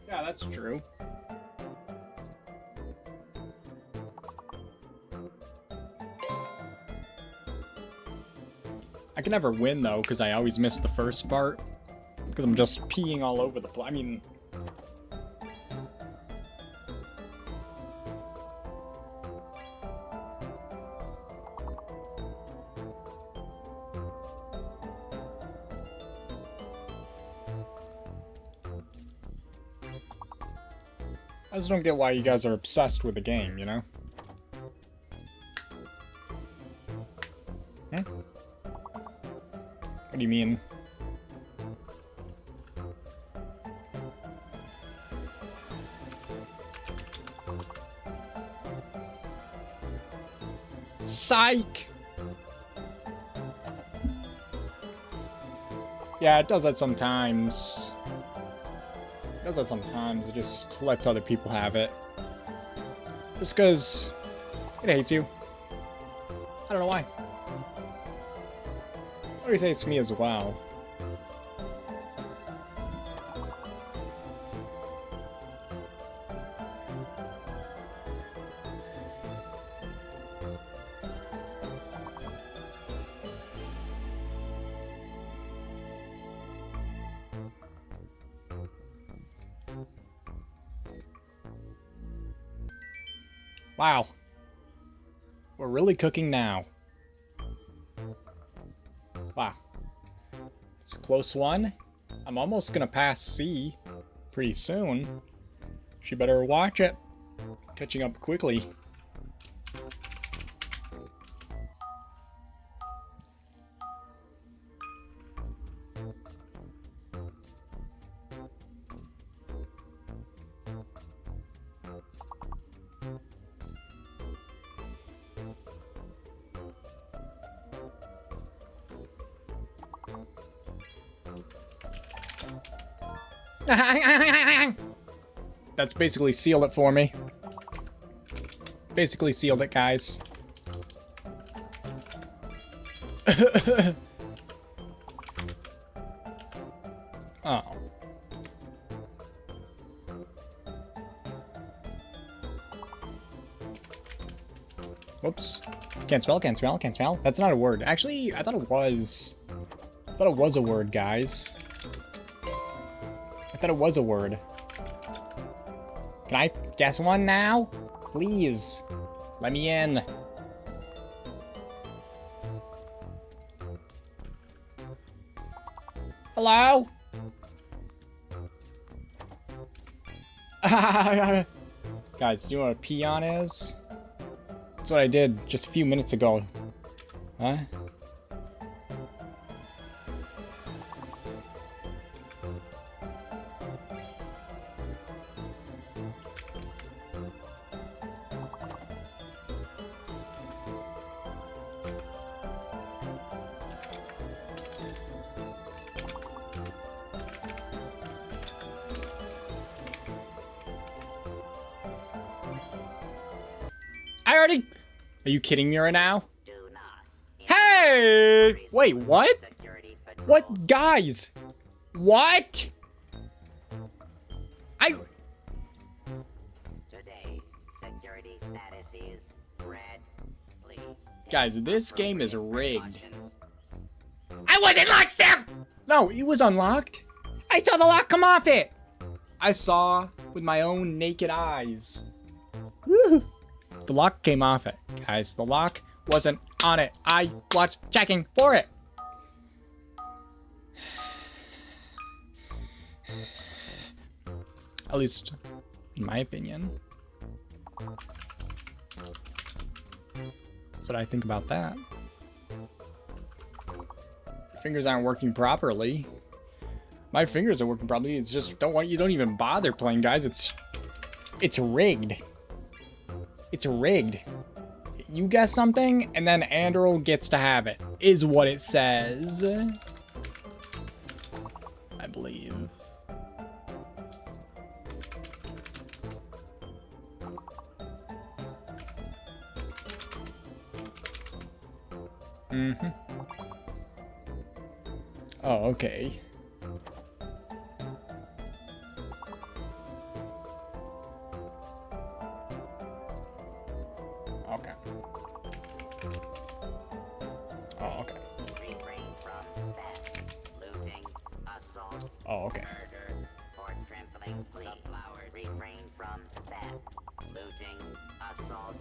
A: Yeah, that's true. I can never win, though, because I always miss the first part. Because I'm just peeing all over the place. I mean... I just don't get why you guys are obsessed with the game, you know? Hmm? What do you mean? Psych! Yeah, it does that sometimes. It does that sometimes. It just lets other people have it. Just because it hates you. I don't know why. It always hates me as well. Wow. We're really cooking now. Wow. It's a close one. I'm almost gonna pass C pretty soon. She better watch it. Catching up quickly. That's basically sealed it for me. Basically sealed it, guys. Oh. Whoops. Can't spell, can't spell, can't spell. That's not a word. Actually, I thought it was. I thought it was a word, guys. I thought it was a word. Can I guess one now? Please. Let me in. Hello? Guys, do you know what a peon is? That's what I did just a few minutes ago. Huh? I already... Are you kidding me right now?
E: Do not.
A: Hey! Wait, what?
E: Security patrol.
A: What? Guys! What?
E: Today's security status is red. Please.
A: Guys, this game is rigged.
E: Precautions.
A: I wasn't locked still! No, it was unlocked. I saw the lock come off it. I saw with my own naked eyes. Woo. The lock came off it, guys. The lock wasn't on it. I watched checking for it. At least, in my opinion. That's what I think about that. Your fingers aren't working properly. My fingers are working properly. It's just you don't even bother playing, guys. It's rigged. It's rigged. You guess something, and then Andrew gets to have it, is what it says. I believe. Mm-hmm. Oh, okay. Okay. Oh, okay.
E: Refrain from theft, looting, assault,
A: Oh, okay.
E: murder, or trampling the flowers. Refrain from theft, looting, assault,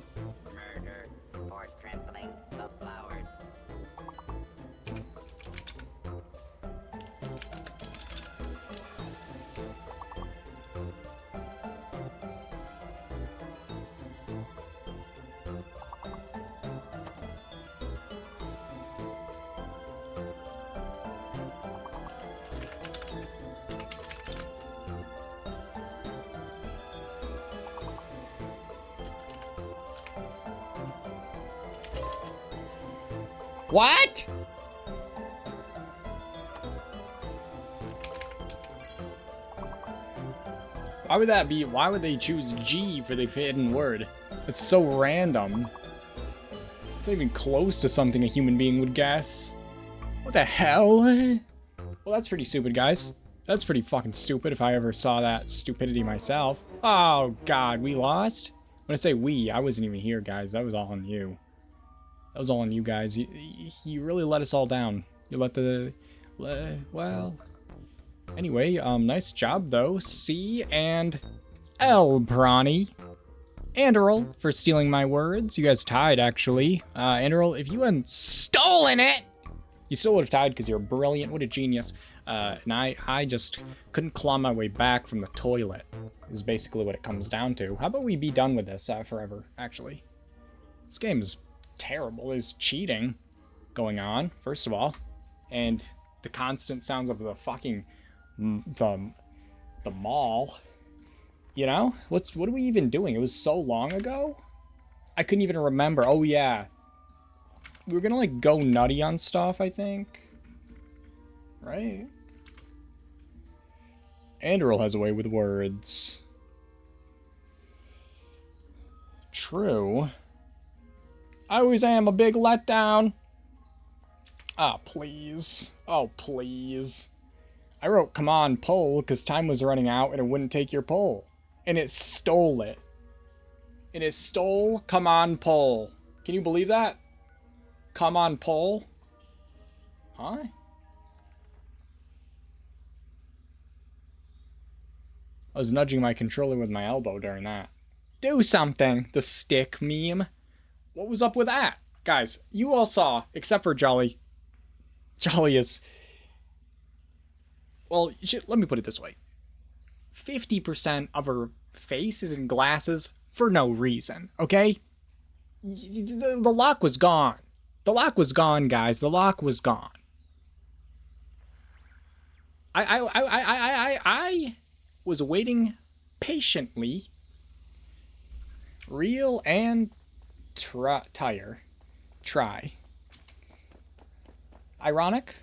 E: murder, or trampling the flowers.
A: What? Why would that be? Why would they choose G for the hidden word? It's so random. It's not even close to something a human being would guess. What the hell? Well, that's pretty stupid, guys. That's pretty fucking stupid if I ever saw that stupidity myself. Oh, God, we lost? When I say we, I wasn't even here, guys. That was all on you. That was all on you guys. You really let us all down. You let the... well... Anyway, nice job, though. C and L, Brawny. Anderl for stealing my words. You guys tied, actually. Anderl, if you hadn't stolen it, you still would have tied because you're brilliant. What a genius. And I just couldn't claw my way back from the toilet, is basically what it comes down to. How about we be done with this forever, actually? This game is terrible. There's cheating going on, first of all. And the constant sounds of the fucking... the mall. You know? What are we even doing? It was so long ago? I couldn't even remember. Oh, yeah. We were gonna, like, go nutty on stuff, I think. Right? Anderl has a way with words. True. I always am a big letdown. Ah, please. Oh, please. I wrote, come on, pull, because time was running out and it wouldn't take your pull. And it stole it. And it stole, come on, pull. Can you believe that? Come on, pull. Huh? I was nudging my controller with my elbow during that. Do something, the stick meme. What was up with that? Guys, you all saw, except for Jolly. Jolly is... Well, let me put it this way. 50% of her face is in glasses for no reason, okay? The lock was gone. The lock was gone, guys. The lock was gone. I was waiting patiently. Reel and try. Ironic?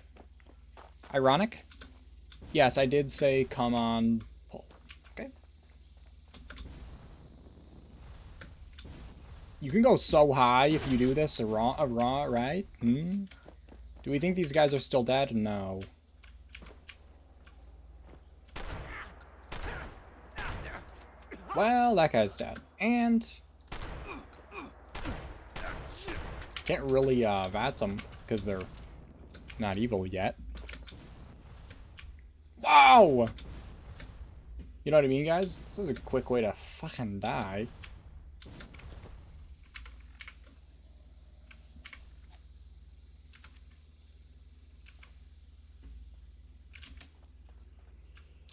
A: Ironic? Yes, I did say come on, pull. Okay. You can go so high if you do this, right? Hmm? Do we think these guys are still dead? No. Well, that guy's dead. And... can't really VATS them, because they're not evil yet. Wow! You know what I mean, guys? This is a quick way to fucking die.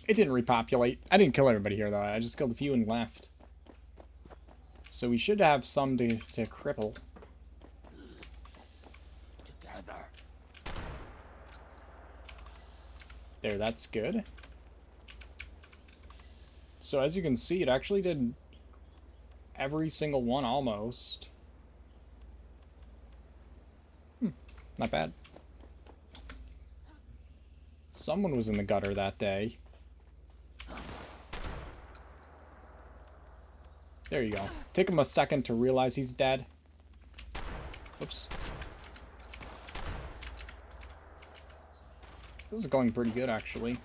A: It didn't repopulate. I didn't kill everybody here, though. I just killed a few and left. So we should have some to cripple.
D: Together.
A: There, that's good. So as you can see, it actually did every single one almost. Not bad. Someone was in the gutter that day. There you go. Take him a second to realize he's dead. Oops. This is going pretty good, actually.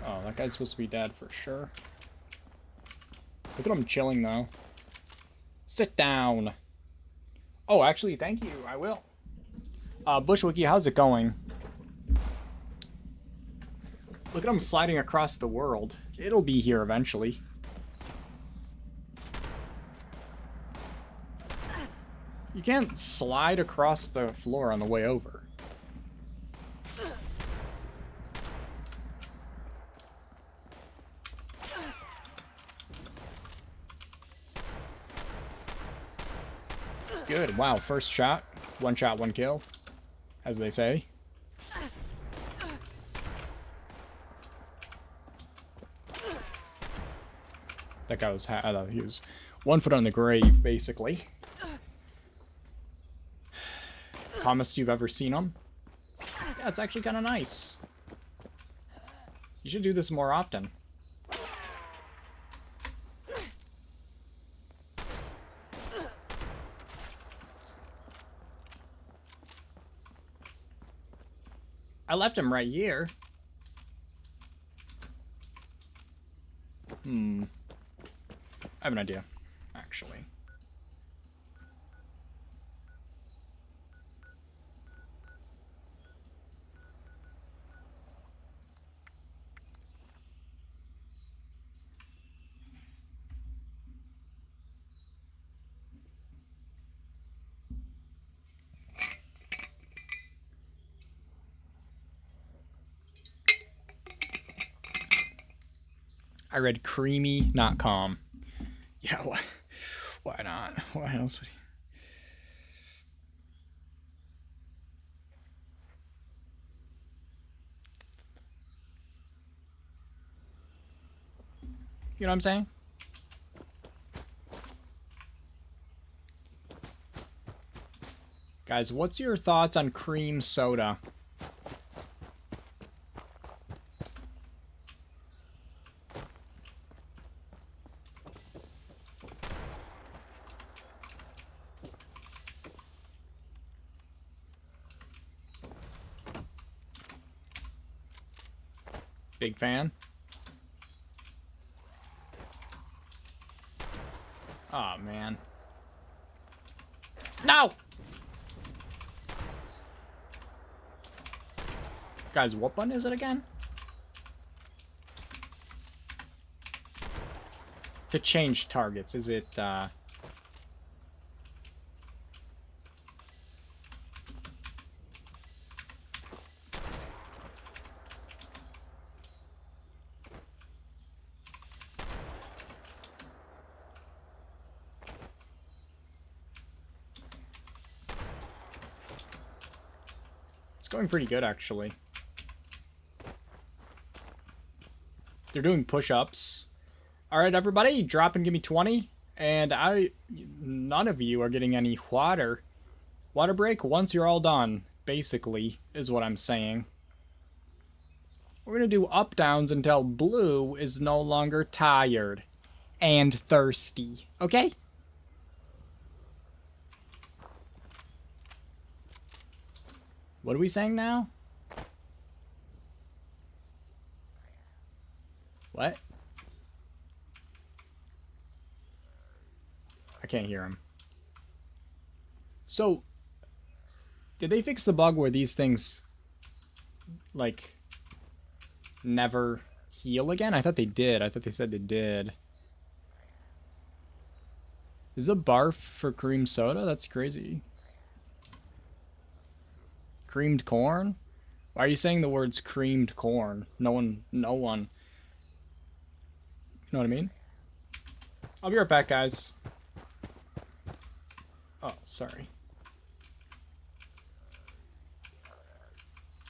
A: Oh, that guy's supposed to be dead for sure. Look at him chilling, though. Sit down. Oh, actually, thank you. I will. Bushwiki, how's it going? Look at him sliding across the world. It'll be here eventually. You can't slide across the floor on the way over. Good. Wow, first shot. One shot, one kill. As they say. That guy was... he was 1 foot on the grave, basically. Calmest you've ever seen him? Yeah, it's actually kind of nice. You should do this more often. I left him right here. I have an idea, actually. I read creamy, not calm. Yeah, why not? Why else would he? You know what I'm saying? Guys, what's your thoughts on cream soda? Big fan. Oh, man. No! Guys, what button is it again? To change targets, is it, It's going pretty good, actually. They're doing push-ups. Alright, everybody, drop and give me 20. And none of you are getting any water. Water break once you're all done, basically, is what I'm saying. We're gonna do up-downs until Blue is no longer tired and thirsty, okay? What are we saying now? What? I can't hear him. So, did they fix the bug where these things, like, never heal again? I thought they did. I thought they said they did. Is the barf for cream soda? That's crazy. Creamed corn? Why are you saying the words creamed corn? No one. You know what I mean? I'll be right back, guys. Oh, sorry.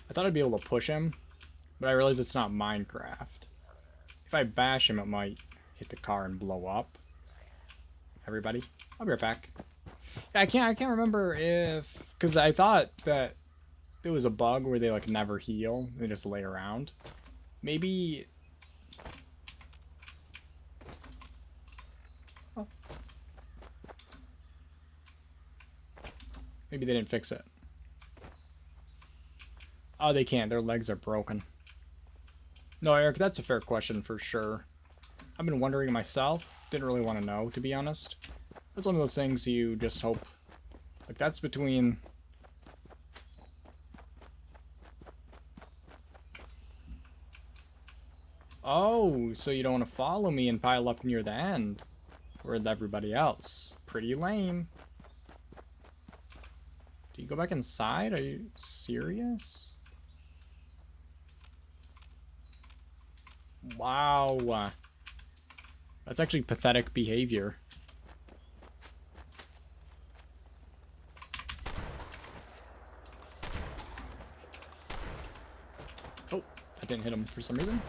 A: I thought I'd be able to push him, but I realized it's not Minecraft. If I bash him, it might hit the car and blow up. Everybody, I'll be right back. Yeah, I can't remember if, because I thought that there was a bug where they like never heal, they just lay around. Maybe. Oh. Maybe they didn't fix it. Oh, they can't. Their legs are broken. No, Eric, that's a fair question for sure. I've been wondering myself. Didn't really want to know, to be honest. That's one of those things you just hope. Like, that's between. Oh, so you don't want to follow me and pile up near the end with everybody else. Pretty lame. Do you go back inside? Are you serious? Wow. That's actually pathetic behavior. Oh, that didn't hit him for some reason.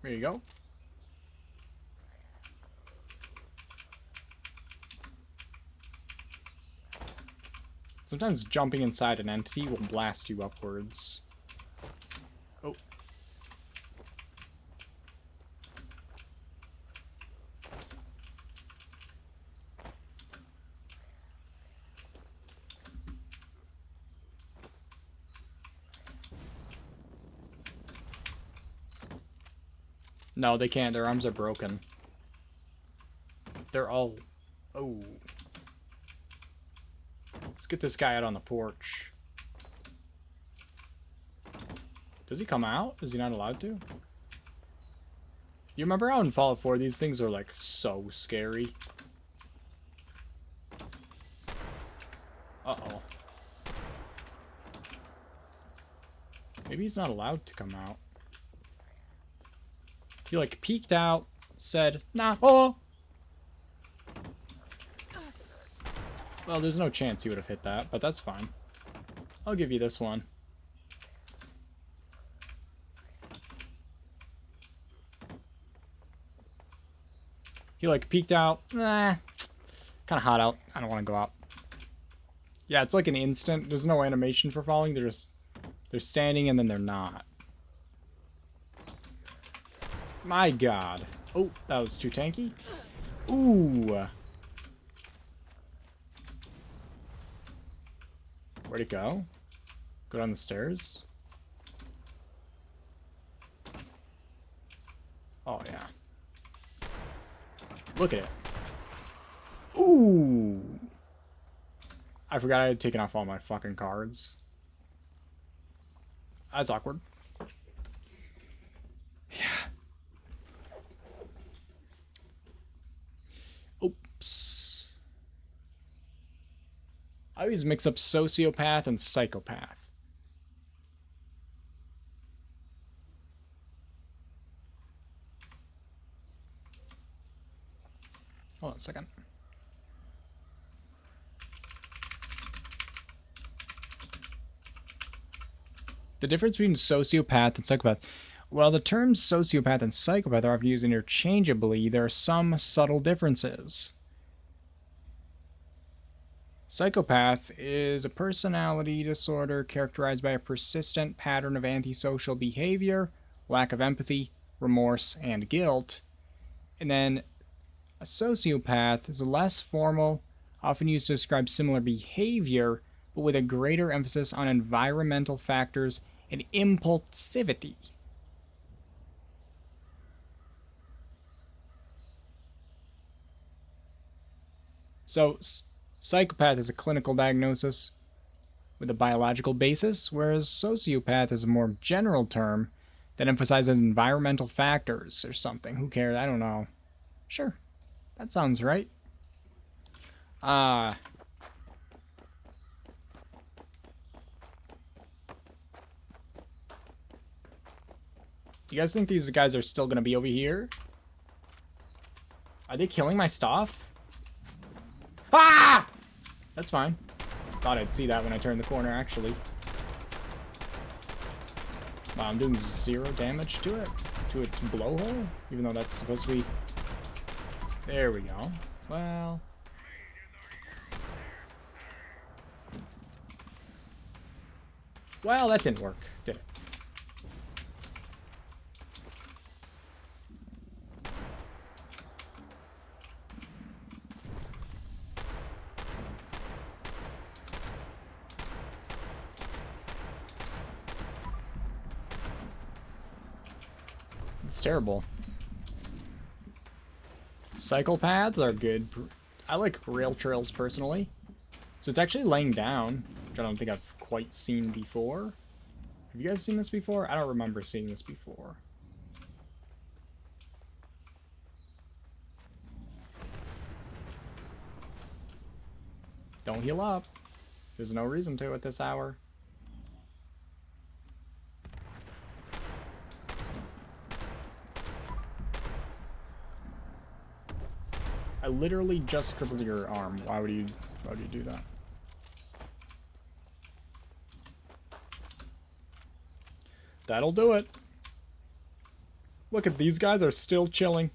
A: There you go. Sometimes jumping inside an entity will blast you upwards. Oh. No, they can't. Their arms are broken. They're all... Oh. Let's get this guy out on the porch. Does he come out? Is he not allowed to? You remember how in Fallout 4 these things were like so scary? Uh-oh. Maybe he's not allowed to come out. He like peeked out, said, nah, oh! Well, there's no chance he would have hit that, but that's fine. I'll give you this one. He like peeked out. Nah, kind of hot out. I don't want to go out. Yeah, it's like an instant. There's no animation for falling. They're standing and then they're not. My God. Oh, that was too tanky. Ooh. Where'd it go? Go down the stairs? Oh, yeah. Look at it. Ooh. I forgot I had taken off all my fucking cards. That's awkward. Yeah. Oops. I always mix up sociopath and psychopath. Hold on a second. The difference between sociopath and psychopath. While the terms sociopath and psychopath are often used interchangeably, there are some subtle differences. Psychopath is a personality disorder characterized by a persistent pattern of antisocial behavior, lack of empathy, remorse, and guilt. And then a sociopath is less formal, often used to describe similar behavior, but with a greater emphasis on environmental factors and impulsivity. So, psychopath is a clinical diagnosis with a biological basis, whereas sociopath is a more general term that emphasizes environmental factors or something. Who cares? I don't know. Sure. That sounds right. You guys think these guys are still gonna be over here? Are they killing my stuff? Ah! That's fine. Thought I'd see that when I turned the corner, actually. Wow, I'm doing 0 damage to it. To its blowhole? Even though that's supposed to be... There we go. Well... Well, that didn't work, did it? It's terrible. Cycle paths are good. I like rail trails personally. So it's actually laying down, which I don't think I've quite seen before. Have you guys seen this before? I don't remember seeing this before. Don't heal up. There's no reason to at this hour. I literally just crippled your arm. Why would you do that? That'll do it. Look at these guys are still chilling.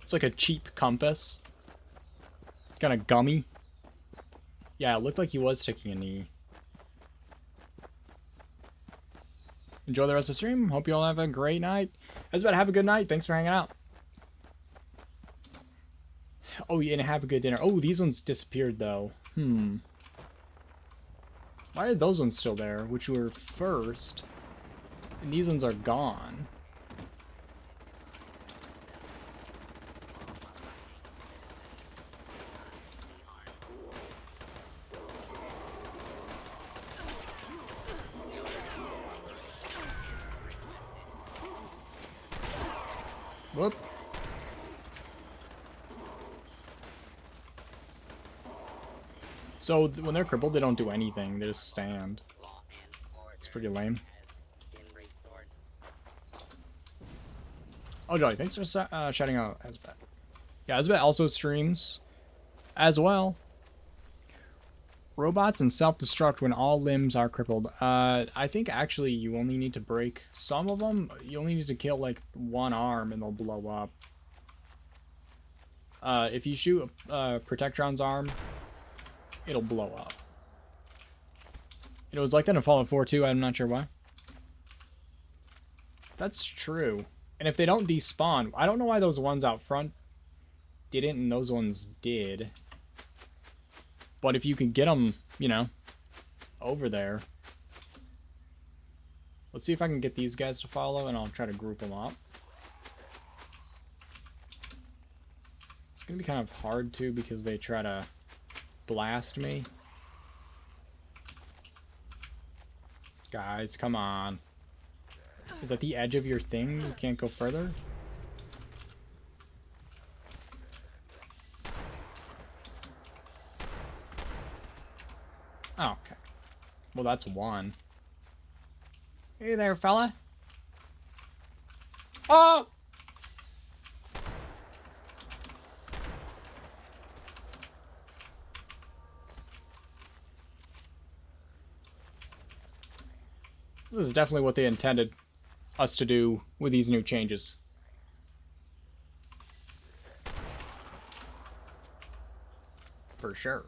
A: It's like a cheap compass. Kind of gummy. Yeah, it looked like he was taking a knee. Enjoy the rest of the stream. Hope you all have a great night. As about have a good night. Thanks for hanging out. Oh, yeah, and have a good dinner. Oh, these ones disappeared, though. Why are those ones still there, which were first? And these ones are gone. Whoop. So when they're crippled, they don't do anything. They just stand.
E: Law and order
A: It's pretty lame.
E: has been restored.
A: Oh, Jolly, thanks for shouting out Asbet. Yeah, Asbet also streams as well. Robots and self-destruct when all limbs are crippled. I think actually you only need to break some of them. You only need to kill like one arm and they'll blow up. If you shoot Protectron's arm, it'll blow up. It was like that in Fallout 4 too, I'm not sure why. That's true. And if they don't despawn, I don't know why those ones out front didn't and those ones did. But if you can get them, you know, over there. Let's see if I can get these guys to follow, and I'll try to group them up. It's going to be kind of hard, too, because they try to blast me. Guys, come on. Is that the edge of your thing? You can't go further? Oh, okay. Well, that's one. Hey there, fella. Oh! This is definitely what they intended us to do with these new changes. For sure.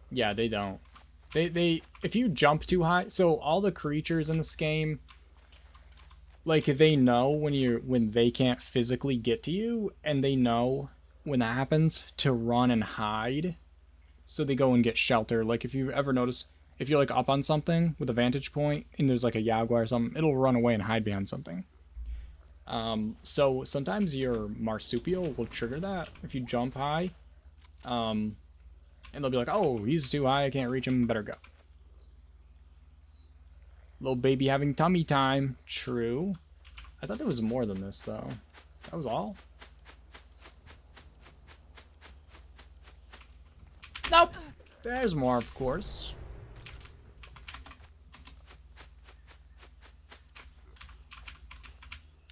A: Yeah, they don't. They if you jump too high, so all the creatures in this game, like they know when they can't physically get to you, and they know when that happens to run and hide. So they go and get shelter. Like if you ever notice, if you're like up on something with a vantage point and there's like a Jaguar or something, it'll run away and hide behind something. So sometimes your marsupial will trigger that if you jump high. And they'll be like, oh, he's too high, I can't reach him, better go. Little baby having tummy time. True. I thought there was more than this, though. That was all? Nope! There's more, of course.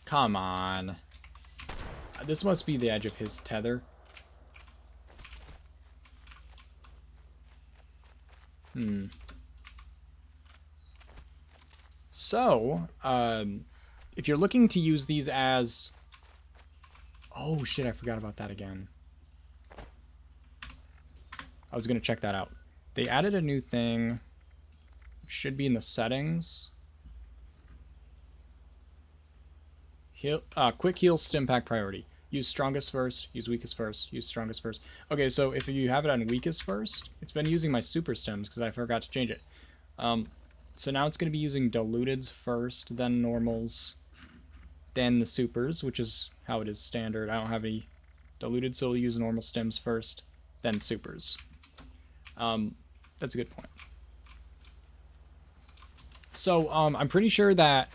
A: Come on. This must be the edge of his tether. So, if you're looking to use these as... Oh, shit, I forgot about that again. I was going to check that out. They added a new thing. Should be in the settings. Heal, quick heal stim pack priority. Use strongest first, use weakest first, use strongest first. Okay, so if you have it on weakest first, it's been using my super stims because I forgot to change it. So now it's going to be using diluteds first, then normals, then the supers, which is how it is standard. I don't have any diluted, so we'll use normal stims first, then supers. That's a good point. So I'm pretty sure that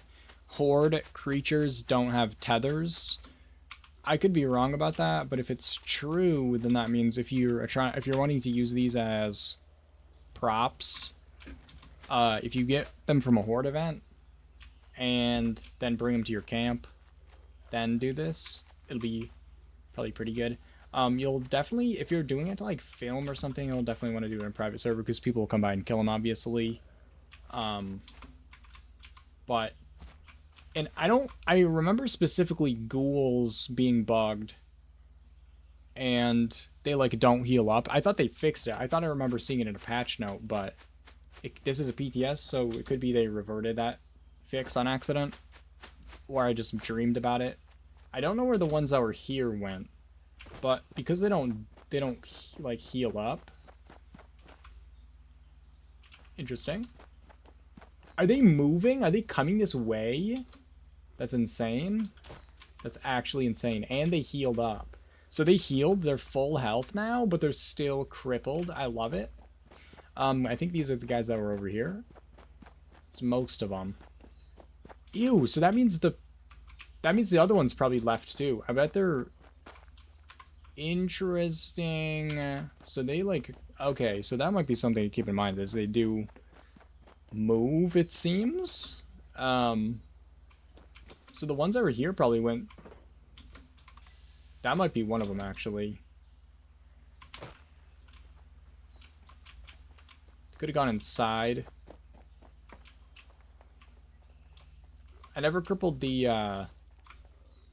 A: horde creatures don't have tethers. I could be wrong about that, but if it's true, then that means if you're wanting to use these as props, if you get them from a horde event and then bring them to your camp, then do this, it'll be probably pretty good. You'll definitely, if you're doing it to like film or something, you'll definitely want to do it in a private server because people will come by and kill them, obviously. But and I remember specifically ghouls being bugged and they like don't heal up. I thought they fixed it. I thought I remember seeing it in a patch note, but this is a PTS, so it could be they reverted that fix on accident, or I just dreamed about it. I don't know where the ones that were here went, but because they don't like heal up. Interesting. Are they moving? Are they coming this way? That's insane. That's actually insane. And they healed up. So they healed, they're full health now, but they're still crippled. I love it. I think these are the guys that were over here. It's most of them. Ew, so that means the other one's probably left too. I bet they're interesting. So they like, okay, so that might be something to keep in mind as they do move, it seems. So the ones that were here probably went, that might be one of them actually. Could have gone inside. I never crippled the,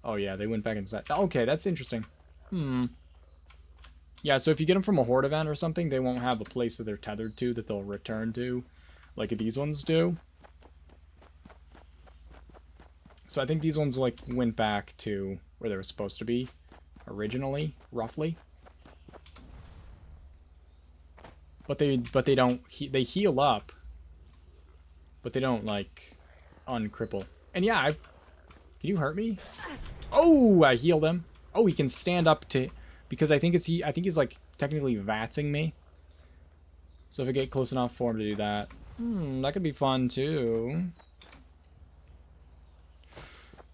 A: oh yeah, they went back inside. Okay, that's interesting. Yeah, so if you get them from a horde event or something, they won't have a place that they're tethered to that they'll return to, like these ones do. So I think these ones, like, went back to where they were supposed to be originally, roughly. But they don't, they heal up, but they don't, like, uncripple. And yeah, can you hurt me? Oh, I healed him. Oh, he can stand up to, because I think he's like technically vatsing me. So if I get close enough for him to do that, that could be fun too.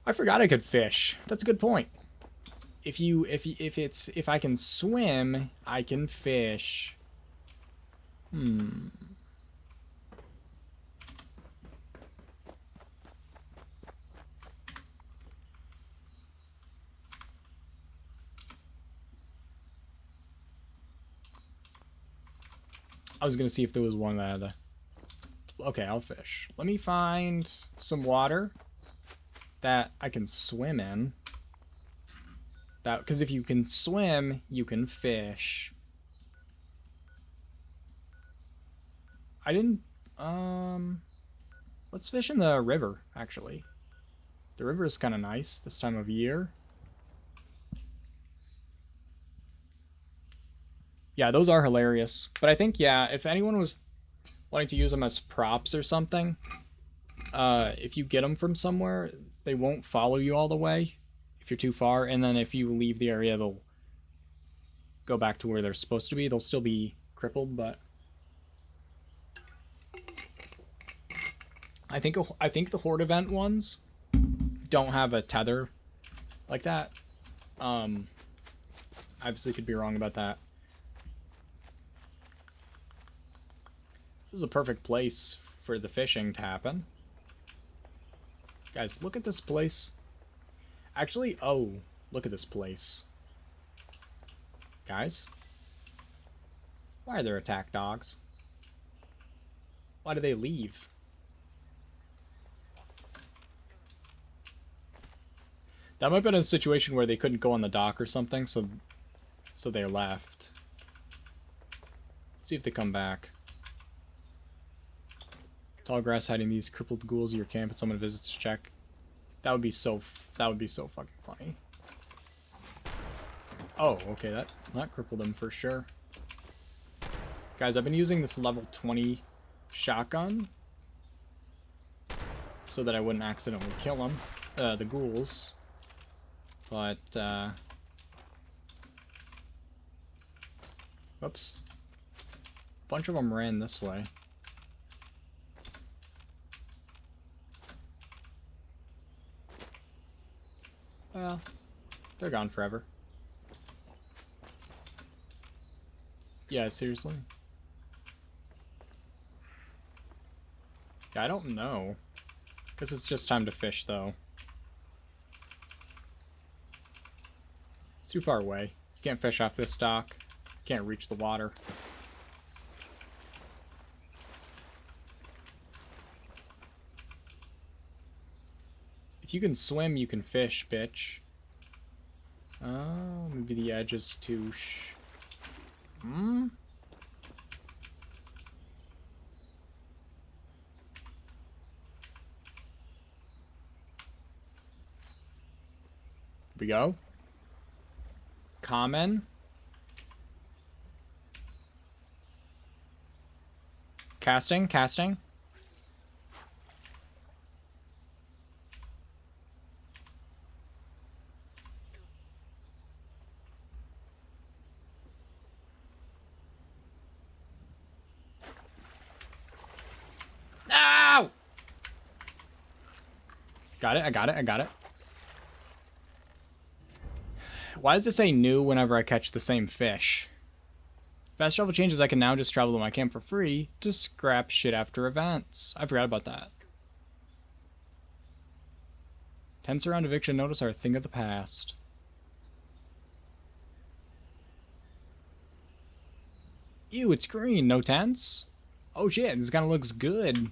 A: I forgot I could fish. That's a good point. If I can swim, I can fish. I was gonna see if there was one that had a... Okay, I'll fish. Let me find some water that I can swim in. That, because if you can swim, you can fish. I didn't... Let's fish in the river, actually. The river is kind of nice this time of year. Yeah, those are hilarious. But I think, yeah, if anyone was wanting to use them as props or something, if you get them from somewhere, they won't follow you all the way if you're too far. And then if you leave the area, they'll go back to where they're supposed to be. They'll still be crippled, but... I think the Horde event ones don't have a tether like that. Obviously could be wrong about that. This is a perfect place for the fishing to happen. Guys, look at this place. Actually, oh, look at this place. Guys? Why are there attack dogs? Why do they leave? That might have been a situation where they couldn't go on the dock or something, so they left. Let's see if they come back. Tall grass hiding these crippled ghouls at your camp and someone visits to check. That would be so fucking funny. Oh, okay, that crippled him for sure. Guys, I've been using this level 20 shotgun so that I wouldn't accidentally kill him, the ghouls. But, whoops. A bunch of them ran this way. Well, they're gone forever. Yeah, seriously. Yeah, I don't know. Guess it's just time to fish, though. It's too far away. You can't fish off this dock. You can't reach the water. If you can swim, you can fish, bitch. Oh, maybe the edge is too Here we go. Common. Casting. Ow! Got it, I got it, I got it. Why does it say new whenever I catch the same fish? Fast travel changes, I can now just travel to my camp for free to scrap shit after events. I forgot about that. Tents around eviction notice are a thing of the past. Ew, it's green, no tents? Oh shit, this kind of looks good.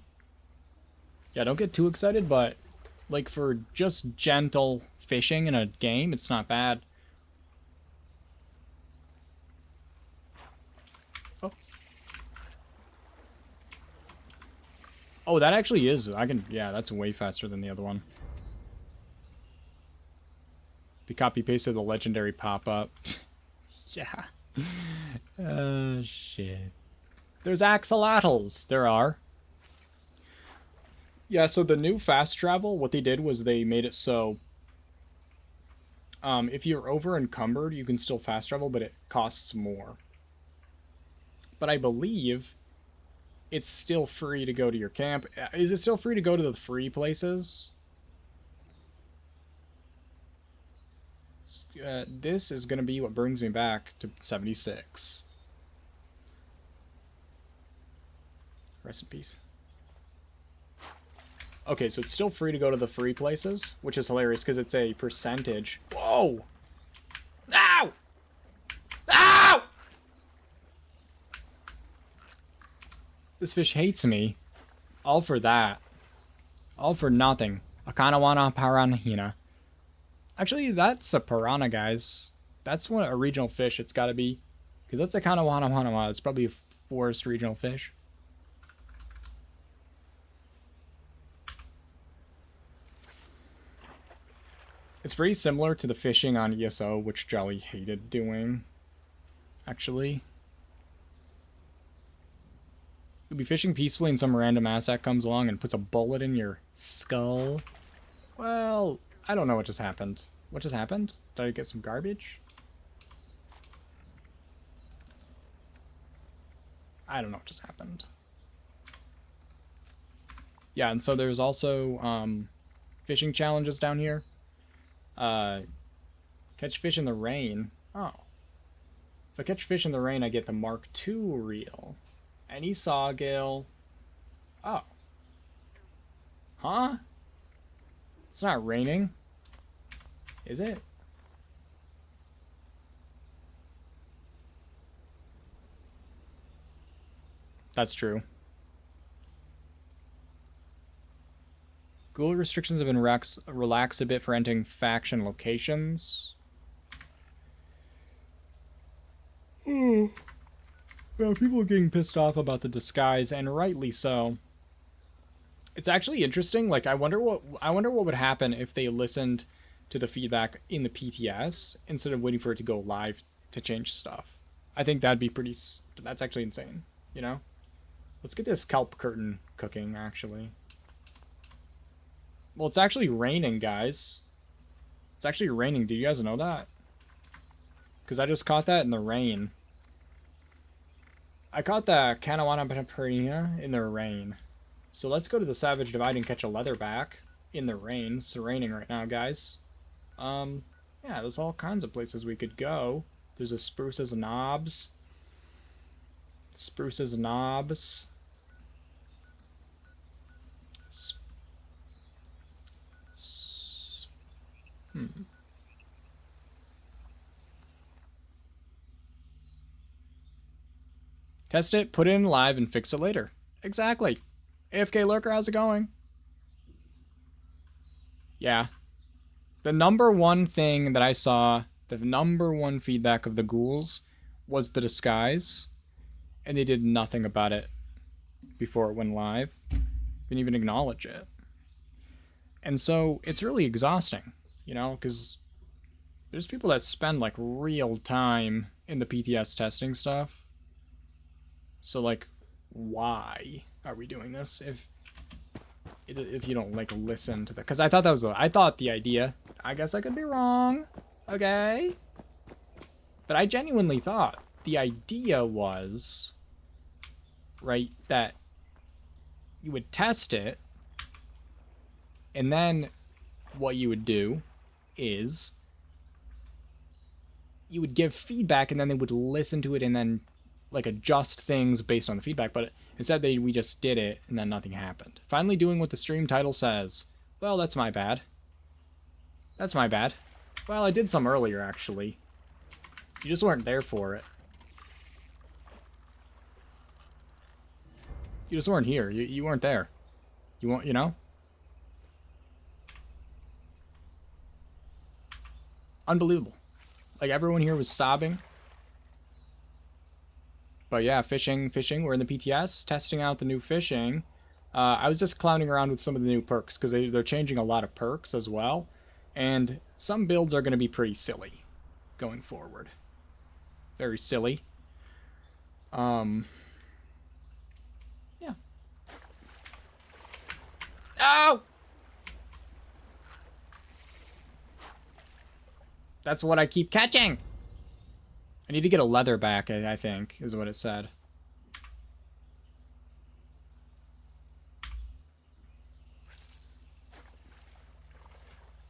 A: Yeah, don't get too excited, but like for just gentle fishing in a game, it's not bad. Oh. Oh, that actually is. Yeah, that's way faster than the other one. We copy pasted the legendary pop-up. Yeah. Shit. There's axolotls. There are. Yeah, so the new fast travel, what they did was they made it so if you're over encumbered, you can still fast travel, but it costs more. But I believe it's still free to go to your camp. Is it still free to go to the free places? This is going to be what brings me back to 76. Rest in peace. Okay, so it's still free to go to the free places, which is hilarious because it's a percentage. Whoa! Ow! Ow! This fish hates me. All for that. All for nothing. Akanawana Paranhina. Actually, that's a piranha, guys. That's what a regional fish it's got to be. Because that's a Akanawana. It's probably a forest regional fish. It's pretty similar to the fishing on ESO, which Jolly hated doing, actually. You'll be fishing peacefully and some random asshat comes along and puts a bullet in your skull. Well, I don't know what just happened. What just happened? Did I get some garbage? I don't know what just happened. Yeah, and so there's also fishing challenges down here. Catch fish in the rain. Oh. If I catch fish in the rain, I get the Mark II reel. Any sawgill. Oh. Huh? It's not raining. Is it? That's true. Ghoul restrictions have been relaxed a bit for entering faction locations. Yeah, people are getting pissed off about the disguise, and rightly so. It's actually interesting. Like, I wonder what would happen if they listened to the feedback in the PTS instead of waiting for it to go live to change stuff. I think that'd be pretty. That's actually insane. You know. Let's get this kelp curtain cooking. Actually. Well, it's actually raining, guys. It's actually raining. Do you guys know that? Because I just caught that in the rain. I caught the Kanawana Panaparina in the rain. So let's go to the Savage Divide and catch a leatherback in the rain. It's raining right now, guys. Yeah, there's all kinds of places we could go. There's a Spruce's Knobs. Spruce's Knobs. Test it, put it in live, and fix it later. Exactly. AFK Lurker, how's it going? Yeah. The number one thing that I saw, the number one feedback of the ghouls was the disguise, and they did nothing about it before it went live. Didn't even acknowledge it. And so it's really exhausting, you know, because there's people that spend like real time in the PTS testing stuff. So like, why are we doing this if you don't like listen to that? Because I thought that was I thought the idea. I guess I could be wrong. Okay. But I genuinely thought the idea was, right, that you would test it, and then what you would do is you would give feedback, and then they would listen to it and then like adjust things based on the feedback. But instead we just did it and then nothing happened. Finally doing what the stream title says. Well, that's my bad. That's my bad. Well, I did some earlier, actually. You just weren't there for it. You just weren't here. You weren't there. You want, you know? Unbelievable. Like, everyone here was sobbing. But yeah, fishing. We're in the PTS, testing out the new fishing. I was just clowning around with some of the new perks, because they're changing a lot of perks as well. And some builds are going to be pretty silly going forward. Very silly. Yeah. Oh! That's what I keep catching! I need to get a leather back, I think, is what it said.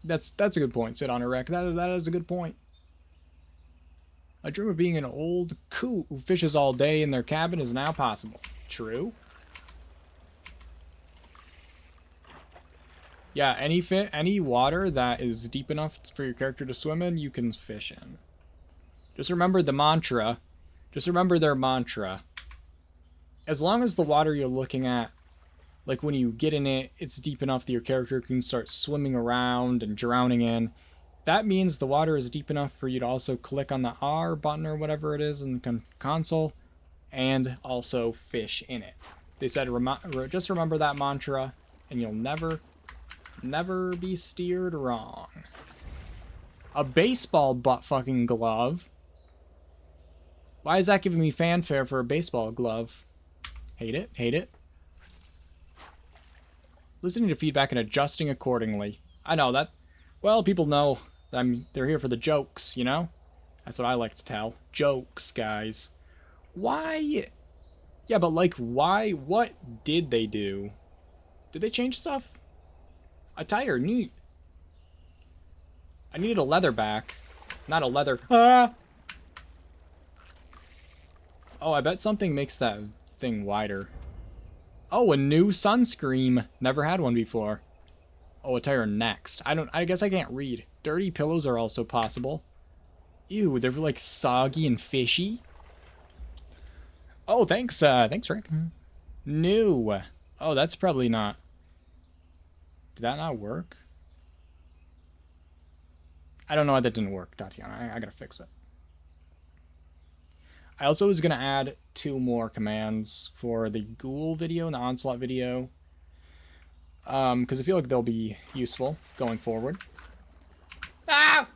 A: That's a good point, Sit on a Wreck. That is a good point. I dream of being an old coot who fishes all day in their cabin is now possible. True. Yeah, any water that is deep enough for your character to swim in, you can fish in. Just remember the mantra. Just remember their mantra. As long as the water you're looking at, like when you get in it, it's deep enough that your character can start swimming around and drowning in. That means the water is deep enough for you to also click on the R button or whatever it is in the console and also fish in it. They said just remember that mantra and you'll never be steered wrong. A baseball butt fucking glove. Why is that giving me fanfare for a baseball glove? Hate it, hate it. Listening to feedback and adjusting accordingly. I know that. Well, people know they're here for the jokes, you know? That's what I like to tell. Jokes, guys. Why? Yeah, but like, why? What did they do? Did they change stuff? Attire, neat. I needed a leather back. Not a leather. Ah! Oh, I bet something makes that thing wider. Oh, a new sunscreen. Never had one before. Oh, attire next. I guess I can't read. Dirty pillows are also possible. Ew, they're like soggy and fishy. Oh, thanks, Rick. New. Oh, that's probably not. Did that not work? I don't know why that didn't work, Tatiana. I gotta fix it. I also was going to add 2 more commands for the Ghoul video and the Onslaught video. Because I feel like they'll be useful going forward. Ah!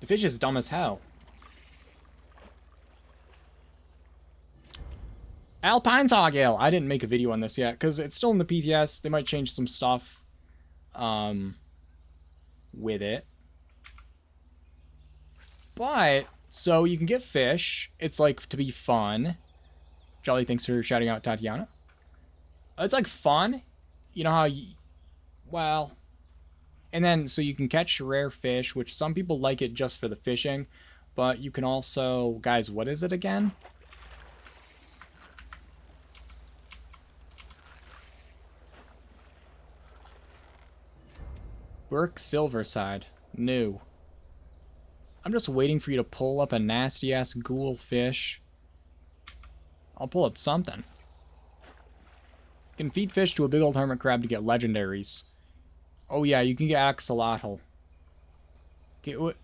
A: The fish is dumb as hell. Alpine Sawgill! I didn't make a video on this yet, because it's still in the PTS. They might change some stuff with it. But, so you can get fish. It's like to be fun. Jolly, thanks for shouting out Tatiana. It's like fun. You know how you... Well... And then, so you can catch rare fish, which some people like it just for the fishing. But you can also... Guys, what is it again? Burke Silverside. New. I'm just waiting for you to pull up a nasty-ass ghoul fish. I'll pull up something. You can feed fish to a big old hermit crab to get legendaries. Oh yeah, you can get axolotl. Okay, what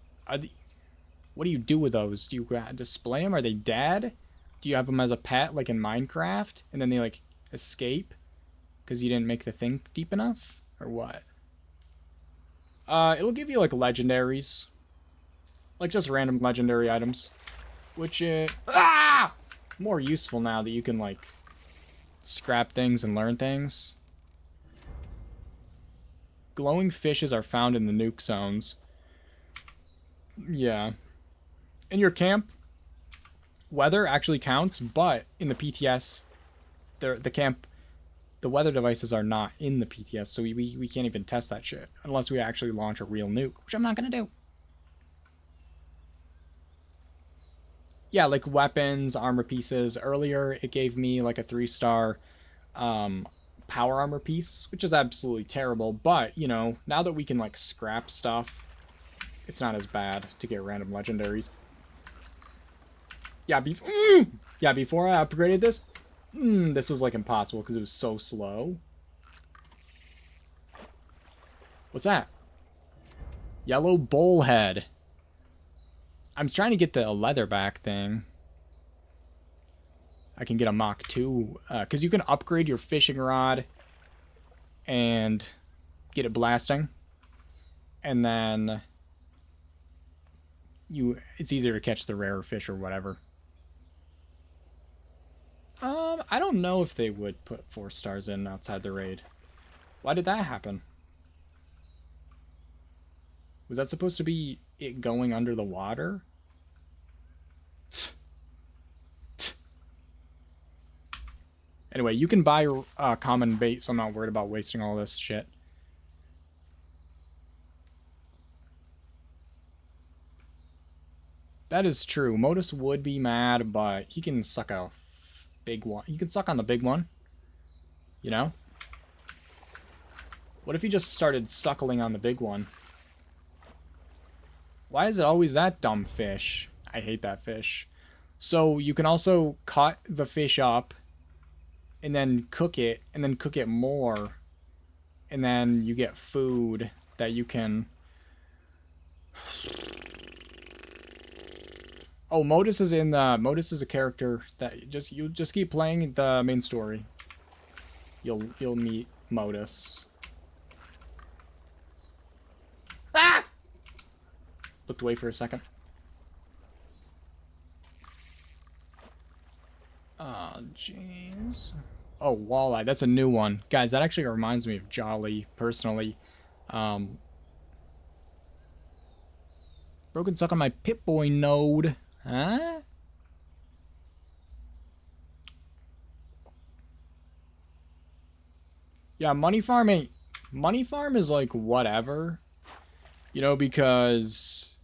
A: do you do with those? Do you display them? Are they dead? Do you have them as a pet, like in Minecraft? And then they, like, escape? Because you didn't make the thing deep enough? Or what? It'll give you, like, legendaries. Like, just random legendary items. Which, more useful now that you can, like, scrap things and learn things. Glowing fishes are found in the nuke zones. Yeah. In your camp, weather actually counts, but in the PTS, the camp the weather devices are not in the PTS, so we can't even test that shit unless we actually launch a real nuke, which I'm not gonna do. Yeah, like weapons, armor pieces. Earlier, it gave me like a 3-star power armor piece, which is absolutely terrible. But, you know, now that we can like scrap stuff, it's not as bad to get random legendaries. Yeah, before I upgraded this, this was like impossible because it was so slow. What's that? Yellow bullhead. I'm trying to get the leatherback thing. I can get a Mach 2. Because you can upgrade your fishing rod and get it blasting. And then it's easier to catch the rarer fish or whatever. I don't know if they would put 4 stars in outside the raid. Why did that happen? Was that supposed to be it going under the water? Anyway, you can buy common bait, so I'm not worried about wasting all this shit. That is true. Modus would be mad, but he can suck a big one. He can suck on the big one. You know? What if he just started suckling on the big one? Why is it always that dumb fish? I hate that fish. So you can also cut the fish up and then cook it more. And then you get food that you can... Oh, Modus is in the... Modus is a character that you just keep playing the main story. You'll meet Modus. Ah! Looked away for a second. Oh, jeez. Oh, walleye. That's a new one. Guys, that actually reminds me of Jolly, personally. Broken suck on my Pip-Boy node. Huh? Yeah, Money Farm ain't... Money Farm is like whatever. You know, because...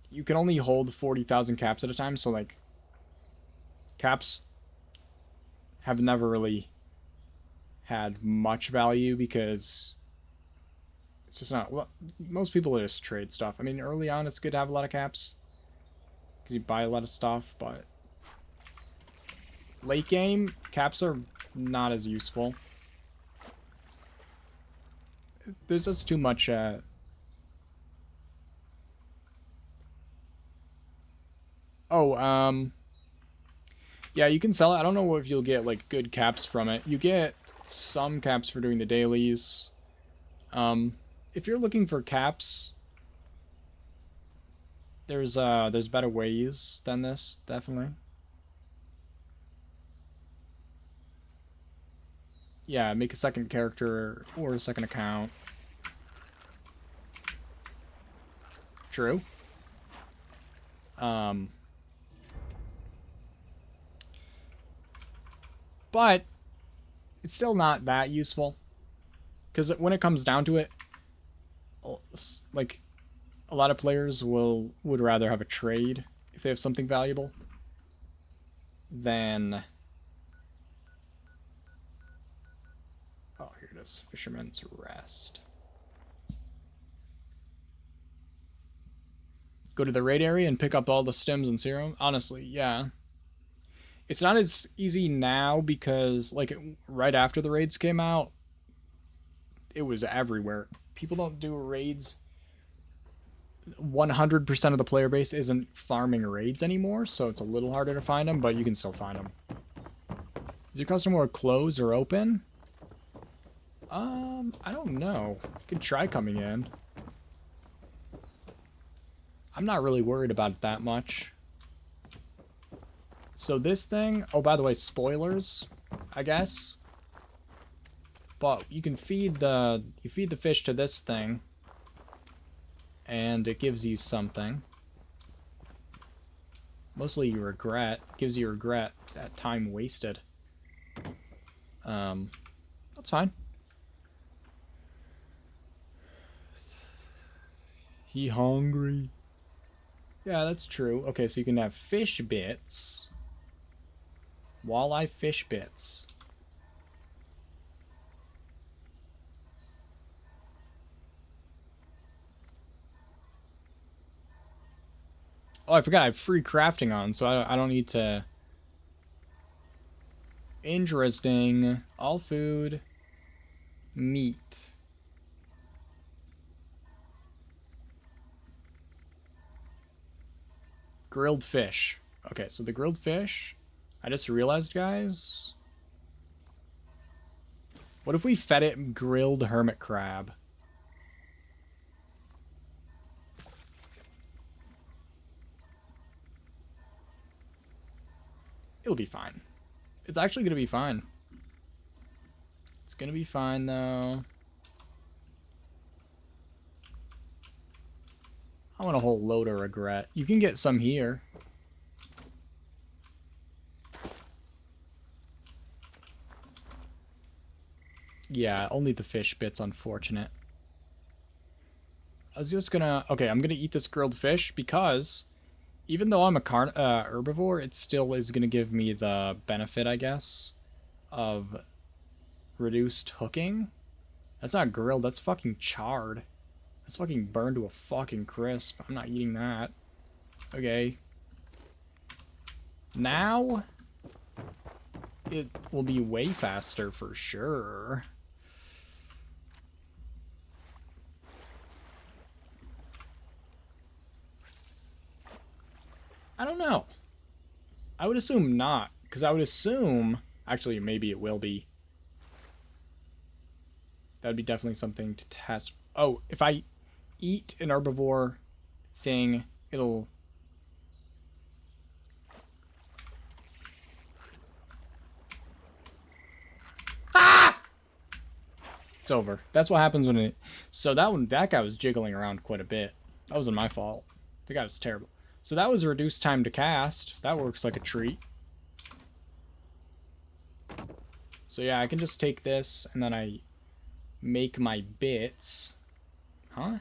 A: you can only hold 40,000 caps at a time, so like... caps have never really had much value because it's just not... well, most people just trade stuff. I mean, early on it's good to have a lot of caps because you buy a lot of stuff, but late game, caps are not as useful. There's just too much... yeah, you can sell it. I don't know if you'll get, like, good caps from it. You get some caps for doing the dailies. If you're looking for caps, there's better ways than this, definitely. Yeah, make a second character or a second account. True. But it's still not that useful. Because when it comes down to it, like, a lot of players would rather have a trade if they have something valuable than... oh, here it is. Fisherman's Rest. Go to the raid area and pick up all the stems and serum? Honestly, yeah. It's not as easy now because, like, right after the raids came out, it was everywhere. People don't do raids. 100% of the player base isn't farming raids anymore, so it's a little harder to find them, but you can still find them. Is your custom world closed or open? I don't know. You could try coming in. I'm not really worried about it that much. So this thing... oh, by the way, spoilers, I guess. But you can feed the... you feed the fish to this thing. And it gives you something. Mostly you regret. Gives you regret that time wasted. That's fine. He hungry. Yeah, that's true. Okay, so you can have fish bits. Walleye fish bits. Oh, I forgot I have free crafting on, so I don't need to... Interesting. All food. Meat. Grilled fish. Okay, so the grilled fish... I just realized, guys... What if we fed it grilled hermit crab? It'll be fine. It's actually going to be fine. It's going to be fine, though. I want a whole load of regret. You can get some here. Yeah, only the fish bit's unfortunate. I was just gonna... Okay, I'm gonna eat this grilled fish because even though I'm a herbivore, it still is gonna give me the benefit, I guess, of reduced hooking. That's not grilled, that's fucking charred. That's fucking burned to a fucking crisp. I'm not eating that. Okay. Now, it will be way faster for sure. I don't know. I would assume not, because I would assume... Actually, maybe it will be. That'd be definitely something to test. Oh, if I eat an herbivore thing, it'll... Ah! It's over. That's what happens when it... So that guy was jiggling around quite a bit. That wasn't my fault. The guy was terrible. So that was reduced time to cast. That works like a treat. So yeah, I can just take this and then I make my bits. Huh?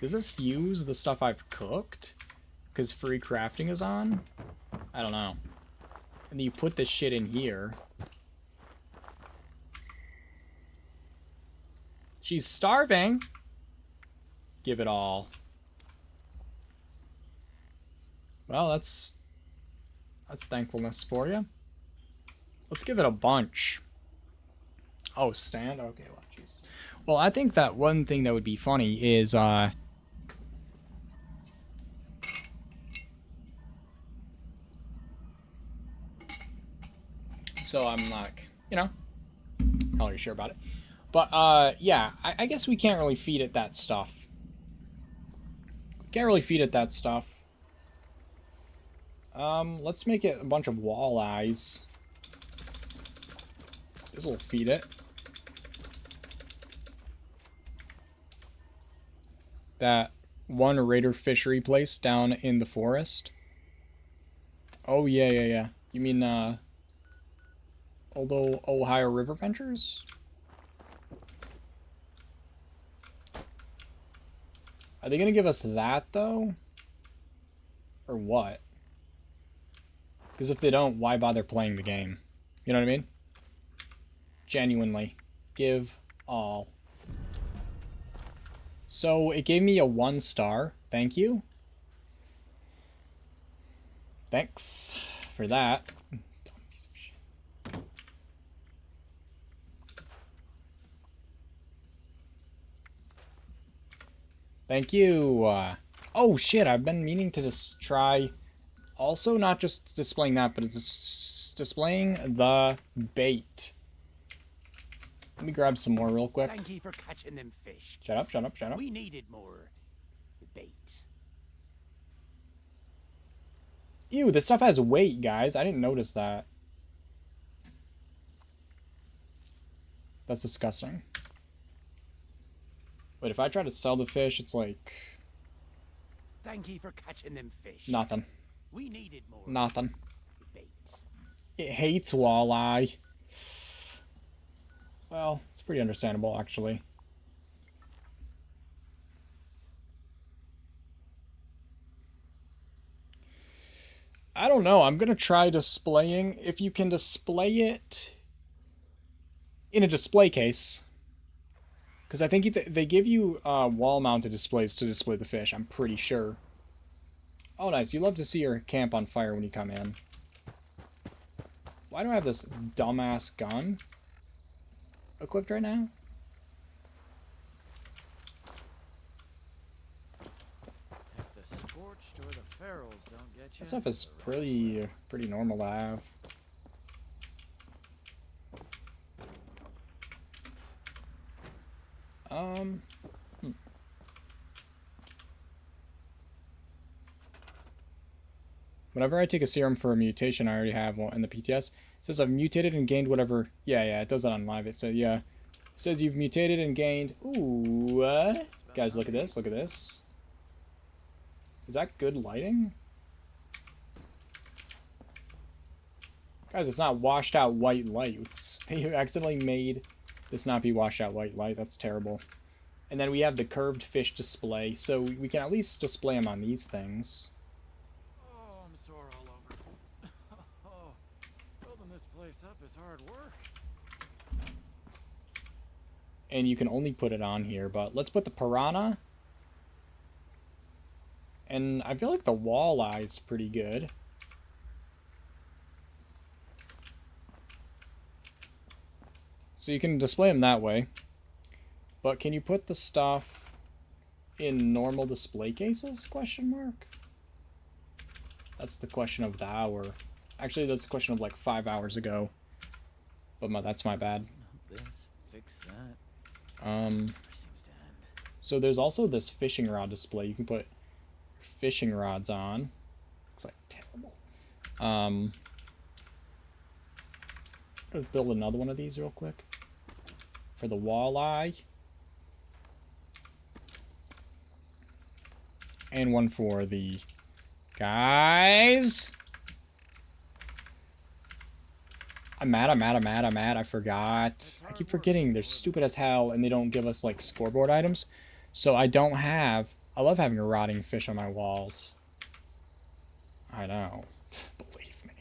A: Does this use the stuff I've cooked? Because free crafting is on? I don't know. And then you put this shit in here. She's starving. Give it all. Well, that's thankfulness for you. Let's give it a bunch. Oh, stand? Okay, well, Jesus. Well, I think that one thing that would be funny is, so I'm like, you know, not really sure about it. But, yeah, I guess we can't really feed it that stuff. Can't really feed it that stuff. Let's make it a bunch of walleyes. This'll feed it. That one raider fishery place down in the forest. Oh, yeah. You mean, old Ohio River Ventures? Are they gonna give us that, though? Or what? Because if they don't, why bother playing the game? You know what I mean? Genuinely. Give all. So, it gave me a 1 star. Thank you. Thanks for that. Piece of shit. Thank you. Oh, shit. I've been meaning to just try... Also, not just displaying that, but it's displaying the bait. Let me grab some more real quick.
D: Thank you for catching them fish.
A: Shut up.
D: We needed more bait.
A: Ew, this stuff has weight, guys. I didn't notice that. That's disgusting. Wait, if I try to sell the fish, it's like...
D: Thank you for catching them fish.
A: Nothing.
D: We needed more
A: Nothing.
D: bait.
A: It hates walleye. Well, it's pretty understandable, actually. I don't know. I'm going to try displaying. If you can display it in a display case. Because I think they give you wall-mounted displays to display the fish. I'm pretty sure. Oh, nice. You love to see your camp on fire when you come in. Why do I have this dumbass gun equipped right now?
G: If the scorched or the ferals don't get you,
A: That stuff is pretty normal to have. Whenever I take a serum for a mutation, I already have one in the PTS. It says I've mutated and gained whatever. Yeah, it does that on live. It said, yeah. It says you've mutated and gained. Ooh, guys, look at this. Look at this. Is that good lighting? Guys, it's not washed out white light. They accidentally made this not be washed out white light. That's terrible. And then we have the curved fish display, so we can at least display them on these things.
G: Oh, I'm sore all over. Oh, building this place up is hard work.
A: And you can only put it on here, but let's put the piranha. And I feel like the walleye's pretty good. So you can display them that way. But can you put the stuff in normal display cases? Question mark. That's the question of the hour. Actually, that's the question of like 5 hours ago. But that's my bad.
G: This, fix that. Never seems to end.
A: So there's also this fishing rod display. You can put fishing rods on. Looks like terrible. Let's build another one of these real quick. For the walleye. And one for the guys. I'm mad. I forgot. I keep forgetting. They're stupid as hell and they don't give us like scoreboard items. So I don't have... I love having a rotting fish on my walls. I know. Believe me.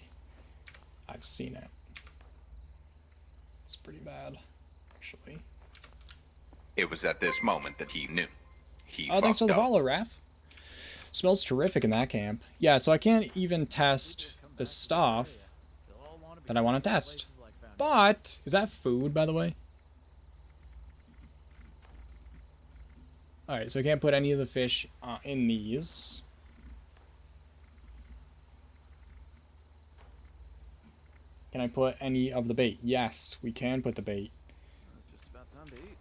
A: I've seen it. It's pretty bad, actually.
H: It was at this moment that he knew. He
A: Oh, thanks for
H: fucked
A: the
H: up.
A: follow, Raph. Smells terrific in that camp. Yeah, so I can't even test the stuff that I want to test. But, is that food, by the way? Alright, so I can't put any of the fish in these. Can I put any of the bait? Yes, we can put the bait.
G: It's just about time to eat.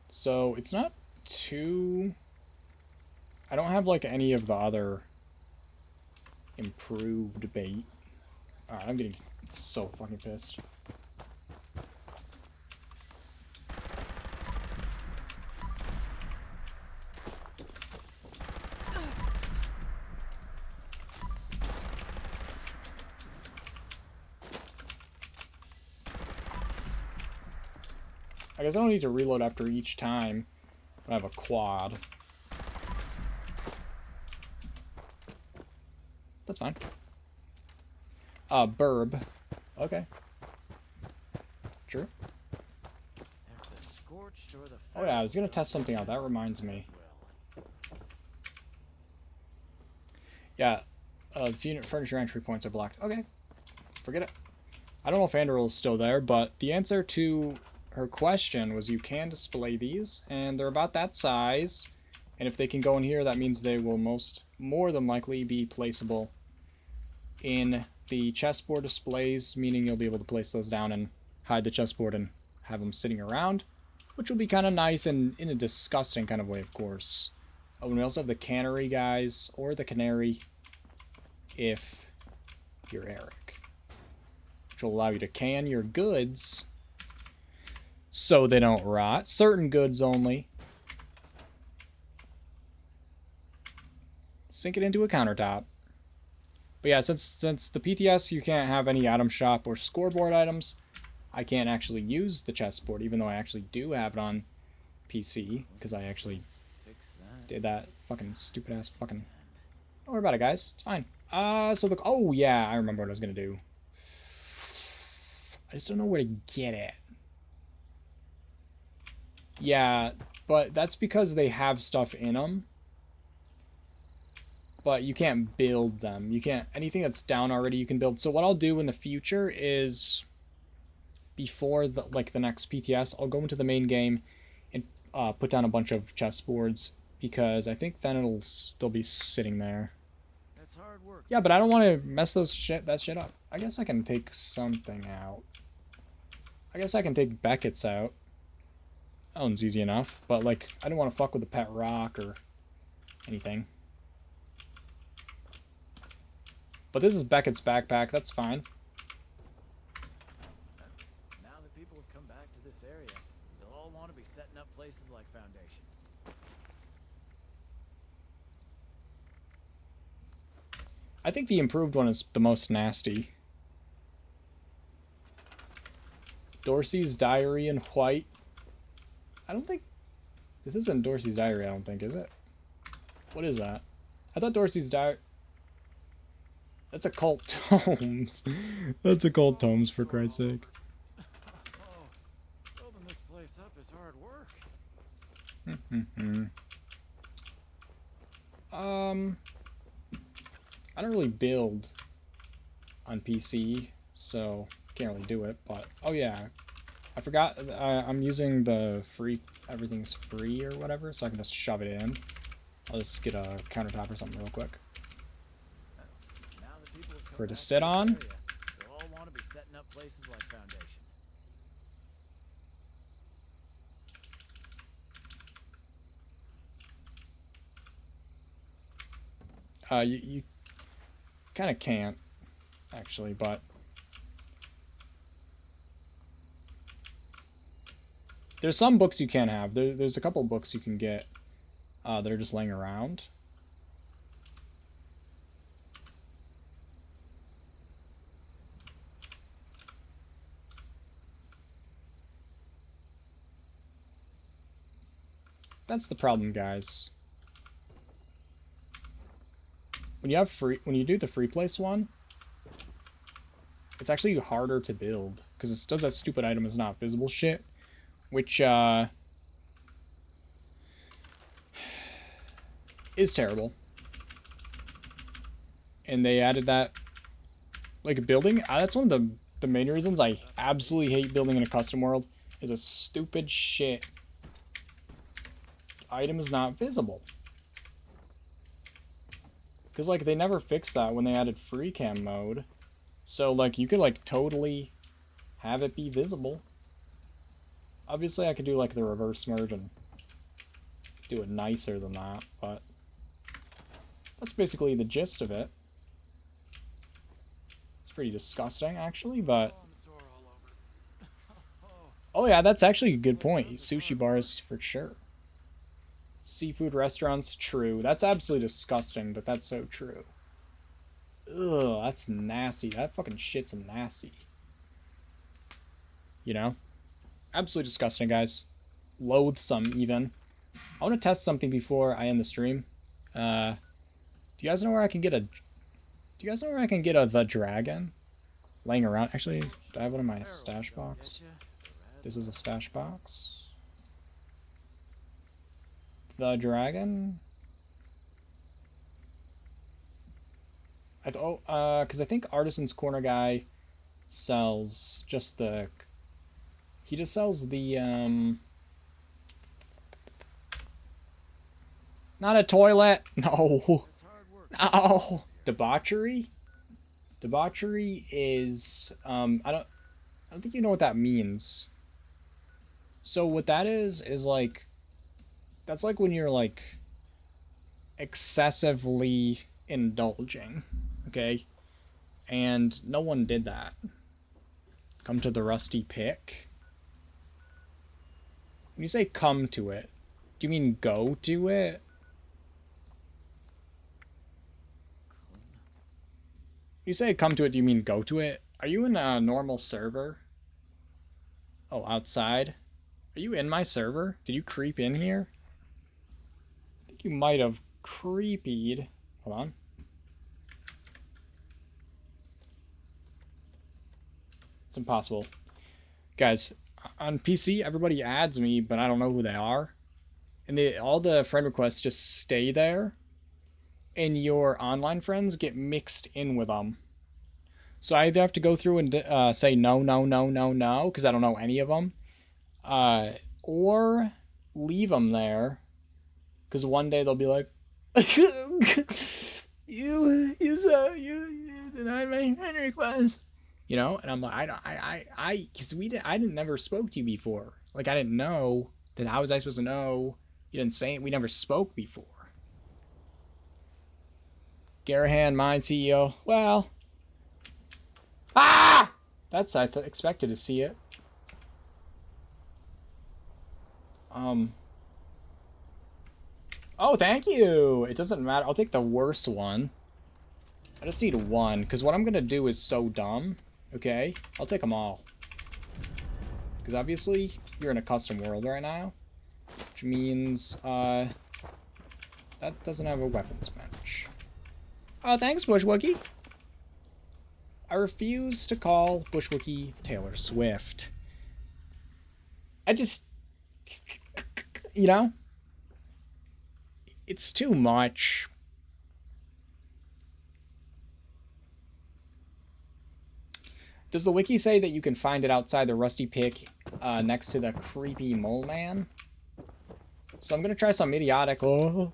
A: So, it's not too... I don't have, like, any of the other improved bait. Alright, I'm getting so fucking pissed. I guess I don't need to reload after each time when I have a quad. That's fine. Burb. Okay. Sure.
G: If the scorched or the
A: Oh yeah, I was gonna
G: ferals
A: test
G: don't
A: something
G: get
A: out. That
G: you,
A: reminds me.
G: well.
A: Yeah, furniture entry points are blocked. Okay. Forget it. I don't know if Andrew is still there, but the answer to her question was you can display these, and they're about that size. And if they can go in here, that means they will more than likely be placeable in the chessboard displays, meaning you'll be able to place those down and hide the chessboard and have them sitting around, which will be kind of nice and in a disgusting kind of way, of course. Oh, and we also have the cannery guys, or the canary, if you're Eric, which will allow you to can your goods so they don't rot. Certain goods only. Sink it into a countertop. But yeah, since the PTS, you can't have any item shop or scoreboard items, I can't actually use the chessboard, even though I actually do have it on PC, because I actually did that fucking stupid ass fucking... Don't worry about it, guys. It's fine. So look... Oh, yeah, I remember what I was going to do. I just don't know where to get it. Yeah, but that's because they have stuff in them. But you can't build them. You can't... Anything that's down already, you can build. So what I'll do in the future is... Before the next PTS, I'll go into the main game and put down a bunch of chessboards, because I think then it'll still be sitting there.
G: That's hard work.
A: Yeah, but I don't want to mess that shit up. I guess I can take something out. I guess I can take Beckett's out. That one's easy enough, but like I don't want to fuck with the pet rock or anything. But this is Beckett's backpack. That's fine.
G: Setting up places like Foundation.
A: I think the improved one is the most nasty. Dorsey's Diary in white. I don't think... This isn't Dorsey's Diary, I don't think, is it? What is that? I thought Dorsey's Diary... That's Occult Tomes. That's Occult Tomes, for Christ's sake. I don't really build on PC, so can't really do it, but oh yeah, I forgot I'm using the free, everything's free or whatever, so I can just shove it in. I'll just get a countertop or something real quick for it to sit on.
G: They'll all want to be setting up places like Foundation.
A: You kind of can't, actually, but there's some books you can have. There's a couple books you can get that are just laying around. That's the problem, guys. When you do the free place one, it's actually harder to build because it does that stupid item is not visible shit, which is terrible. And they added that, like, building. That's one of the main reasons I absolutely hate building in a custom world, is a stupid shit item is not visible. Because, like, they never fixed that when they added free cam mode. So, like, you could, like, totally have it be visible. Obviously, I could do, like, the reverse merge and do it nicer than that, but that's basically the gist of it. It's pretty disgusting, actually, but... Oh, yeah, that's actually a good point. Sushi bars, for sure. Seafood restaurants, true. That's absolutely disgusting, but that's so true. Ugh, that's nasty. That fucking shit's nasty. You know? Absolutely disgusting, guys. Loathsome, even. I want to test something before I end the stream. Do you guys know where I can get a... Do you guys know where I can get a The Dragon? Laying around. Actually, do I have one in my stash box? This is a stash box. The Dragon? Because I think Artisan's Corner guy sells just the... He just sells the, Not a toilet! No! No! Debauchery? Debauchery is, I don't think you know what that means. So what that is like... That's like when you're, like, excessively indulging, okay? And no one did that. Come to the Rusty Pick. When you say come to it, do you mean go to it? You say come to it, do you mean go to it? Are you in a normal server? Oh, outside? Are you in my server? Did you creep in here? I think you might have creepied. Hold on. It's impossible. Guys, on PC, everybody adds me, but I don't know who they are. And all the friend requests just stay there. And your online friends get mixed in with them. So I either have to go through and say no, no, no, no, no, because I don't know any of them. Or leave them there. Because one day they'll be like, you denied my friend request. You know, and I'm like, because I didn't never spoke to you before. Like, I didn't know that. How was I supposed to know? You didn't say it. We never spoke before. Garahan, mine CEO. Well, that's I expected to see it. Oh, thank you. It doesn't matter. I'll take the worst one. I just need one, because what I'm gonna do is so dumb. Okay, I'll take them all. Because obviously, you're in a custom world right now. Which means, that doesn't have a weapons match. Oh, thanks, Bushwookie. I refuse to call Bushwookie Taylor Swift. I just... You know? It's too much. Does the wiki say that you can find it outside the rusty pick next to the creepy mole man? So I'm going to try some idiotic... Oh.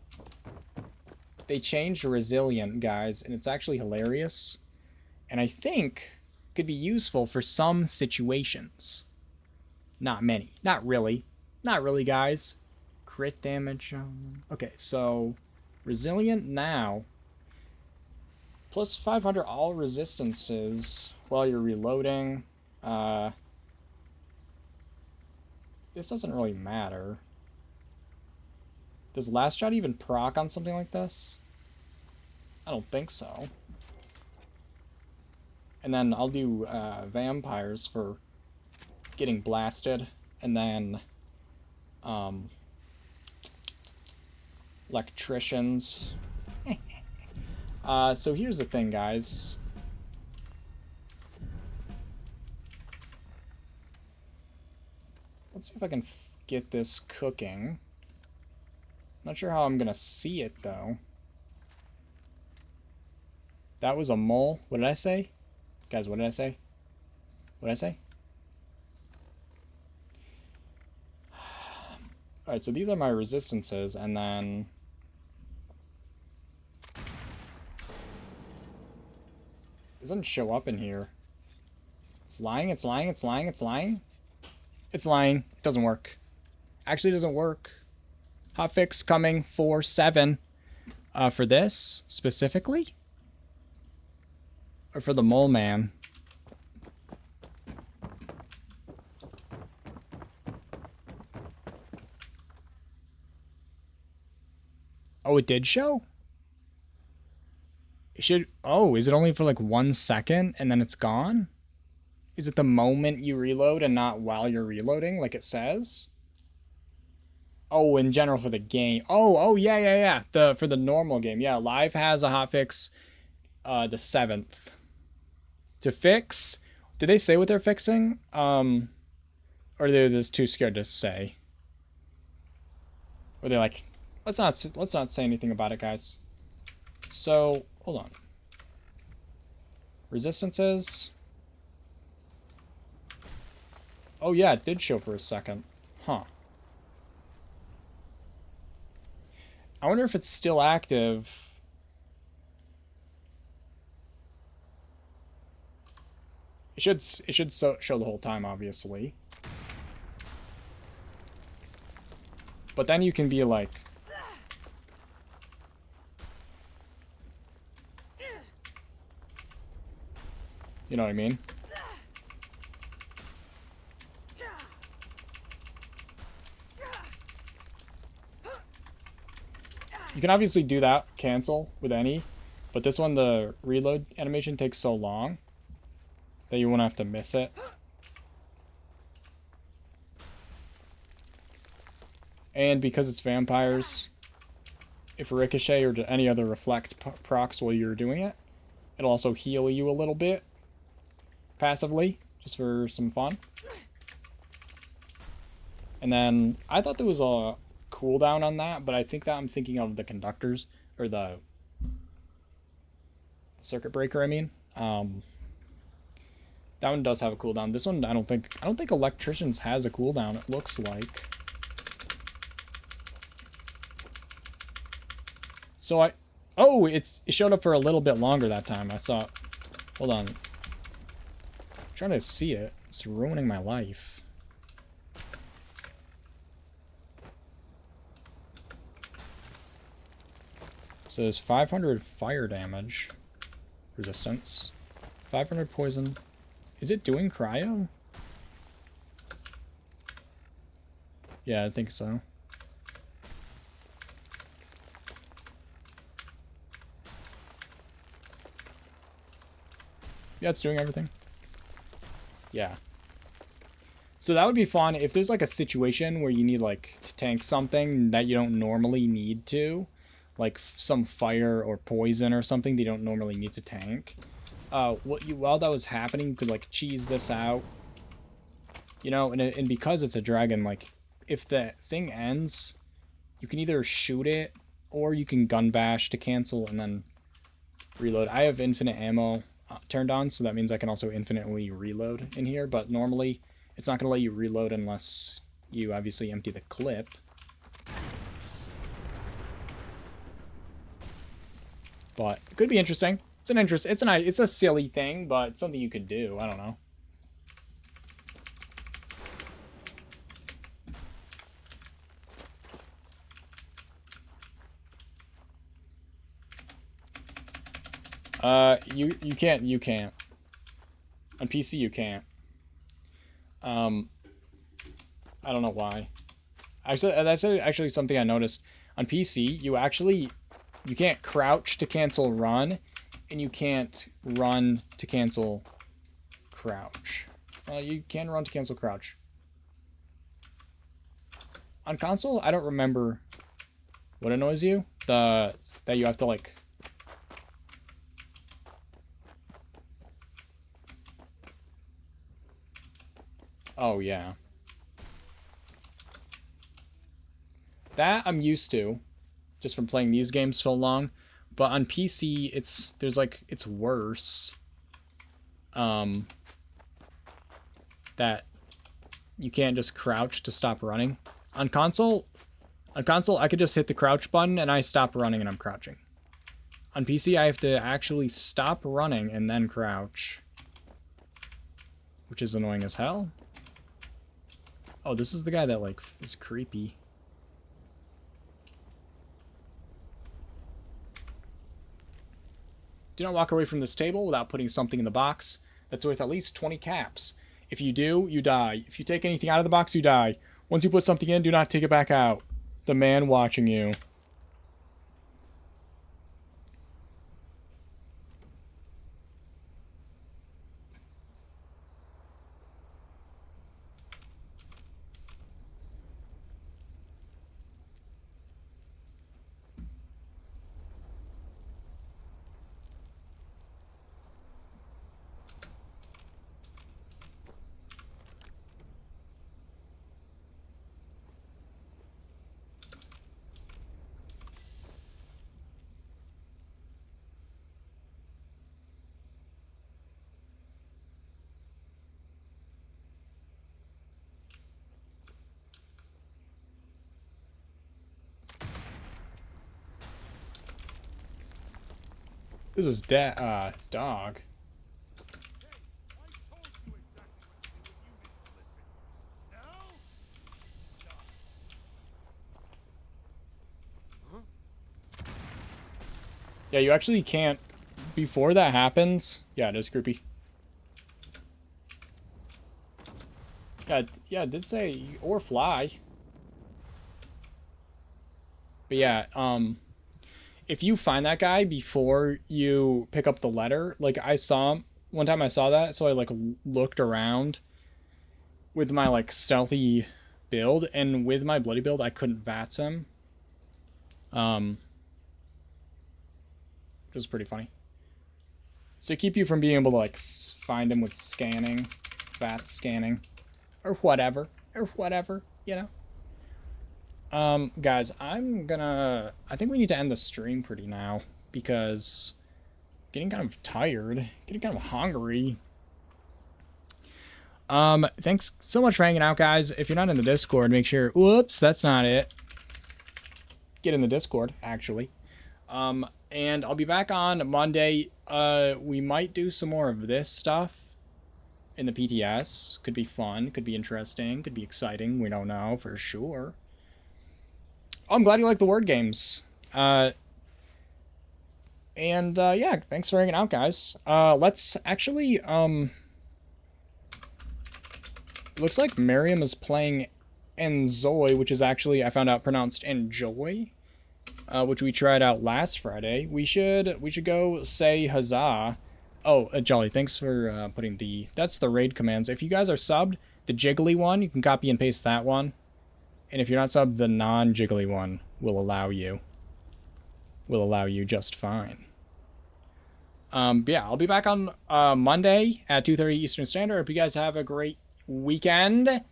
A: They changed resilient, guys, and it's actually hilarious. And I think could be useful for some situations. Not many. Not really. Not really, guys. Crit damage. Okay, so resilient now. Plus 500 all resistances while you're reloading. This doesn't really matter. Does last shot even proc on something like this? I don't think so. And then I'll do vampires for getting blasted. And then electricians. So here's the thing, guys. Let's see if I can get this cooking. Not sure how I'm gonna see it, though. That was a mole. What did I say? Guys, what did I say? What did I say? Alright, so these are my resistances, and then... It doesn't show up in here. It's lying, it's lying, it's lying, it's lying. It's lying. It doesn't work. Actually, it doesn't work. Hotfix coming for 7. For this, specifically? Or for the mole man? Oh, it did show? It should... Oh, is it only for like 1 second and then it's gone? Is it the moment you reload and not while you're reloading, like it says? Oh, in general for the game. Oh, yeah. For the normal game. Yeah, Live has a hotfix the 7th. To fix? Did they say what they're fixing? Or they're just too scared to say? Or they're like, let's not say anything about it, guys. So, hold on. Resistances. Oh yeah, it did show for a second. Huh. I wonder if it's still active. It should show the whole time, obviously. But then you can be like... You know what I mean? You can obviously do that, cancel with any, but this one, the reload animation takes so long that you won't have to miss it. And because it's vampires, if Ricochet or any other reflect procs while you're doing it, it'll also heal you a little bit passively, just for some fun. And then I thought there was a cooldown on that, but I think that I'm thinking of the conductors, or the circuit breaker, I mean. That one does have a cooldown. This one I don't think electricians has a cooldown, it looks like. So oh, it showed up for a little bit longer that time. I saw, hold on. I'm trying to see it. It's ruining my life. So there's 500 fire damage resistance, 500 poison. Is it doing cryo? Yeah, I think so. Yeah, it's doing everything. Yeah. So that would be fun if there's like a situation where you need like to tank something that you don't normally need to. Like some fire or poison or something that you don't normally need to tank. While that was happening, you could like cheese this out, you know, and because it's a dragon, like if the thing ends, you can either shoot it or you can gun bash to cancel and then reload. I have infinite ammo turned on, so that means I can also infinitely reload in here, but normally it's not going to let you reload unless you obviously empty the clip. But it could be interesting. It's a silly thing, but it's something you could do. I don't know. You can't. On PC you can't. I don't know why. Actually, that's actually something I noticed. On PC, you can't crouch to cancel run, and you can't run to cancel crouch. Well, you can run to cancel crouch. On console, I don't remember what annoys you. That you have to like... Oh, yeah. That I'm used to, just from playing these games so long. But on PC, it's worse. That you can't just crouch to stop running. On console, I could just hit the crouch button and I stop running and I'm crouching. On PC, I have to actually stop running and then crouch, which is annoying as hell. Oh, this is the guy that, like, is creepy. Do not walk away from this table without putting something in the box that's worth at least 20 caps. If you do, you die. If you take anything out of the box, you die. Once you put something in, do not take it back out. The man watching you. This is his dog. Yeah, you actually can't. Before that happens, yeah, it is creepy. Yeah, it did say or fly. But yeah, if you find that guy before you pick up the letter, like I saw him one time, I saw that, so I like looked around with my like stealthy build, and with my bloody build I couldn't VATS him, which was pretty funny. So keep you from being able to like find him with scanning, VATS scanning, or whatever, you know. Guys, I think we need to end the stream pretty now, because getting kind of tired, getting kind of hungry. Thanks so much for hanging out, guys. If you're not in the Discord, make sure, whoops, that's not it. Get in the Discord, actually. And I'll be back on Monday. We might do some more of this stuff in the PTS. Could be fun, could be interesting, could be exciting. We don't know for sure. Oh, I'm glad you like the word games. Yeah, thanks for hanging out, guys. Let's actually, looks like Miriam is playing Enjoy, which is actually, I found out, pronounced Enjoy, which we tried out last Friday. We should go say huzzah. Oh, Jolly, thanks for putting that's the raid commands. If you guys are subbed, the jiggly one, you can copy and paste that one. And if you're not subbed, the non-jiggly one will allow you. Will allow you just fine. Yeah, I'll be back on Monday at 2:30 Eastern Standard. Hope you guys have a great weekend.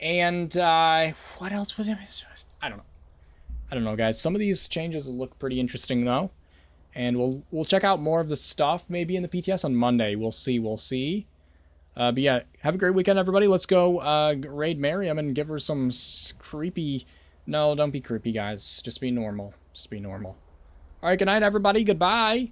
A: And what else was it? I don't know, guys. Some of these changes look pretty interesting though, and we'll check out more of the stuff maybe in the PTS on Monday. We'll see. But yeah, have a great weekend, everybody. Let's go raid Miriam and give her some creepy. No, don't be creepy, guys. Just be normal. All right, good night, everybody. Goodbye.